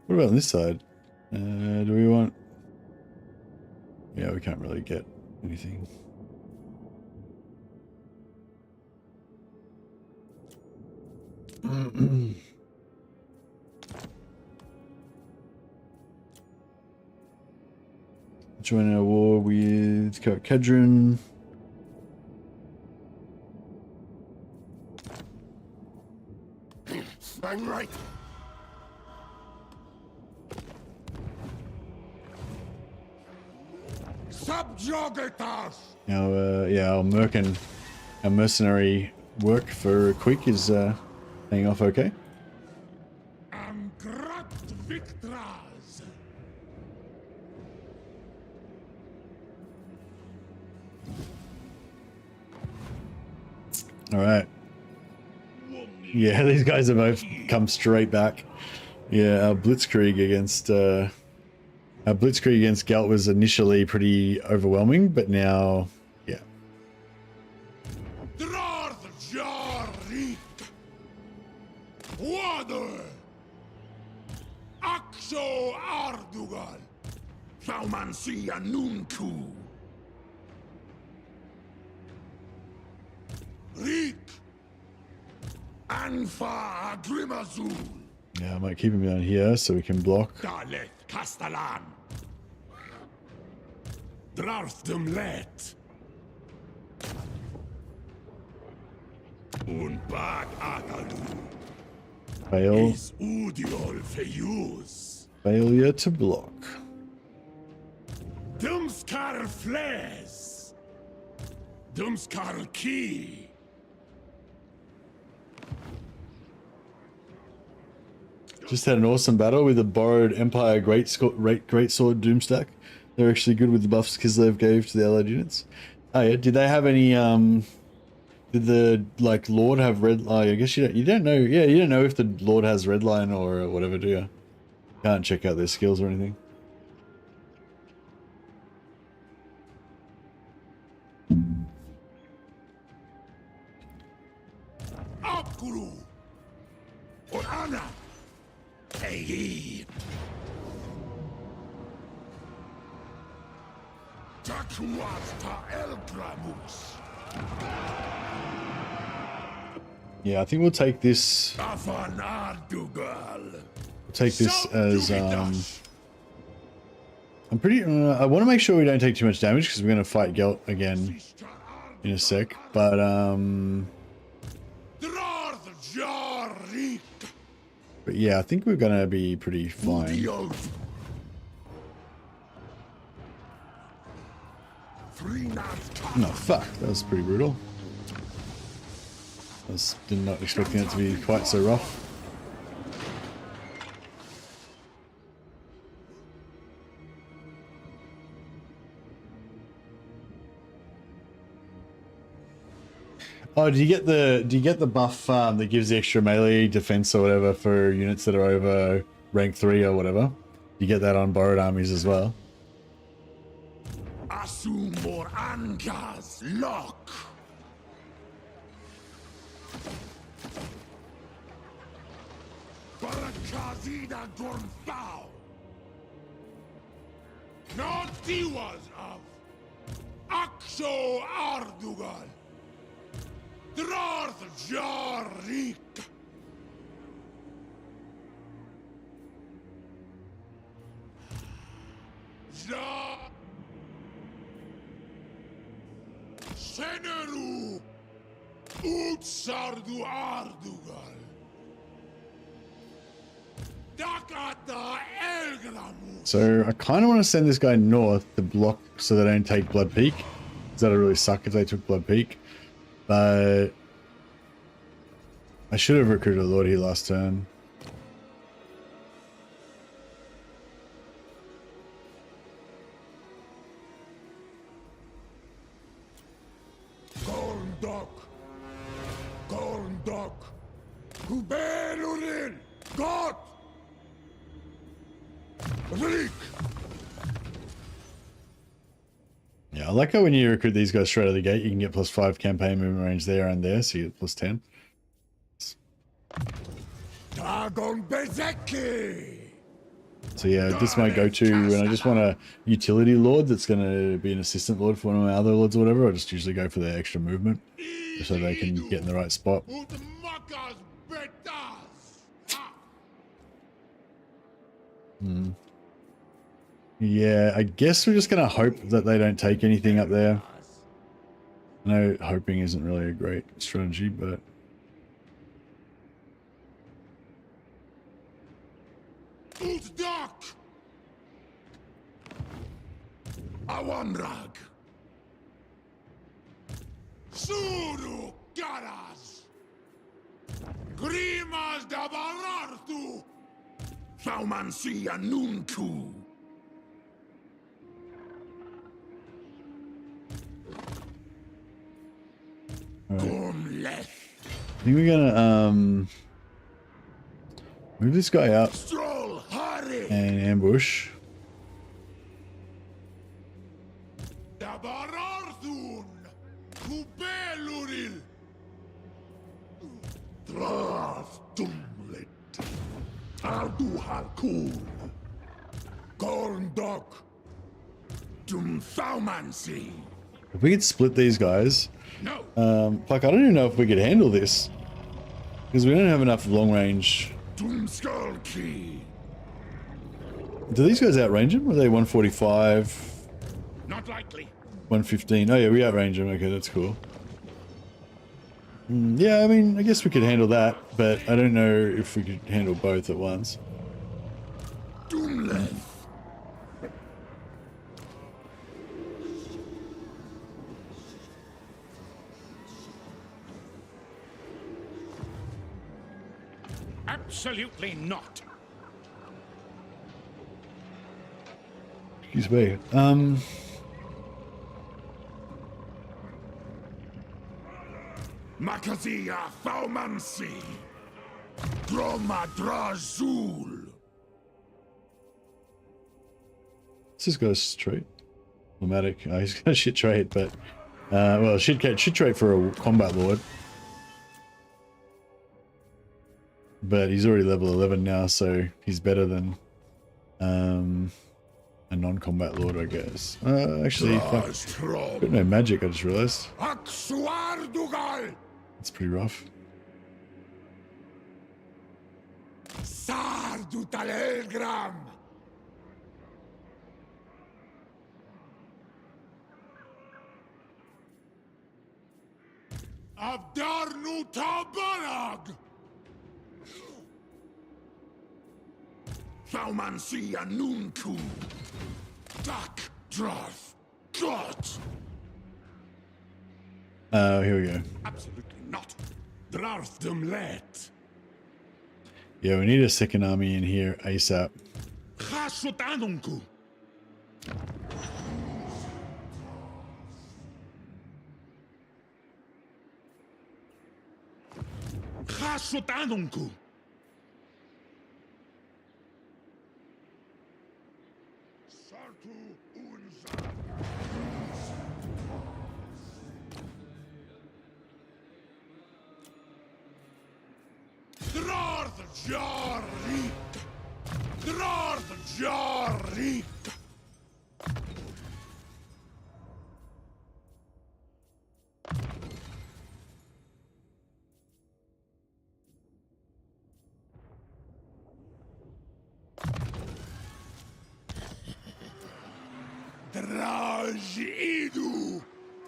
What about on this side? Do we want... Yeah, we can't really get anything. Join our war with Kedron. I'm right. Subjugatas. Our merc and our mercenary work for Quick is paying off okay. Angrat victras. All right. Yeah, these guys have both come straight back. Yeah, our blitzkrieg against Gelt was initially pretty overwhelming, but now, yeah. Drorth jarik. Water. Axo ardugal. Thaumansia nunku. Rik. Anfa agrimazul. Yeah, I might keep him down here so we can block. Dalet Castellan. Drarthdum let. Un bag agalu. Fail. Is udiol feius. Failure to block. Dumskar fles. Dumskar key. Just had an awesome battle with a borrowed Empire Great Sword Doomstack. They're actually good with the buffs Kislev gave to the allied units. Oh yeah, did they have any did the Lord have red? Oh, I guess you don't know. Yeah, you don't know if the Lord has red line or whatever, do you? Can't check out their skills or anything. Abguru. Orana. Hey. Takuasta Elgramus. Yeah, I think we'll take this. Afanardugal. We'll take this as I'm pretty. I want to make sure we don't take too much damage because we're going to fight Gelt again in a sec. But yeah, I think we're going to be pretty fine. No, fuck, that was pretty brutal. Did not expecting it to be quite so rough. Oh, do you get the buff that gives the extra melee defense or whatever for units that are over rank 3 or whatever? You get that on borrowed armies as well. Asumor Angas Lock. Barakazida Gorfao. Not Diwas of Aksho Ardugal. Drarth Jarik. Ja. Seneru. Utsardu Ardugal. Dakata Elgramu. So I kind of want to send this guy north to block so they don't take Blood Peak. Because that'd really suck if they took Blood Peak. But I should have recruited a Lord here last turn. Gorndok. Kubelurin. God. Reek. Yeah, I like how when you recruit these guys straight out of the gate, you can get +5 campaign movement range there and there, so you get +10. Dagon Bezeki. So yeah, this is my go-to when I just want a utility lord that's going to be an assistant lord for one of my other lords or whatever. I just usually go for their extra movement so they can get in the right spot. Yeah, I guess we're just going to hope that they don't take anything up there. I know hoping isn't really a great strategy, but... Awanrag. Suru Garas. Grimas da Barartu. Faumansia Nunku. Right. I think we're gonna move this guy up and ambush. If we could split these guys, fuck, I don't even know if we could handle this because we don't have enough long range. Do these guys outrange him? Are they 145? Not likely. 115. Oh yeah, we outrange him. Okay, that's cool. Yeah, I mean, I guess we could handle that, but I don't know if we could handle both at once. Absolutely not. Excuse me. Makazia Faumansi. Droma Drazul. Let's just go straight. Nomadic. Oh, he's got a shit trait, but well, shit trait for a combat lord. But he's already level 11 now, so he's better than a non-combat lord, I guess. Actually, fuck. Got no magic, I just realized. That's pretty rough. Abdarnu Tabarag. Faumansia Nunku. Dak Drath. God. Here we go. Absolutely not. Draft them let. Yeah, we need a second army in here ASAP. Chasotanunku. Chasotanunku. Sartu unza. Drarth Jarik! Drarth Jarik! Drajidu!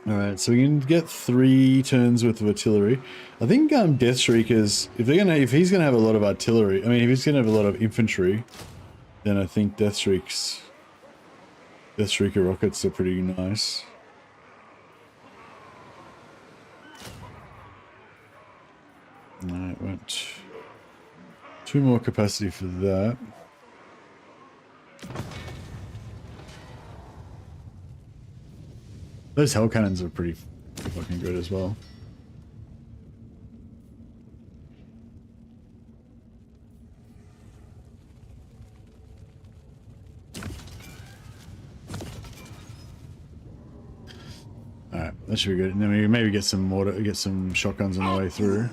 Alright, so we can get 3 turns worth of artillery. I think Deathshriekers, if he's gonna have a lot of artillery, I mean if he's gonna have a lot of infantry, then I think Deathshrieker rockets are pretty nice. Alright, went 2 more capacity for that. Those hell cannons are pretty fucking good as well. Alright, that should be good. And then we maybe get some shotguns on the way through.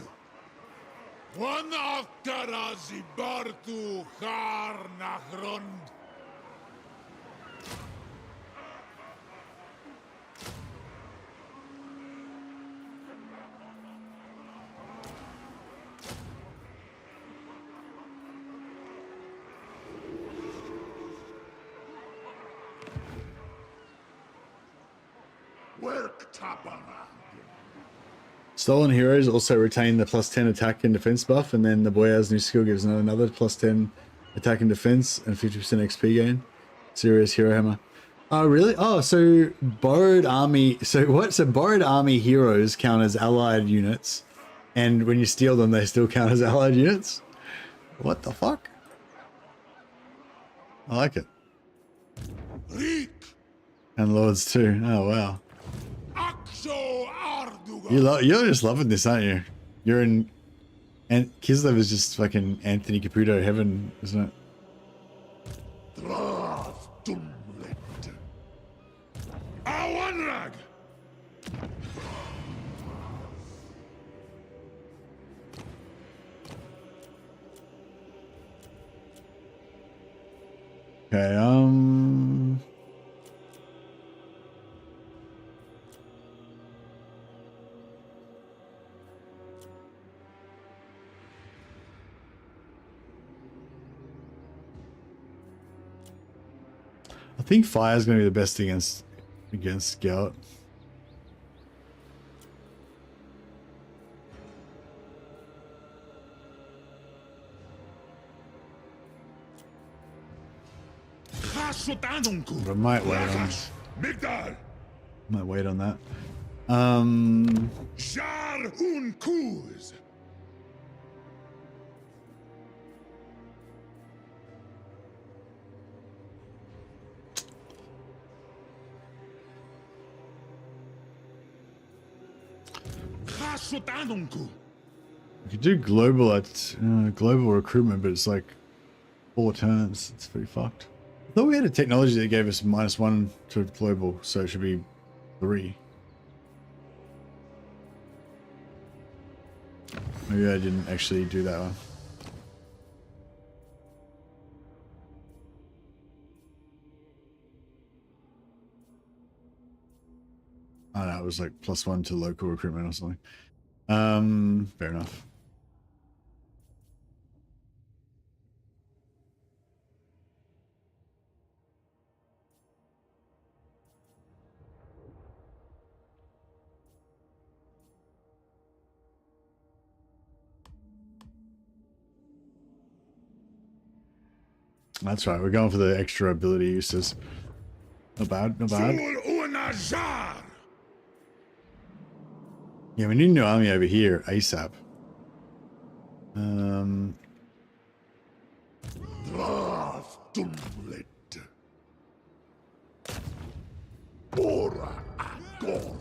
One Aftarazi Bartu Harnagrund. Work Tapana. Stolen Heroes also retain the +10 attack and defense buff, and then the Boyar's new skill gives another +10 attack and defense and 50% XP gain. Serious Hero Hammer. Oh, really? Oh, so borrowed army. So what? So borrowed army heroes count as allied units, and when you steal them, they still count as allied units? What the fuck? I like it. Reek. And lords too. Oh, wow. Axo Arduga. You're just loving this, aren't you? You're in, and Kislev is just fucking Anthony Caputo heaven, isn't it? Drath Dumlet. Awanrag. Okay, I think fire is going to be the best against Gelt. But I might wait on that. Jar un Kuz. We could do global global recruitment, but it's like 4 turns. It's pretty fucked. I thought we had a technology that gave us -1 to global, so it should be 3. Maybe I didn't actually do that one. I don't know, it was like +1 to local recruitment or something. Fair enough. That's right, we're going for the extra ability uses. Not bad, not bad. Yeah, we need a new army over here ASAP. Draftumlet. Ora Azgorh.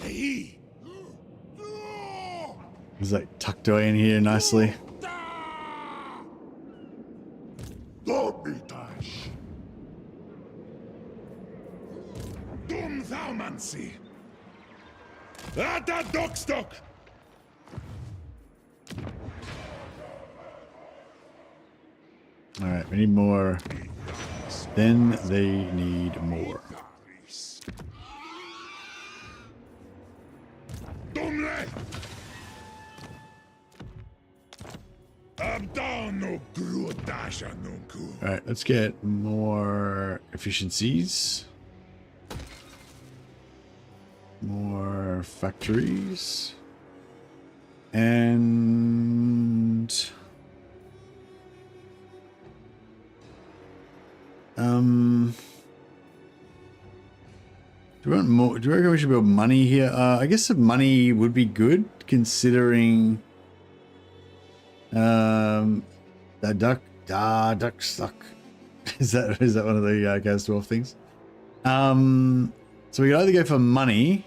Hey, He's like tucked away in here nicely. Domitash. Dum Thaumancy. Ata Dockstock. All right, we need more. Then they need more. Dumle. Abdown no Grutasha Nunku. All right, let's get more efficiencies. More factories. And do we want more? Do you reckon we should build money here? I guess some money would be good considering the duck suck. Is that one of the Gas Dwarf things? So we can either go for money,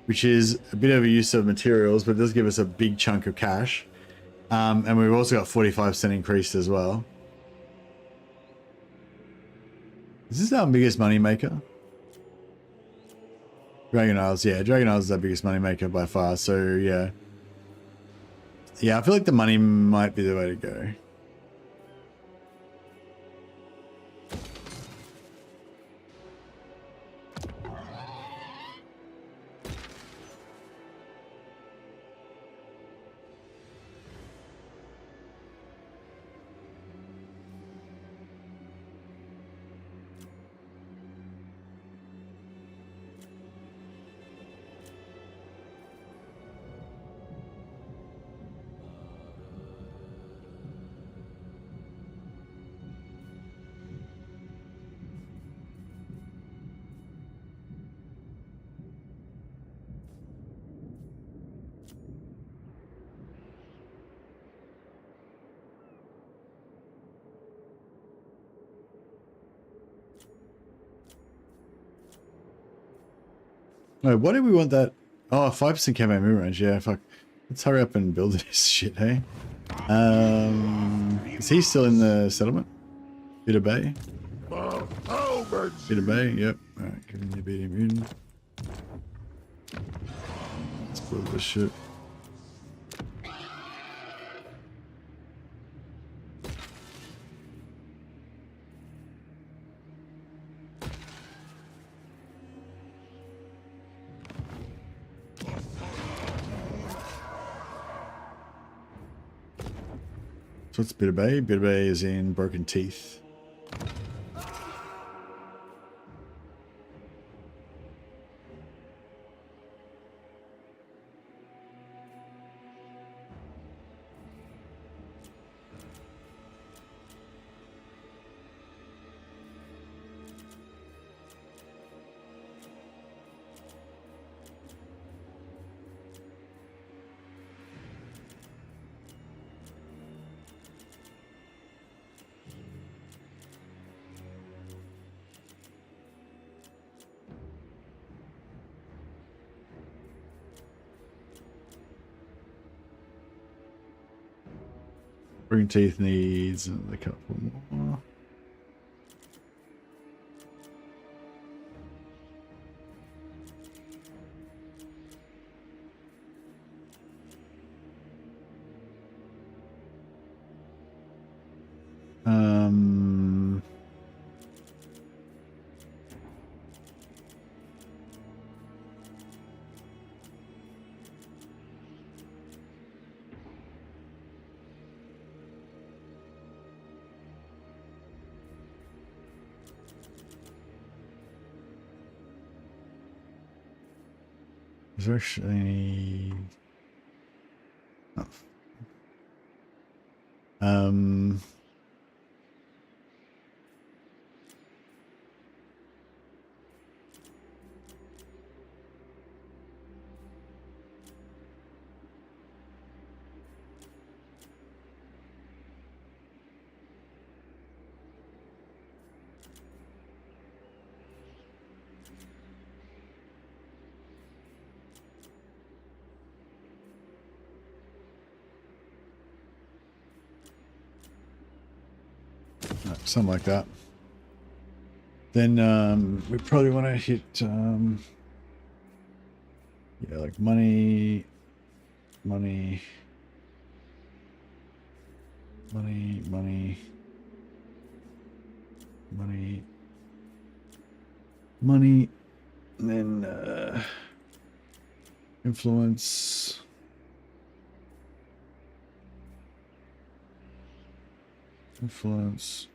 which is a bit of a use of materials, but it does give us a big chunk of cash. And we've also got 45% increase as well. Is this our biggest money maker? Dragon Isles, yeah, Dragon Isles is our biggest money maker by far. So yeah, I feel like the money might be the way to go. Oh, why do we want that? Oh, 5% campaign move range. Yeah, fuck. Let's hurry up and build this shit, hey? Is he still in the settlement? Bitter Bay? Bitter Bay, yep. Alright, give him the beating immune. Let's build this shit. So what's Bitter Bay? Bitter Bay is in Broken Teeth. Broken Teeth needs a couple more. Is there actually any... Oh. something like that. Then we probably want to hit yeah, like money, money, money, money, money, money, and then influence. Influence.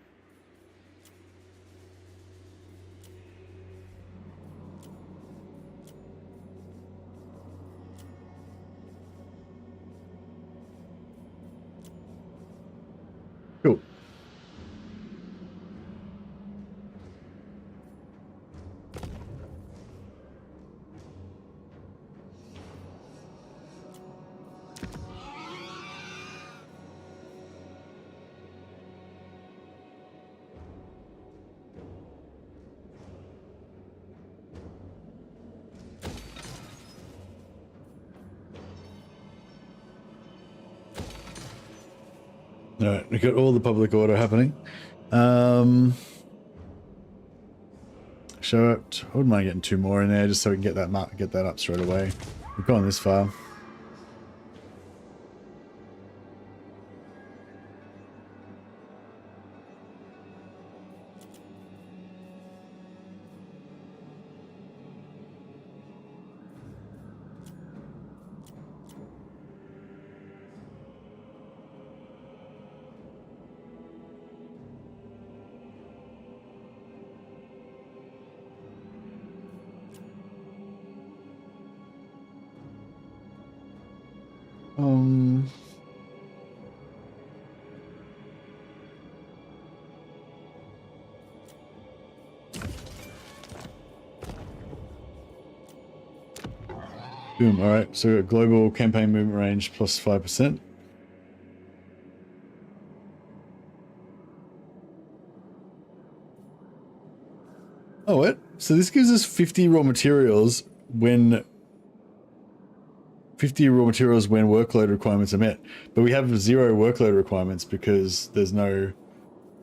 Cool. All right, we got all the public order happening. Show it. I wouldn't mind getting 2 more in there just so we can get that up straight away. We've gone this far. Boom, alright, so we got global campaign movement range plus 5%. Oh, what? So this gives us 50 raw materials when... 50 raw materials when workload requirements are met. But we have 0 workload requirements because there's no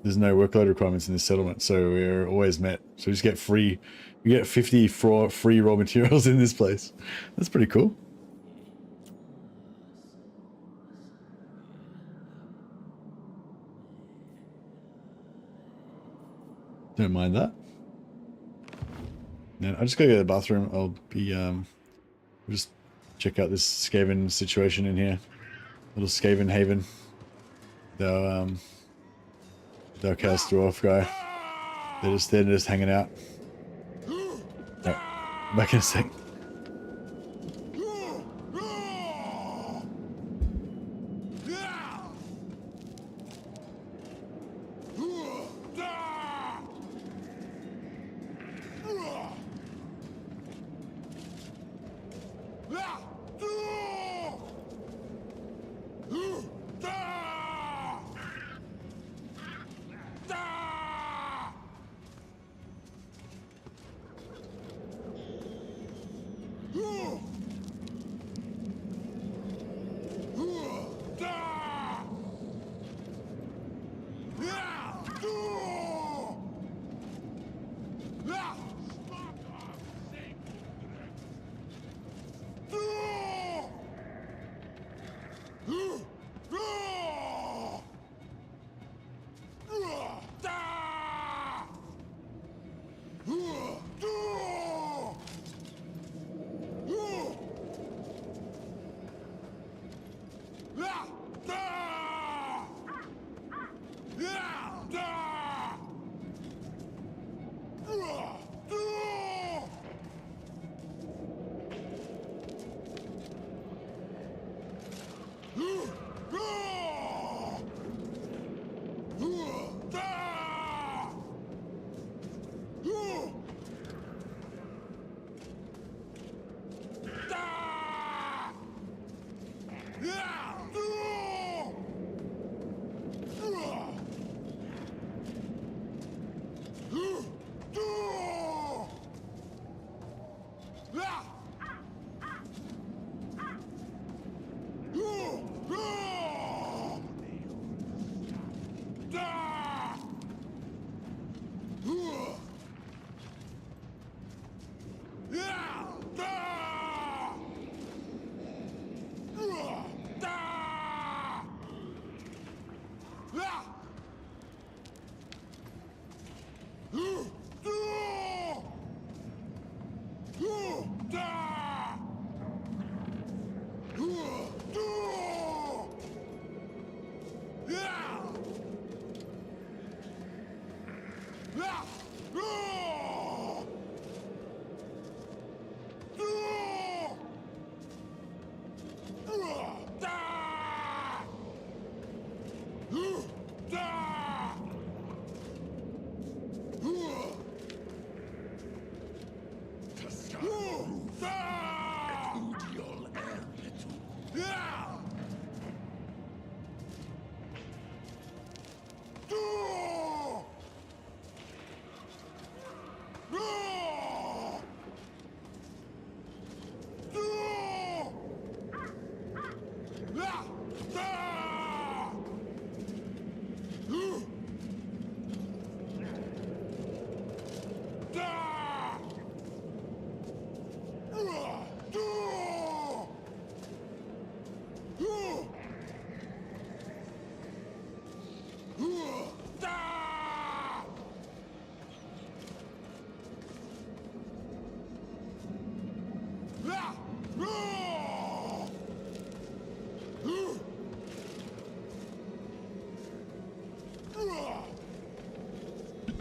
workload requirements in this settlement, so we're always met. So we just get free... We get 50 free raw materials in this place. That's pretty cool. Don't mind that. And I just gotta go to the bathroom. I'll be just check out this Skaven situation in here. Little Skaven haven. The Chaos Dwarf guy. They're just hanging out. No, back in a sec.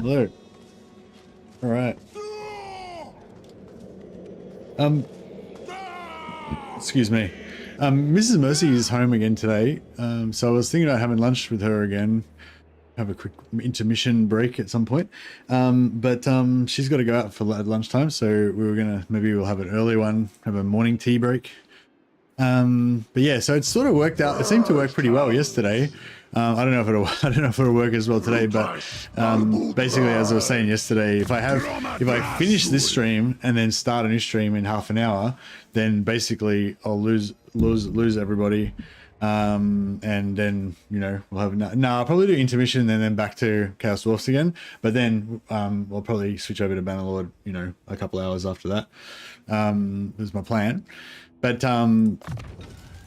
Hello. All right. Excuse me. Mrs. Mercy is home again today. So I was thinking about having lunch with her again. Have a quick intermission break at some point. But she's got to go out for lunchtime, so we were gonna, maybe we'll have an early one, have a morning tea break. But yeah, so it sort of worked out. It seemed to work pretty well yesterday. I don't know if it'll work as well today, but basically, as I was saying yesterday, if I finish this stream and then start a new stream in half an hour, then basically I'll lose everybody. And then, you know, we'll have I'll probably do intermission and then back to Chaos Dwarfs again, but then we'll probably switch over to Bannerlord, you know, a couple hours after that. Is my plan. But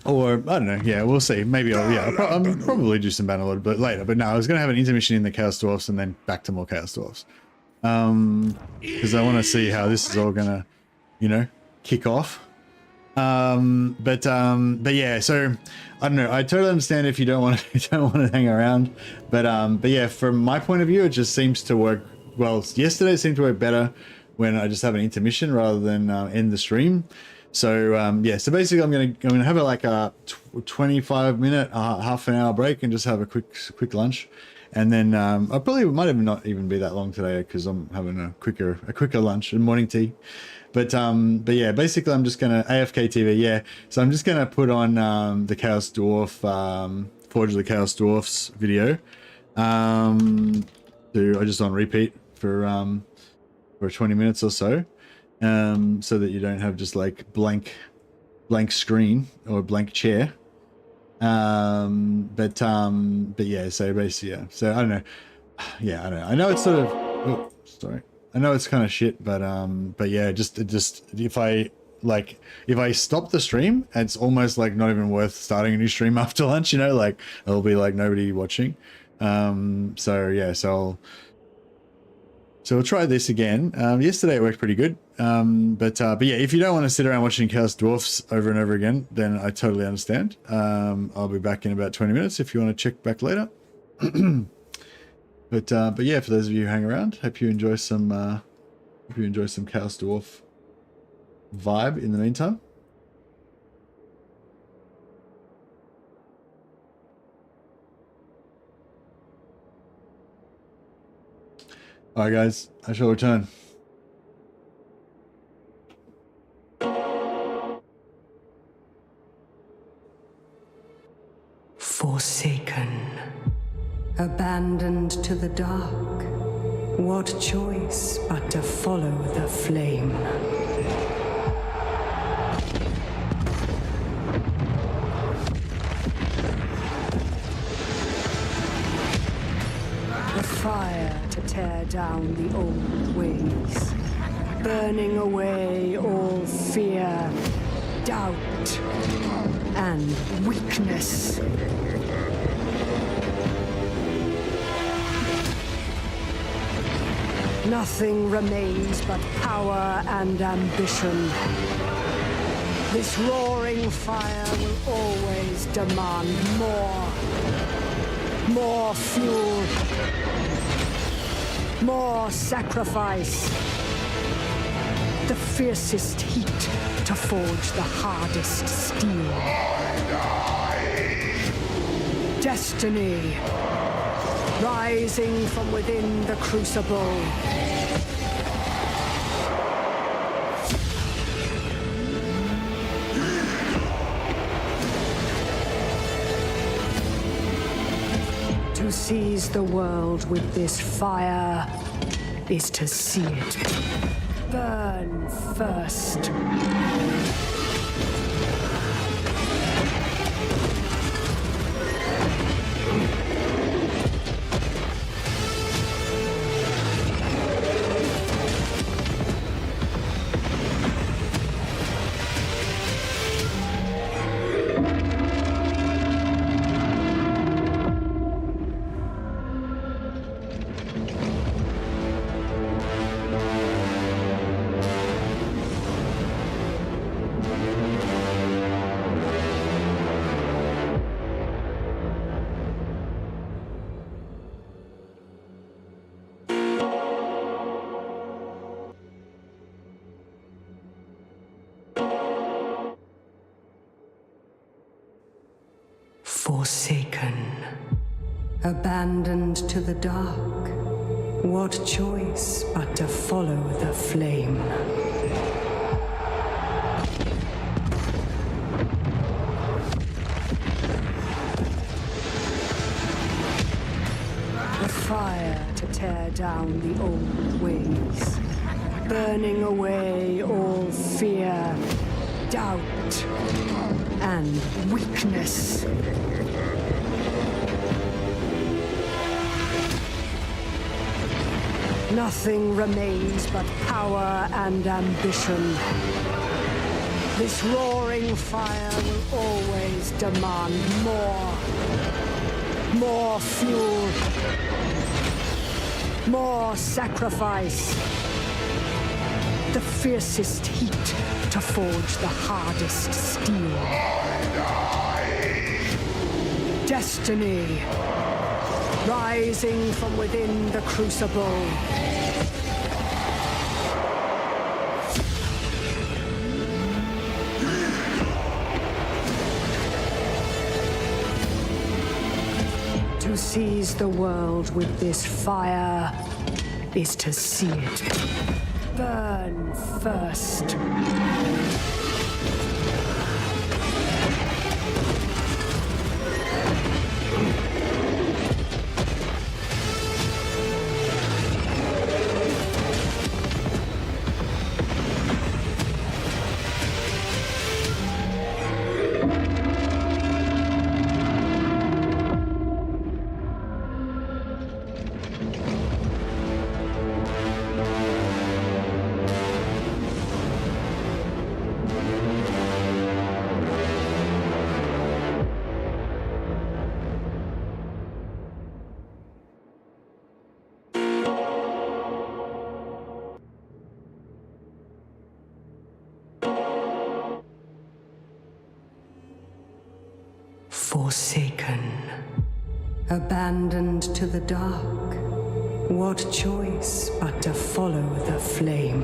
or I don't know, yeah, we'll see. Maybe I'll probably do some Bannerlord but later. But no, I was gonna have an intermission in the Chaos Dwarfs and then back to more Chaos Dwarfs. Because I want to see how this is all gonna, you know, kick off. But yeah, so I don't know, I totally understand if you don't want to hang around, but yeah, from my point of view, it just seems to work well. Yesterday it seemed to work better when I just have an intermission rather than end the stream. So yeah, so basically I'm gonna have like a 25-minute half an hour break and just have a quick lunch, and then I probably might even not even be that long today because I'm having a quicker lunch and morning tea. But yeah, basically I'm just gonna AFK TV, yeah. So I'm just gonna put on the Chaos Dwarf Forge of the Chaos Dwarfs video. I just on repeat for 20 minutes or so. So that you don't have just like blank screen or blank chair. But yeah, so basically, yeah. So I don't know. Yeah, I don't know. I know it's sort of, oh, sorry. I know it's kind of shit, but yeah, just if I stop the stream, it's almost like not even worth starting a new stream after lunch, you know, like it'll be like nobody watching. So yeah, so we'll try this again. Yesterday it worked pretty good. But yeah, if you don't want to sit around watching Chaos Dwarfs over and over again, then I totally understand. I'll be back in about 20 minutes if you want to check back later. But yeah, for those of you who hang around, hope you enjoy some Chaos Dwarf vibe in the meantime. All right, guys, I shall return. Forsaken, abandoned to the dark, what choice but to follow the flame? The fire to tear down the old ways, burning away all fear, doubt, and weakness. Nothing remains but power and ambition. This roaring fire will always demand more. More fuel. More sacrifice. The fiercest heat to forge the hardest steel. Destiny. Rising from within the crucible. To seize the world with this fire is to see it burn first. Forsaken. Abandoned to the dark. What choice but to follow the flame? The fire to tear down the old ways. Burning away all fear, doubt, and weakness. Nothing remains but power and ambition. This roaring fire will always demand more. More fuel. More sacrifice. The fiercest heat to forge the hardest steel. Destiny. Rising from within the crucible. To seize the world with this fire is to see it burn first. Forsaken. Abandoned to the dark. What choice but to follow the flame?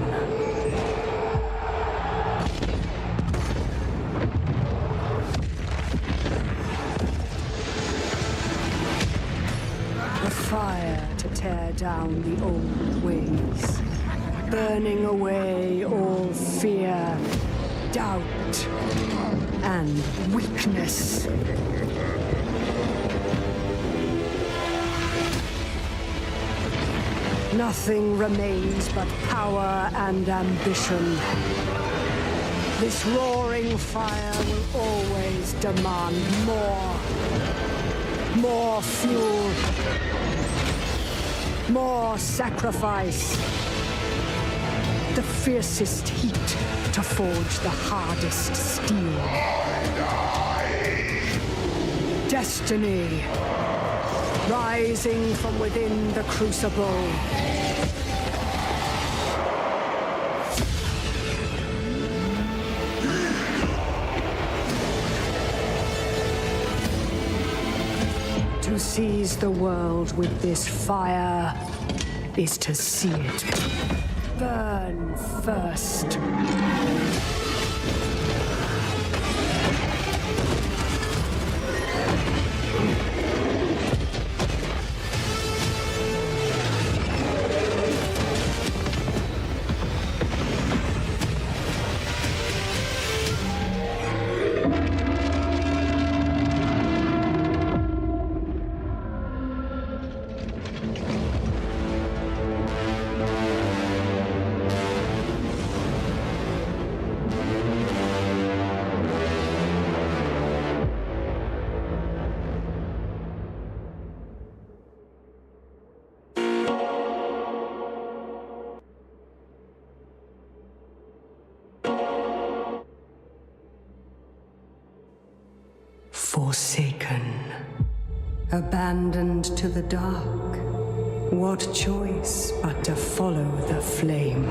The fire to tear down the old ways. Burning away all fear, doubt, and weakness. Nothing remains but power and ambition. This roaring fire will always demand more. More fuel. More sacrifice. The fiercest heat to forge the hardest steel. Destiny. Rising from within the crucible. To seize the world with this fire is to see it burn first. Forsaken. Abandoned to the dark. What choice but to follow the flame?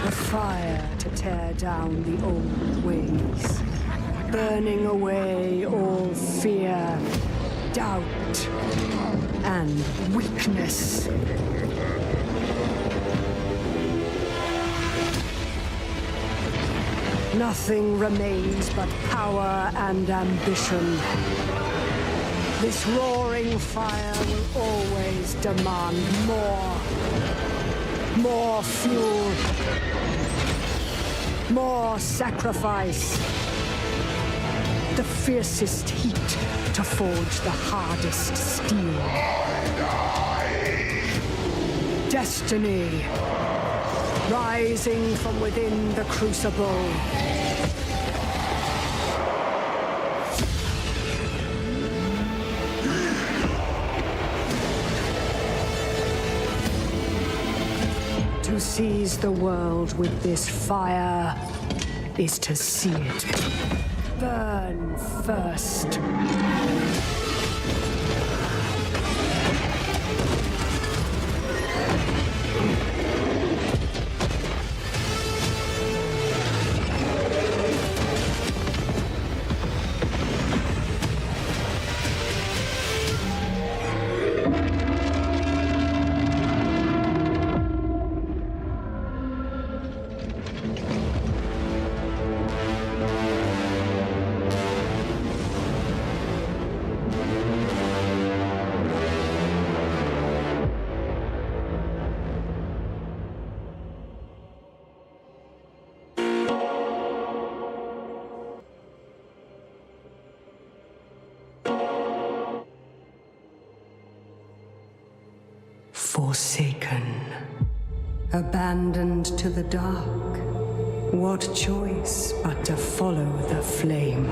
The fire to tear down the old ways. Burning away all fear, doubt, and weakness. Nothing remains but power and ambition. This roaring fire will always demand more. More fuel. More sacrifice. The fiercest heat to forge the hardest steel. Destiny. Rising from within the crucible. To seize the world with this fire is to see it burn first. Forsaken, abandoned to the dark, what choice but to follow the flame?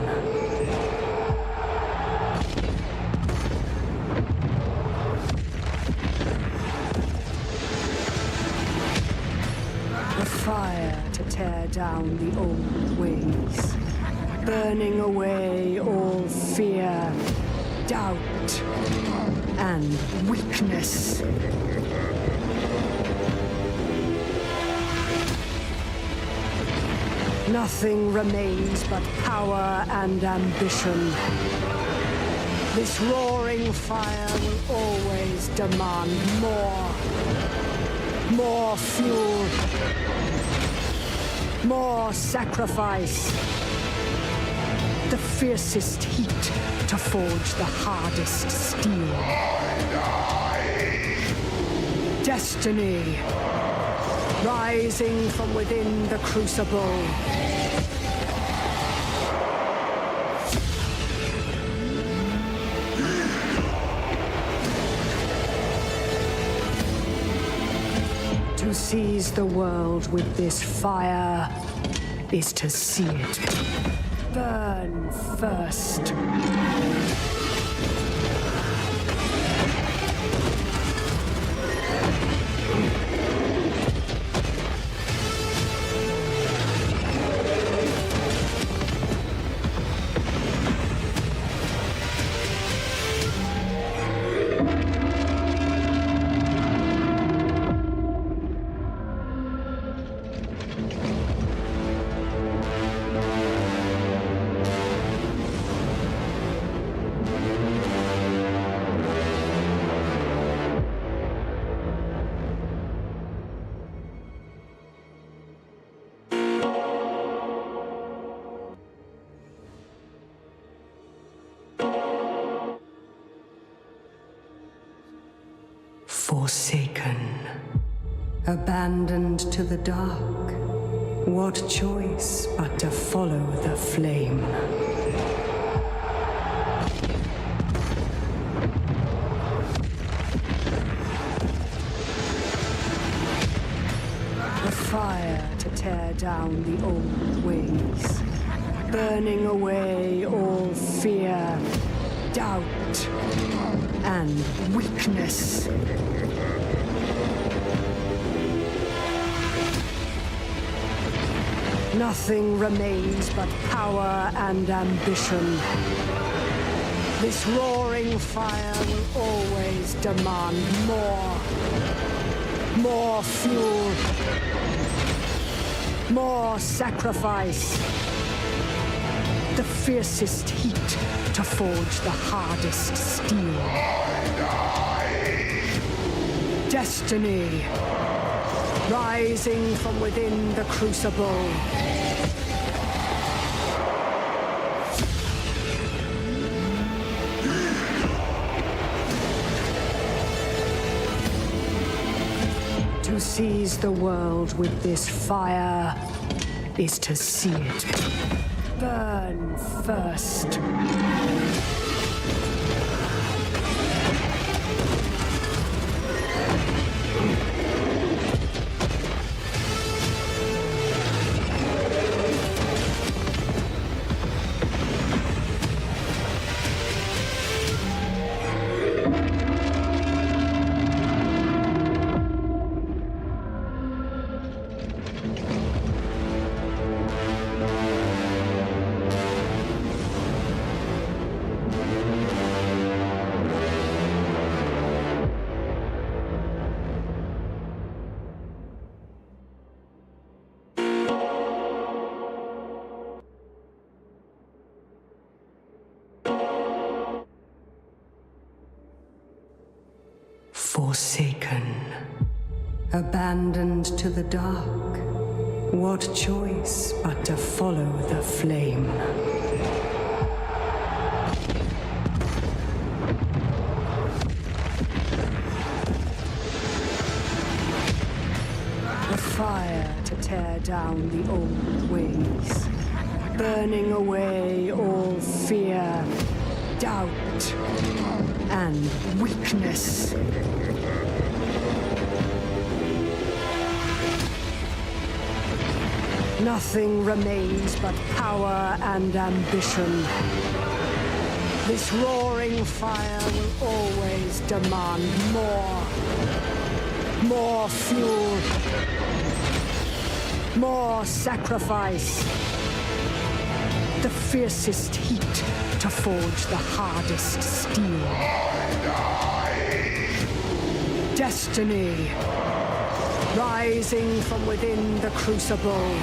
The fire to tear down the old ways, burning away all fear, doubt, and weakness. Nothing remains but power and ambition. This roaring fire will always demand more. More fuel. More sacrifice. The fiercest heat to forge the hardest steel. Destiny. Rising from within the crucible. To seize the world with this fire is to see it burn first. Forsaken, abandoned to the dark, what choice but to follow the flame? The fire to tear down the old ways, burning away all fear, doubt, and weakness. Nothing remains but power and ambition. This roaring fire will always demand more. More fuel. More sacrifice. The fiercest heat to forge the hardest steel. Destiny. Rising from within the crucible. seize the world with this fire is to see it burn first. Forsaken, abandoned to the dark, what choice but to follow the flame? The fire to tear down the old ways, burning away all fear, doubt, and weakness. Nothing remains but power and ambition. This roaring fire will always demand more. More fuel. More sacrifice. The fiercest heat to forge the hardest steel. Destiny. Rising from within the crucible.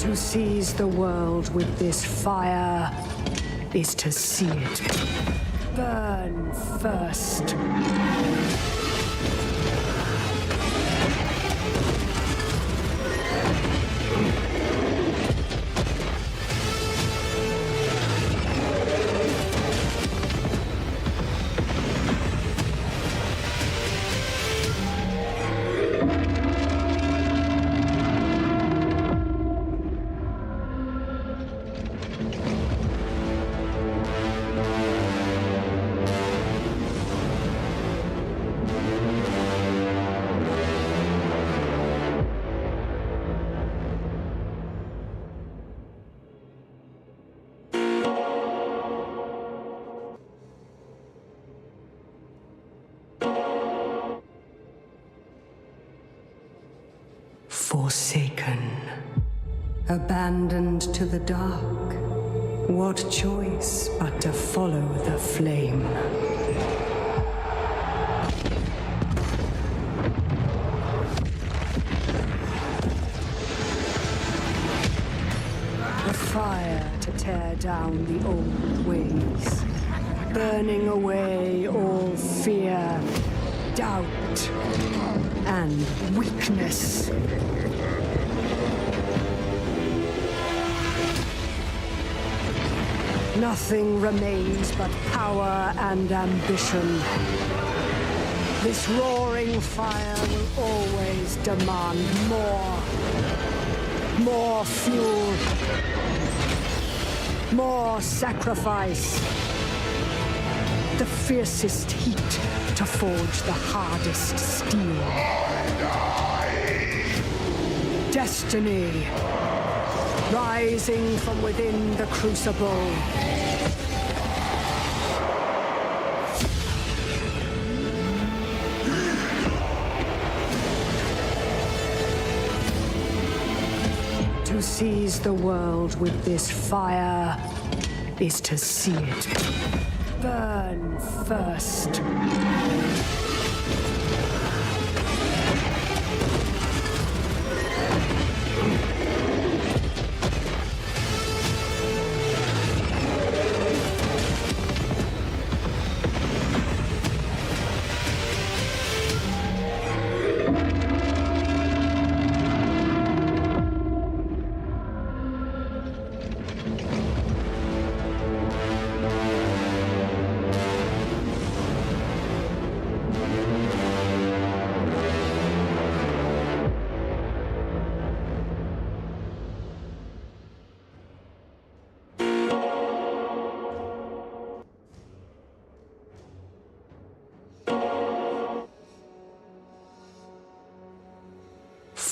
To seize the world with this fire is to see it burn first. Forsaken, abandoned to the dark, what choice but to follow the flame? The fire to tear down the old ways, burning away all fear, doubt, and weakness. Nothing remains but power and ambition. This roaring fire will always demand more. More fuel. More sacrifice. The fiercest heat to forge the hardest steel. Destiny. Rising from within the crucible. To seize the world with this fire is to see it burn first.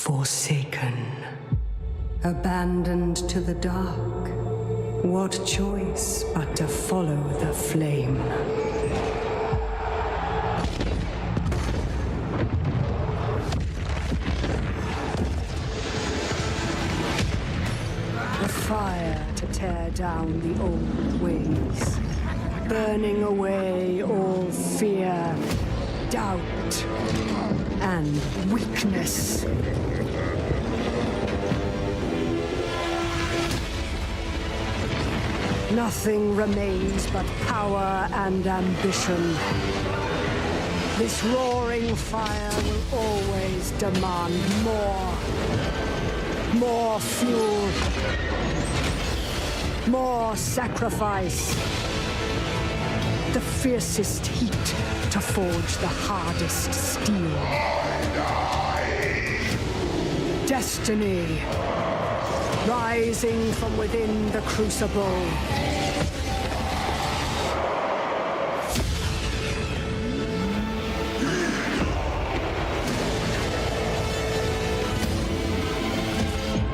Forsaken, abandoned to the dark. What choice but to follow the flame? The fire to tear down the old ways, burning away all fear, doubt, and weakness. Nothing remains but power and ambition. This roaring fire will always demand more. More fuel. More sacrifice. The fiercest heat to forge the hardest steel. Destiny. Rising from within the crucible.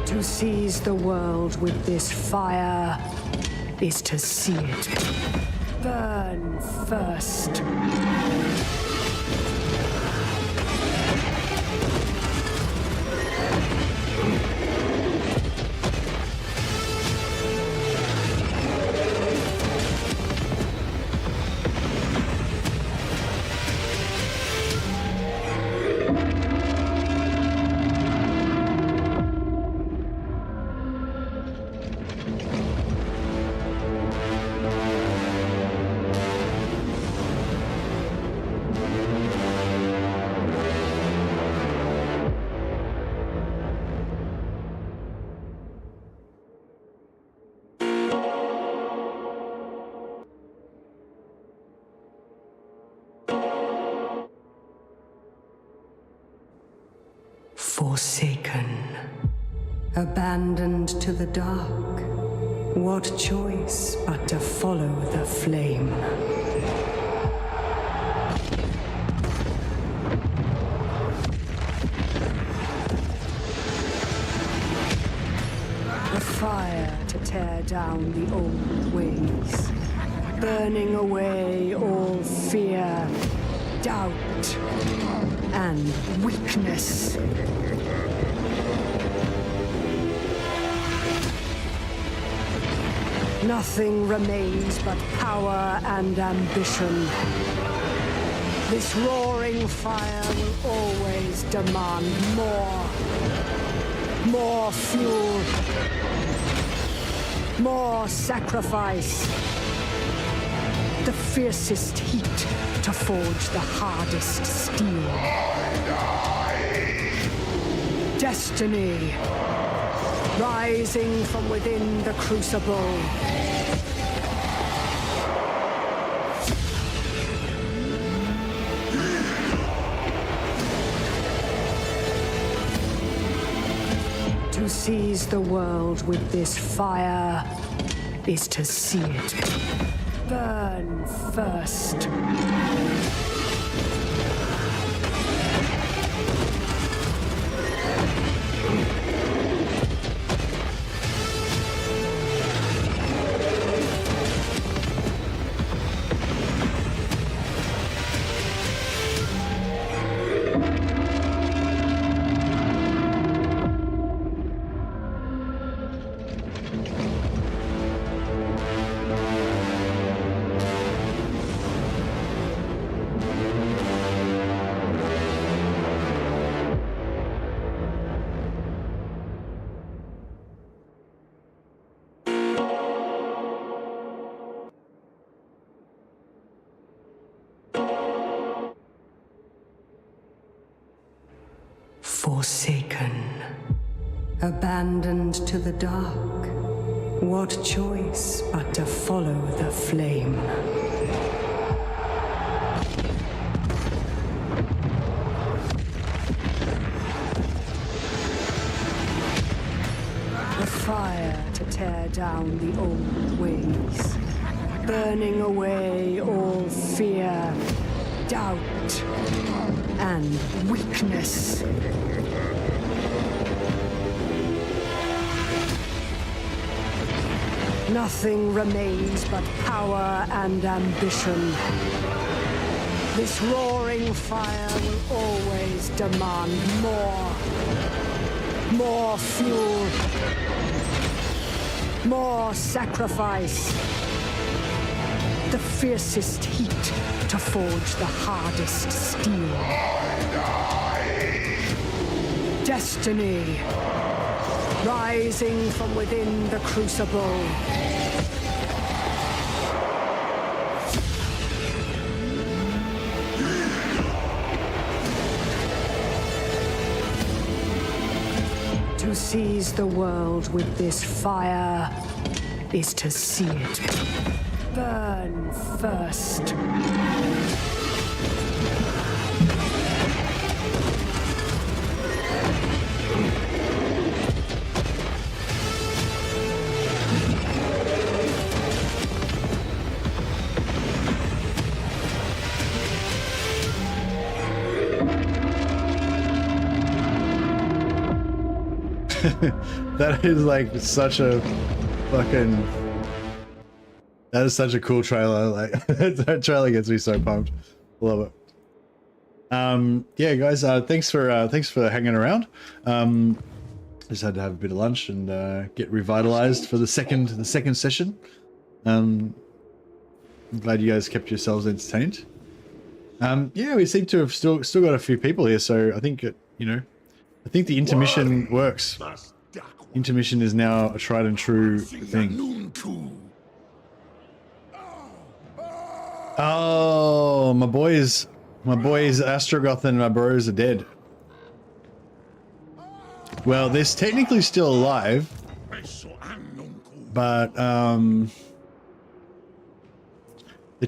To seize the world with this fire is to see it burn first. Forsaken, abandoned to the dark. What choice but to follow the flame? The fire to tear down the old ways, burning away all fear, doubt, and weakness. Nothing remains but power and ambition. This roaring fire will always demand more. More fuel. More sacrifice. The fiercest heat to forge the hardest steel. Destiny. Rising from within the crucible. To seize the world with this fire is to see it burn first. Forsaken, abandoned to the dark. What choice but to follow the flame? The fire to tear down the old ways, burning away all fear, doubt, and weakness. Nothing remains but power and ambition. This roaring fire will always demand more. More fuel. More sacrifice. The fiercest heat to forge the hardest steel. Destiny. Rising from within the crucible. To seize the world with this fire is to see it burn first. That is like such a fucking... That is such a cool trailer. Like that trailer gets me so pumped. Love it. Yeah, guys. Thanks for hanging around. Just had to have a bit of lunch and get revitalized for the second session. I'm glad you guys kept yourselves entertained. Yeah, we seem to have still got a few people here, so I think I think the intermission works. Intermission is now a tried and true thing. Oh, my boys Astrogoth and my bros are dead. Well, they're technically still alive, but they're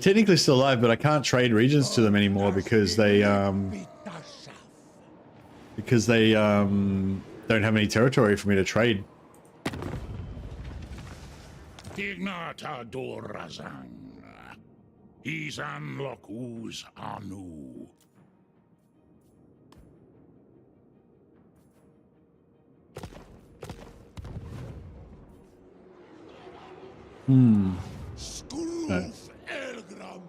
technically still alive, but I can't trade regions to them anymore because they don't have any territory for me to trade. Dignata Dorazang. Isan Lokus Anu. No. Elgram.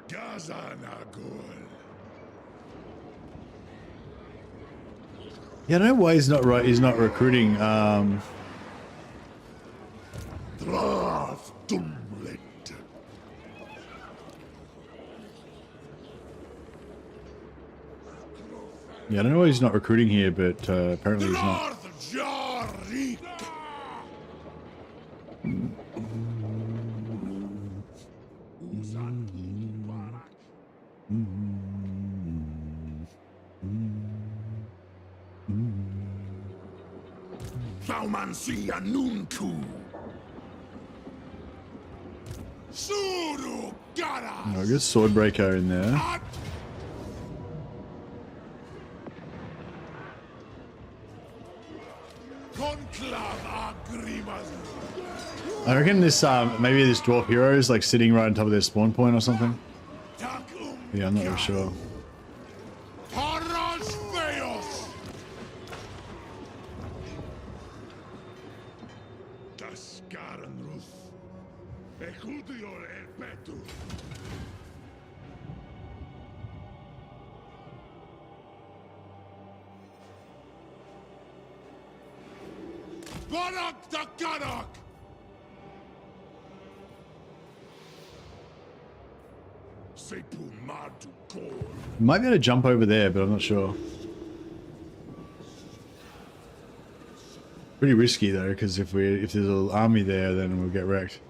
Gazanagul. Yeah, I don't know why he's not recruiting. Drath Dumlet. Yeah, I don't know why he's not recruiting here, but apparently he's not. Jarik. Baumansia Nuntu. Suru Gara. Oh, good Swordbreaker in there. I reckon this maybe this dwarf hero is like sitting right on top of their spawn point or something. Yeah, I'm not really sure. Might be able to jump over there, but I'm not sure. Pretty risky though, because if there's an army there, then we'll get wrecked.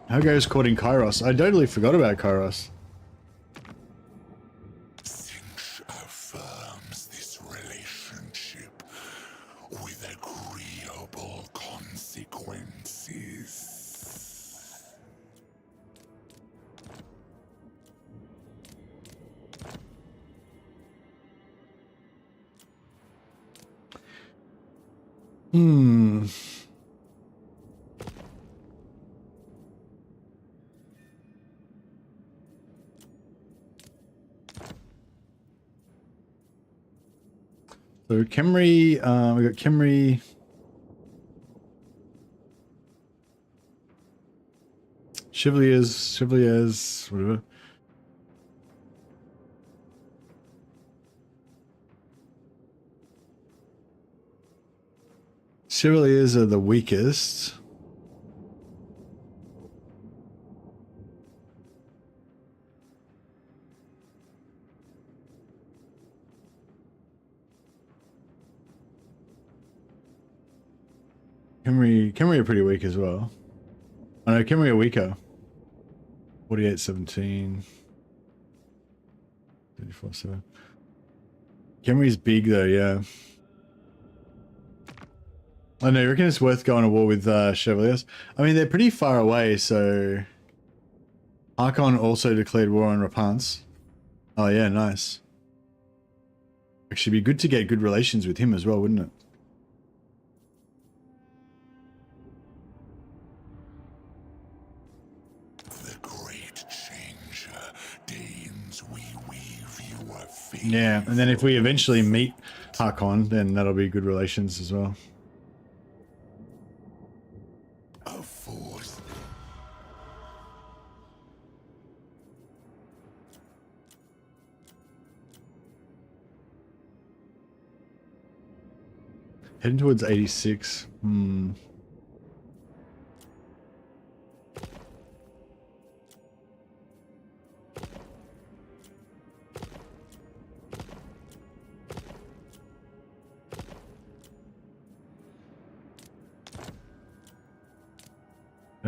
How goes courting Kairos? I totally forgot about Kairos. Sinch affirms this relationship with agreeable consequences. Hmm. So Khemri, we got Khemri. Chevaliers, whatever. Chevaliers are the weakest. Khemri are pretty weak as well. I know Khemri are weaker. 48-17. 34-7. Khemri's big though, yeah. I know, you reckon it's worth going to war with Chevaliers? I mean, they're pretty far away, so... Harkon also declared war on Rapance. Oh yeah, nice. Actually, it'd be good to get good relations with him as well, wouldn't it? Yeah, and then if we eventually meet Harkon, then that'll be good relations as well. Heading towards 86. I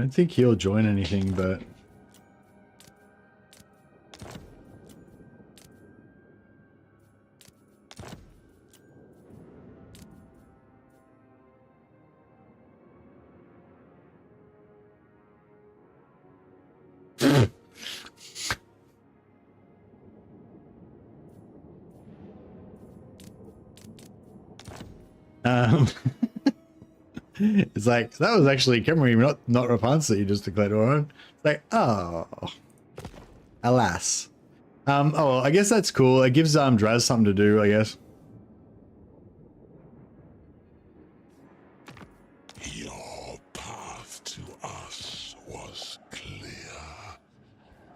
don't think he'll join anything, but... It's like, that was actually Khemri, not Rapance that you just declared war on. It's like, oh. Alas. Oh, well, I guess that's cool. It gives Draz something to do, I guess. Your path to us was clear,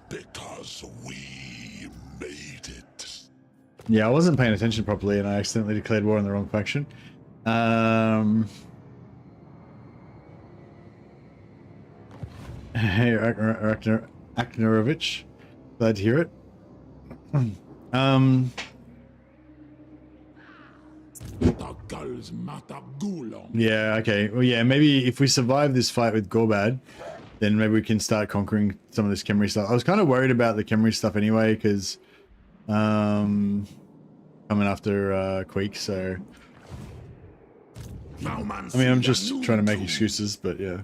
because we made it. Yeah, I wasn't paying attention properly and I accidentally declared war on the wrong faction. Hey, Aknerovich. Glad to hear it. Yeah, okay. Well, yeah, maybe if we survive this fight with Gorbad, then maybe we can start conquering some of this Khemri stuff. I was kind of worried about the Khemri stuff anyway, because coming after Quake, so... I mean, I'm just trying to make excuses, but yeah.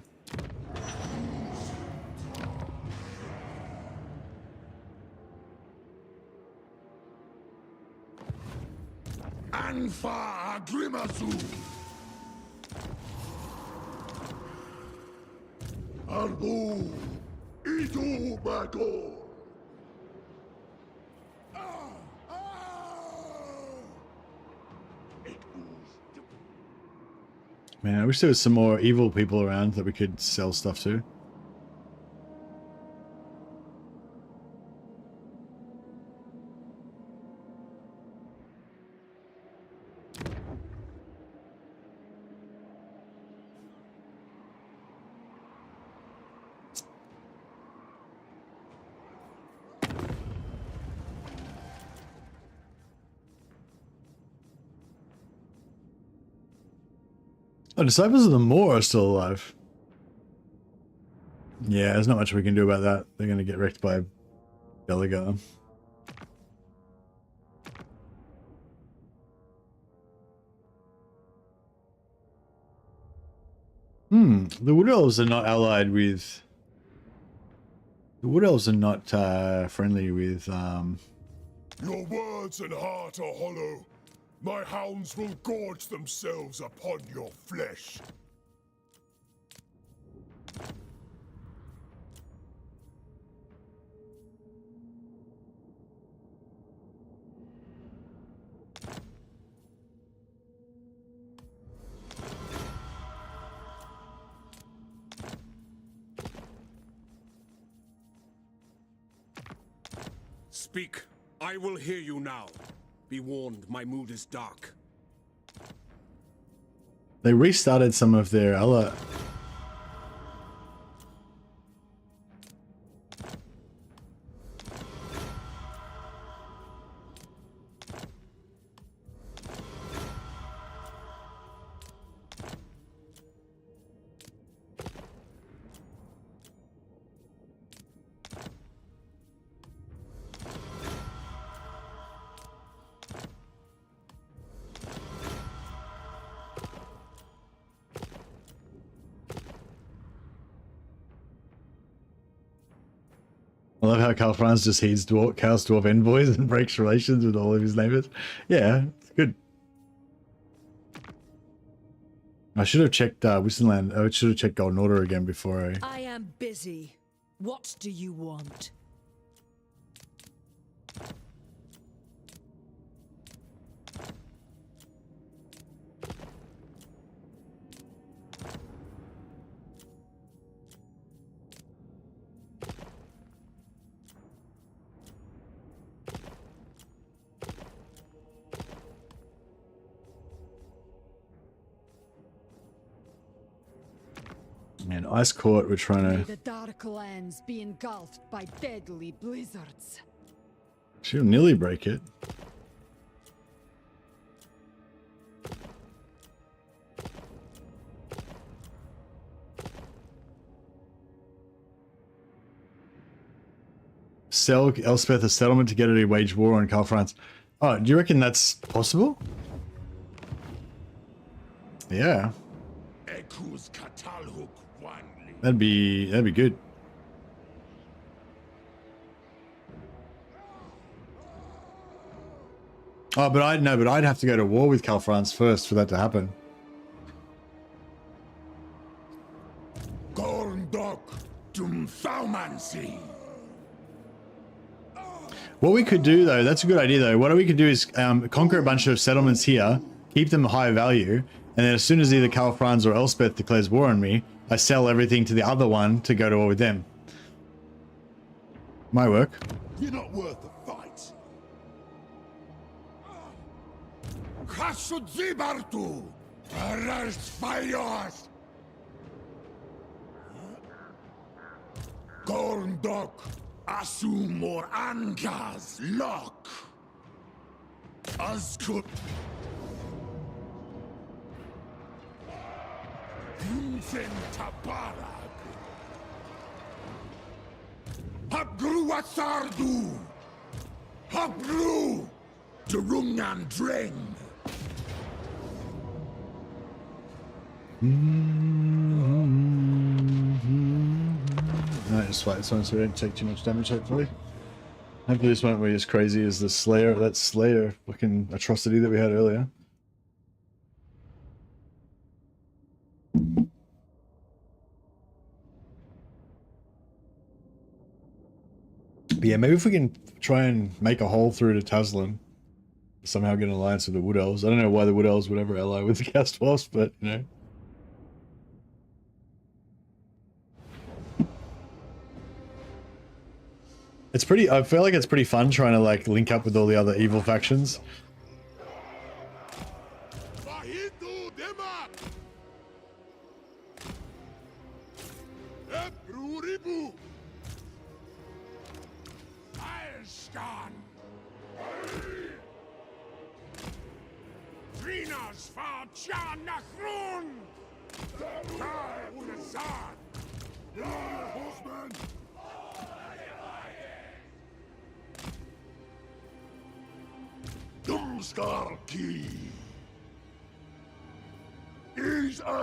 Anfa Grimazu. Arbu Itu Bago. Man, I wish there was some more evil people around that we could sell stuff to. Oh, Disciples of the Moor are still alive. Yeah, there's not much we can do about that. They're going to get wrecked by Belagar. The Wood Elves are not allied with... The Wood Elves are not friendly with... Your words and heart are hollow. My hounds will gorge themselves upon your flesh. Speak. I will hear you now. Be warned, my mood is dark. They restarted some of their other... I love how Karl Franz just heeds Chaos Dwarf envoys and breaks relations with all of his neighbors. Yeah, it's good. I should have checked Wissenland. I should have checked Golden Order again before I am busy. What do you want? And Ice Court, we're trying May to... the dark lands be engulfed by deadly blizzards. She'll nearly break it. Sell Elspeth a settlement to get her to wage war on Karl Franz. Oh, do you reckon that's possible? Yeah. That'd be good. Oh, but I'd have to go to war with Karl Franz first for that to happen. Gorndok Dumthaumancy. What we could do though, that's a good idea though. What we could do is conquer a bunch of settlements here, keep them high value, and then as soon as either Karl Franz or Elspeth declares war on me, I sell everything to the other one to go to war with them. Might work. You're not worth the fight. Khasudzibartu! Arrestfayos! Gorndok Asumor Angas Lock! Azgorh Yunzen Tabarag Habgru Asardu Habgru Durungan Dreng Alright, just fight someone so we don't take too much damage, hopefully. Hopefully this won't be as crazy as the Slayer, that Slayer fucking atrocity that we had earlier. But yeah, maybe if we can try and make a hole through to Taslan, somehow get an alliance with the Wood Elves. I don't know why the Wood Elves would ever ally with the Chaos Dwarfs, but you know. It's pretty, I feel like it's pretty fun trying to like link up with all the other evil factions.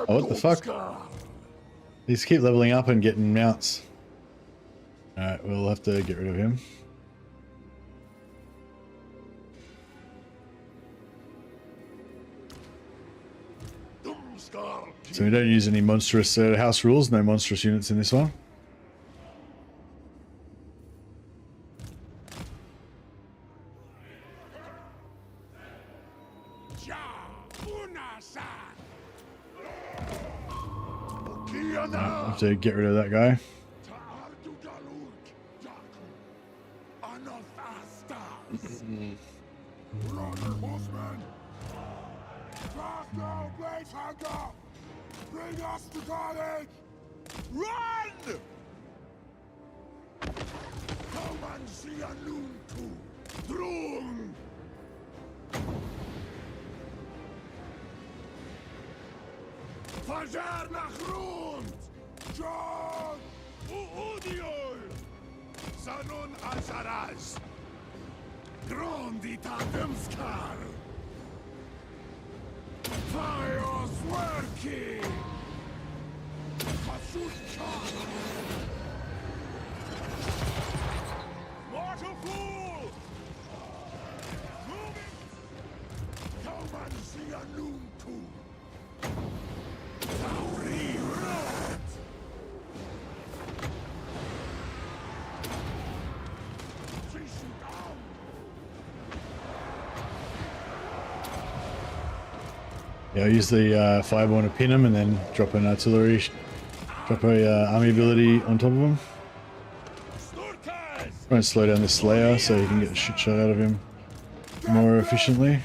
Oh, what the fuck? These keep leveling up and getting mounts. Alright, we'll have to get rid of him. So we don't use any monstrous house rules, no monstrous units in this one. Have to get rid of that guy. Bring us to carnage! Run! Come and see a noon to Drum! Fajar nach Rund! John! Udiol! Sanun Azaraz! Grondita Demskar! Fire Swerky! Mortal fool! Move it! Come and see a noon too! Tauri rat! Chase you down! Yeah, use the fireball to pin him and then drop an artillery, drop a army ability on top of him. Try and slow down the Slayer so you can get the shit shot out of him more efficiently.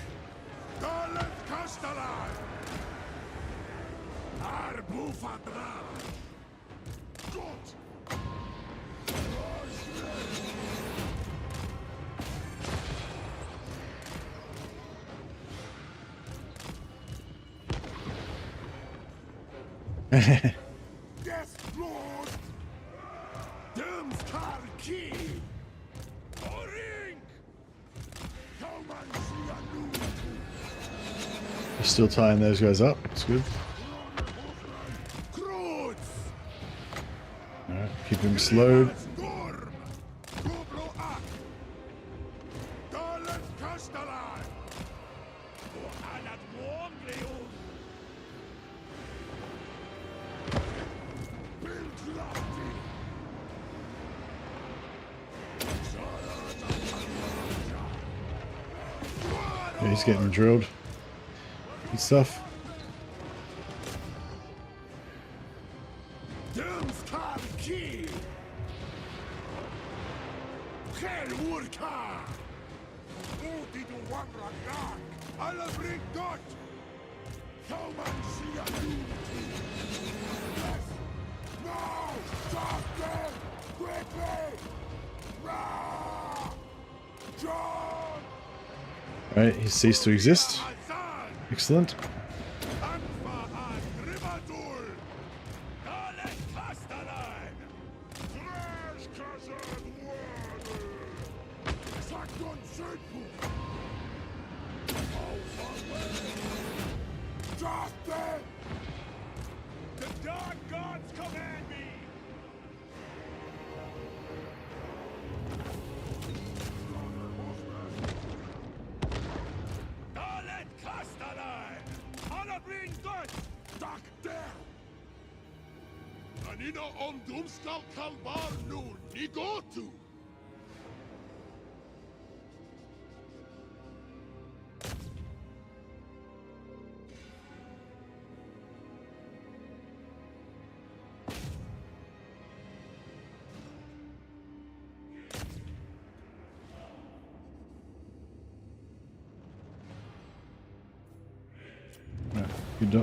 Yes, Lord! Demskar key! Oring! Come and see a noon too! You're still tying those guys up. It's good. Alright, keep him slowed. Yeah, he's getting drilled. Good stuff. Alright, he ceased to exist. Excellent.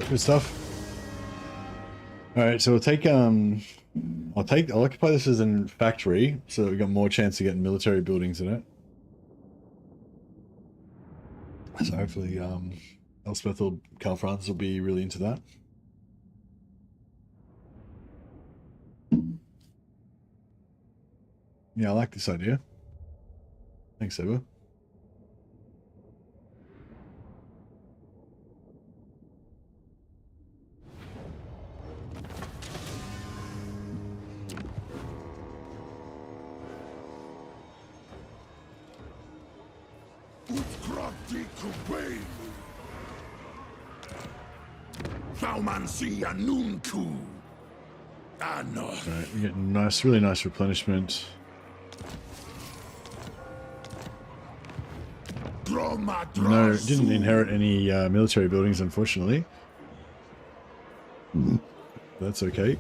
Good stuff. Alright, so we'll take I'll occupy this as a factory so that we've got more chance of getting military buildings in it. So hopefully Elspeth or Karl Franz will be really into that. Yeah, I like this idea. Thanks, Eva. Faumancia nuncu. Ah, no. Right, we get nice, really nice replenishment. No, didn't inherit any military buildings, unfortunately. That's okay.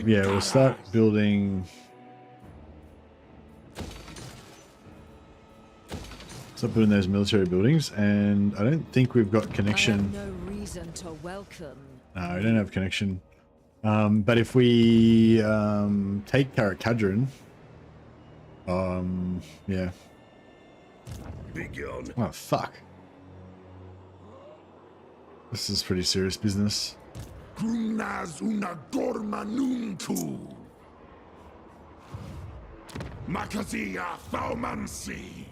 Yeah, we'll start building. Start building those military buildings, and I don't think we've got connection. I have no reason to welcome. No, we don't have connection. But if we take Karakadrin, yeah. Begone. Oh fuck! This is pretty serious business. Grumnas una dorma nuncu. Makazia Faumansi.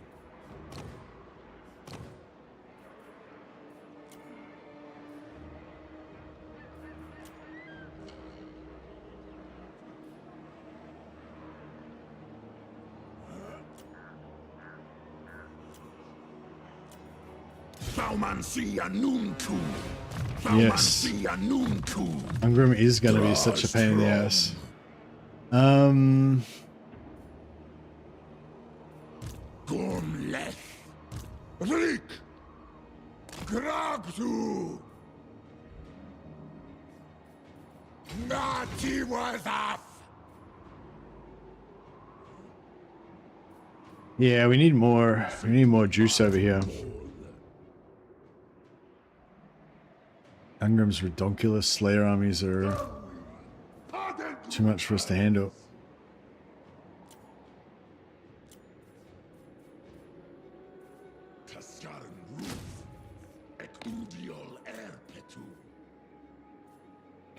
Yes. Ungrim is going to be such a pain in the ass. Gomleth. Rik. Grabtu. Nati Wazaf. Yeah, we need more. We need more juice over here. Ungrim's redonkulous Slayer armies are too much for us to handle.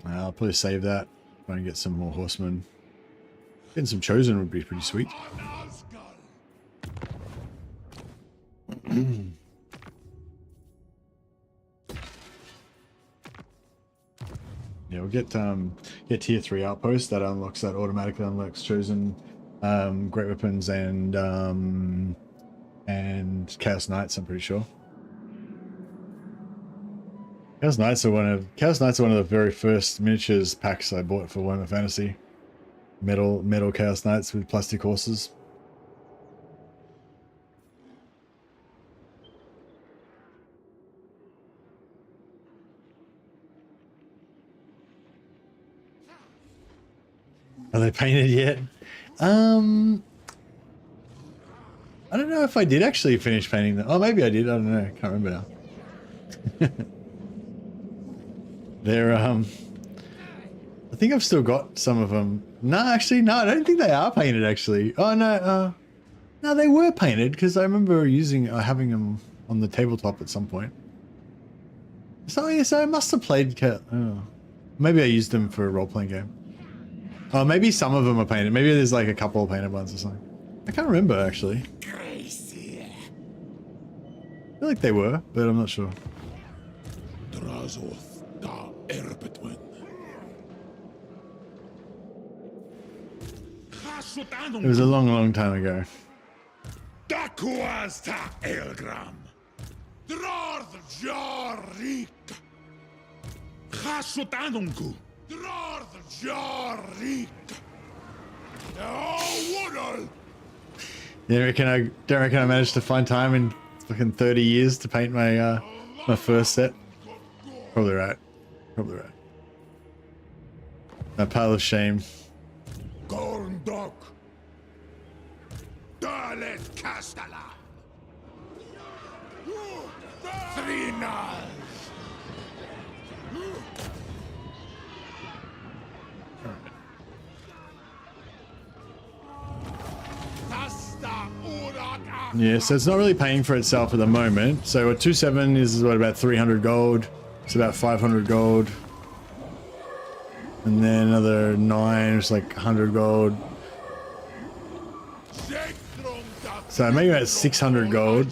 I'll probably save that. Try and get some more horsemen. Getting some chosen would be pretty sweet. Yeah, we'll get tier 3 outpost that automatically unlocks chosen great weapons and Chaos Knights, I'm pretty sure. Chaos Knights are one of the very first miniatures packs I bought for Warhammer Fantasy. Metal Chaos Knights with plastic horses. Are they painted yet? I don't know if I did actually finish painting them. Oh, maybe I did. I don't know. I can't remember now. They're I think I've still got some of them. No, actually, no. I don't think they are painted. Actually. Oh no. No, they were painted because I remember having them on the tabletop at some point. So yes, I must have played. Oh, maybe I used them for a role-playing game. Oh, maybe some of them are painted. Maybe there's like a couple of painted ones or something. I can't remember actually. I feel like they were, but I'm not sure. It was a long, long time ago. Yeah, don't reckon I managed to find time in fucking 30 years to paint my my first set. Probably right. Probably right. A pile of shame. Gorndok. Dalet Castala. Thrina. Yeah, so it's not really paying for itself at the moment. So a 2.7 is what, about 300 gold. It's about 500 gold. And then another 9 is like 100 gold. So maybe about 600 gold.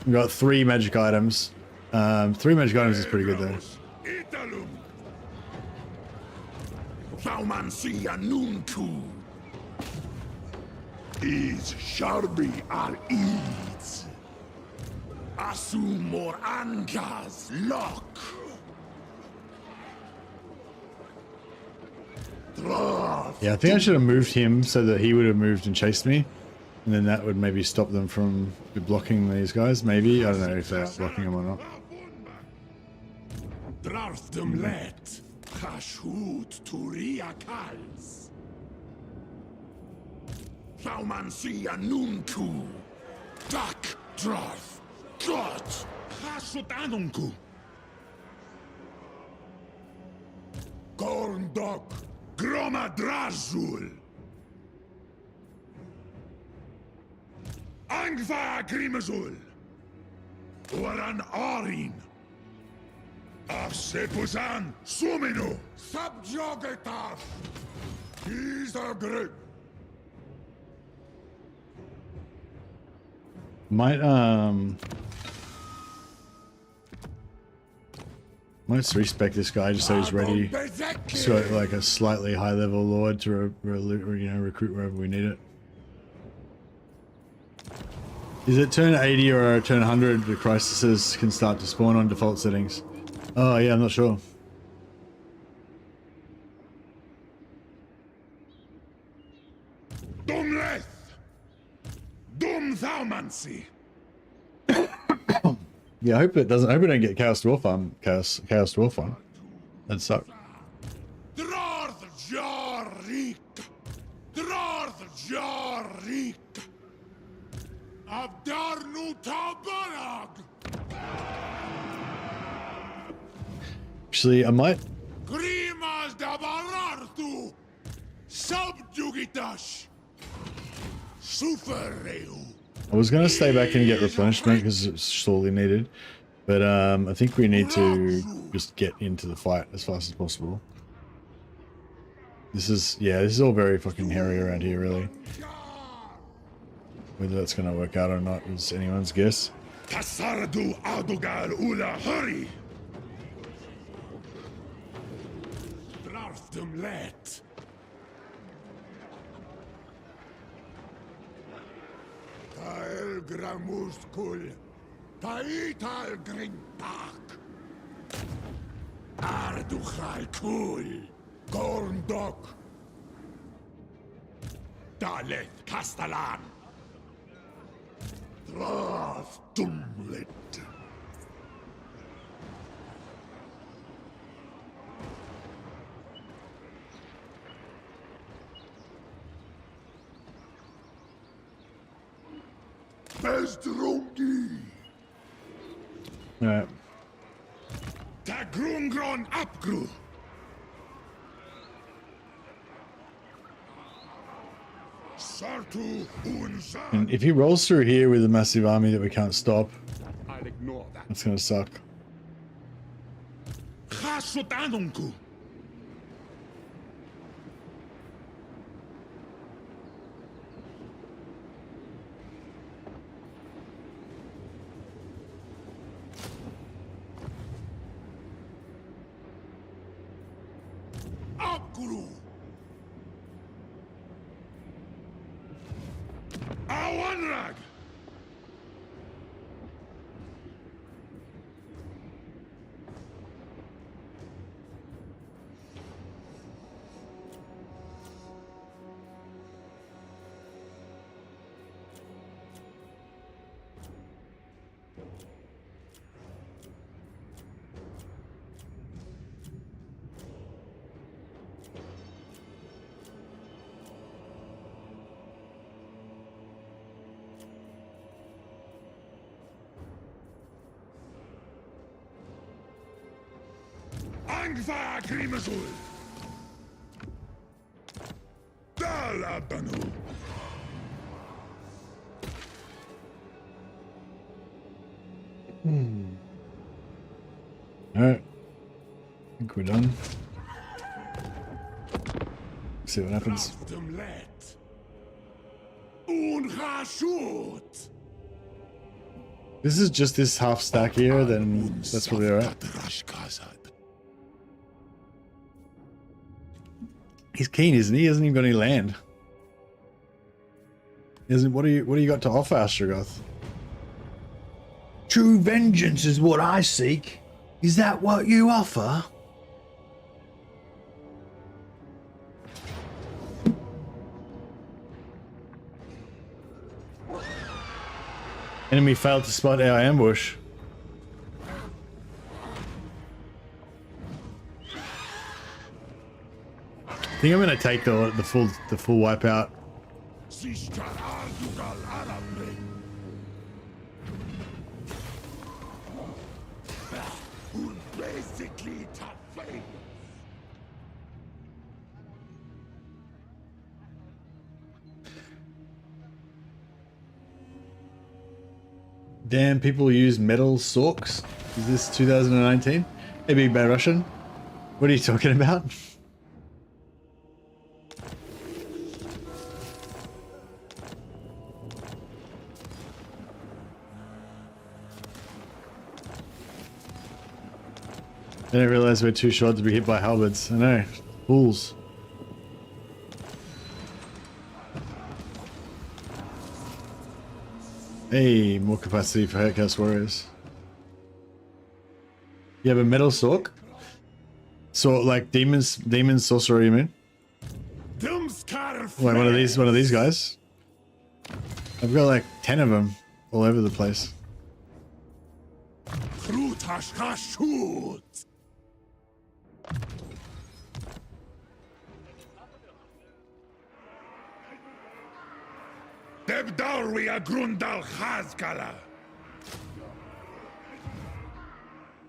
We've got 3 magic items. 3 magic items is pretty good though. is Sharbi ar Eads. Asumor Angas Lock. Yeah, I think I should have moved him so that he would have moved and chased me. And then that would maybe stop them from blocking these guys, maybe. I don't know if they're blocking them or not. Drarfdum let. Kashut Turia Kals. Saumansia Nunku. Dak Drarf. Got. Kashut Anunku. Gorndok. Groma Drazul. Angva Grimazul. Oran Arin. Afsepuzan Sumino. Subjugator. He's a grip. Might respec this guy just so he's ready. So like a slightly high level lord to recruit wherever we need it. Is it turn 80 or turn 100 the crises can start to spawn on default settings? Oh yeah, I'm not sure. Dumleth. Dum Thaumancy. Yeah, I hope it doesn't. I hope we don't get Chaos Dwarf on. Chaos Dwarf on. That'd suck. Drarth Jarik. Drarth Jarik. Abdarnu Tabarag. Actually, I might. Grimas Dabarartu. Subjugitash. Sufereu. I was gonna stay back and get replenishment because it's sorely needed, but I think we need to just get into the fight as fast as possible. This is all very fucking hairy around here, really. Whether that's gonna work out or not is anyone's guess. Tasardu Adugal Ula Hurry. Drarfdum let. Tael Gramuskul. Taital Grimpak. Arduchal Kul. Gorndok. Dalet Castellan. Drafdumlet. Bezdrungi. Alright. Tagrungron Apgru. Sartu Unza. And if he rolls through here with a massive army that we can't stop, I'll ignore that. that's gonna suck. Chasutanunku. Apguru. Awanrag. Angva Grimazul. Dalabanu. Alright. I think we're done. See what happens. Drafdumlet. Unhashut. This is just this half stack here, then that's probably alright. He's keen, isn't he? He hasn't even got any land. What do you got to offer, Astrogoth? True vengeance is what I seek. Is that what you offer? Enemy failed to spot our ambush. I think I'm gonna take the full wipeout. Basically top flame. Damn, people use metal sorks. Is this 2019? Hey, Big Bad Russian. What are you talking about? I didn't realize we're too short to be hit by halberds. I know. Fools. Hey, more capacity for Hurtcast Warriors. You have a metal sork? So like demon sorcerer, you mean? Like one of these guys? I've got like 10 of them all over the place.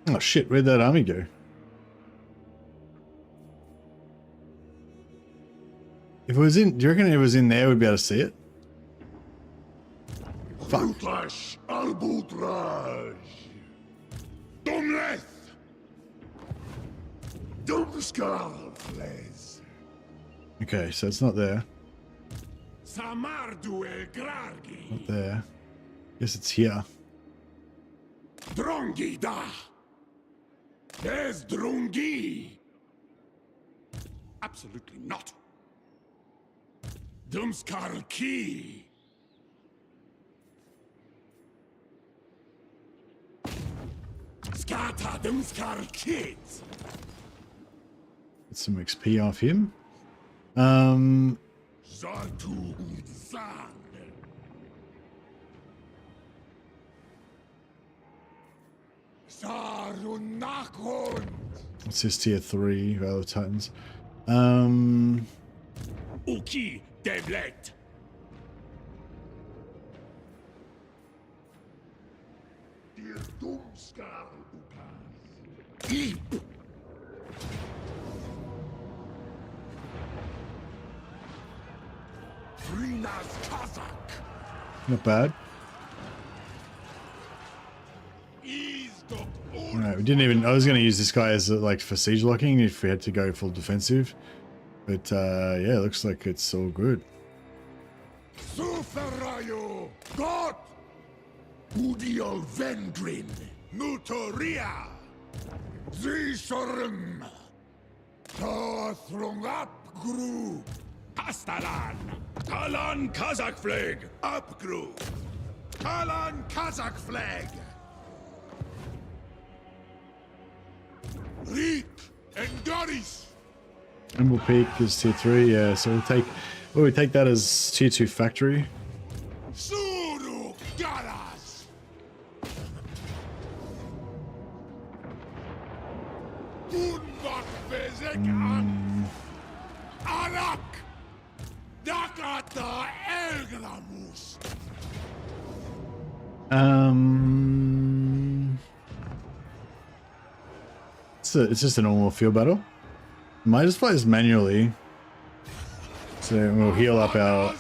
Oh shit, where'd that army go? If it was in, do you reckon if it was in there we'd be able to see it? Fuck. Okay, so it's not there. Not there. Guess it's here. Drongi da. There's Drungi. Absolutely not. Dumskar Ki. Skata Dumskar Kids. Get some XP off him. Zatu Zan. Sarunakon. What's this tier 3 Veil of Titans? Uki Devlet. Dear Dumskar Ukas. Eep. Frina's Kazakh. Not bad. Alright, we didn't even. I was going to use this guy as like for siege locking if we had to go full defensive, but yeah, it looks like it's all good. Suferayo God Udio Vendrin Nutoria Zishorum Tathrungap Gru Pastalan Talan Kazakh flag Upgru Talan Kazakh flag Reek and Doris. Emerald Peak is tier 3, yeah, so we'll take that as tier 2 factory. Suru Garas. Unbak Bezek an Arak Dakata Elgramus. It's just a normal field battle. Might just fight this manually, so we'll heal up our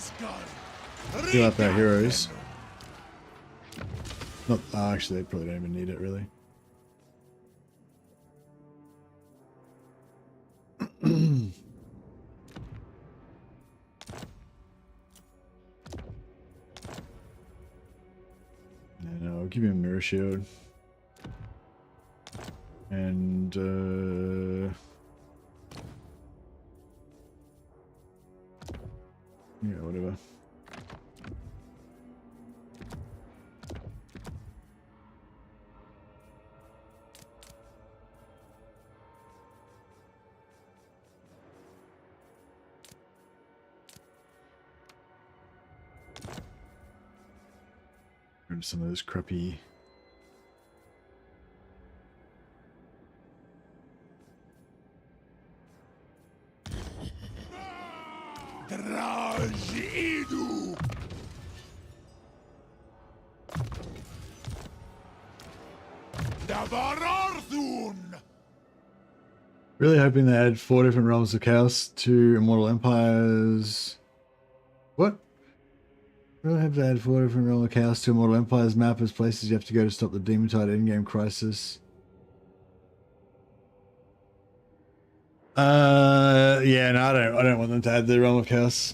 heroes. Not actually, they probably don't even need it really. No, I'll give you a mirror shield. And yeah, whatever. grab some of those crappy. Trajidu! Davararthun! Really hoping they add 4 different realms of chaos to Immortal Empires. What? Really hope they add 4 different realms of chaos to Immortal Empires map as places you have to go to stop the Demon Tide endgame crisis. Yeah, no, I don't want them to add the realm of chaos.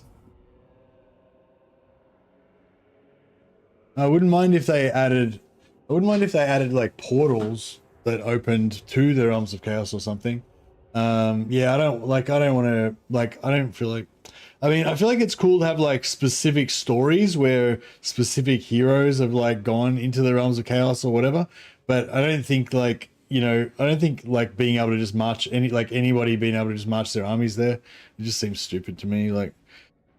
I wouldn't mind if they added like portals that opened to the realms of chaos or something. Yeah, I don't want to, like, I don't feel like, I mean, I feel like it's cool to have like specific stories where specific heroes have like gone into the realms of chaos or whatever, but I don't think like, you know, I don't think like being able to just march anybody being able to just march their armies there, it just seems stupid to me. Like,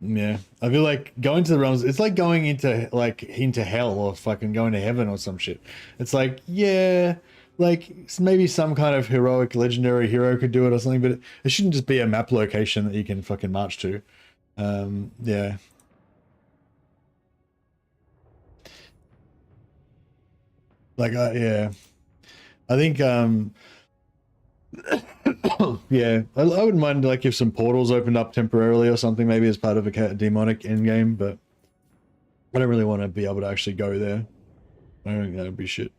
yeah, I feel like going to the realms, it's like going into hell or fucking going to heaven or some shit. It's like, yeah, like maybe some kind of heroic legendary hero could do it or something, but it shouldn't just be a map location that you can fucking march to. Yeah. Like, yeah, I think, yeah, I wouldn't mind like if some portals opened up temporarily or something, maybe as part of a demonic endgame, but I don't really want to be able to actually go there. I don't think that would be shit.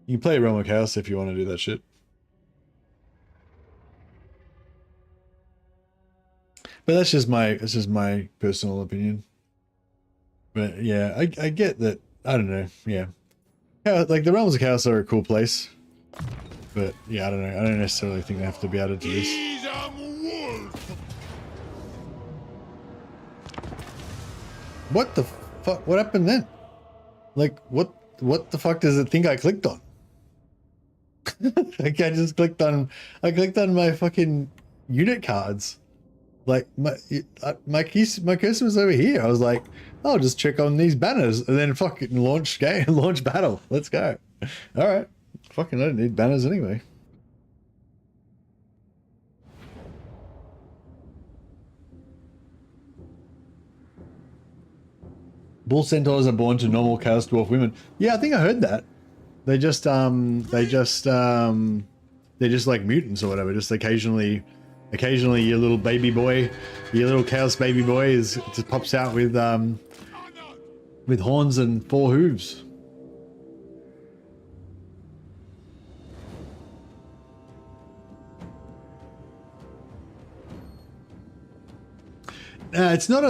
You can play Realm of Chaos if you want to do that shit. But that's just my personal opinion. But yeah, I get that. I don't know. Yeah. Yeah, like the Realms of Chaos are a cool place. But yeah, I don't know. I don't necessarily think they have to be added to this. What the fuck? What happened then? Like, what the fuck does it think I clicked on? Like, I clicked on my fucking unit cards. Like, my cursor was over here. I was like, I'll just check on these banners and then fucking launch battle. Let's go. All right. Fucking, I don't need banners anyway. Bull centaurs are born to normal chaos dwarf women. Yeah, I think I heard that. They're just like mutants or whatever. Just occasionally your little baby boy, your little chaos baby boy just pops out with horns and 4 hooves. It's not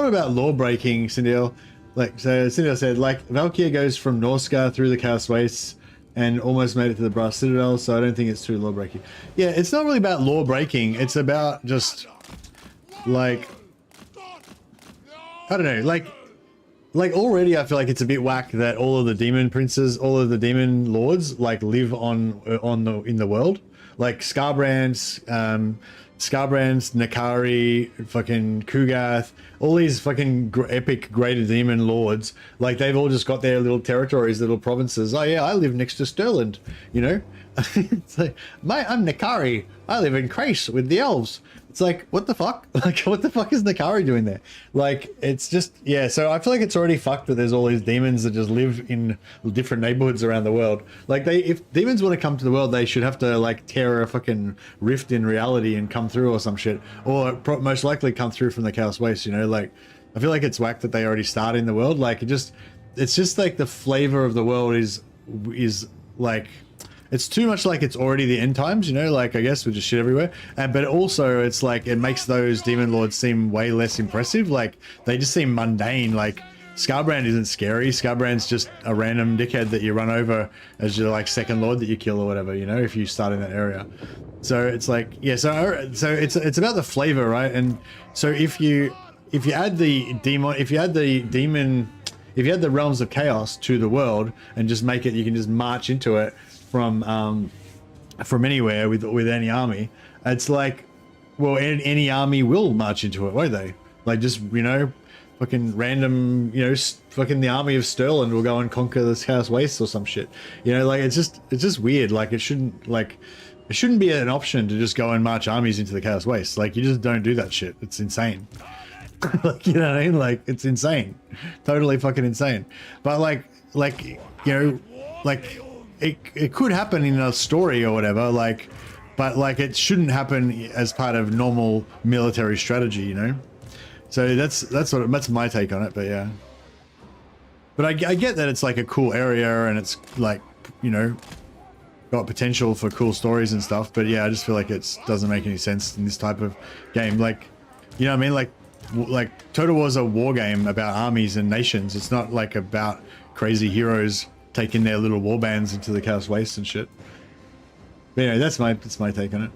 about law breaking, Cindy. Like, so Cindy said, like, Valkyria goes from Norscar through the Chaos Wastes and almost made it to the Brass Citadel, so I don't think it's too law breaking. Yeah, it's not really about law breaking. It's about just like, I don't know, like already I feel like it's a bit whack that all of the demon princes, all of the demon lords like live in the world. Like Scarbrands, Nakari, fucking Kugath, all these fucking epic greater demon lords, like they've all just got their little territories, little provinces. Oh yeah, I live next to Stirland, you know? It's like, I'm Nakari, I live in Krace with the elves. It's like, what the fuck? Like, what the fuck is Nakari doing there? Like, it's just, yeah, so I feel like it's already fucked that there's all these demons that just live in different neighborhoods around the world. Like, if demons want to come to the world, they should have to, like, tear a fucking rift in reality and come through or some shit. Or most likely come through from the Chaos Waste, you know? Like, I feel like it's whack that they already start in the world. Like, it's just like the flavor of the world is like, it's too much like it's already the end times, you know, like I guess with just shit everywhere. But also it's like, it makes those demon lords seem way less impressive. Like they just seem mundane. Like Scarbrand isn't scary. Scarbrand's just a random dickhead that you run over as your like second lord that you kill or whatever, you know, if you start in that area. So it's like, yeah, so it's about the flavor, right? And so if you add the realms of chaos to the world and just make it, you can just march into it from anywhere with any army. It's like, well, any army will march into it, won't they? Like, just, you know, fucking random, you know, fucking the army of Sterling will go and conquer this Chaos Waste or some shit. You know, like it's just weird. Like it shouldn't be an option to just go and march armies into the Chaos Waste. Like you just don't do that shit. It's insane. Like, you know what I mean? Like it's insane, totally fucking insane. But like you know, like it could happen in a story or whatever. Like, but like it shouldn't happen as part of normal military strategy, you know. So that's my take on it. But yeah, but I get that it's like a cool area and it's like, you know, got potential for cool stories and stuff. But yeah, I just feel like it doesn't make any sense in this type of game. Like, you know what I mean? Like Total War is a war game about armies and nations. It's not like about crazy heroes taking their little war bands into the Chaos Waste and shit. But anyway, that's my take on it.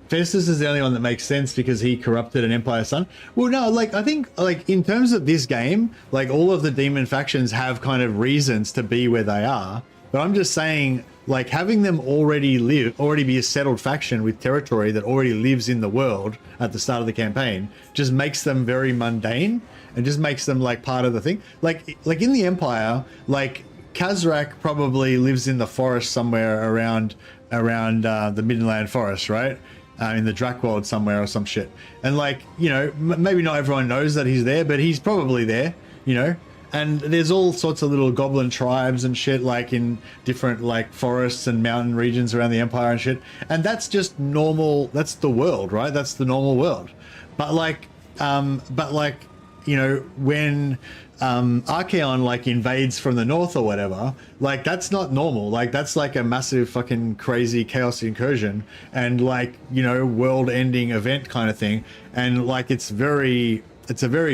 Festus is the only one that makes sense because he corrupted an Empire son. Well, no, like I think like in terms of this game, like all of the demon factions have kind of reasons to be where they are. But I'm just saying, like having them already be a settled faction with territory that already lives in the world at the start of the campaign just makes them very mundane and just makes them like part of the thing. Like in the Empire, like Khazrak probably lives in the forest somewhere around the Midland Forest, right? In the Drakworld somewhere or some shit. And like, you know, maybe not everyone knows that he's there, but he's probably there, you know? And there's all sorts of little goblin tribes and shit, like in different like forests and mountain regions around the Empire and shit. And that's just normal. That's the world, right? That's the normal world. But like, you know, when Archaon like invades from the north or whatever, like that's not normal. Like that's like a massive fucking crazy chaos incursion and like, you know, world ending event kind of thing. And like it's a very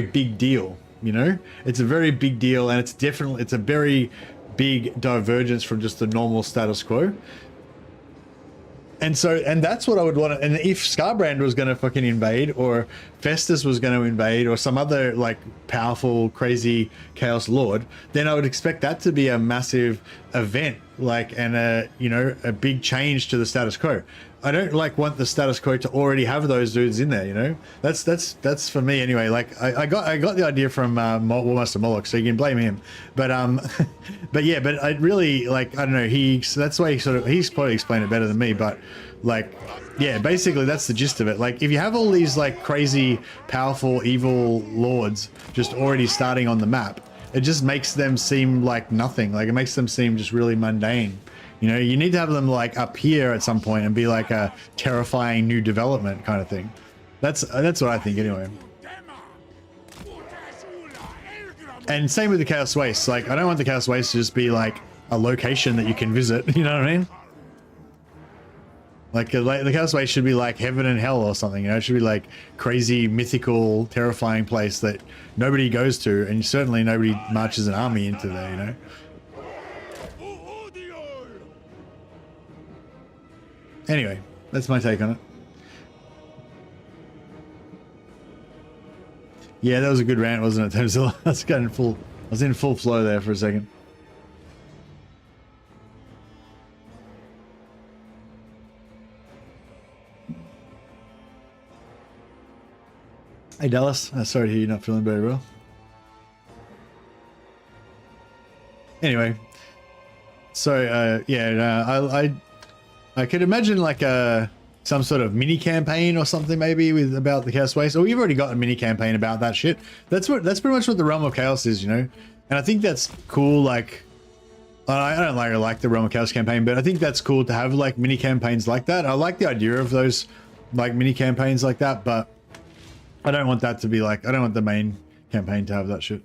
big deal, you know? It's a very big deal and it's a very big divergence from just the normal status quo. And that's what I would want to, and if Scarbrand was going to fucking invade or Festus was going to invade or some other like powerful, crazy chaos lord, then I would expect that to be a massive event, like, and a big change to the status quo. I don't like want the status quo to already have those dudes in there, you know. That's for me anyway. Like I got the idea from Warmaster Moloch, so you can blame him. But but yeah, but I really like, I don't know. That's why he's probably explained it better than me. But like, yeah, basically that's the gist of it. Like if you have all these like crazy, powerful, evil lords just already starting on the map, it just makes them seem like nothing. Like it makes them seem just really mundane. You know, you need to have them like up here at some point and be like a terrifying new development kind of thing. That's what I think anyway. And same with the Chaos Waste. Like I don't want the Chaos Waste to just be like a location that you can visit. You know what I mean? Like the Chaos Waste should be like heaven and hell or something. You know, it should be like crazy, mythical, terrifying place that nobody goes to, and certainly nobody marches an army into there. You know. Anyway, that's my take on it. Yeah, that was a good rant, wasn't it, Temzilla? I was in full flow there for a second. Hey Dallas, sorry to hear you're not feeling very well. Anyway, so yeah, I could imagine like some sort of mini campaign or something maybe about the Chaos Waste. Or you've already got a mini campaign about that shit. That's pretty much what the Realm of Chaos is, you know. And I think that's cool. Like, I don't like the Realm of Chaos campaign, but I think that's cool to have like mini campaigns like that. I like the idea of those like mini campaigns like that, but I don't want that to be like, I don't want the main campaign to have that shit.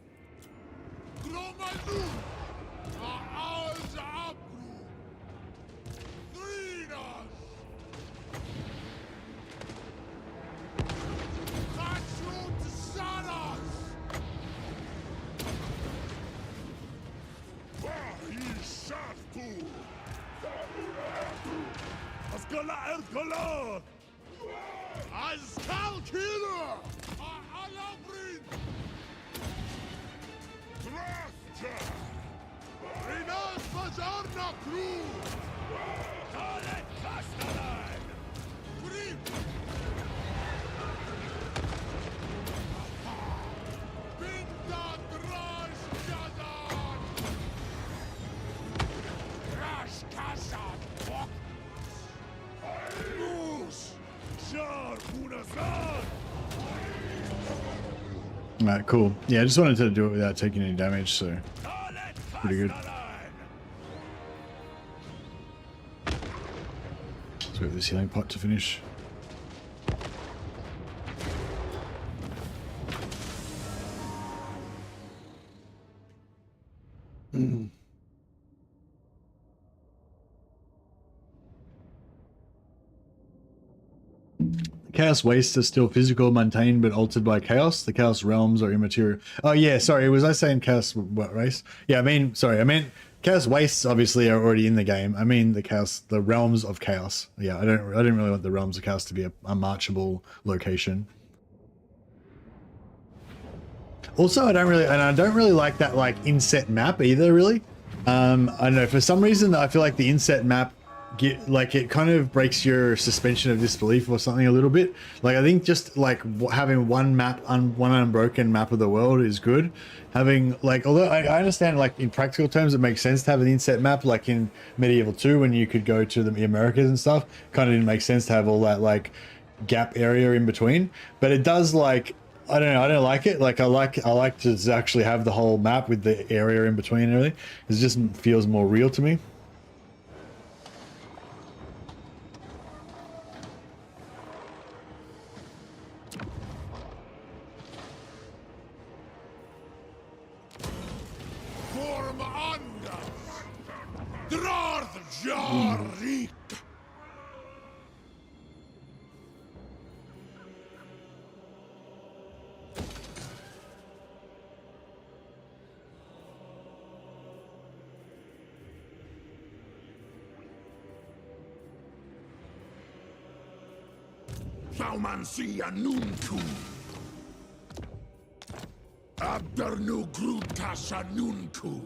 Alright, cool. Yeah, I just wanted to do it without taking any damage, so pretty good. Let's wait for this healing pot to finish. Chaos wastes are still physical, maintained, but altered by chaos. The chaos realms are immaterial. Oh yeah, sorry, was I saying chaos what race? Yeah, I mean, sorry, I meant chaos wastes obviously are already in the game. I mean the realms of chaos. Yeah, I didn't really want the realms of chaos to be a marchable location. Also, I don't really like that like inset map either. Really, I don't know. For some reason, I feel like the inset map it kind of breaks your suspension of disbelief or something a little bit. Like I think just like having one unbroken map of the world is good. Having like, although I understand like in practical terms it makes sense to have an inset map, like in Medieval 2 when you could go to the Americas and stuff. Kind of didn't make sense to have all that like gap area in between. But it does like, I don't know, I don't like it. Like I like to actually have the whole map with the area in between and everything. It just feels more real to me. Saumansia nuntu. Abdernu grutasa nuntu.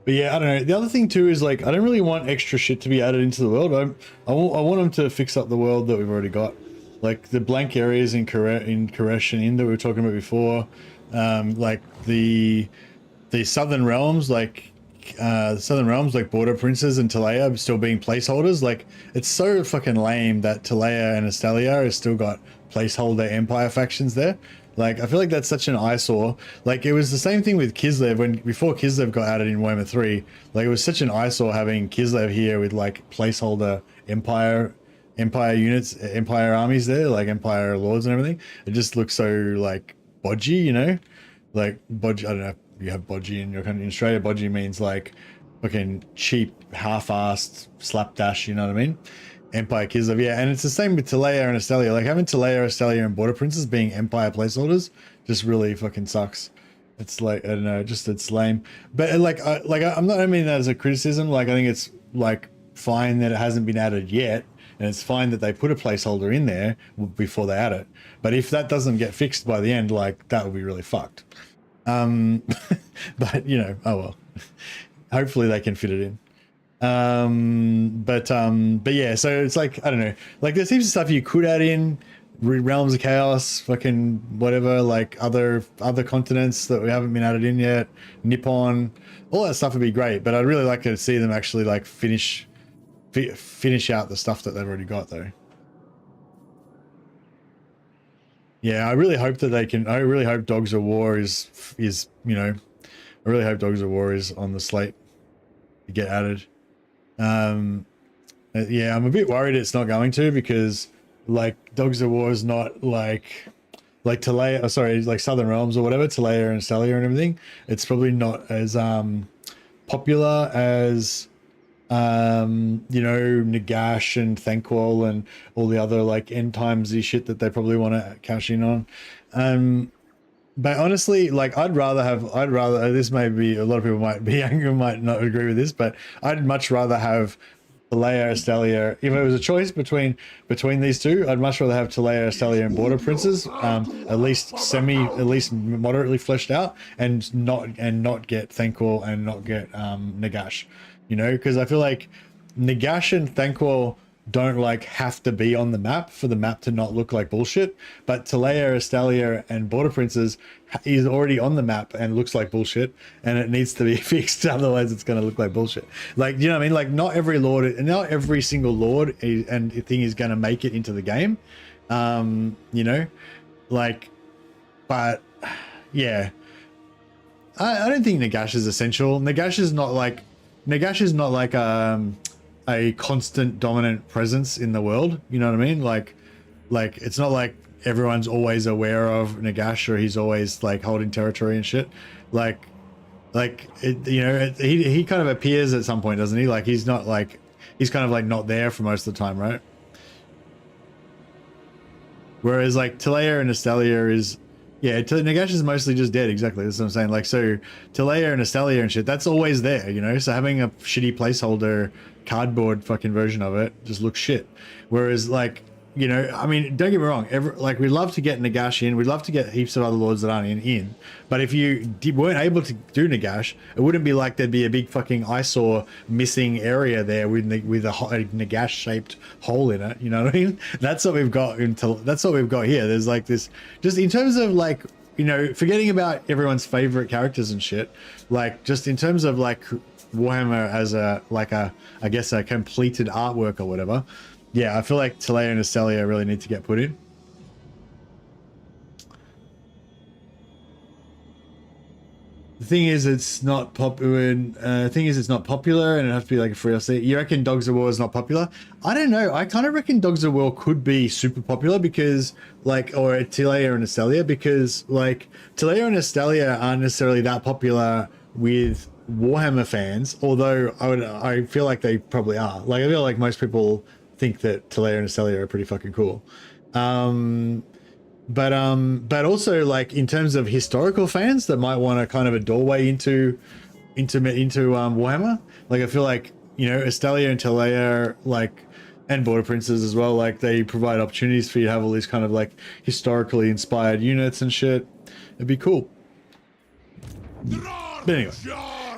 But yeah, I don't know. The other thing too is like I don't really want extra shit to be added into the world. I want them to fix up the world that we've already got, like the blank areas in Koresh and Inda we were talking about before, like the southern realms, like Border Princes and Talea still being placeholders. Like it's so fucking lame that Talea and Estalia has still got placeholder Empire factions there. Like, I feel like that's such an eyesore. Like, it was the same thing with Kislev before Kislev got added in Warhammer 3. Like, it was such an eyesore having Kislev here with, like, placeholder Empire units, Empire armies there, like Empire lords and everything. It just looks so, like, bodgy, you know? Like, bodgy, I don't know if you have bodgy in your country. In Australia, bodgy means, like, fucking cheap, half-assed slapdash, you know what I mean? Empire Kislev, yeah, and it's the same with Talea and Estalia. Like having Talea, Estalia, and Border Princes being Empire placeholders just really fucking sucks. It's like, I don't know, just it's lame. But I'm not, I mean that as a criticism. Like I think it's like fine that it hasn't been added yet, and it's fine that they put a placeholder in there before they add it. But if that doesn't get fixed by the end, like that would be really fucked. But you know, oh well. Hopefully they can fit it in. But yeah, so it's like, I don't know, like there's heaps of stuff you could add in, Realms of Chaos, fucking whatever, like other continents that we haven't been added in yet, Nippon, all that stuff would be great, but I'd really like to see them actually like finish out the stuff that they've already got though. Yeah, I really hope that they can, I really hope Dogs of War is, you know, I really hope Dogs of War is on the slate to get added. Yeah, I'm a bit worried it's not going to, because like Dogs of War is not like Talea, sorry, like Southern Realms or whatever, Talea and Estelia and everything. It's probably not as popular as you know, Nagash and Thanquol and all the other like end timesy shit that they probably want to cash in on. But honestly, like I'd rather this may be, a lot of people might be angry, might not agree with this, but I'd much rather have Talea, Estelia. If it was a choice between these two, I'd much rather have Talea, Estelia, and Border Princes, at least moderately fleshed out, and not get Thanquol and not get Nagash. You know, because I feel like Nagash and Thanquol don't like have to be on the map for the map to not look like bullshit, but Talea, Estelia, and Border Princes is already on the map and looks like bullshit, and it needs to be fixed, otherwise it's going to look like bullshit. Like, you know what I mean? Like, not every single lord and thing is going to make it into the game, you know, like, but yeah, I don't think Nagash is essential. Nagash is not like a constant dominant presence in the world, you know what I mean? Like it's not like everyone's always aware of Nagash, or he's always like holding territory and shit. Like it, you know, he kind of appears at some point, doesn't he? Like he's kind of like not there for most of the time, right? Whereas like Talea and Estelia is, yeah, Nagash is mostly just dead. Exactly, that's what I'm saying. Like, so Talea and Estelia and shit, that's always there, you know? So having a shitty placeholder cardboard fucking version of it just looks shit. Whereas, like, you know, I mean, don't get me wrong, like, we'd love to get Nagash in, we'd love to get heaps of other lords that aren't in, but if you weren't able to do Nagash, it wouldn't be like there'd be a big fucking eyesore missing area there with a Nagash shaped hole in it, you know what I mean? That's what we've got here. There's like this, just in terms of like, you know, forgetting about everyone's favorite characters and shit, like just in terms of like Warhammer as I guess a completed artwork or whatever. Yeah, I feel like Talea and Estelia really need to get put in. The thing is, it's not popular, and and it has to be like a free DLC. You reckon Dogs of War is not popular? I don't know. I kind of reckon Dogs of War could be super popular because, like, or Talea and Estelia, because like Talea and Estelia aren't necessarily that popular with Warhammer fans, although I feel like they probably are. Like, I feel like most people think that Talea and Estelia are pretty fucking cool. But also, like, in terms of historical fans that might want a kind of a doorway into Warhammer, like, I feel like, you know, Estelia and Talea, like, and Border Princes as well, like, they provide opportunities for you to have all these kind of like historically inspired units and shit. It'd be cool. But anyway.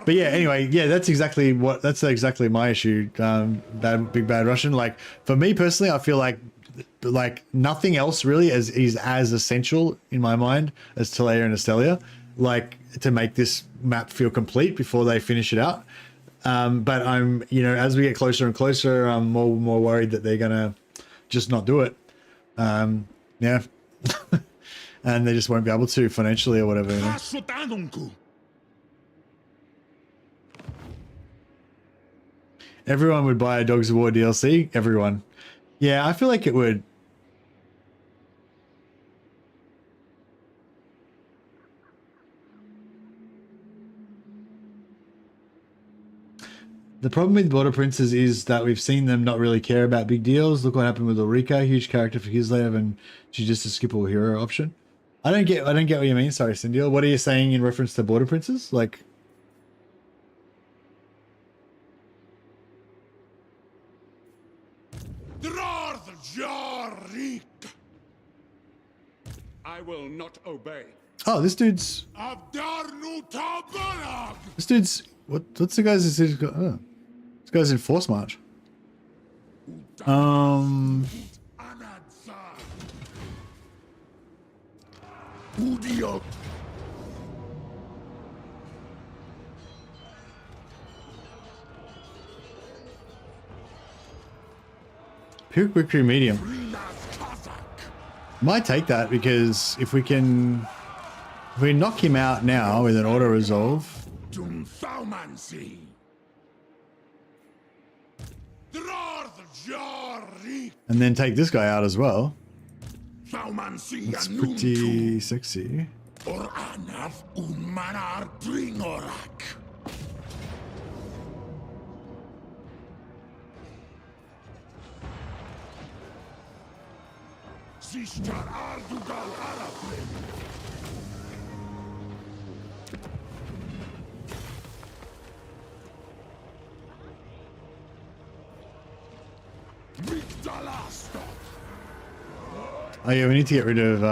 But yeah, anyway, yeah, that's exactly my issue. Big Bad Russian. Like, for me personally, I feel like nothing else really is as essential in my mind as Talea and Estelia, like, to make this map feel complete before they finish it out. But I'm, you know, as we get closer and closer, I'm more worried that they're gonna just not do it. Yeah, and they just won't be able to financially or whatever. You know? Everyone would buy a Dogs of War DLC. Everyone. Yeah, I feel like it would. The problem with Border Princes is that we've seen them not really care about big deals. Look what happened with Ulrika, huge character for Kislev, and she's just a skippable hero option. I don't get what you mean. Sorry, Cindy. What are you saying in reference to Border Princes? Like, I will not obey. oh, this dude's what's the guy's? Oh, this guy's in Force March. Puke Victory Medium. Might take that, because if we knock him out now with an auto resolve. And then take this guy out as well. It's pretty sexy. Or anaf manar dringorak. Sistar Ardugal Arable. Oh yeah, we need to get rid of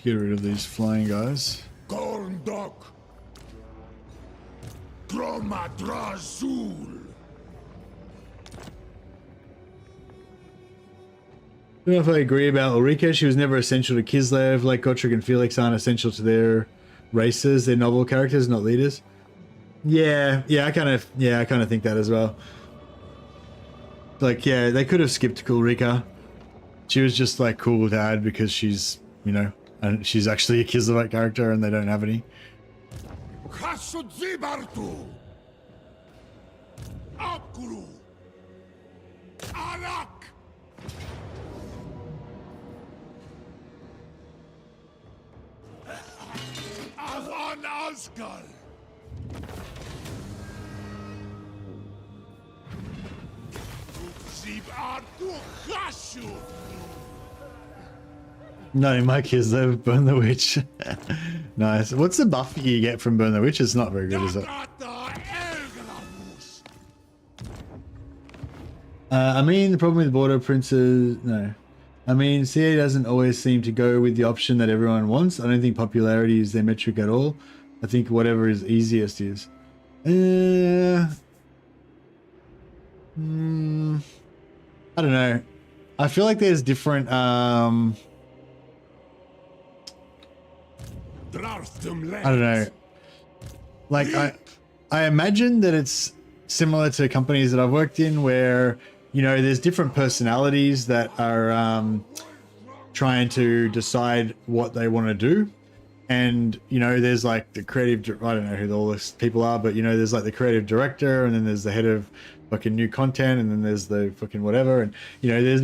get rid of these flying guys. Gorndok. Gromadrazul. I don't know if I agree about Ulrika. She was never essential to Kislev, like Gotrek and Felix aren't essential to their races. They're novel characters, not leaders. Yeah, I kind of think that as well. Like, yeah, they could have skipped Ulrika. She was just like cool to add because she's, you know, and she's actually a Kislevite character and they don't have any. Hasudzibartu. Abguru. Arak. Avan Azgorh. No, my kids, they've Burn the Witch. Nice. What's the buff you get from Burn the Witch? It's not very good, is it? I mean, the problem with Border Princes... No. I mean, CA doesn't always seem to go with the option that everyone wants. I don't think popularity is their metric at all. I think whatever is easiest is. I don't know. I feel like there's different... I don't know. Like, I imagine that it's similar to companies that I've worked in where, you know, there's different personalities that are trying to decide what they want to do. And, you know, there's like the creative, I don't know who all these people are, but, you know, there's like the creative director and then there's the head of fucking new content and then there's the fucking whatever. And, you know, there's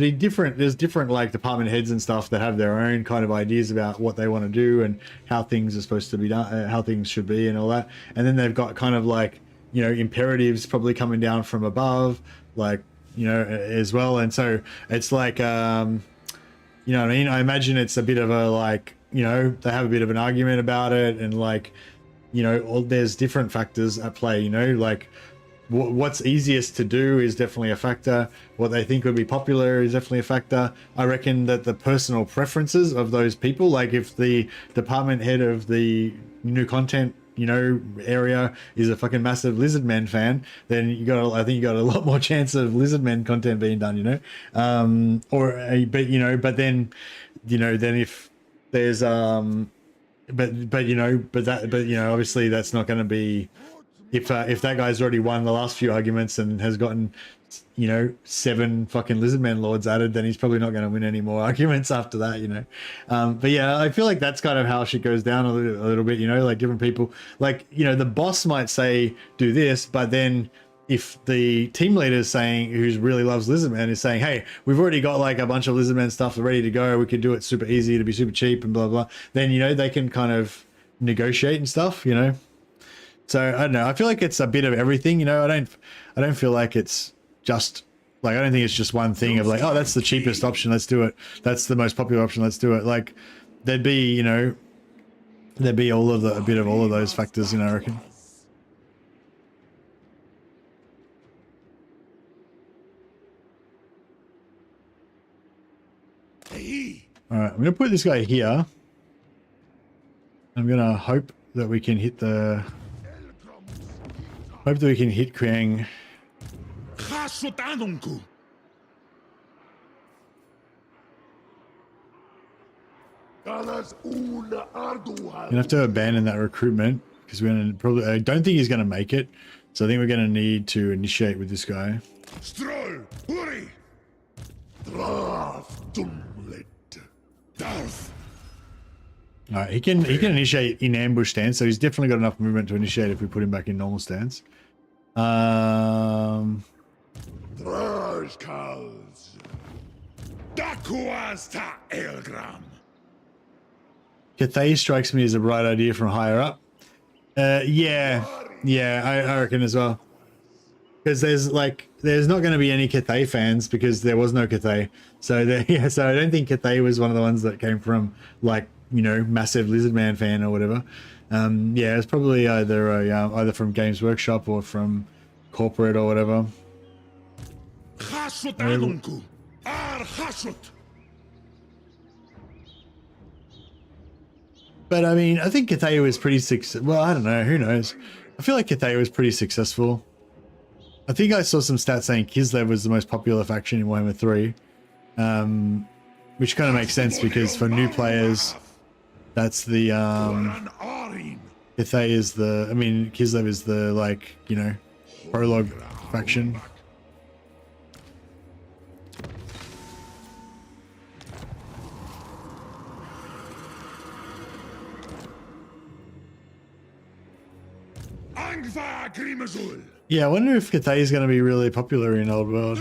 different like department heads and stuff that have their own kind of ideas about what they want to do and how things are supposed to be done, how things should be and all that. And then they've got kind of like, you know, imperatives probably coming down from above, like, you know, as well. And so it's like, you know what I mean? I imagine it's a bit of a like, you know, they have a bit of an argument about it and like, you know, there's different factors at play, you know, like what's easiest to do is definitely a factor. What they think would be popular is definitely a factor. I reckon that the personal preferences of those people, like if the department head of the new content, you know, area is a fucking massive Lizardmen fan, then I think you got a lot more chance of Lizardmen content being done, you know, but then if there's obviously that's not going to be if that guy's already won the last few arguments and has gotten, you know, 7 fucking Lizardmen lords added, then he's probably not going to win any more arguments after that, you know. But yeah, I feel like that's kind of how shit goes down a little bit, you know, like different people, like, you know, the boss might say do this, but then if the team leader is saying, who's really loves Lizardmen, is saying, hey, we've already got like a bunch of Lizardmen stuff ready to go, we could do it super easy to be super cheap and blah blah, then, you know, they can kind of negotiate and stuff, you know. So I don't know, I feel like it's a bit of everything, you know. I don't feel like it's just like, I don't think it's just one thing of like, oh, that's the cheapest option, let's do it, that's the most popular option, let's do it. Like there'd be, you know, a bit of all of those factors, you know, I reckon. All right, I'm going to put this guy here. I'm going to hope that we can hit Krang. You have to abandon that recruitment because we're going to probably, I don't think he's going to make it. So I think we're going to need to initiate with this guy. Stroll, hurry! Draf, Darth. All right, he can initiate in ambush stance, so he's definitely got enough movement to initiate if we put him back in normal stance. Drashkals. Dakuasta Elgram. Cathay strikes me as a bright idea from higher up. Yeah, I reckon as well. Because there's not going to be any Cathay fans because there was no Cathay. So so I don't think Cathay was one of the ones that came from like, you know, massive Lizardman fan or whatever. Yeah, it's probably either from Games Workshop or from corporate or whatever. But I mean, I think Cathay was pretty successful. Well, I don't know. Who knows? I feel like Cathay was pretty successful. I think I saw some stats saying Kislev was the most popular faction in Warhammer 3. Which kind of makes sense because for new players, that's the Cathay is the, I mean, Kislev is the, like, you know, prologue faction. Yeah, I wonder if Cathay is going to be really popular in Old World.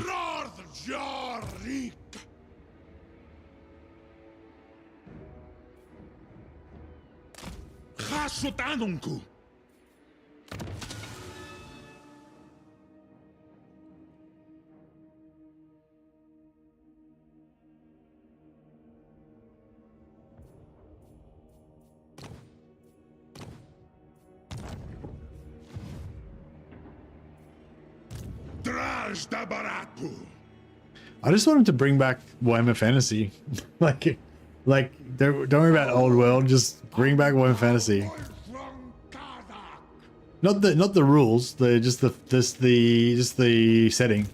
I just want him to bring back Warhammer Fantasy. like, don't worry about Old World. Just bring back Warhammer Fantasy. Not the rules. Just the setting.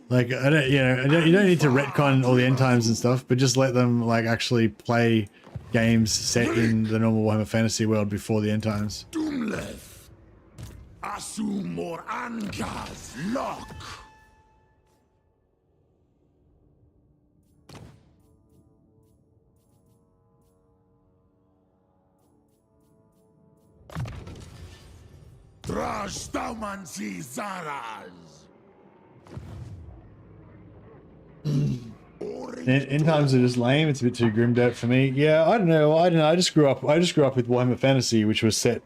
Like, I don't, you know, you don't need to retcon all the end times and stuff, but just let them like actually play games set in the normal Warhammer Fantasy world before the end times. Asumor Angas Lock. Drashtamansi Zaraz. End times are just lame. It's a bit too grimdark for me. Yeah, I don't know. I just grew up with Warhammer Fantasy, which was set,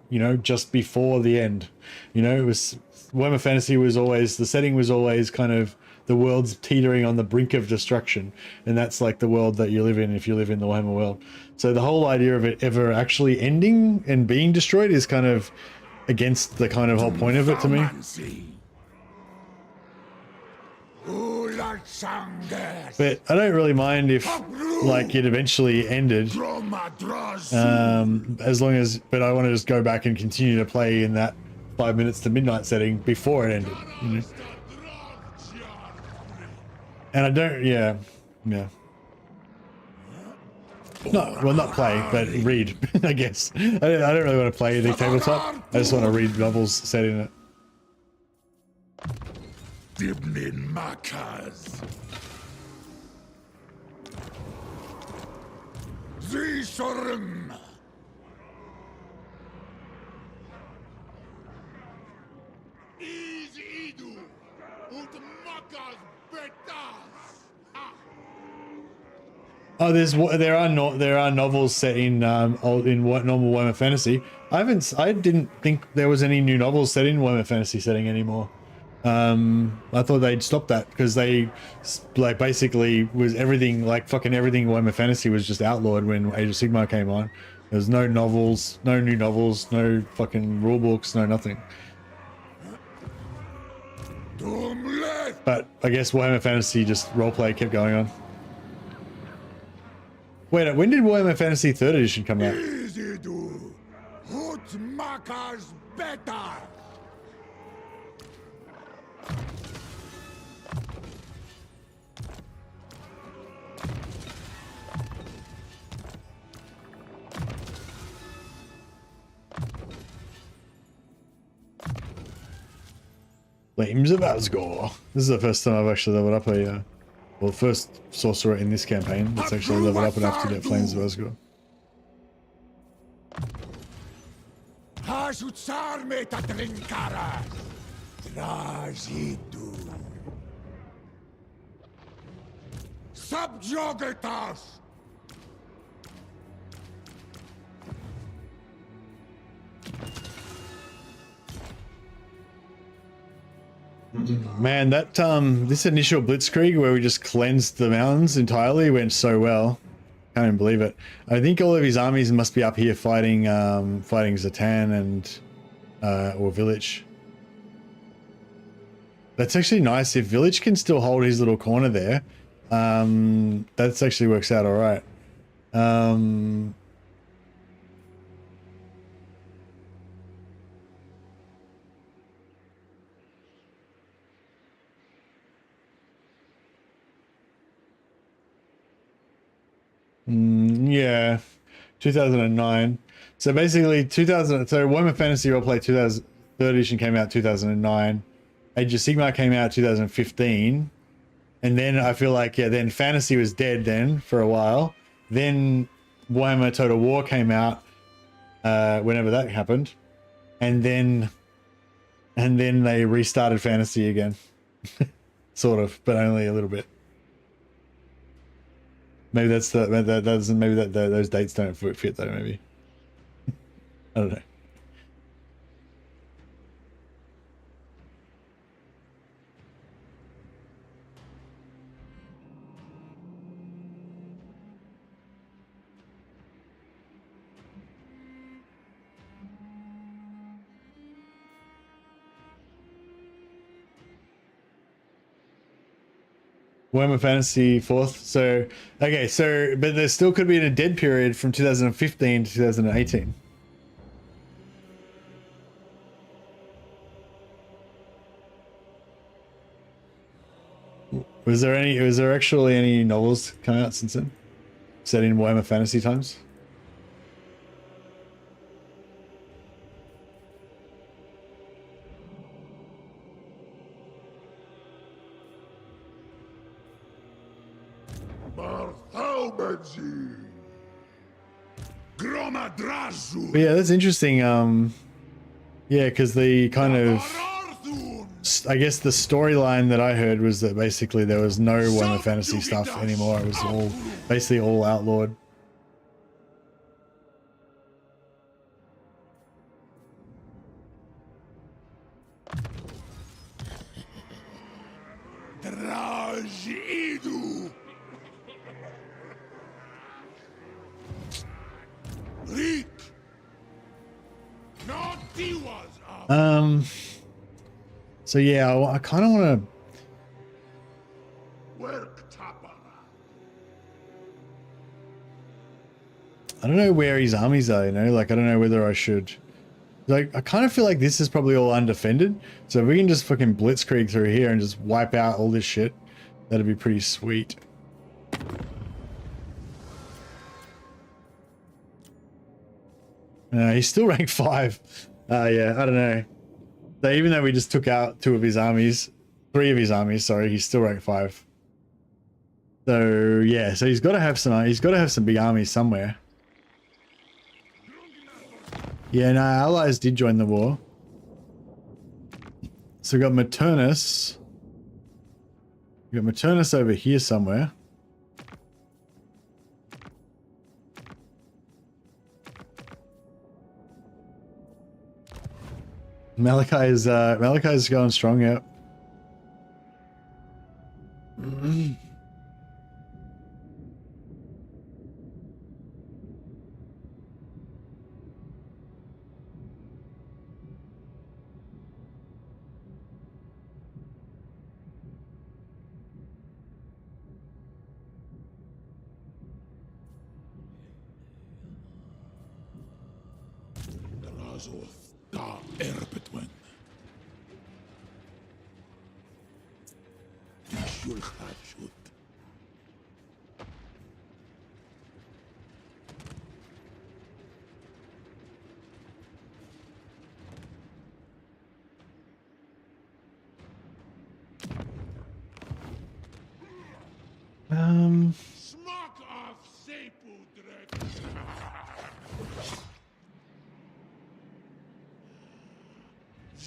you know, just before the end. You know, it was Warhammer Fantasy was always, the setting was always kind of the world's teetering on the brink of destruction, and that's like the world that you live in if you live in the Warhammer world. So the whole idea of it ever actually ending and being destroyed is kind of against the kind of whole point of it to me. But I don't really mind if like it eventually ended, as long as, but I want to just go back and continue to play in that 5 minutes to midnight setting before it ended, you know? And I don't, yeah. No, well, not play, but read, I guess. I don't really want to play the tabletop. I just want to read novels set in it. Dibnin Makas. Zishorim. Easy Idu. Ut Makas Betas. Oh, there are novels set in normal Warhammer Fantasy. I didn't think there was any new novels set in Warhammer Fantasy setting anymore. I thought they'd stop that because they like basically was everything, like fucking everything Warhammer Fantasy was just outlawed when Age of Sigmar came on. There was no novels, no new novels, no fucking rule books, no nothing. But I guess Warhammer Fantasy just roleplay kept going on. Wait, when did Warhammer Fantasy 3rd edition come out? Flames of Azgorh. This is the first time I've actually leveled up a Well, first sorcerer in this campaign that's actually leveled up enough to get Flames of Azgorh. Hasutsarme tatrinkara. Trajitu. Subjugatas. Man, that this initial blitzkrieg where we just cleansed the mountains entirely went so well. Can't even believe it. I think all of his armies must be up here fighting fighting Zatan and or Village. That's actually nice. If Village can still hold his little corner there, that actually works out all right. Yeah, 2009. So basically, 2000. So Warhammer Fantasy Roleplay 2000 third edition came out 2009. Age of Sigmar came out 2015, and then I feel like then Fantasy was dead then for a while. Then Warhammer Total War came out whenever that happened, and then they restarted Fantasy again, sort of, but only a little bit. Maybe that's that doesn't. Maybe those dates don't fit though. Maybe I don't know. Warhammer Fantasy 4th. So, okay, so, but there still could be in a dead period from 2015 to 2018. Was there actually any novels come out since then? Set in Warhammer Fantasy times? But yeah, that's interesting. Yeah, because the kind of, I guess the storyline that I heard was that basically there was no Warhammer Fantasy stuff anymore. It was all basically all outlawed. So yeah, I kind of want to. I don't know where his armies are. You know, like I don't know whether I should. Like I kind of feel like this is probably all undefended. So if we can just fucking blitzkrieg through here and just wipe out all this shit, that'd be pretty sweet. He's still ranked 5. Yeah, I don't know. So even though we just took out 3 of his armies, sorry, he's still ranked 5. So yeah, so he's got to have some big armies somewhere. Yeah, no, allies did join the war. So we got Maternus. We got Maternus over here somewhere. Malachi is going strong out.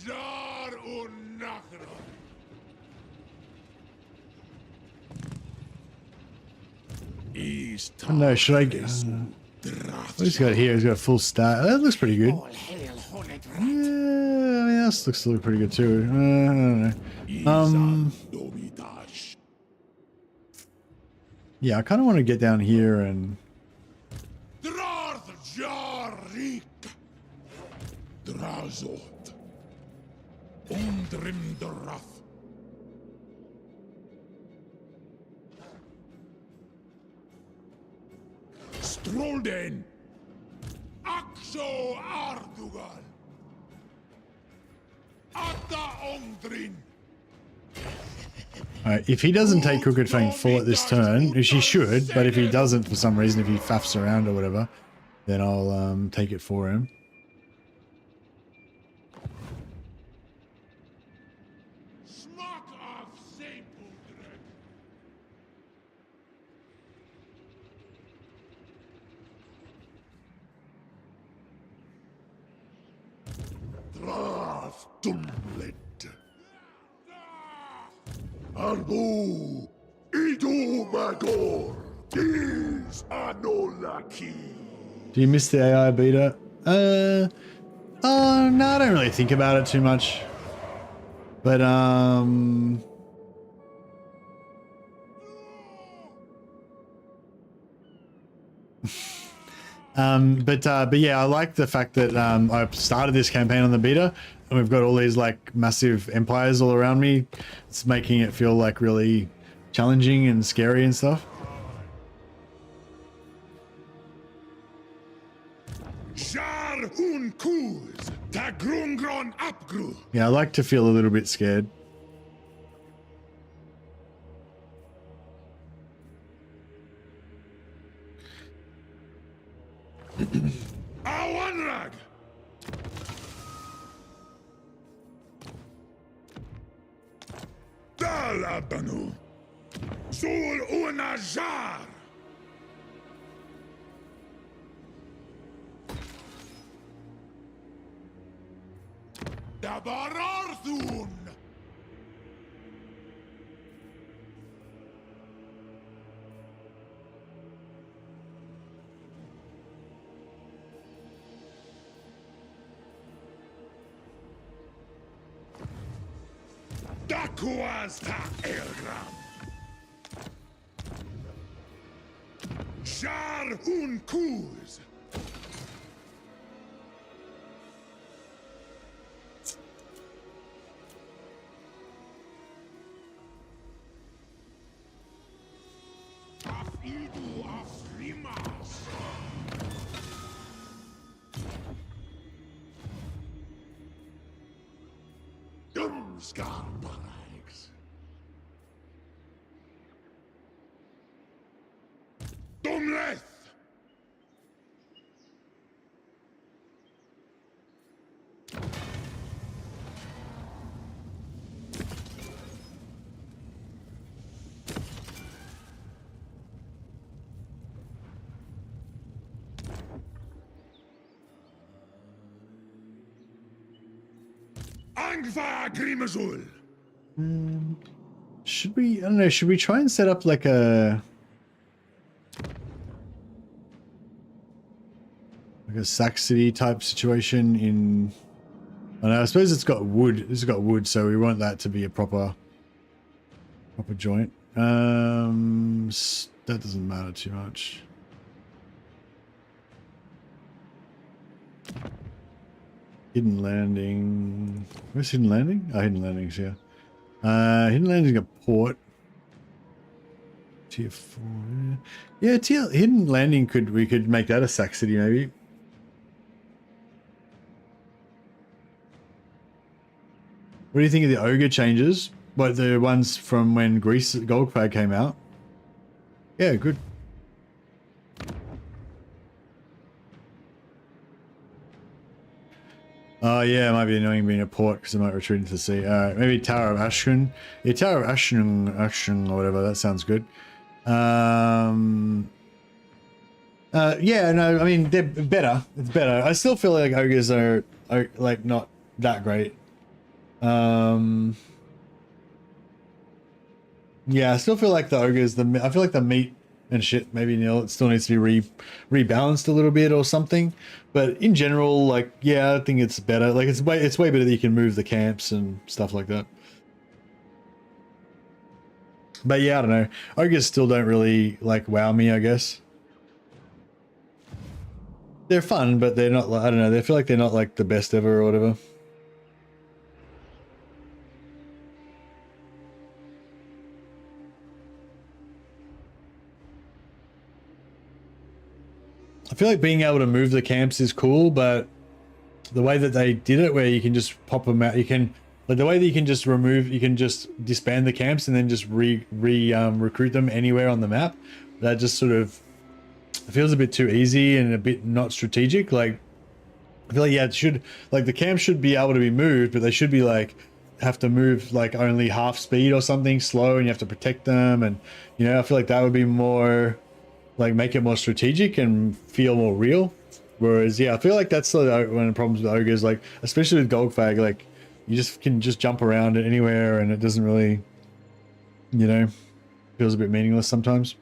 Jar un Nachra. No, should I get... what he's got here? He's got a full stack. That looks pretty good. All hail, horned rat. Yeah, I mean, that looks pretty good too. I don't know. Domidash. Yeah, I kind of want to get down here and... Drarth Jarik. Drazot. Undrim Drath. Strolden. Axo Ardugal. Atta Ondrin. Alright, if he doesn't take Crooked Fang full at this turn, which he should, but if he doesn't for some reason, if he faffs around or whatever, then I'll take it for him. Smock of Sapuldred. Drath Dumlet. Arbu. Idu Magor. Is Anolaki. Do you miss the AI beta? No, I don't really think about it too much. But, but yeah, I like the fact that I started this campaign on the beta, and we've got all these like massive empires all around me. It's making it feel like really challenging and scary and stuff. Jar un Kuz. Ta Grungron Apgru. Yeah, I like to feel a little bit scared. Awanrag. Dalabanu. Sul Unajar. Dabararthun. Dakuas ta Elgram. Shar un Kuz. Afidu Afrimas. Dumskar Barags. Dumleth. Angva Grimazul. Should we, I don't know, should we try and set up like a Sac City type situation in, I don't know, I suppose it's got wood. This has got wood, so we want that to be a proper joint. That doesn't matter too much. Hidden Landing. Where's Hidden Landing? Oh, Hidden Landing's here. Hidden Landing's a port. Tier 4. Yeah, Hidden Landing we could make that a Sac City maybe. What do you think of the ogre changes? What, the ones from when Greece Goldcrag came out? Yeah, good. Oh yeah, it might be annoying being a port because it might retreat into the sea. Alright, maybe Tower of Ashken. Yeah, Tower of Ashken or whatever, that sounds good. Yeah, no, I mean, they're better. It's better. I still feel like ogres are like not that great. Yeah, I still feel like the ogres, I feel like the meat and shit, maybe Neil, it still needs to be rebalanced a little bit or something. But in general, like, yeah, I think it's better. Like, it's way better that you can move the camps and stuff like that. But yeah, I don't know. Ogres still don't really, like, wow me, I guess. They're fun, but they're not, I don't know, they feel like they're not, like, the best ever or whatever. I feel like being able to move the camps is cool, but the way that they did it, where you can just pop them out, you can, like the way that you can just remove, you can just disband the camps and then just recruit them anywhere on the map. That just sort of feels a bit too easy and a bit not strategic. Like, I feel like, yeah, it should, like the camps should be able to be moved, but they should be like, have to move like only half speed or something slow, and you have to protect them. And, you know, I feel like that would be more, like, make it more strategic and feel more real. Whereas, yeah, I feel like that's one of the problems with ogres, like, especially with Goldfag, like, you just can just jump around it anywhere and it doesn't really, you know, feels a bit meaningless sometimes.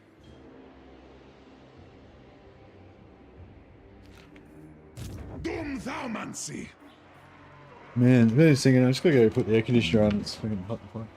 Doomthaumancy. Man, really singing, I'm just gonna go put the air conditioner on, it's fucking hot and fun.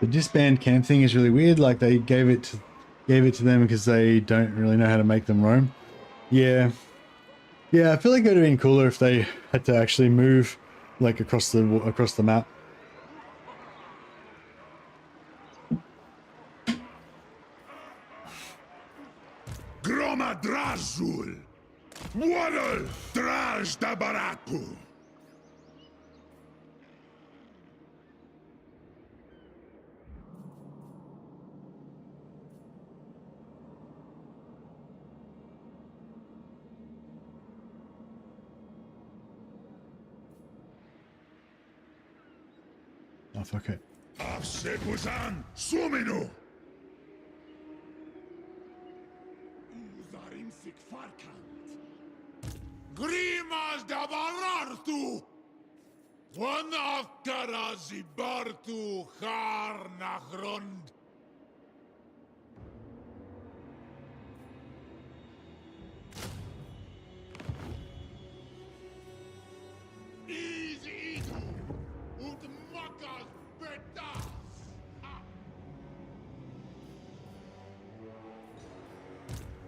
The disband camp thing is really weird. Like, they gave it to them because they don't really know how to make them roam. Yeah, I feel like it would have been cooler if they had to actually move, like, across the map. Groma Drazul. Waddle Draj da Baraku. Oh, fuck it. Afsebusan Suminu. Grimas da Barartu. One of Karazi Bartu Harnachrond. Easy und Makas Betas.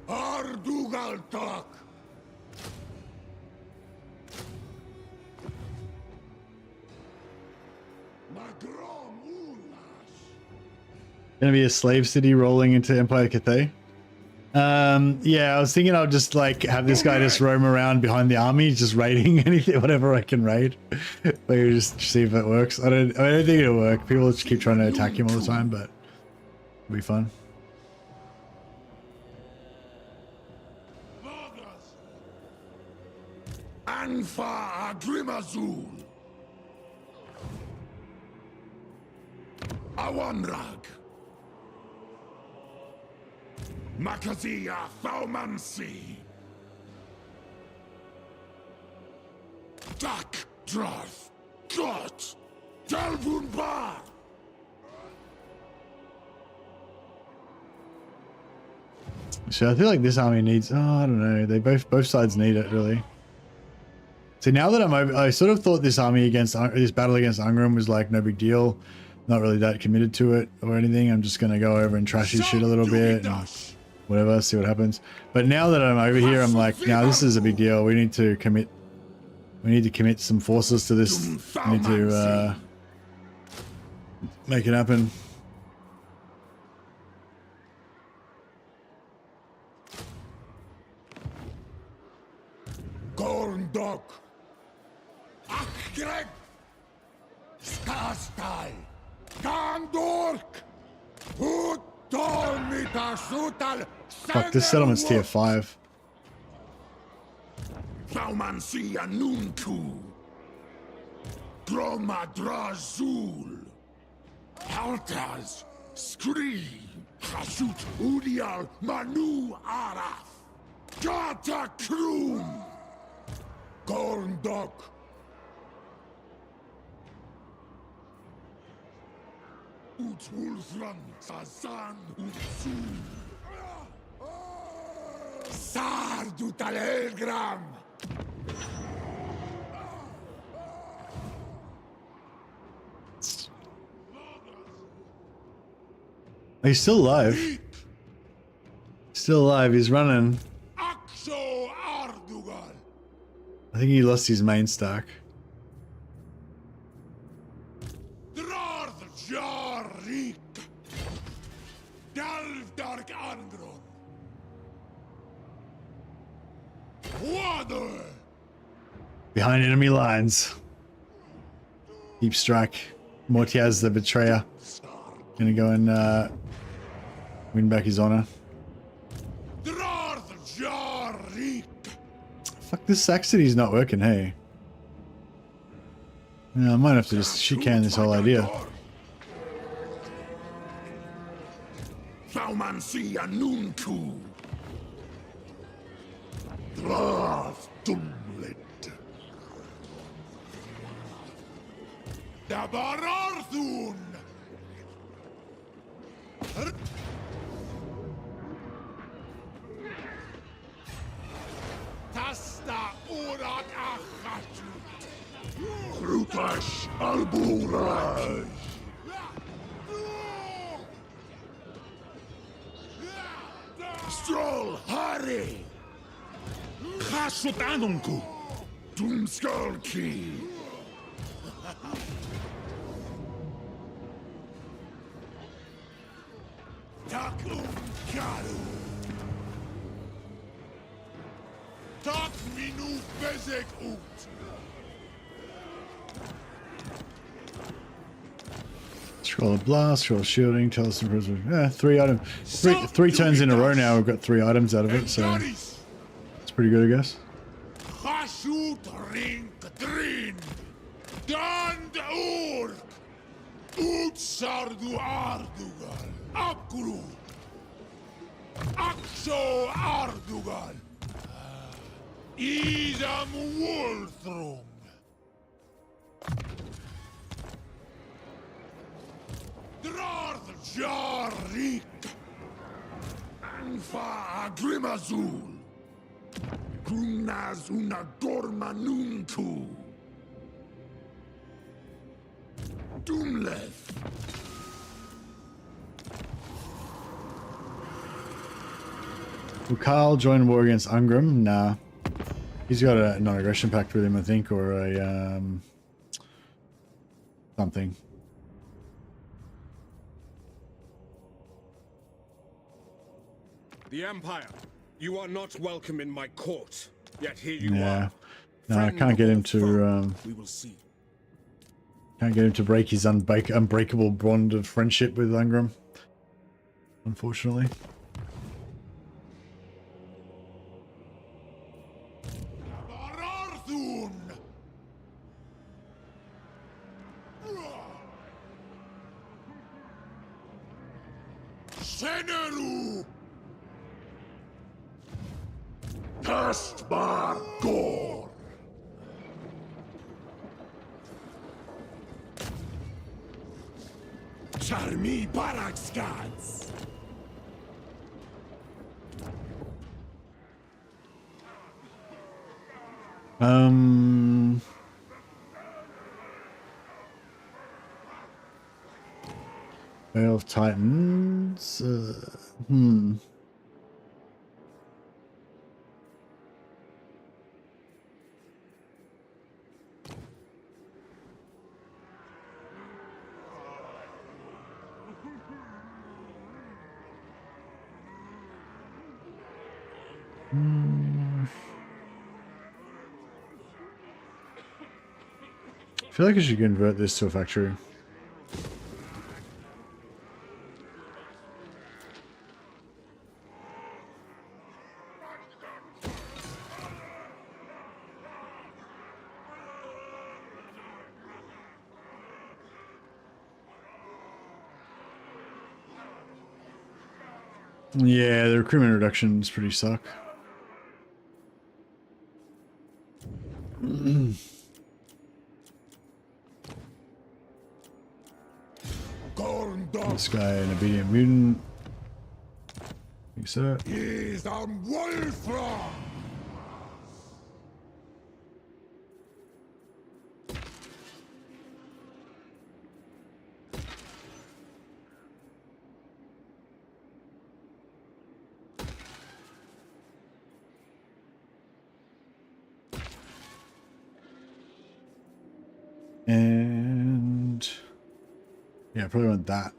Ardugaltak. Gonna be a slave city rolling into Empire Cathay. Yeah, I was thinking I'll just like have this guy just roam around behind the army, just raiding anything, whatever I can raid. Maybe just see if it works. I don't think it'll work. People just keep trying to attack him all the time, but It'll be fun. Anfa Agrimazul. Awanrag. Makazia Faumansi. Dak Drath. Dot. Dalvunbar. So I feel like this army needs, oh, I don't know. They both sides need it really. See, now that I'm over, I sort of thought this army against this battle against Angrum was like no big deal. Not really that committed to it or anything. I'm just gonna go over and trash his shit a little bit and whatever, see what happens. But now that I'm over here, I'm like, now this is a big deal. We need to commit. We need to commit some forces to this. We need to make it happen. Gorndok. Achgreg. Skastai. Gandork. Hutolmita Sutal. Fuck, this settlement's tier 5. Faumansia Nuntu. Dromadrazul. Haltaz. Scree. Hasut Udial Manu Araf. Gata Krum. Gorndok. Utwulfran Sazan Utsul. Sardutalelgram. He's still alive. Still alive. He's running. Axo Ardugal. I think he lost his main stack. Drarth Jarik. Dalvdark Angron. Water. Behind enemy lines. Deep strike. Mortiaz the betrayer. Gonna go and win back his honor. Drarth Jarik. Fuck, this Saxony's not working, hey. Yeah, I might have to just shit can this whole idea. Faumansia Nuntu. Drarth Dumlit. Dabararthun. Tasta Urak Achatut. Rutash Alburaj. Stroll Harry. Chasut Anunku. Doomskullki. Takum Karu. Tak minu bezek ut. Scroll of blast, scroll of shielding, tell us some. Yeah, 3 items. Three turns in a row now. We've got 3 items out of it, so it's pretty good, I guess. Chasut Rink Drin. Dand Urk. Utsardu Ardugal. Abguru. Axo Ardugal. Idam Wolthrum. Drarth Jarik. Anfa Agrimazul. Grumnaz una Dormanuntu. Doomleth. Will Carl join war against Angrum? Nah. He's got a non-aggression pact with him, I think, or a something. The Empire, you are not welcome in my court. Yet here you Yeah. are. No, I Friend can't get or him to foe, we will see. can't get him to break his unbreakable bond of friendship with Angrum. unfortunately. Seneru! Kastbar Gor! Charmi Barakskats! Veil of Titans. I feel like I should convert this to a factory. Yeah, the recruitment reductions pretty suck. This guy, an obedient mutant. Think so. He's on Wolfram! And yeah, I probably want that.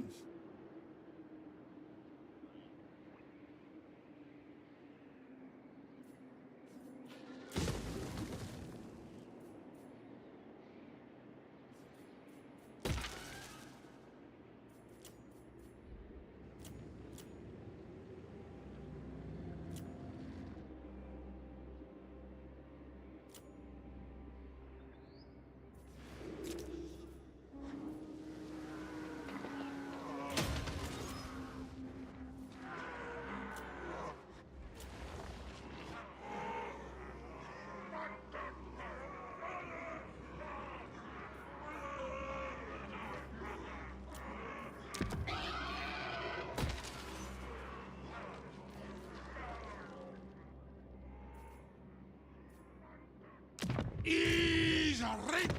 He's rich!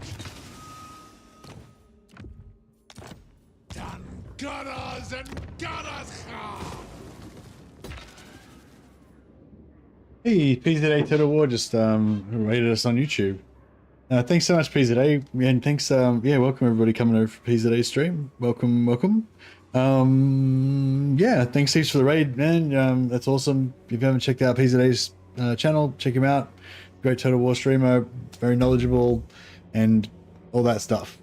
Dan Garas and Garascha! Hey, PZA Total War just rated us on YouTube. Thanks so much, PZA, and thanks. Yeah, welcome everybody coming over for PZA stream. Welcome, welcome. Yeah, thanks heaps for the raid, man. That's awesome. If you haven't checked out PZA's channel, check him out. Great Total War streamer, very knowledgeable, and all that stuff.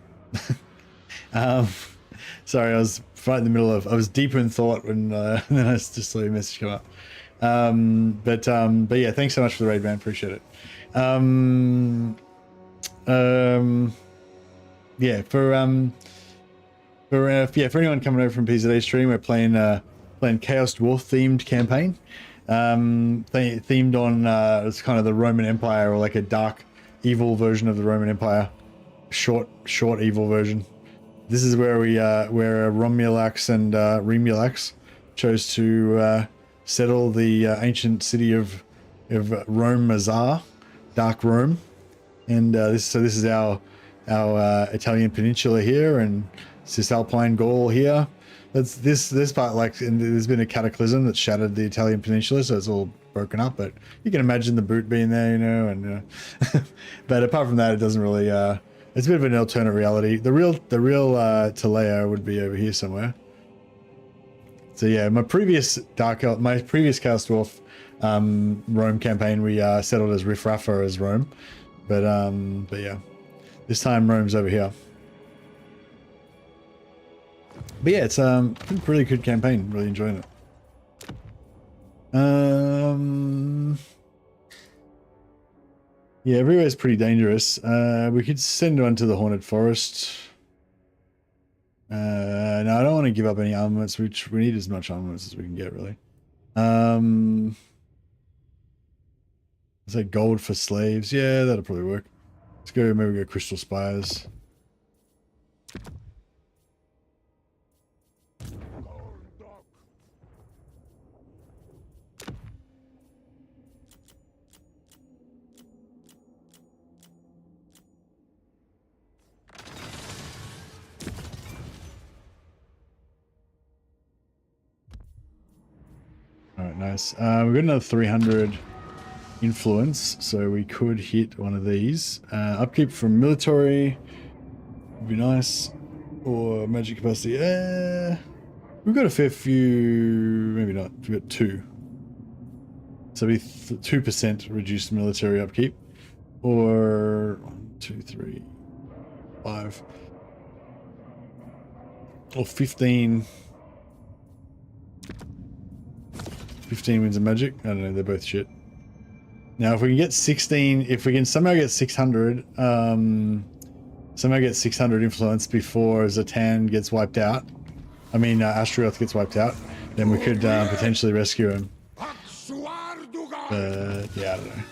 Sorry, I was right in the middle of. I was deep in thought when then I just saw your message come up. But yeah, thanks so much for the raid, man. Appreciate it. Yeah, for anyone coming over from PZA stream, we're playing Chaos Dwarf themed campaign. Themed on it's kind of the Roman Empire, or like a dark evil version of the Roman Empire, short evil version. This is where where Romulax and Remulax chose to settle the ancient city of Rome Mazar, Dark Rome, and this is our Italian peninsula here, and Cisalpine Gaul here. That's this part, like, and there's been a cataclysm that shattered the Italian peninsula, so it's all broken up. But you can imagine the boot being there, you know. And but apart from that, it doesn't really. It's a bit of an alternate reality. The real Talea would be over here somewhere. So yeah, my previous Chaos Dwarf Rome campaign, we settled as Riff Raffa as Rome, but yeah, this time Rome's over here. But yeah, it's a really good campaign. Really enjoying it. Yeah, everywhere's pretty dangerous. We could send one to the Haunted Forest. No, I don't want to give up any armaments. We need as much armaments as we can get, really. It's like gold for slaves. Yeah, that'll probably work. Let's go, maybe go Crystal Spires. Alright, nice. We've got another 300 influence, so we could hit one of these. Upkeep from military would be nice. Or magic capacity. We've got a fair few, maybe not. We've got 2. So we 2% reduced military upkeep. Or 1, 2, 3, 5. Or 15. 15 wins of magic. I don't know, they're both shit. Now, if we can get 16, if we can somehow get 600, somehow get 600 influence before Zatan gets wiped out, I mean, Astrioth gets wiped out, then we could potentially rescue him. But, yeah, I don't know.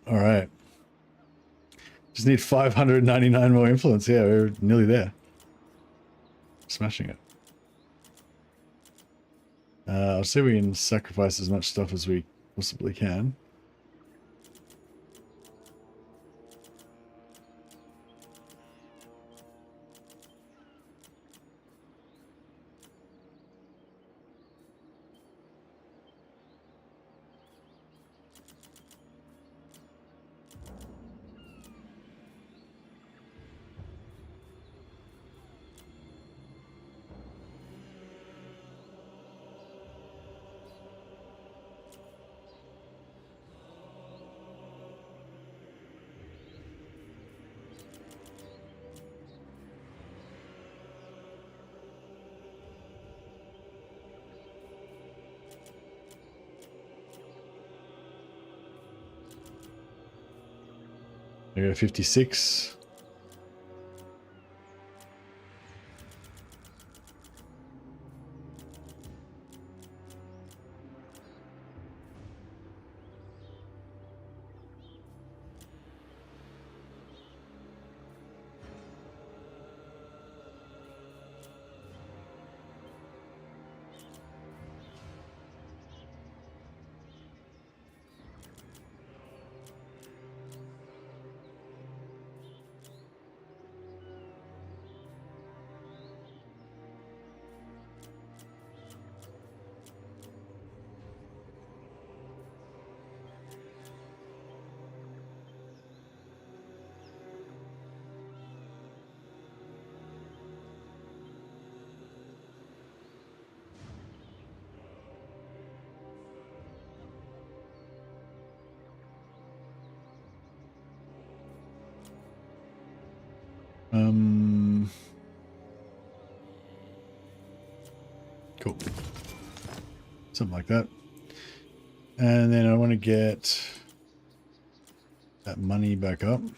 All right. Just need 599 more influence. Yeah, we're nearly there. Smashing it. I'll see if we can sacrifice as much stuff as we possibly can. I got 56. Cool. Something like that. And then I want to get that money back up. I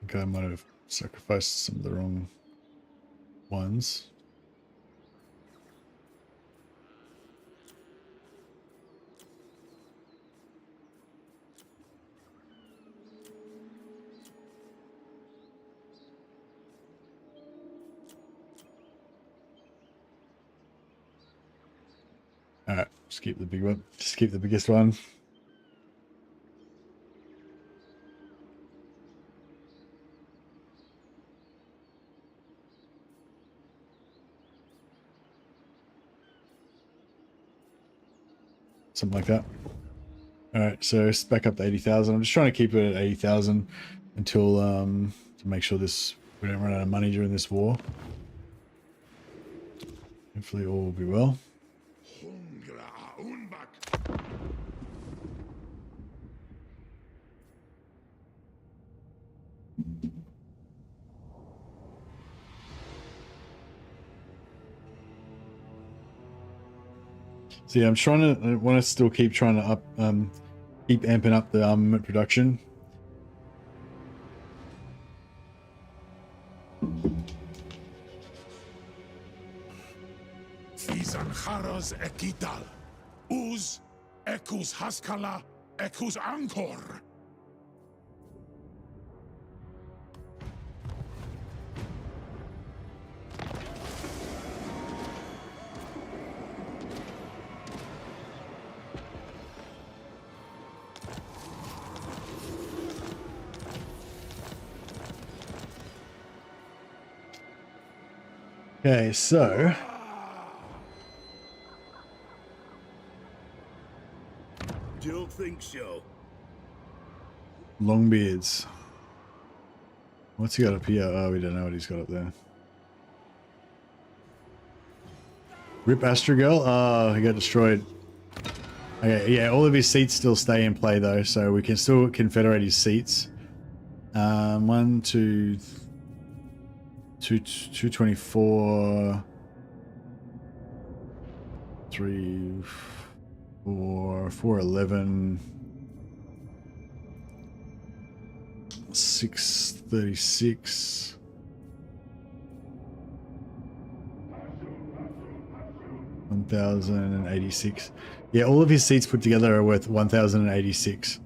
think I might have sacrificed some of the wrong ones. Alright, just keep the big one. Just keep the biggest one. Something like that. Alright, so it's back up to 80,000. I'm just trying to keep it at 80,000 until to make sure we don't run out of money during this war. Hopefully all will be well. So yeah, I want to still keep trying to keep amping up the armament production. Fizancharas ekital. Uz ekus haskala ekus ankor. Okay, so Don't think so. Longbeards. What's he got up here? Oh, we don't know what he's got up there. Rip Astrogel? Oh, he got destroyed. Okay, yeah, all of his seats still stay in play though, so we can still confederate his seats. 1, 2, 224, 3, 4, 411, 636. $1,086. Yeah, all of his seats put together are worth 1,086.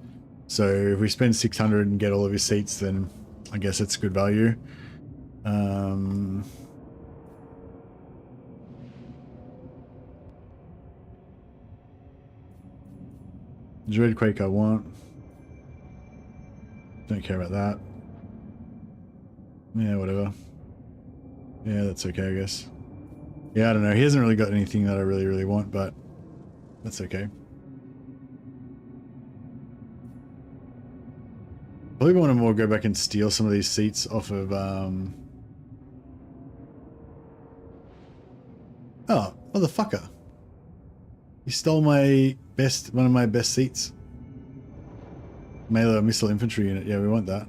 So if we spend 600 and get all of his seats, then I guess it's good value. Dreadquake I want. Don't care about that. Yeah, whatever. Yeah, that's okay, I guess. Yeah, I don't know. He hasn't really got anything that I really want, but that's okay. Probably want to more go back and steal some of these seats off of Oh, motherfucker. He stole one of my best seats. Melee missile infantry unit. Yeah, we want that.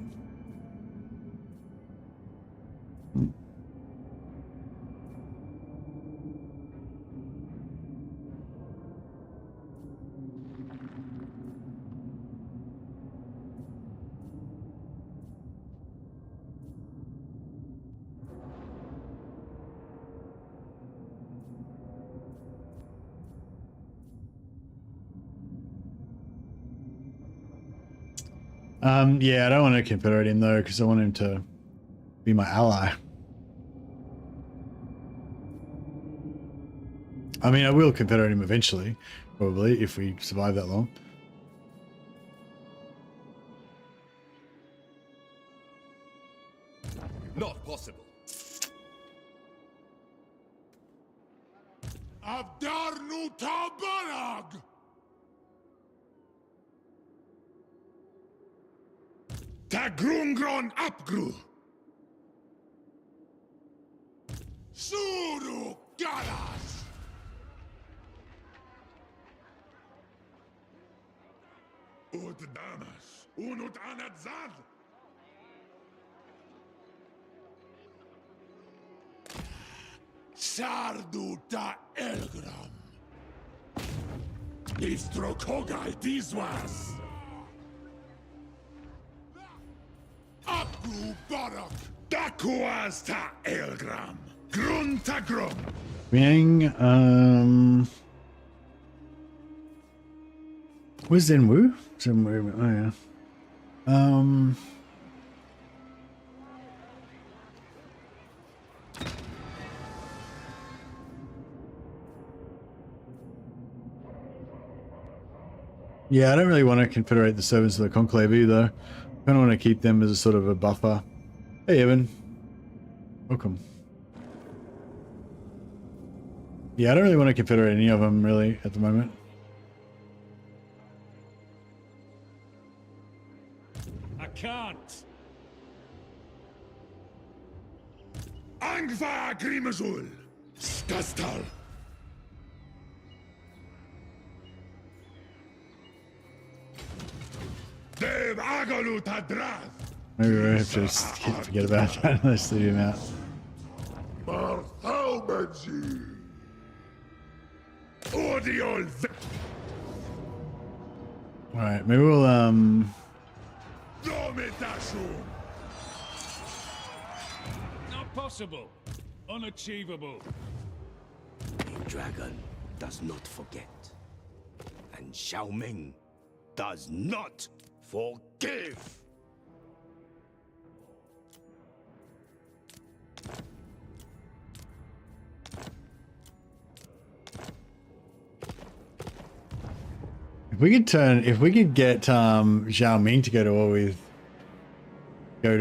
Yeah, I don't want to confederate him though, because I want him to be my ally. I mean, I will confederate him eventually, probably, if we survive that long. Not possible. Abdarnu Tabarag! Tagrungron Apgru! Suru Galas! Ut Damas, Unut Anadzad! Sardu ta Elgram! Istrokogai Diswas! Abgu Barak! Dakuas ta Elgram! Grun ta Grum! Yang, where's Zenwu? Zenwu, oh yeah. Yeah, I don't really want to confederate the servants of the Conclave either. I kind of want to keep them as a sort of a buffer. Hey, Evan. Welcome. Yeah, I don't really want to confederate any of them, really, at the moment. I can't. Angva Grimazul! Skastal! Dev Agalut Hadrath! Maybe we have to just forget about that. Let's leave him out. Bartholomew. Audio. Alright, maybe we'll Domitation. Not possible. Unachievable. A dragon does not forget. And Xiaoming does not forgive. if we could get Zhao Ming to go to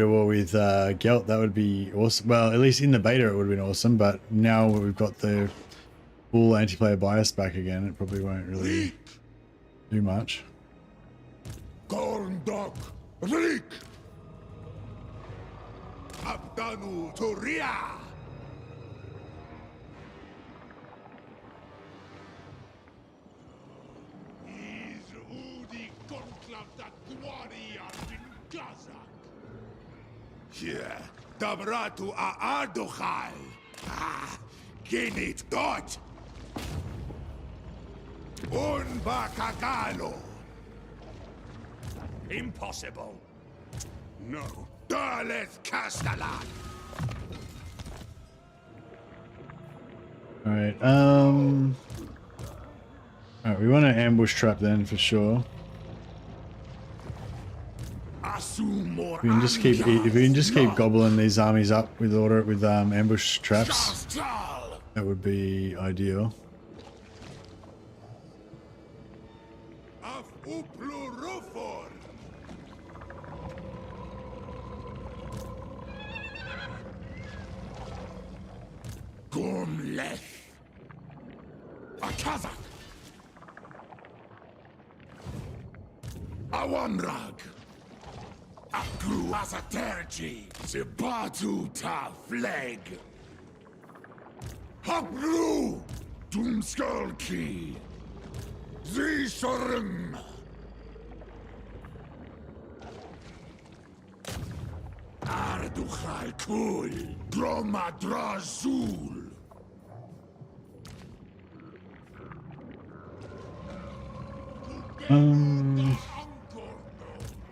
war with Gelt, that would be awesome. Well, at least in the beta it would have been awesome, but now we've got the full anti-player bias back again, it probably won't really do much. Gorndok. Rick. Abdanu Turia. Hier, Dabratu Aadochai. Genit dort. Unbakagalo. Impossible. No. Daleth Castellan. Alright, alright, we want to ambush trap then for sure. Asumor. We can just keep if we can just keep gobbling these armies up with ambush traps, that would be ideal. Af Uplurufor. Gumleth. Akazak. Awamrag. Aklu Asaterji. Zibatu Ta Fleg. Haplu. Doomskulki. Zishorim. Arduchal Kul. Dromadrazul.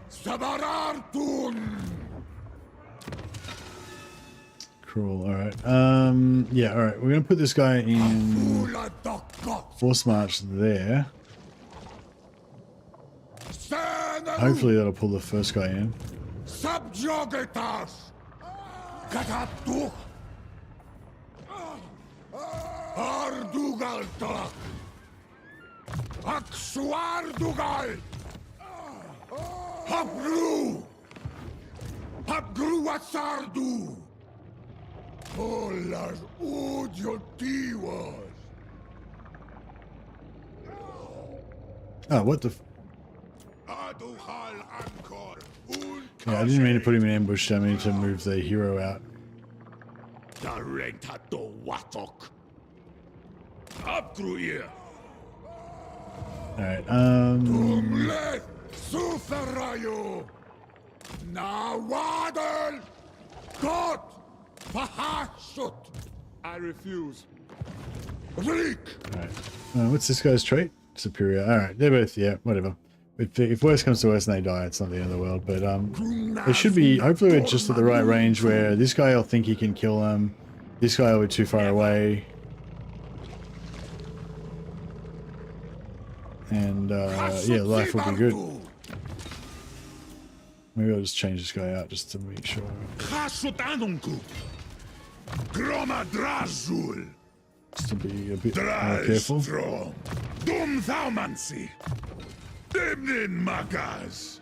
Sabarartun. Cool, alright. Yeah, alright, we're gonna put this guy in force march there. Hopefully that'll pull the first guy in. Subjugatas. Katatu. Ardugaltak. Aksuardugal. Hapru. Hapgru Asardu. Olas Udiotiwas. Oh, what the Aduhal Ankor. yeah, I didn't mean to put him in ambush, I mean to move the hero out. Darentato Watok. Abgruir. Alright, Umlet Suferayo. Nawadal. God. Pahashut. I refuse. Reek. alright. What's this guy's trait? Superior. Alright, they're both, yeah, whatever. If worse comes to worse and they die, it's not the end of the world. But it should be, hopefully we're just at the right range where this guy will think he can kill him. This guy will be too far away. And yeah, life will be good. Maybe I'll just change this guy out just to make sure. Just to be a bit more careful. Dum Thaumancy. Demnin Magas.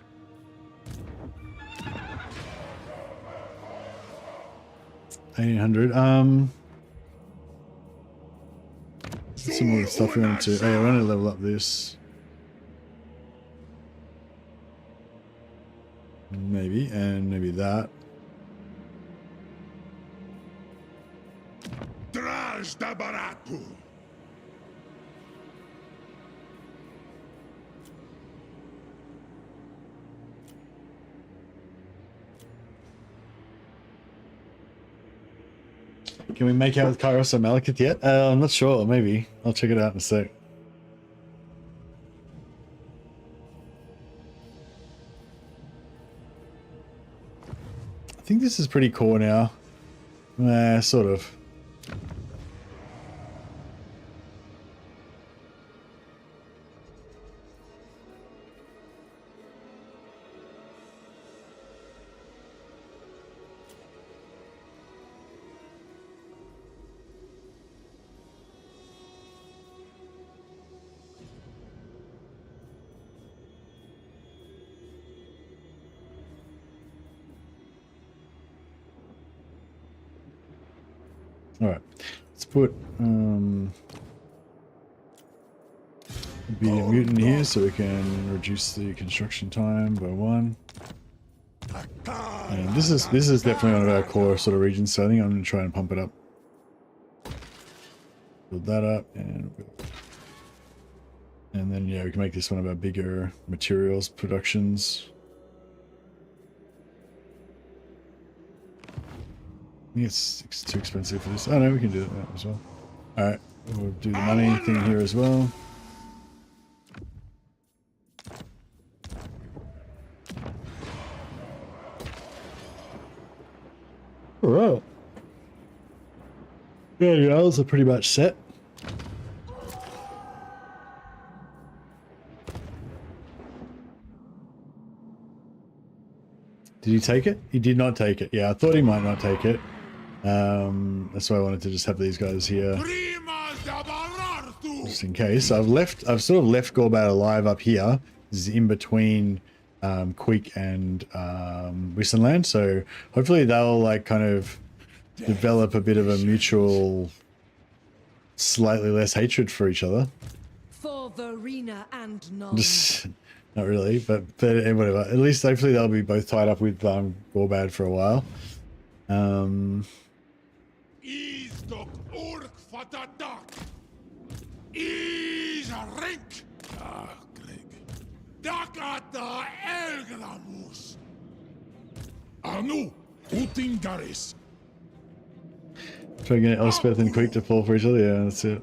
1800. Some more stuff we want to. Oh yeah, we want to level up this. Maybe, and maybe that. Draj da Baratu. Can we make out with Kairos or Malekith yet? I'm not sure. Maybe. I'll check it out in a sec. I think this is pretty core now. Sort of. Alright, let's put be a mutant here so we can reduce the construction time by 1. And this is definitely one of our core sort of regions, so I think I'm going to try and pump it up. Build that up, and then yeah, we can make this one of our bigger materials productions. I think it's too expensive for this. Oh no, we can do that as well. Alright, we'll do the money thing here as well. Alright. Yeah, the others are pretty much set. Did he take it? He did not take it. Yeah, I thought he might not take it. That's why I wanted to just have these guys here, just in case. I've sort of left Gorbad alive up here. This is in between Queek and Wissenland, so hopefully they'll like kind of develop a bit of a mutual, slightly less hatred for each other. For Verena and none. Not really, but whatever. At least hopefully they'll be both tied up with Gorbad for a while. Try to get Elspeth and Queek to fall for each other. Yeah, that's it.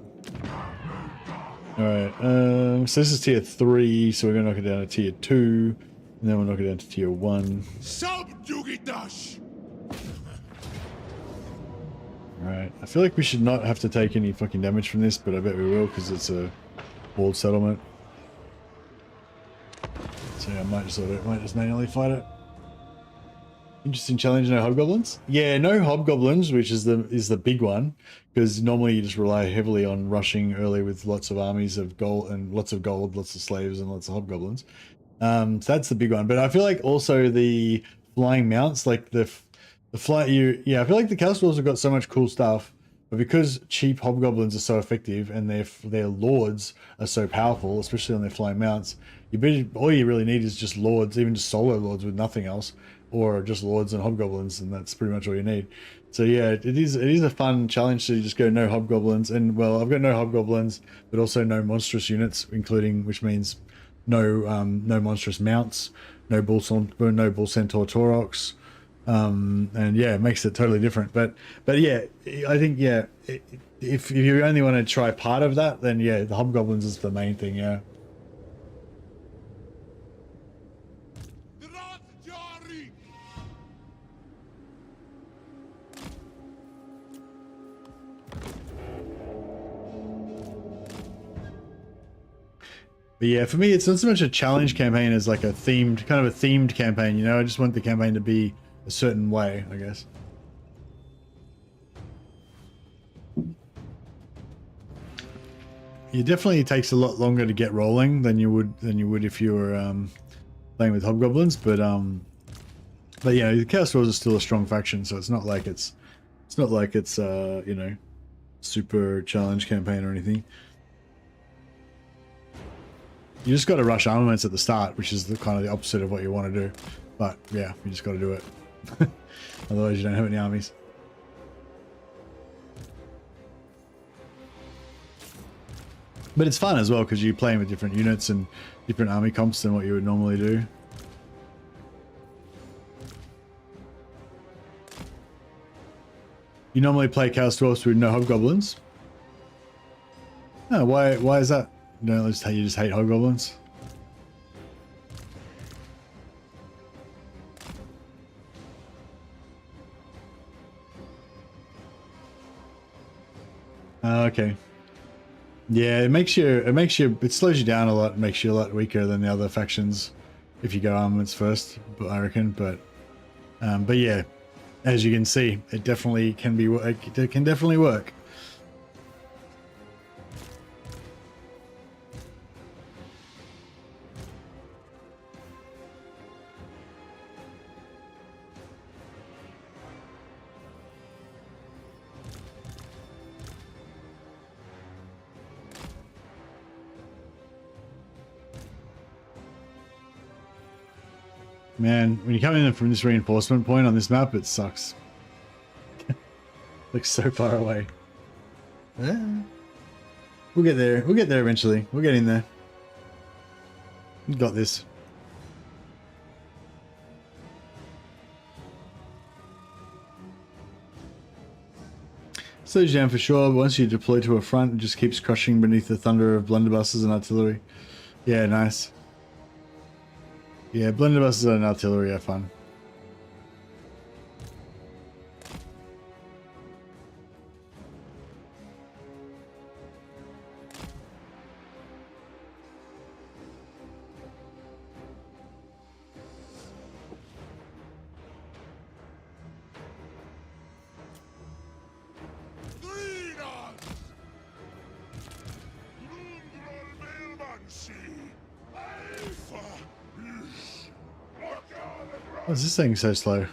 Alright, so this is tier 3, so we're going to knock it down to tier 2, and then we'll knock it down to tier 1. Alright, I feel like we should not have to take any fucking damage from this, but I bet we will, because it's a walled settlement. So yeah, I might just manually fight it. Interesting challenge, no hobgoblins? Yeah, no hobgoblins, which is the big one, because normally you just rely heavily on rushing early with lots of armies of gold, lots of slaves, and lots of hobgoblins. So that's the big one. But I feel like also the flying mounts, like I feel like the Chaos Dwarves have got so much cool stuff, but because cheap hobgoblins are so effective and their lords are so powerful, especially on their flying mounts, all you really need is just lords, even just solo lords with nothing else. Or just lords and hobgoblins, and that's pretty much all you need. So yeah, it is a fun challenge to just go no hobgoblins, and well, I've got no hobgoblins, but also no monstrous units, which means no monstrous mounts, no bull centaur Taurox, and yeah, it makes it totally different. But yeah, I think yeah, if you only want to try part of that, then yeah, the hobgoblins is the main thing. Yeah. But yeah, for me, it's not so much a challenge campaign as like a themed campaign, you know? I just want the campaign to be a certain way, I guess. It definitely takes a lot longer to get rolling than you would if you were playing with hobgoblins, but yeah, the Chaos Dwarves are still a strong faction, so it's not like it's you know, super challenge campaign or anything. You just got to rush armaments at the start, which is kind of the opposite of what you want to do. But yeah, you just got to do it. Otherwise you don't have any armies. But it's fun as well, because you're playing with different units and different army comps than what you would normally do. You normally play Chaos Dwarfs with no Hobgoblins? Oh, why is that? No, you just hate Hobgoblins? Okay. Yeah, it slows you down a lot, makes you a lot weaker than the other factions if you go armaments first, I reckon. But yeah, as you can see, it definitely can be. It can definitely work. Man, when you come in from this reinforcement point on this map, it sucks. Looks so far away. We'll get there. We'll get there eventually. We'll get in there. We got this. Slows you down for sure, but once you deploy to a front, it just keeps crushing beneath the thunder of blunderbusses and artillery. Yeah, nice. Yeah, blunderbusses and artillery are fun. Why is this thing so slow?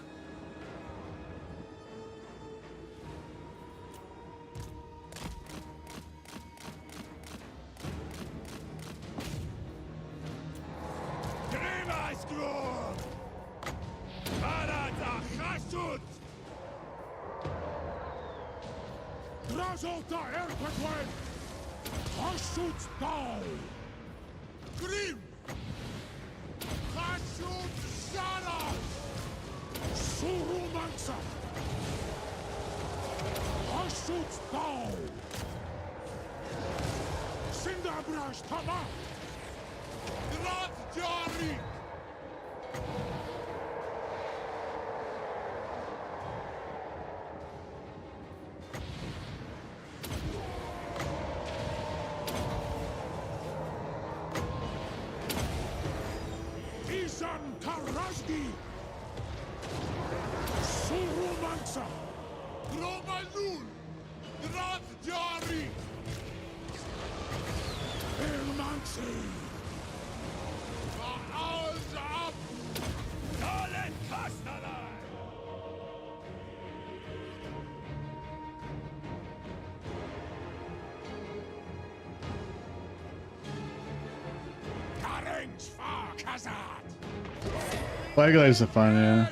Fireglaives are fun, yeah.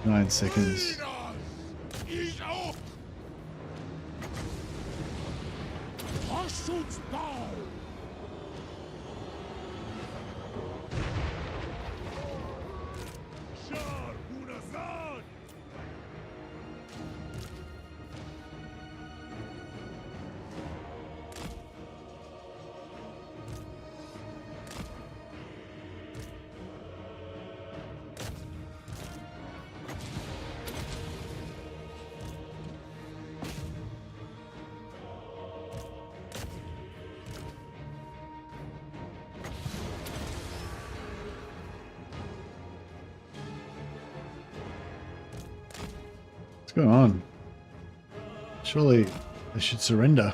Nine seconds. What's going on? Surely they should surrender.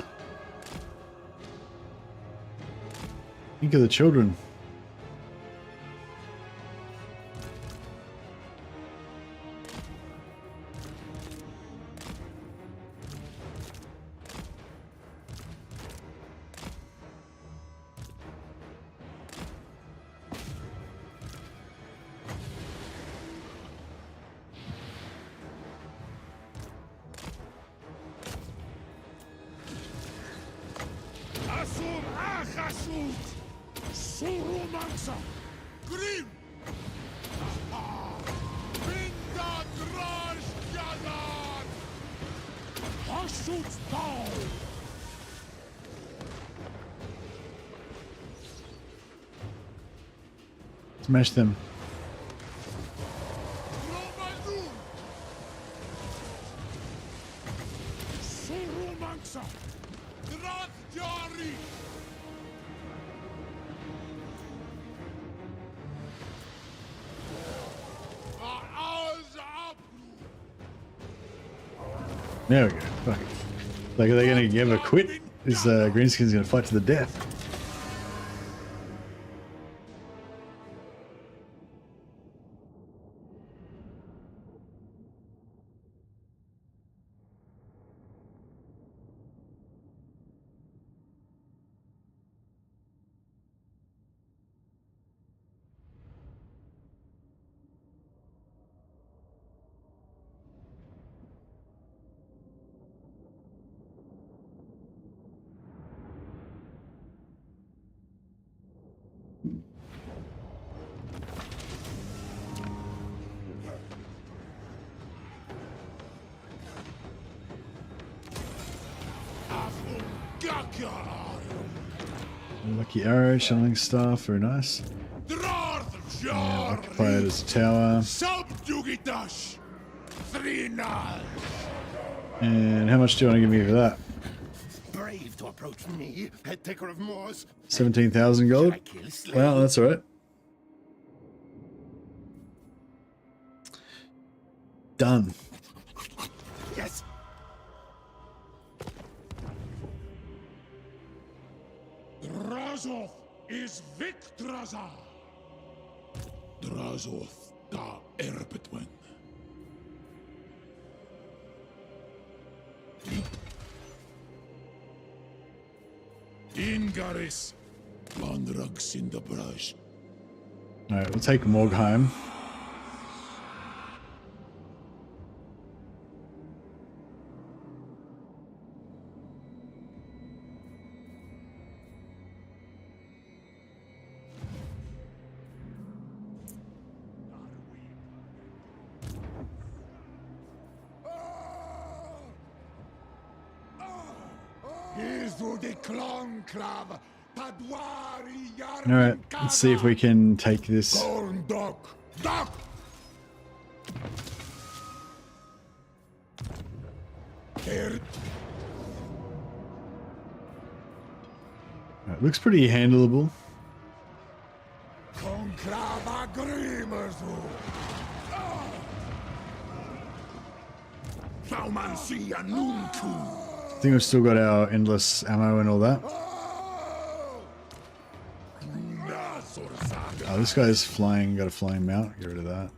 Think of the children. Mahasut! Surumansa! Grim! Vinda Drashjadan! Hasut Tau! Smash them. Romanun! Surumansa! Drachjari! There we go. Fuck. Like, are they going to ever quit? Is Greenskin's going to fight to the death? Lucky arrow, channeling staff, very nice. Occupy it as a tower. And how much do you want to give me for that? Brave to approach me, head taker of Moors. 17,000 gold. Well, that's alright. Done. Yes. Drazov is Victraza. Drazov da Erbetwen. Ingaris. Landrugs in the brush. Alright, we'll take Morgheim. Alright, let's see if we can take this. Alright, looks pretty handleable. I think we've still got our endless ammo and all that. Oh, this guy's flying, got a flying mount. Get rid of that.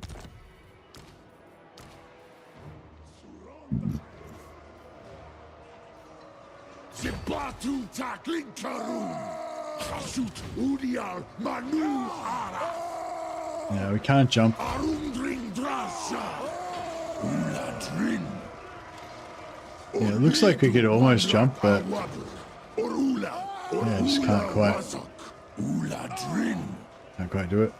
Yeah, we can't jump. Yeah, it looks like we could almost jump, but yeah, just can't quite. Can't quite do it.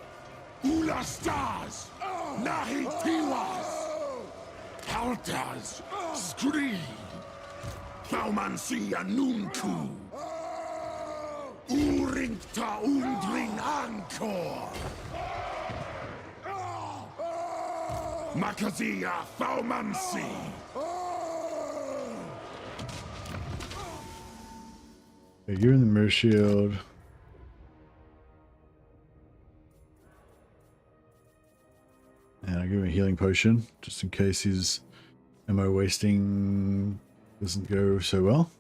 Makazia Faumansi. Okay, you're in the mirror shield. And I'll give him a healing potion, just in case his ammo wasting doesn't go so well.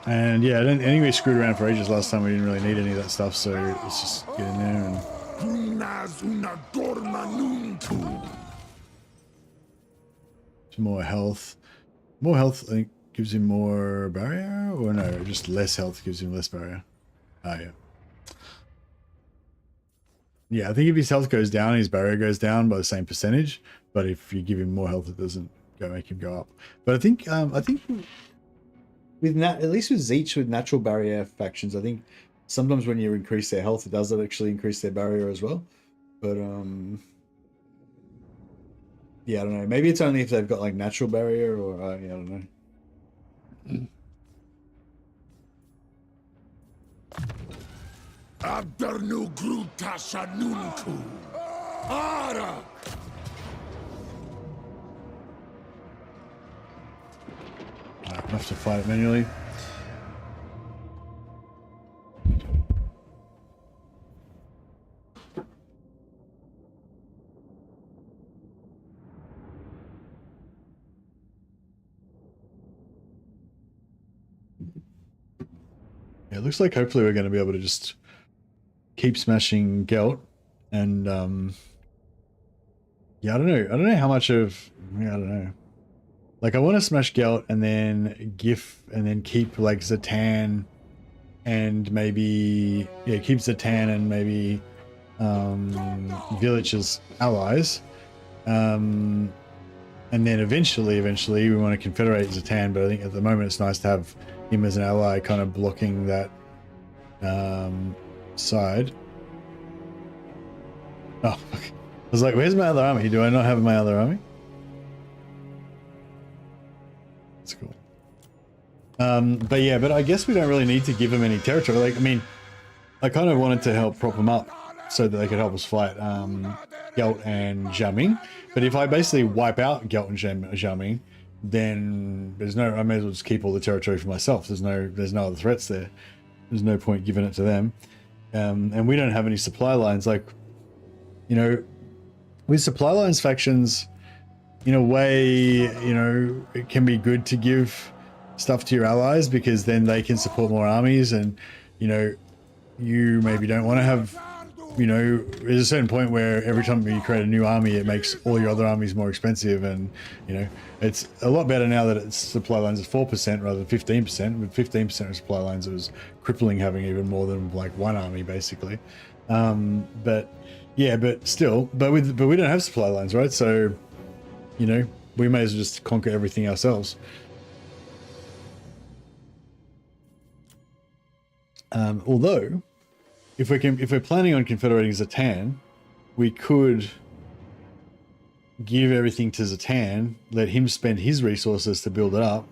And yeah, I think we screwed around for ages last time. We didn't really need any of that stuff, so let's just get in there and... Some more health. More health, I think, gives him more barrier? Or no, just less health gives him less barrier. Ah, yeah. Yeah, I think if his health goes down, his barrier goes down by the same percentage. But if you give him more health, it doesn't make him go up. But I think with at least with Zeech with natural barrier factions, I think sometimes when you increase their health, it does actually increase their barrier as well. But yeah, I don't know. Maybe it's only if they've got like natural barrier, or yeah, I don't know. Abdernu Grutashanunku. Ara! I have to fight it manually. Yeah, it looks like hopefully we're going to be able to just keep smashing Gelt, and yeah, I don't know how much of, yeah, I don't know. Like, I want to smash Gelt and then GIF and then keep like Zatan and maybe, yeah, keep Zatan and maybe Village as allies. And then eventually we want to confederate Zatan, but I think at the moment it's nice to have him as an ally kind of blocking that side. Oh, fuck. I was like, where's my other army? Do I not have my other army? That's cool. But yeah, but I guess we don't really need to give them any territory. Like, I mean, I kind of wanted to help prop them up so that they could help us fight Gelt and Jaming. But if I basically wipe out Gelt and Jaming, then there's no, I may as well just keep all the territory for myself. There's no other threats there. There's no point giving it to them. And we don't have any supply lines. Like, you know, with supply lines factions, in a way, you know, it can be good to give stuff to your allies because then they can support more armies, and, you know, you maybe don't want to have, you know, there's a certain point where every time you create a new army, it makes all your other armies more expensive, and, you know, it's a lot better now that it's supply lines at 4% rather than 15%. With 15% of supply lines, it was crippling having even more than like one army, basically. But yeah, but still, but we don't have supply lines, right? So, you know, we may as well just conquer everything ourselves. Although, if we're planning on confederating Zatan, we could give everything to Zatan, let him spend his resources to build it up,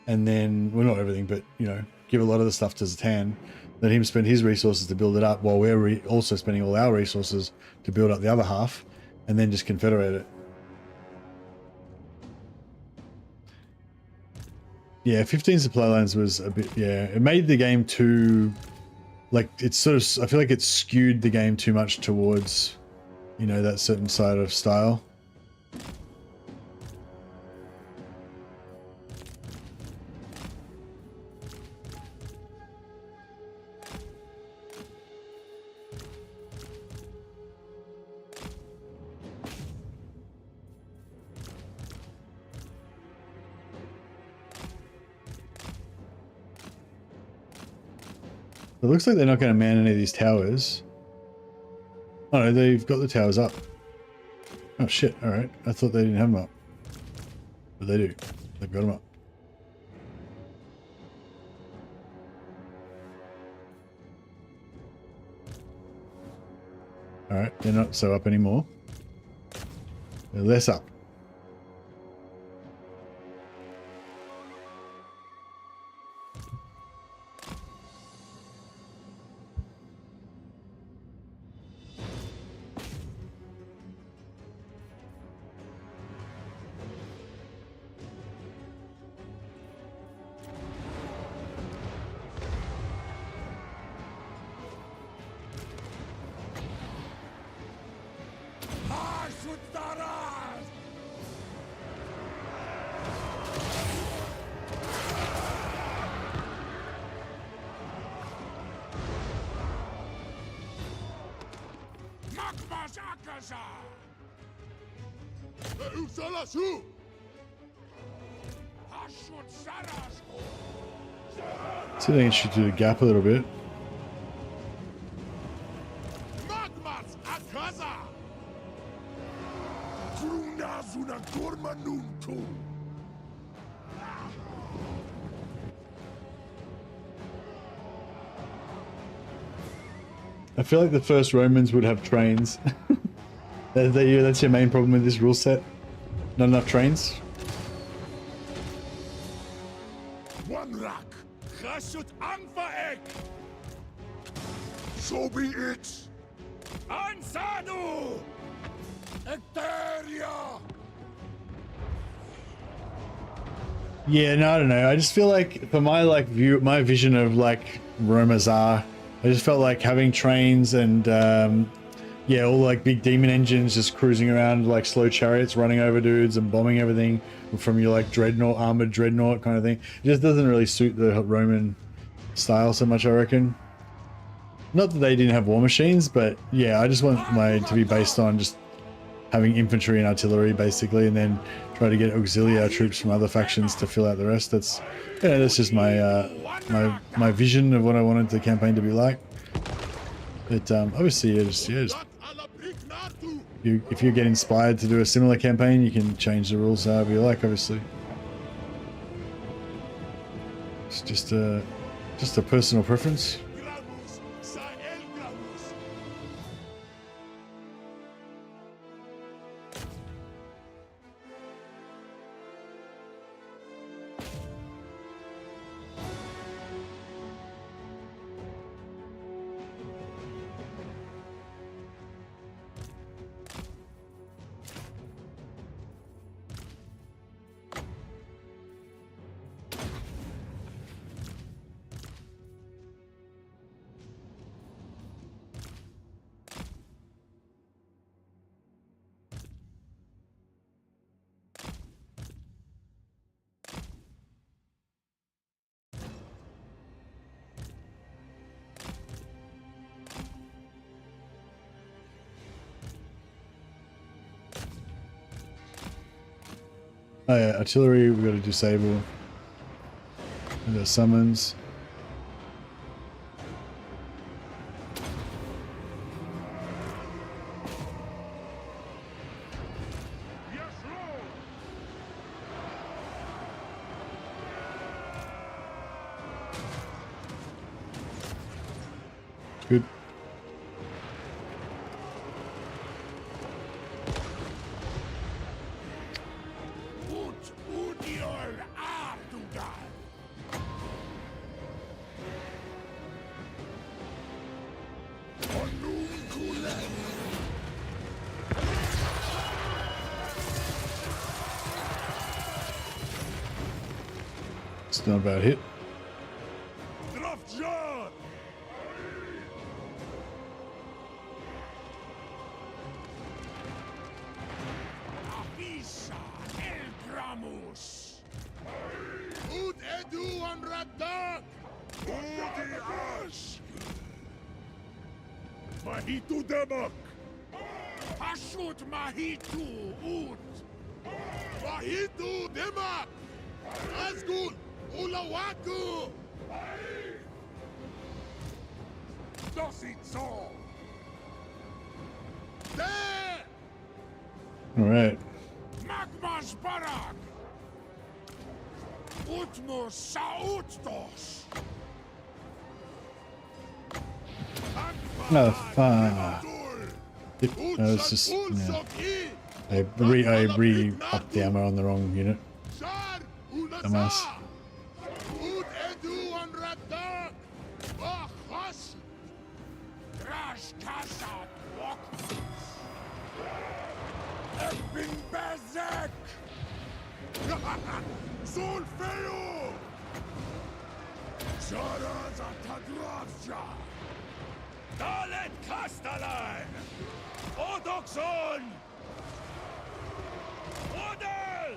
and then, well, not everything, but, you know, give a lot of the stuff to Zatan, let him spend his resources to build it up, while we're also spending all our resources to build up the other half, and then just confederate it. Yeah, 15 supply lines was a bit, yeah, it made the game too, like, it's sort of, I feel like it skewed the game too much towards, you know, that certain side of style. It looks like they're not going to man any of these towers. Oh no, they've got the towers up. Oh shit, alright. I thought they didn't have them up. But they do. They've got them up. Alright, they're not so up anymore. They're less up. See if I can shoot through the gap a little bit. I feel like the first Romans would have trains. That's your main problem with this rule set. Not enough trains. One rack. Chasut Anfaek. So be it. Ansanu. Ecteria. Yeah, no, I don't know. I just feel like for my my vision of like Romazar, I just felt like having trains and yeah, all like big demon engines just cruising around like slow chariots running over dudes and bombing everything from your like dreadnought, armored dreadnought kind of thing. It just doesn't really suit the Roman style so much, I reckon. Not that they didn't have war machines, but yeah, I just want mine to be based on just having infantry and artillery basically, and then try to get auxiliary troops from other factions to fill out the rest. That's that's just my my vision of what I wanted the campaign to be like. But obviously, if you get inspired to do a similar campaign, you can change the rules however you like. Obviously, it's just a personal preference. Oh yeah, artillery we've got to disable. And the summons. Good. It's not about hit. Mahitu demak. Hashut mahitu ut. Mahitu demak. Azgorh ulawaku. Dosit so. There. All right. Magmas barak. Utmos sautdos. No, it's just yeah. I re-upped the ammo on the wrong unit. Dumbass. Dalet Castellan! Odoxon! Odel!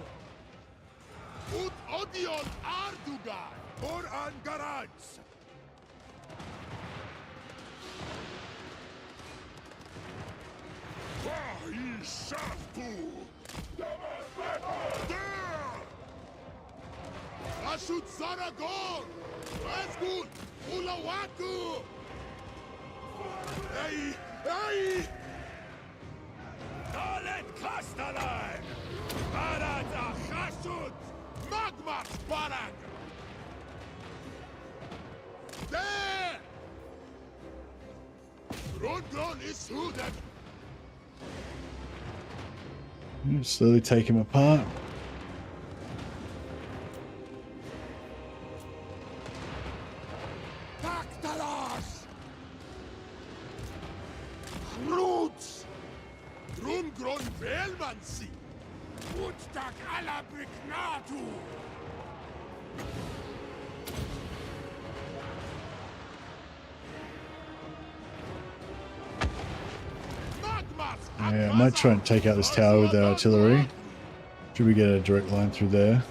Ut Odion Ardugan! Or Angarats! Wahi Shaftu! Ashut Saragor! Azgorh! Ulawaku! Hey! Hey! Dalet Castellan! Barat Achashut! Magmat Barak! There! Slowly take him apart. Taktalas! Roots! Drumgron Velmansi! Uttak alla Brignatu! Yeah, I might try and take out this tower with our artillery. Should we get a direct line through there?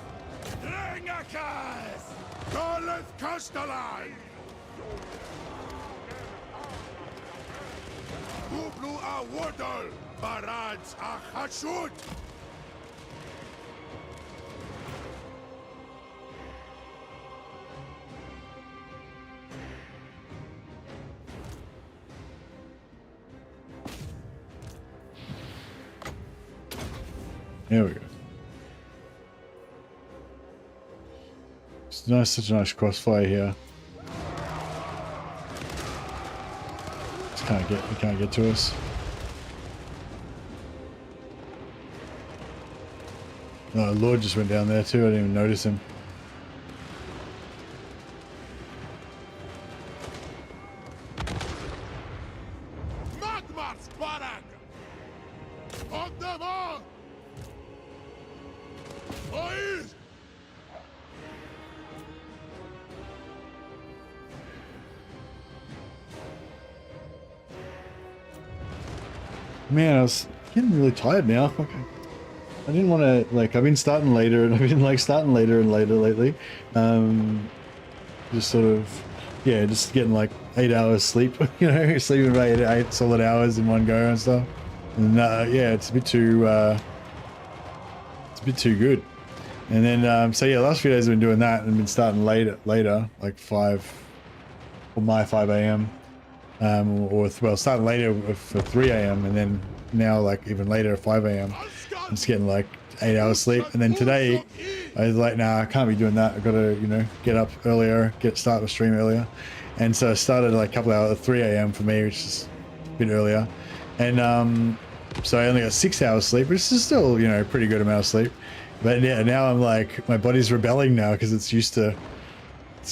There we go. It's nice, such a nice crossfire here. Just can't get to us. Oh, Lord just went down there too. I didn't even notice him. Man, I was getting really tired now. Okay. I didn't want to, like, I've been starting later and I've been like starting later and later lately. Just sort of, yeah, just getting like 8 hours sleep, you know, sleeping about eight solid hours in one go and stuff. And yeah, it's a bit too good. And then, so yeah, last few days I've been doing that and been starting later, like 5 a.m. Or well, starting later for 3 a.m. and then now like even later at 5 a.m. I'm just getting like 8 hours sleep. And then today I was like, nah, I can't be doing that. I've got to, you know, get up earlier, start the stream earlier. And so I started like a couple hours at 3 a.m. for me, which is a bit earlier. And so I only got 6 hours sleep, which is still, you know, a pretty good amount of sleep. But yeah, now I'm like, my body's rebelling now because it's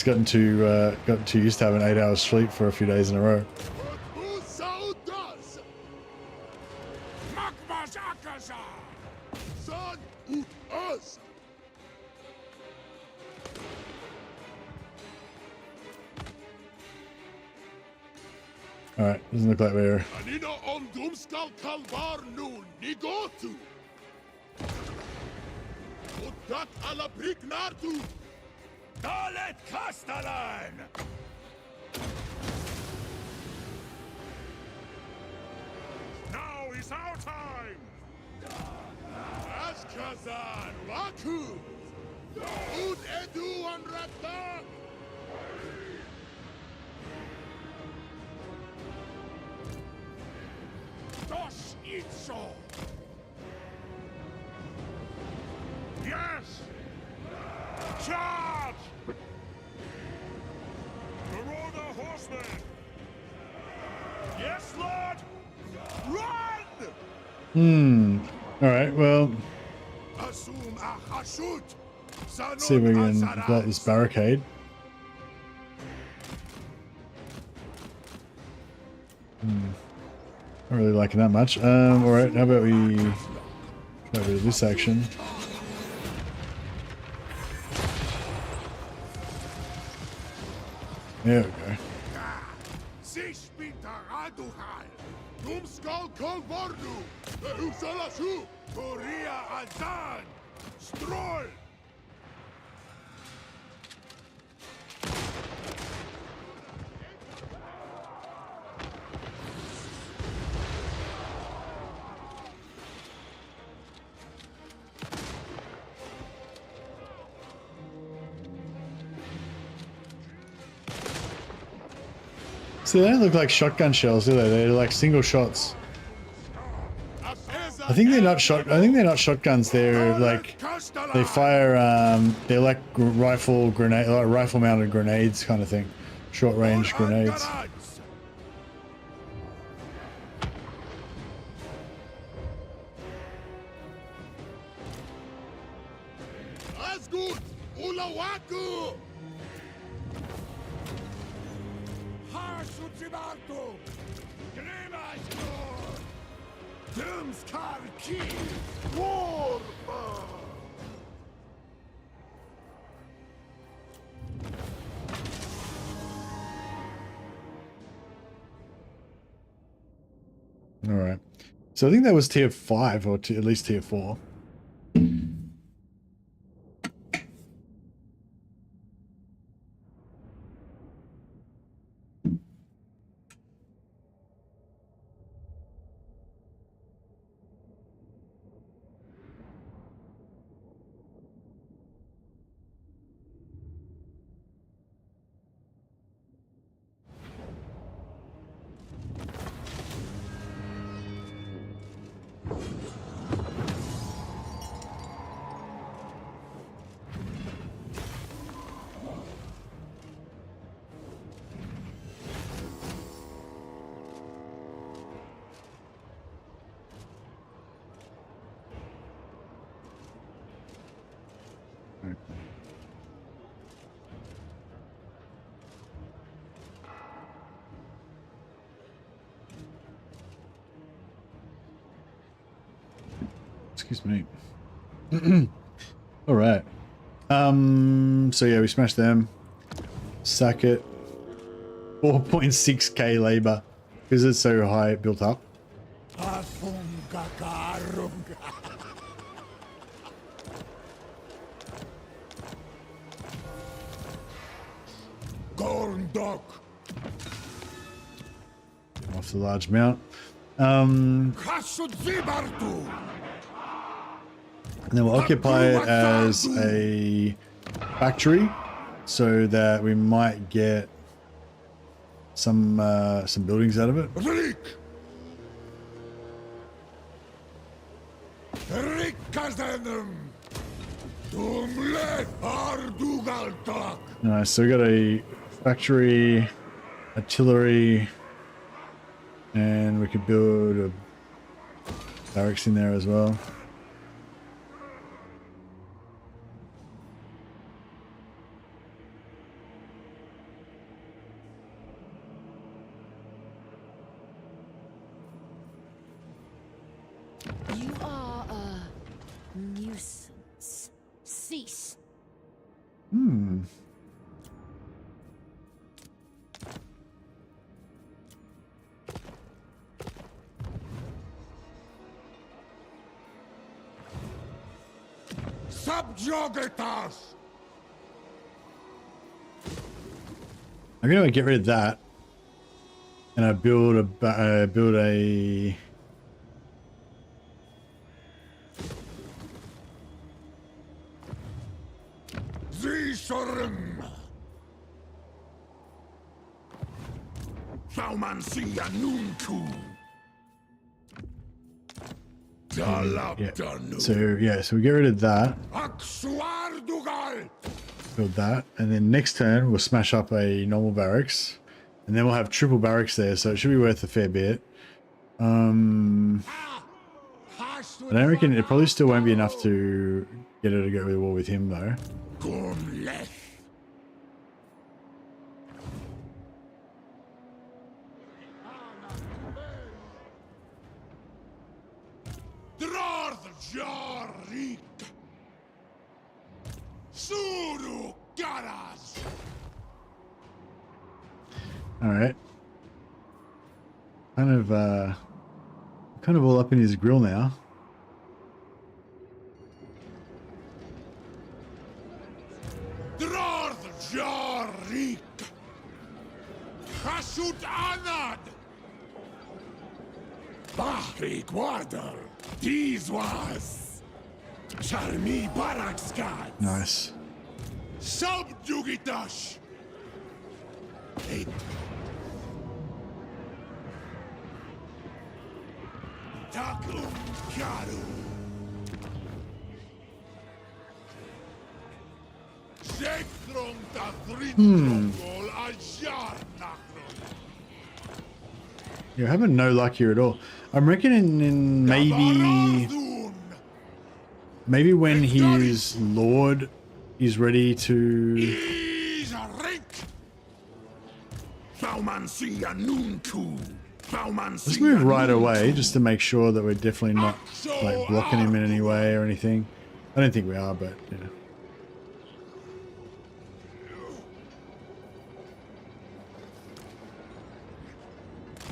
gotten too used to having 8 hours sleep for a few days in a row. All right, doesn't look like we're. Now is our time! Ashkazan, Waku! Ud Edu and Ratak! Dosh Itso! Yes! Charge! Marauder horsemen! Yes, Lord! Run! Alright, well. Let's see if we can blow up this barricade. Not really liking that much. Alright, how about we try to do this action? There we go. So they don't look like shotgun shells, do they? They're like single shots. I think they're not shotguns. They're like they fire. They're like rifle mounted grenades kind of thing, short range grenades. Ulawaku! Harshuchibato! Gremashkor! Dumskarki! Warpa! All right. So I think that was tier 5 or at least tier 4. Excuse me. All right. So yeah, we smashed them. Sack it. 4.6k labor because it's so high it built up. Gorndok! Off the large mount. Kashudzibartu! And then we'll occupy it as a factory so that we might get some buildings out of it. Rick! Rick Kazanem! Dumle Ardugaltak! Nice. So we got a factory, artillery, and we could build a barracks in there as well. You are a nuisance. Cease. Hmm. Subjugatas! I'm gonna get rid of that, and I build a Zishorim! Thaumansia Nunku! yeah. So we get rid of that, Aksuardugal! build that, and then next turn we'll smash up a normal barracks, and then we'll have triple barracks there, so it should be worth a fair bit. I don't reckon it probably still won't be enough to get her to go to war with him though. Gumleth! Drarth Jarik! Suru Garas! All right. Kind of all up in his grill now. Drarth Jarik! Hashut Anad! Bahri Guardar! These was Charmi Barakskat! Nice. Subjugitash! Eight. Takum Karu! Zekrom Tathrintrongol Ajar Nakron! You're having no luck here at all. I'm reckoning in maybe when his lord is ready to. Is a rink. Let's move right away just to make sure that we're definitely not like blocking him in any way or anything. I don't think we are, but yeah.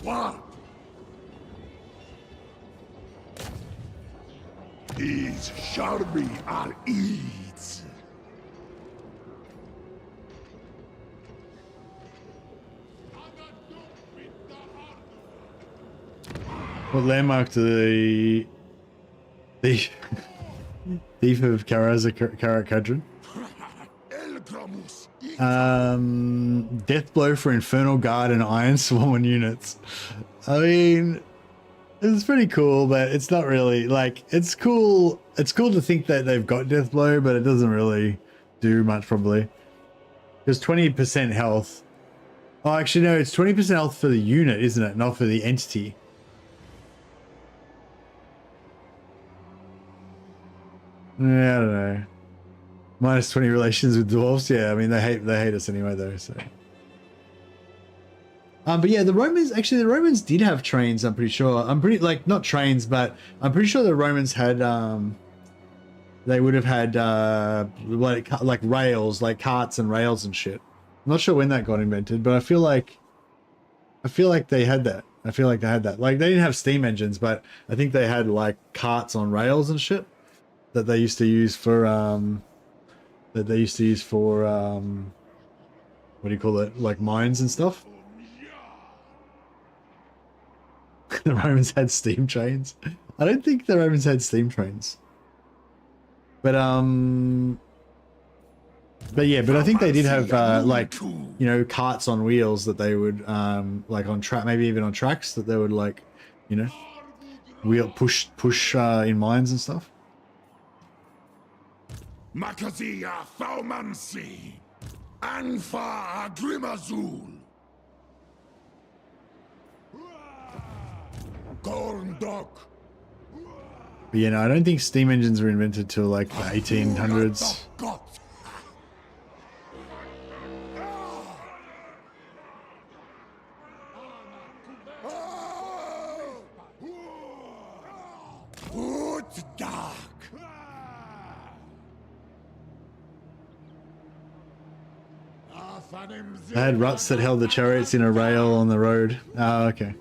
What? These Sharbi are eats. What landmark do the Thief of Karakadran? Death blow for Infernal Guard and Iron Swarm units. I mean, it's pretty cool, but it's not really like it's cool. It's cool to think that they've got death blow, but it doesn't really do much probably. There's 20% health. Oh, actually no, it's 20% health for the unit, isn't it? Not for the entity. Yeah, I don't know. Minus 20 relations with dwarves. Yeah, I mean they hate us anyway though. So, but yeah, the Romans did have trains. I'm pretty sure. I'm pretty like not trains, but I'm pretty sure the Romans had they would have had like rails, like carts and rails and shit. I'm not sure when that got invented, but I feel like they had that. I feel like they had that. Like they didn't have steam engines, but I think they had like carts on rails and shit that they used to use for what do you call it, like mines and stuff. The Romans had steam trains. I don't think the Romans had steam trains, but yeah, but I think they did have like, you know, carts on wheels that they would like on track, maybe even on tracks that they would like, you know, push in mines and stuff. Makazia Faumansi, Anfa Grimazul, Gorndok. But you know, I don't think steam engines were invented till like the 1800s. They had ruts that held the chariots in a rail on the road. Oh, okay.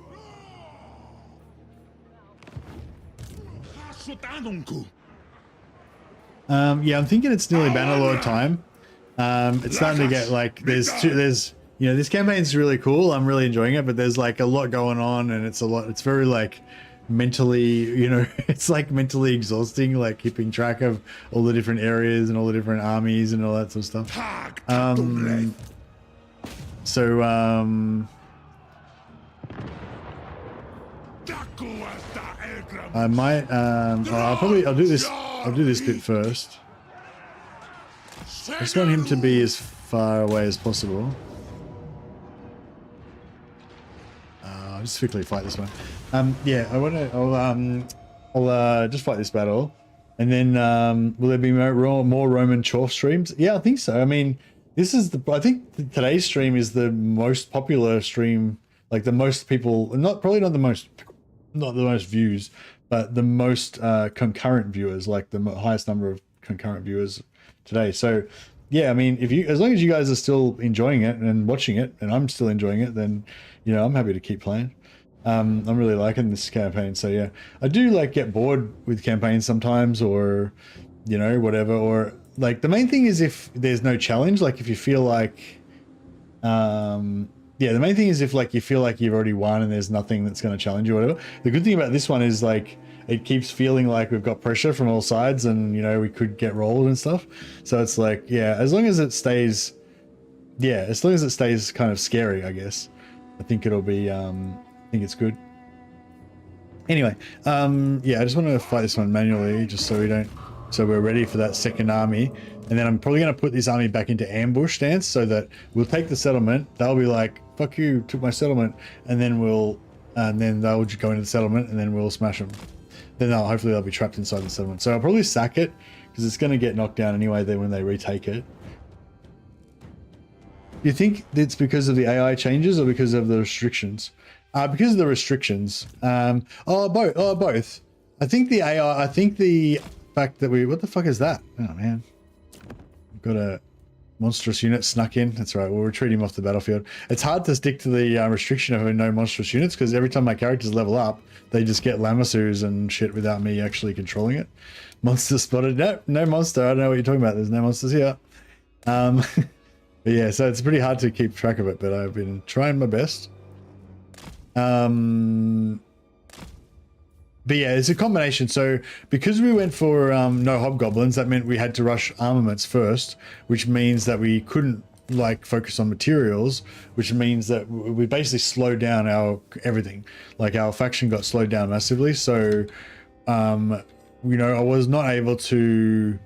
Yeah, I'm thinking it's nearly Bannerlord time. It's starting to get like there's you know, this campaign's really cool. I'm really enjoying it, but there's like a lot going on, and it's very like mentally, you know, it's like mentally exhausting, like keeping track of all the different areas and all the different armies and all that sort of stuff. I might I'll do this bit first. I just want him to be as far away as possible. I'll just quickly fight this one. Yeah, I'll just fight this battle, and then will there be more Roman Chorf streams? Yeah, I think so. I mean, I think today's stream is the most popular stream, like the most people, not the most views, but the most concurrent viewers, like the highest number of concurrent viewers today. So yeah, I mean, as long as you guys are still enjoying it and watching it, and I'm still enjoying it, then you know, I'm happy to keep playing. I'm really liking this campaign. So yeah, I do like get bored with campaigns sometimes, or you know, whatever, or like the main thing is if there's no challenge, like if you feel like yeah, the main thing is if like you feel like you've already won and there's nothing that's going to challenge you or whatever. The good thing about this one is like it keeps feeling like we've got pressure from all sides, and you know, we could get rolled and stuff. So it's like, yeah, as long as it stays kind of scary, I guess, I think it'll be I think it's good. Anyway, yeah, I just want to fight this one manually just so we're ready for that second army. And then I'm probably going to put this army back into ambush stance so that we'll take the settlement. They'll be like, fuck you, took my settlement. And then they'll just go into the settlement, and then we'll smash them. Then hopefully they'll be trapped inside the settlement. So I'll probably sack it, because it's going to get knocked down anyway then when they retake it. You think it's because of the AI changes or because of the restrictions? Because of the restrictions. Both. I think the AI, I think the fact that what the fuck is that? Oh man. We've got a monstrous unit snuck in. That's right, we'll retreat him off the battlefield. It's hard to stick to the restriction of having no monstrous units because every time my characters level up, they just get Lamassus and shit without me actually controlling it. Monster spotted. No monster. I don't know what you're talking about. There's no monsters here. But yeah, so it's pretty hard to keep track of it, but I've been trying my best. But yeah, it's a combination. So because we went for no hobgoblins, that meant we had to rush armaments first, which means that we couldn't like focus on materials, which means that we basically slowed down our everything. Like our faction got slowed down massively. So, you know, I was not able to,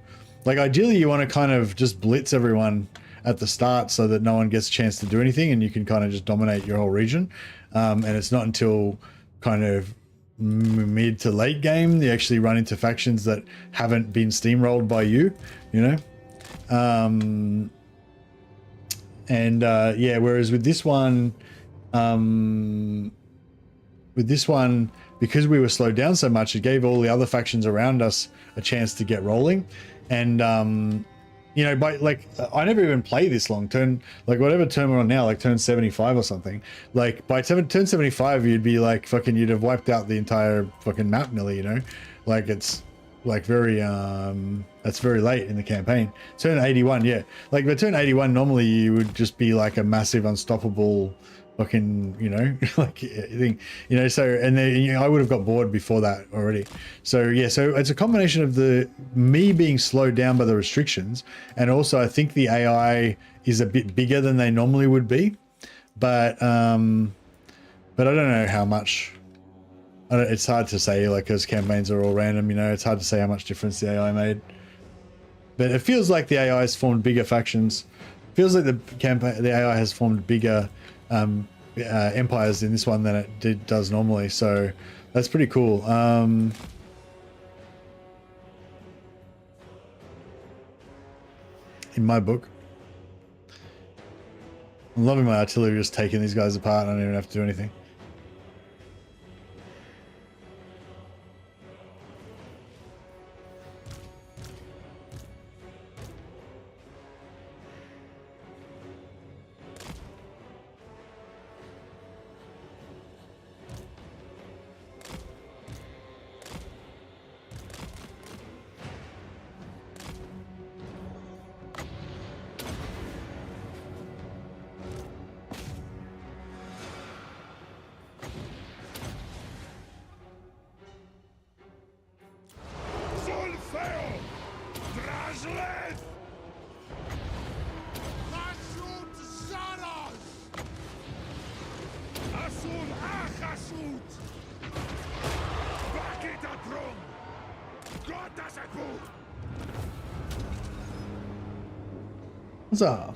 like, ideally you want to kind of just blitz everyone at the start so that no one gets a chance to do anything and you can kind of just dominate your whole region. And it's not until kind of mid to late game you actually run into factions that haven't been steamrolled by you know. Yeah, whereas with this one, because we were slowed down so much, it gave all the other factions around us a chance to get rolling. And you know, by like, I never even play this long. Whatever turn we're on now, like turn 75 or something. Like by turn 75, you'd be like fucking, you'd have wiped out the entire fucking map nearly, you know? Like it's like very, that's very late in the campaign. Turn 81, yeah. Like by turn 81, normally you would just be like a massive unstoppable fucking, you know, like thing, you know. So, and then, you know, I would have got bored before that already. So yeah, so it's a combination of me being slowed down by the restrictions, and also I think the AI is a bit bigger than they normally would be, but I don't know how much. It's hard to say, like, because campaigns are all random, you know. It's hard to say how much difference the AI made, but it feels like the AI has formed bigger factions. It feels like the AI has formed bigger empires in this one than it does normally, so that's pretty cool. In my book, I'm loving my artillery just taking these guys apart. I don't even have to do anything. Huzzah.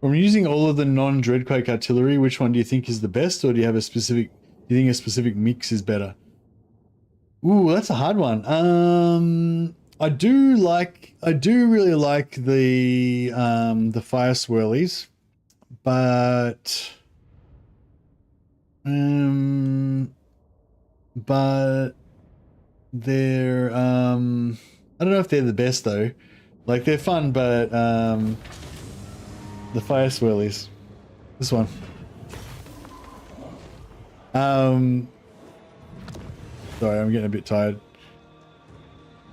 From using all of the non-Dreadquake artillery, which one do you think is the best, or do you have a specific? Do you think a specific mix is better? Ooh, that's a hard one. I do really like the fire swirlies, but they're I don't know if they're the best though. Like, they're fun, but the fire swirlies, this one. Sorry, I'm getting a bit tired.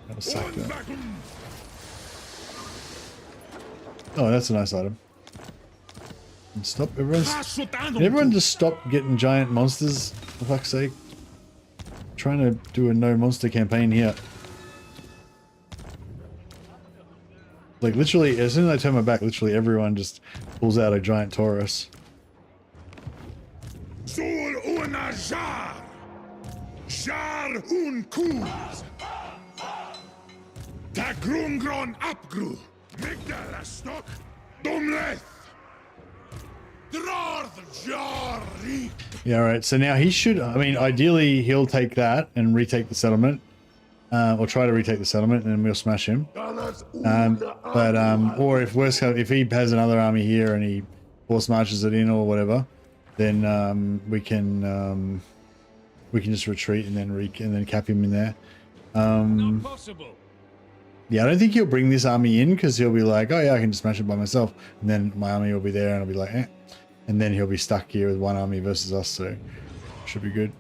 Gotta suck that. Oh, that's a nice item. And stop, everyone just stop getting giant monsters, for fuck's sake. I'm trying to do a no monster campaign here. Like, literally, as soon as I turn my back, literally everyone just pulls out a giant Taurus. Sol una jar! Jar un kuz! Ta grungron apgru! Migdala stock! Dumleth! Dror Yeah, all right. So now he should, I mean, ideally he'll take that and retake the settlement. Or try to retake the settlement and then we'll smash him. Or if worse comes, if he has another army here and he force marches it in or whatever, then we can just retreat and then cap him in there. Not possible. Yeah, I don't think he'll bring this army in because he'll be like, oh yeah, I can just smash it by myself, and then my army will be there and I'll be like, eh. And then he'll be stuck here with one army versus us, so should be good.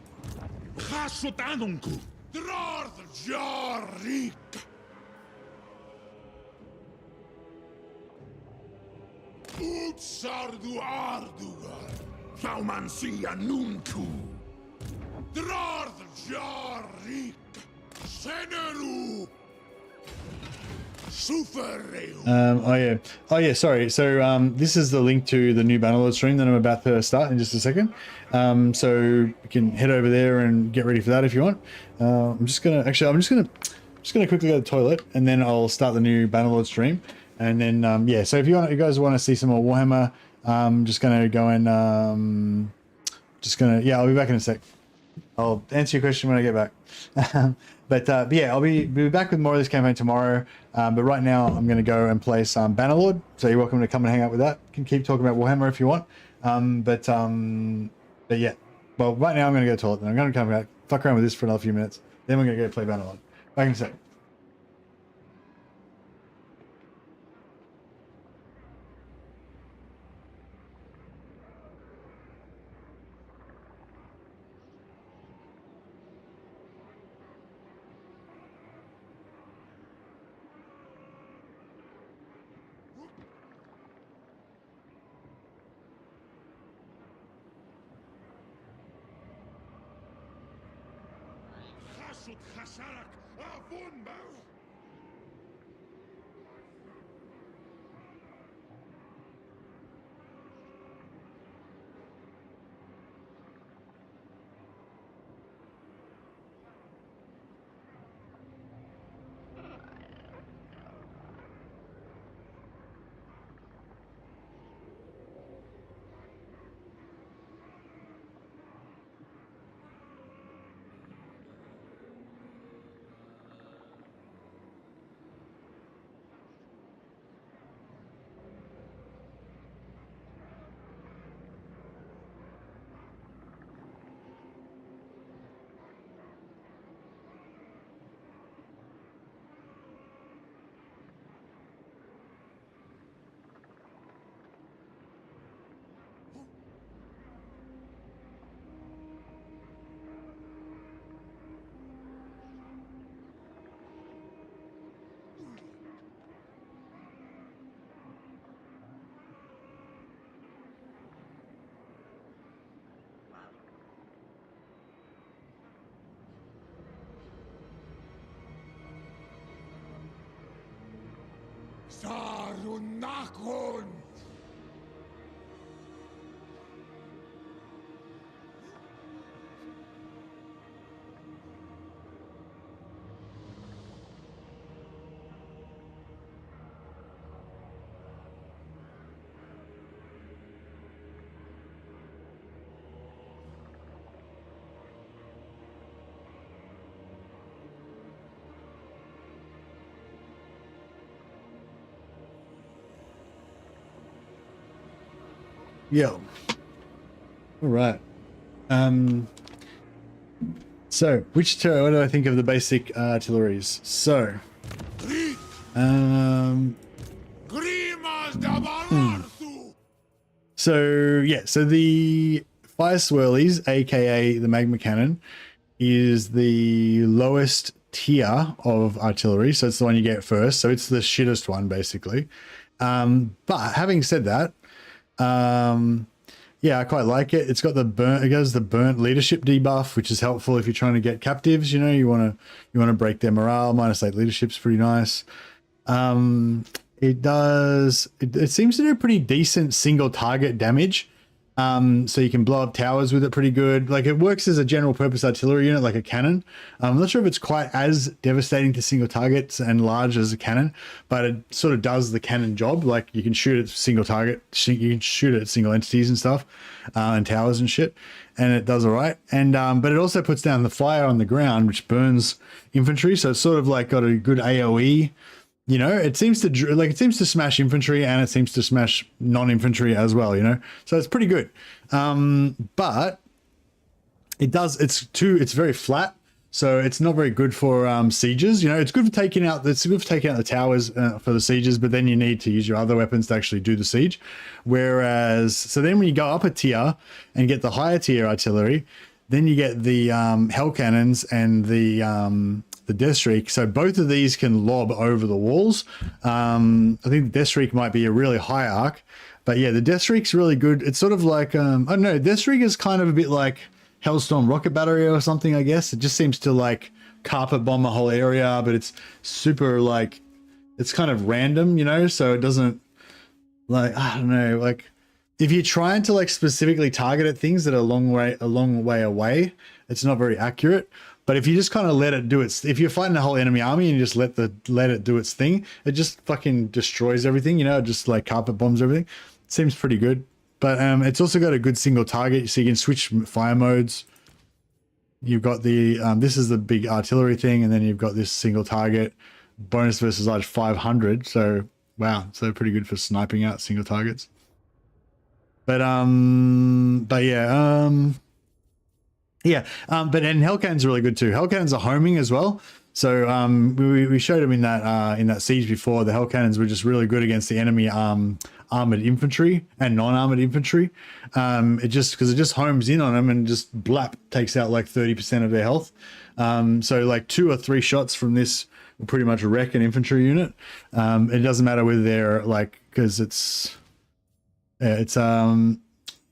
Oh yeah, sorry. So this is the link to the new Bannerlord stream that I'm about to start in just a second. So you can head over there and get ready for that if you want. I'm just gonna quickly go to the toilet and then I'll start the new Bannerlord stream. And then yeah, so if you guys want to see some more Warhammer, I'm just gonna go and yeah, I'll be back in a sec. I'll answer your question when I get back. But yeah, I'll be back with more of this campaign tomorrow. But right now, I'm going to go and play some Bannerlord. So you're welcome to come and hang out with that. You can keep talking about Warhammer if you want. But yeah, well, right now I'm going to go to the toilet. Then I'm going to come back, fuck around with this for another few minutes. Then we're going to go play Bannerlord. Back in a sec. Yo. All right. So, what do I think of the basic artilleries? So, so yeah, so the fire swirlies, aka the magma cannon, is the lowest tier of artillery. So it's the one you get first. So it's the shittest one, basically. But having said that, yeah, I quite like it. It's got the burnt leadership debuff, which is helpful if you're trying to get captives. You know, you want to break their morale. -8 leadership's pretty nice. It seems to do pretty decent single target damage. So you can blow up towers with it pretty good. Like it works as a general purpose artillery unit, like a cannon. I'm not sure if it's quite as devastating to single targets and large as a cannon, but it sort of does the cannon job. Like you can shoot at single target, you can shoot at single entities and stuff, and towers and shit, and it does all right. And but it also puts down the fire on the ground, which burns infantry. So it's sort of like got a good AOE. You know, it seems to smash infantry and it seems to smash non-infantry as well, you know? So it's pretty good. But it's very flat. So it's not very good for sieges. You know, it's good for taking out the towers for the sieges, but then you need to use your other weapons to actually do the siege. Whereas, so then when you go up a tier and get the higher tier artillery, then you get the hell cannons and the Death Streak. So both of these can lob over the walls. I think the Death Streak might be a really high arc, but yeah, the Death Streak's really good. It's sort of like, I don't know, Death Streak is kind of a bit like Hellstorm Rocket Battery or something, I guess. It just seems to like carpet bomb a whole area, but it's super like, it's kind of random, you know? So it doesn't like, I don't know, like if you're trying to like specifically target at things that are a long way away, it's not very accurate. But if you just kind of let it do if you're fighting a whole enemy army and you just let it do its thing, it just fucking destroys everything, you know, it just like carpet bombs everything. It seems pretty good. But it's also got a good single target, so you can switch fire modes. You've got the, this is the big artillery thing, and then you've got this single target, bonus versus large 500. So, wow, so pretty good for sniping out single targets. But yeah, but and Hellcannon's really good too. Hellcannons are homing as well. So we showed them in that siege before. The Hellcannons were just really good against the enemy armored infantry and non-armored infantry. Because it just homes in on them and just blap takes out like 30% of their health. So like 2 or 3 shots from this will pretty much wreck an infantry unit. It doesn't matter whether they're like, because it's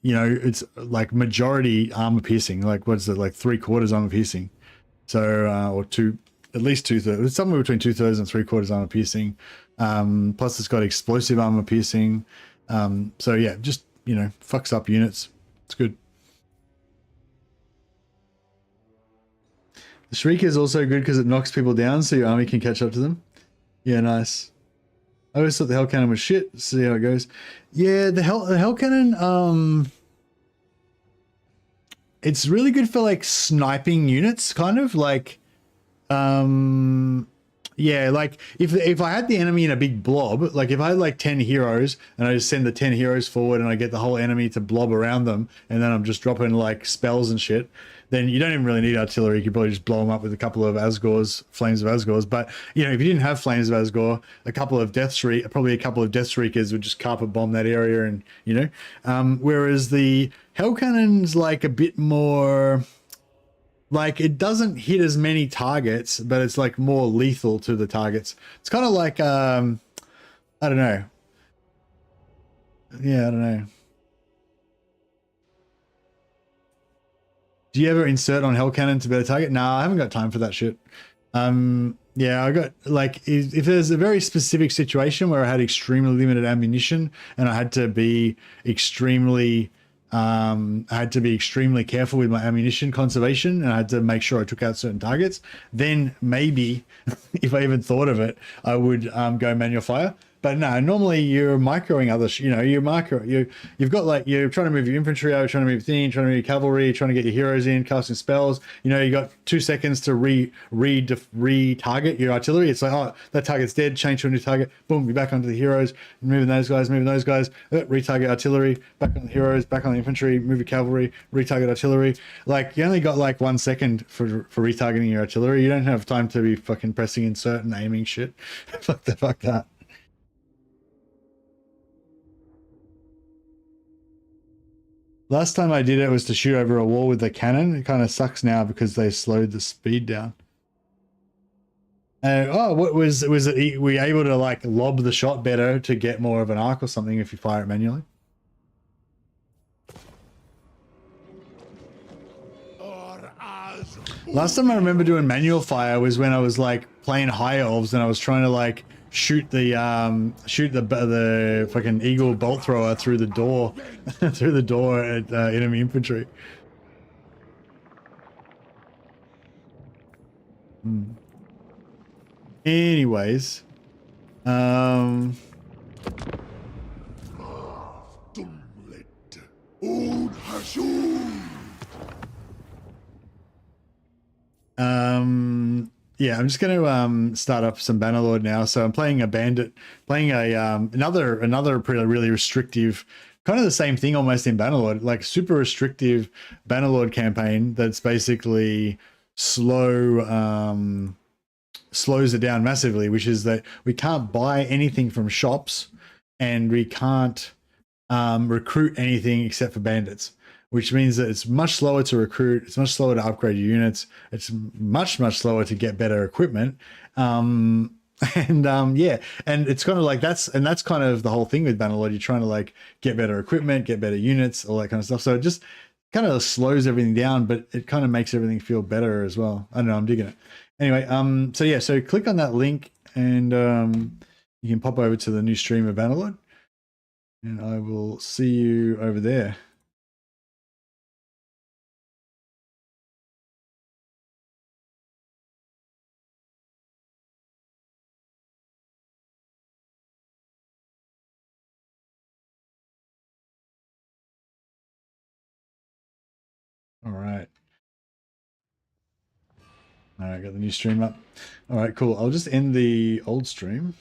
you know, it's like majority armor piercing, like what's it, like 3/4 armor piercing. So, or at least 2/3, it's somewhere between 2/3 and 3/4 armor piercing. Plus it's got explosive armor piercing. So yeah, just, you know, fucks up units. It's good. The Shriek is also good because it knocks people down so your army can catch up to them. Yeah, nice. I always thought the Hell Cannon was shit. See how it goes. Yeah, the Hell Cannon, it's really good for like sniping units, kind of like, yeah, like if I had the enemy in a big blob, like if I had like 10 heroes and I just send the 10 heroes forward and I get the whole enemy to blob around them, and then I'm just dropping like spells and shit, then you don't even really need artillery. You could probably just blow them up with a couple of Azgorhs, Flames of Azgorhs. But, you know, if you didn't have Flames of Azgorh, probably a couple of Death Shriekers would just carpet bomb that area and, you know. Whereas the Hell Cannon's like a bit more, like it doesn't hit as many targets, but it's like more lethal to the targets. It's kind of like, I don't know. Yeah, I don't know. Do you ever insert on Hell Cannon to better target? Nah, I haven't got time for that shit. Yeah, I got like, if there's a very specific situation where I had extremely limited ammunition and I had to be extremely careful with my ammunition conservation, and I had to make sure I took out certain targets, then maybe if I even thought of it, I would go manual fire. But no, normally you're microing others, you know, you've got like, you're trying to move your infantry out, trying to move trying to move your cavalry, trying to get your heroes in, casting spells, you know, you got 2 seconds to re-target your artillery. It's like, oh, that target's dead, change to a new target, boom, you're back onto the heroes, moving those guys, retarget artillery, back on the heroes, back on the infantry, move your cavalry, retarget artillery. Like, you only got like 1 second for retargeting your artillery. You don't have time to be fucking pressing insert and aiming shit. Fuck that. Last time I did it was to shoot over a wall with the cannon. It kind of sucks now because they slowed the speed down. What was it? Were you able to like lob the shot better to get more of an arc or something if you fire it manually? Last time I remember doing manual fire was when I was like playing High Elves and I was trying to like shoot the fucking eagle bolt thrower through the door through the door at enemy infantry. Anyways, Dumlet. Old Hashum. yeah, I'm just going to start up some Bannerlord now. So I'm playing a bandit, playing a another really restrictive, kind of the same thing almost in Bannerlord, like super restrictive Bannerlord campaign that's basically slows it down massively, which is that we can't buy anything from shops and we can't recruit anything except for bandits, which means that it's much slower to recruit, it's much slower to upgrade your units, it's much slower to get better equipment. Yeah, and it's kind of like that's kind of the whole thing with Bannerlord. You're trying to like get better equipment, get better units, all that kind of stuff. So it just kind of slows everything down, but it kind of makes everything feel better as well. I don't know, I'm digging it. Anyway, so yeah, so click on that link and you can pop over to the new stream of Bannerlord, and I will see you over there. All right. All right, got the new stream up. All right, cool. I'll just end the old stream.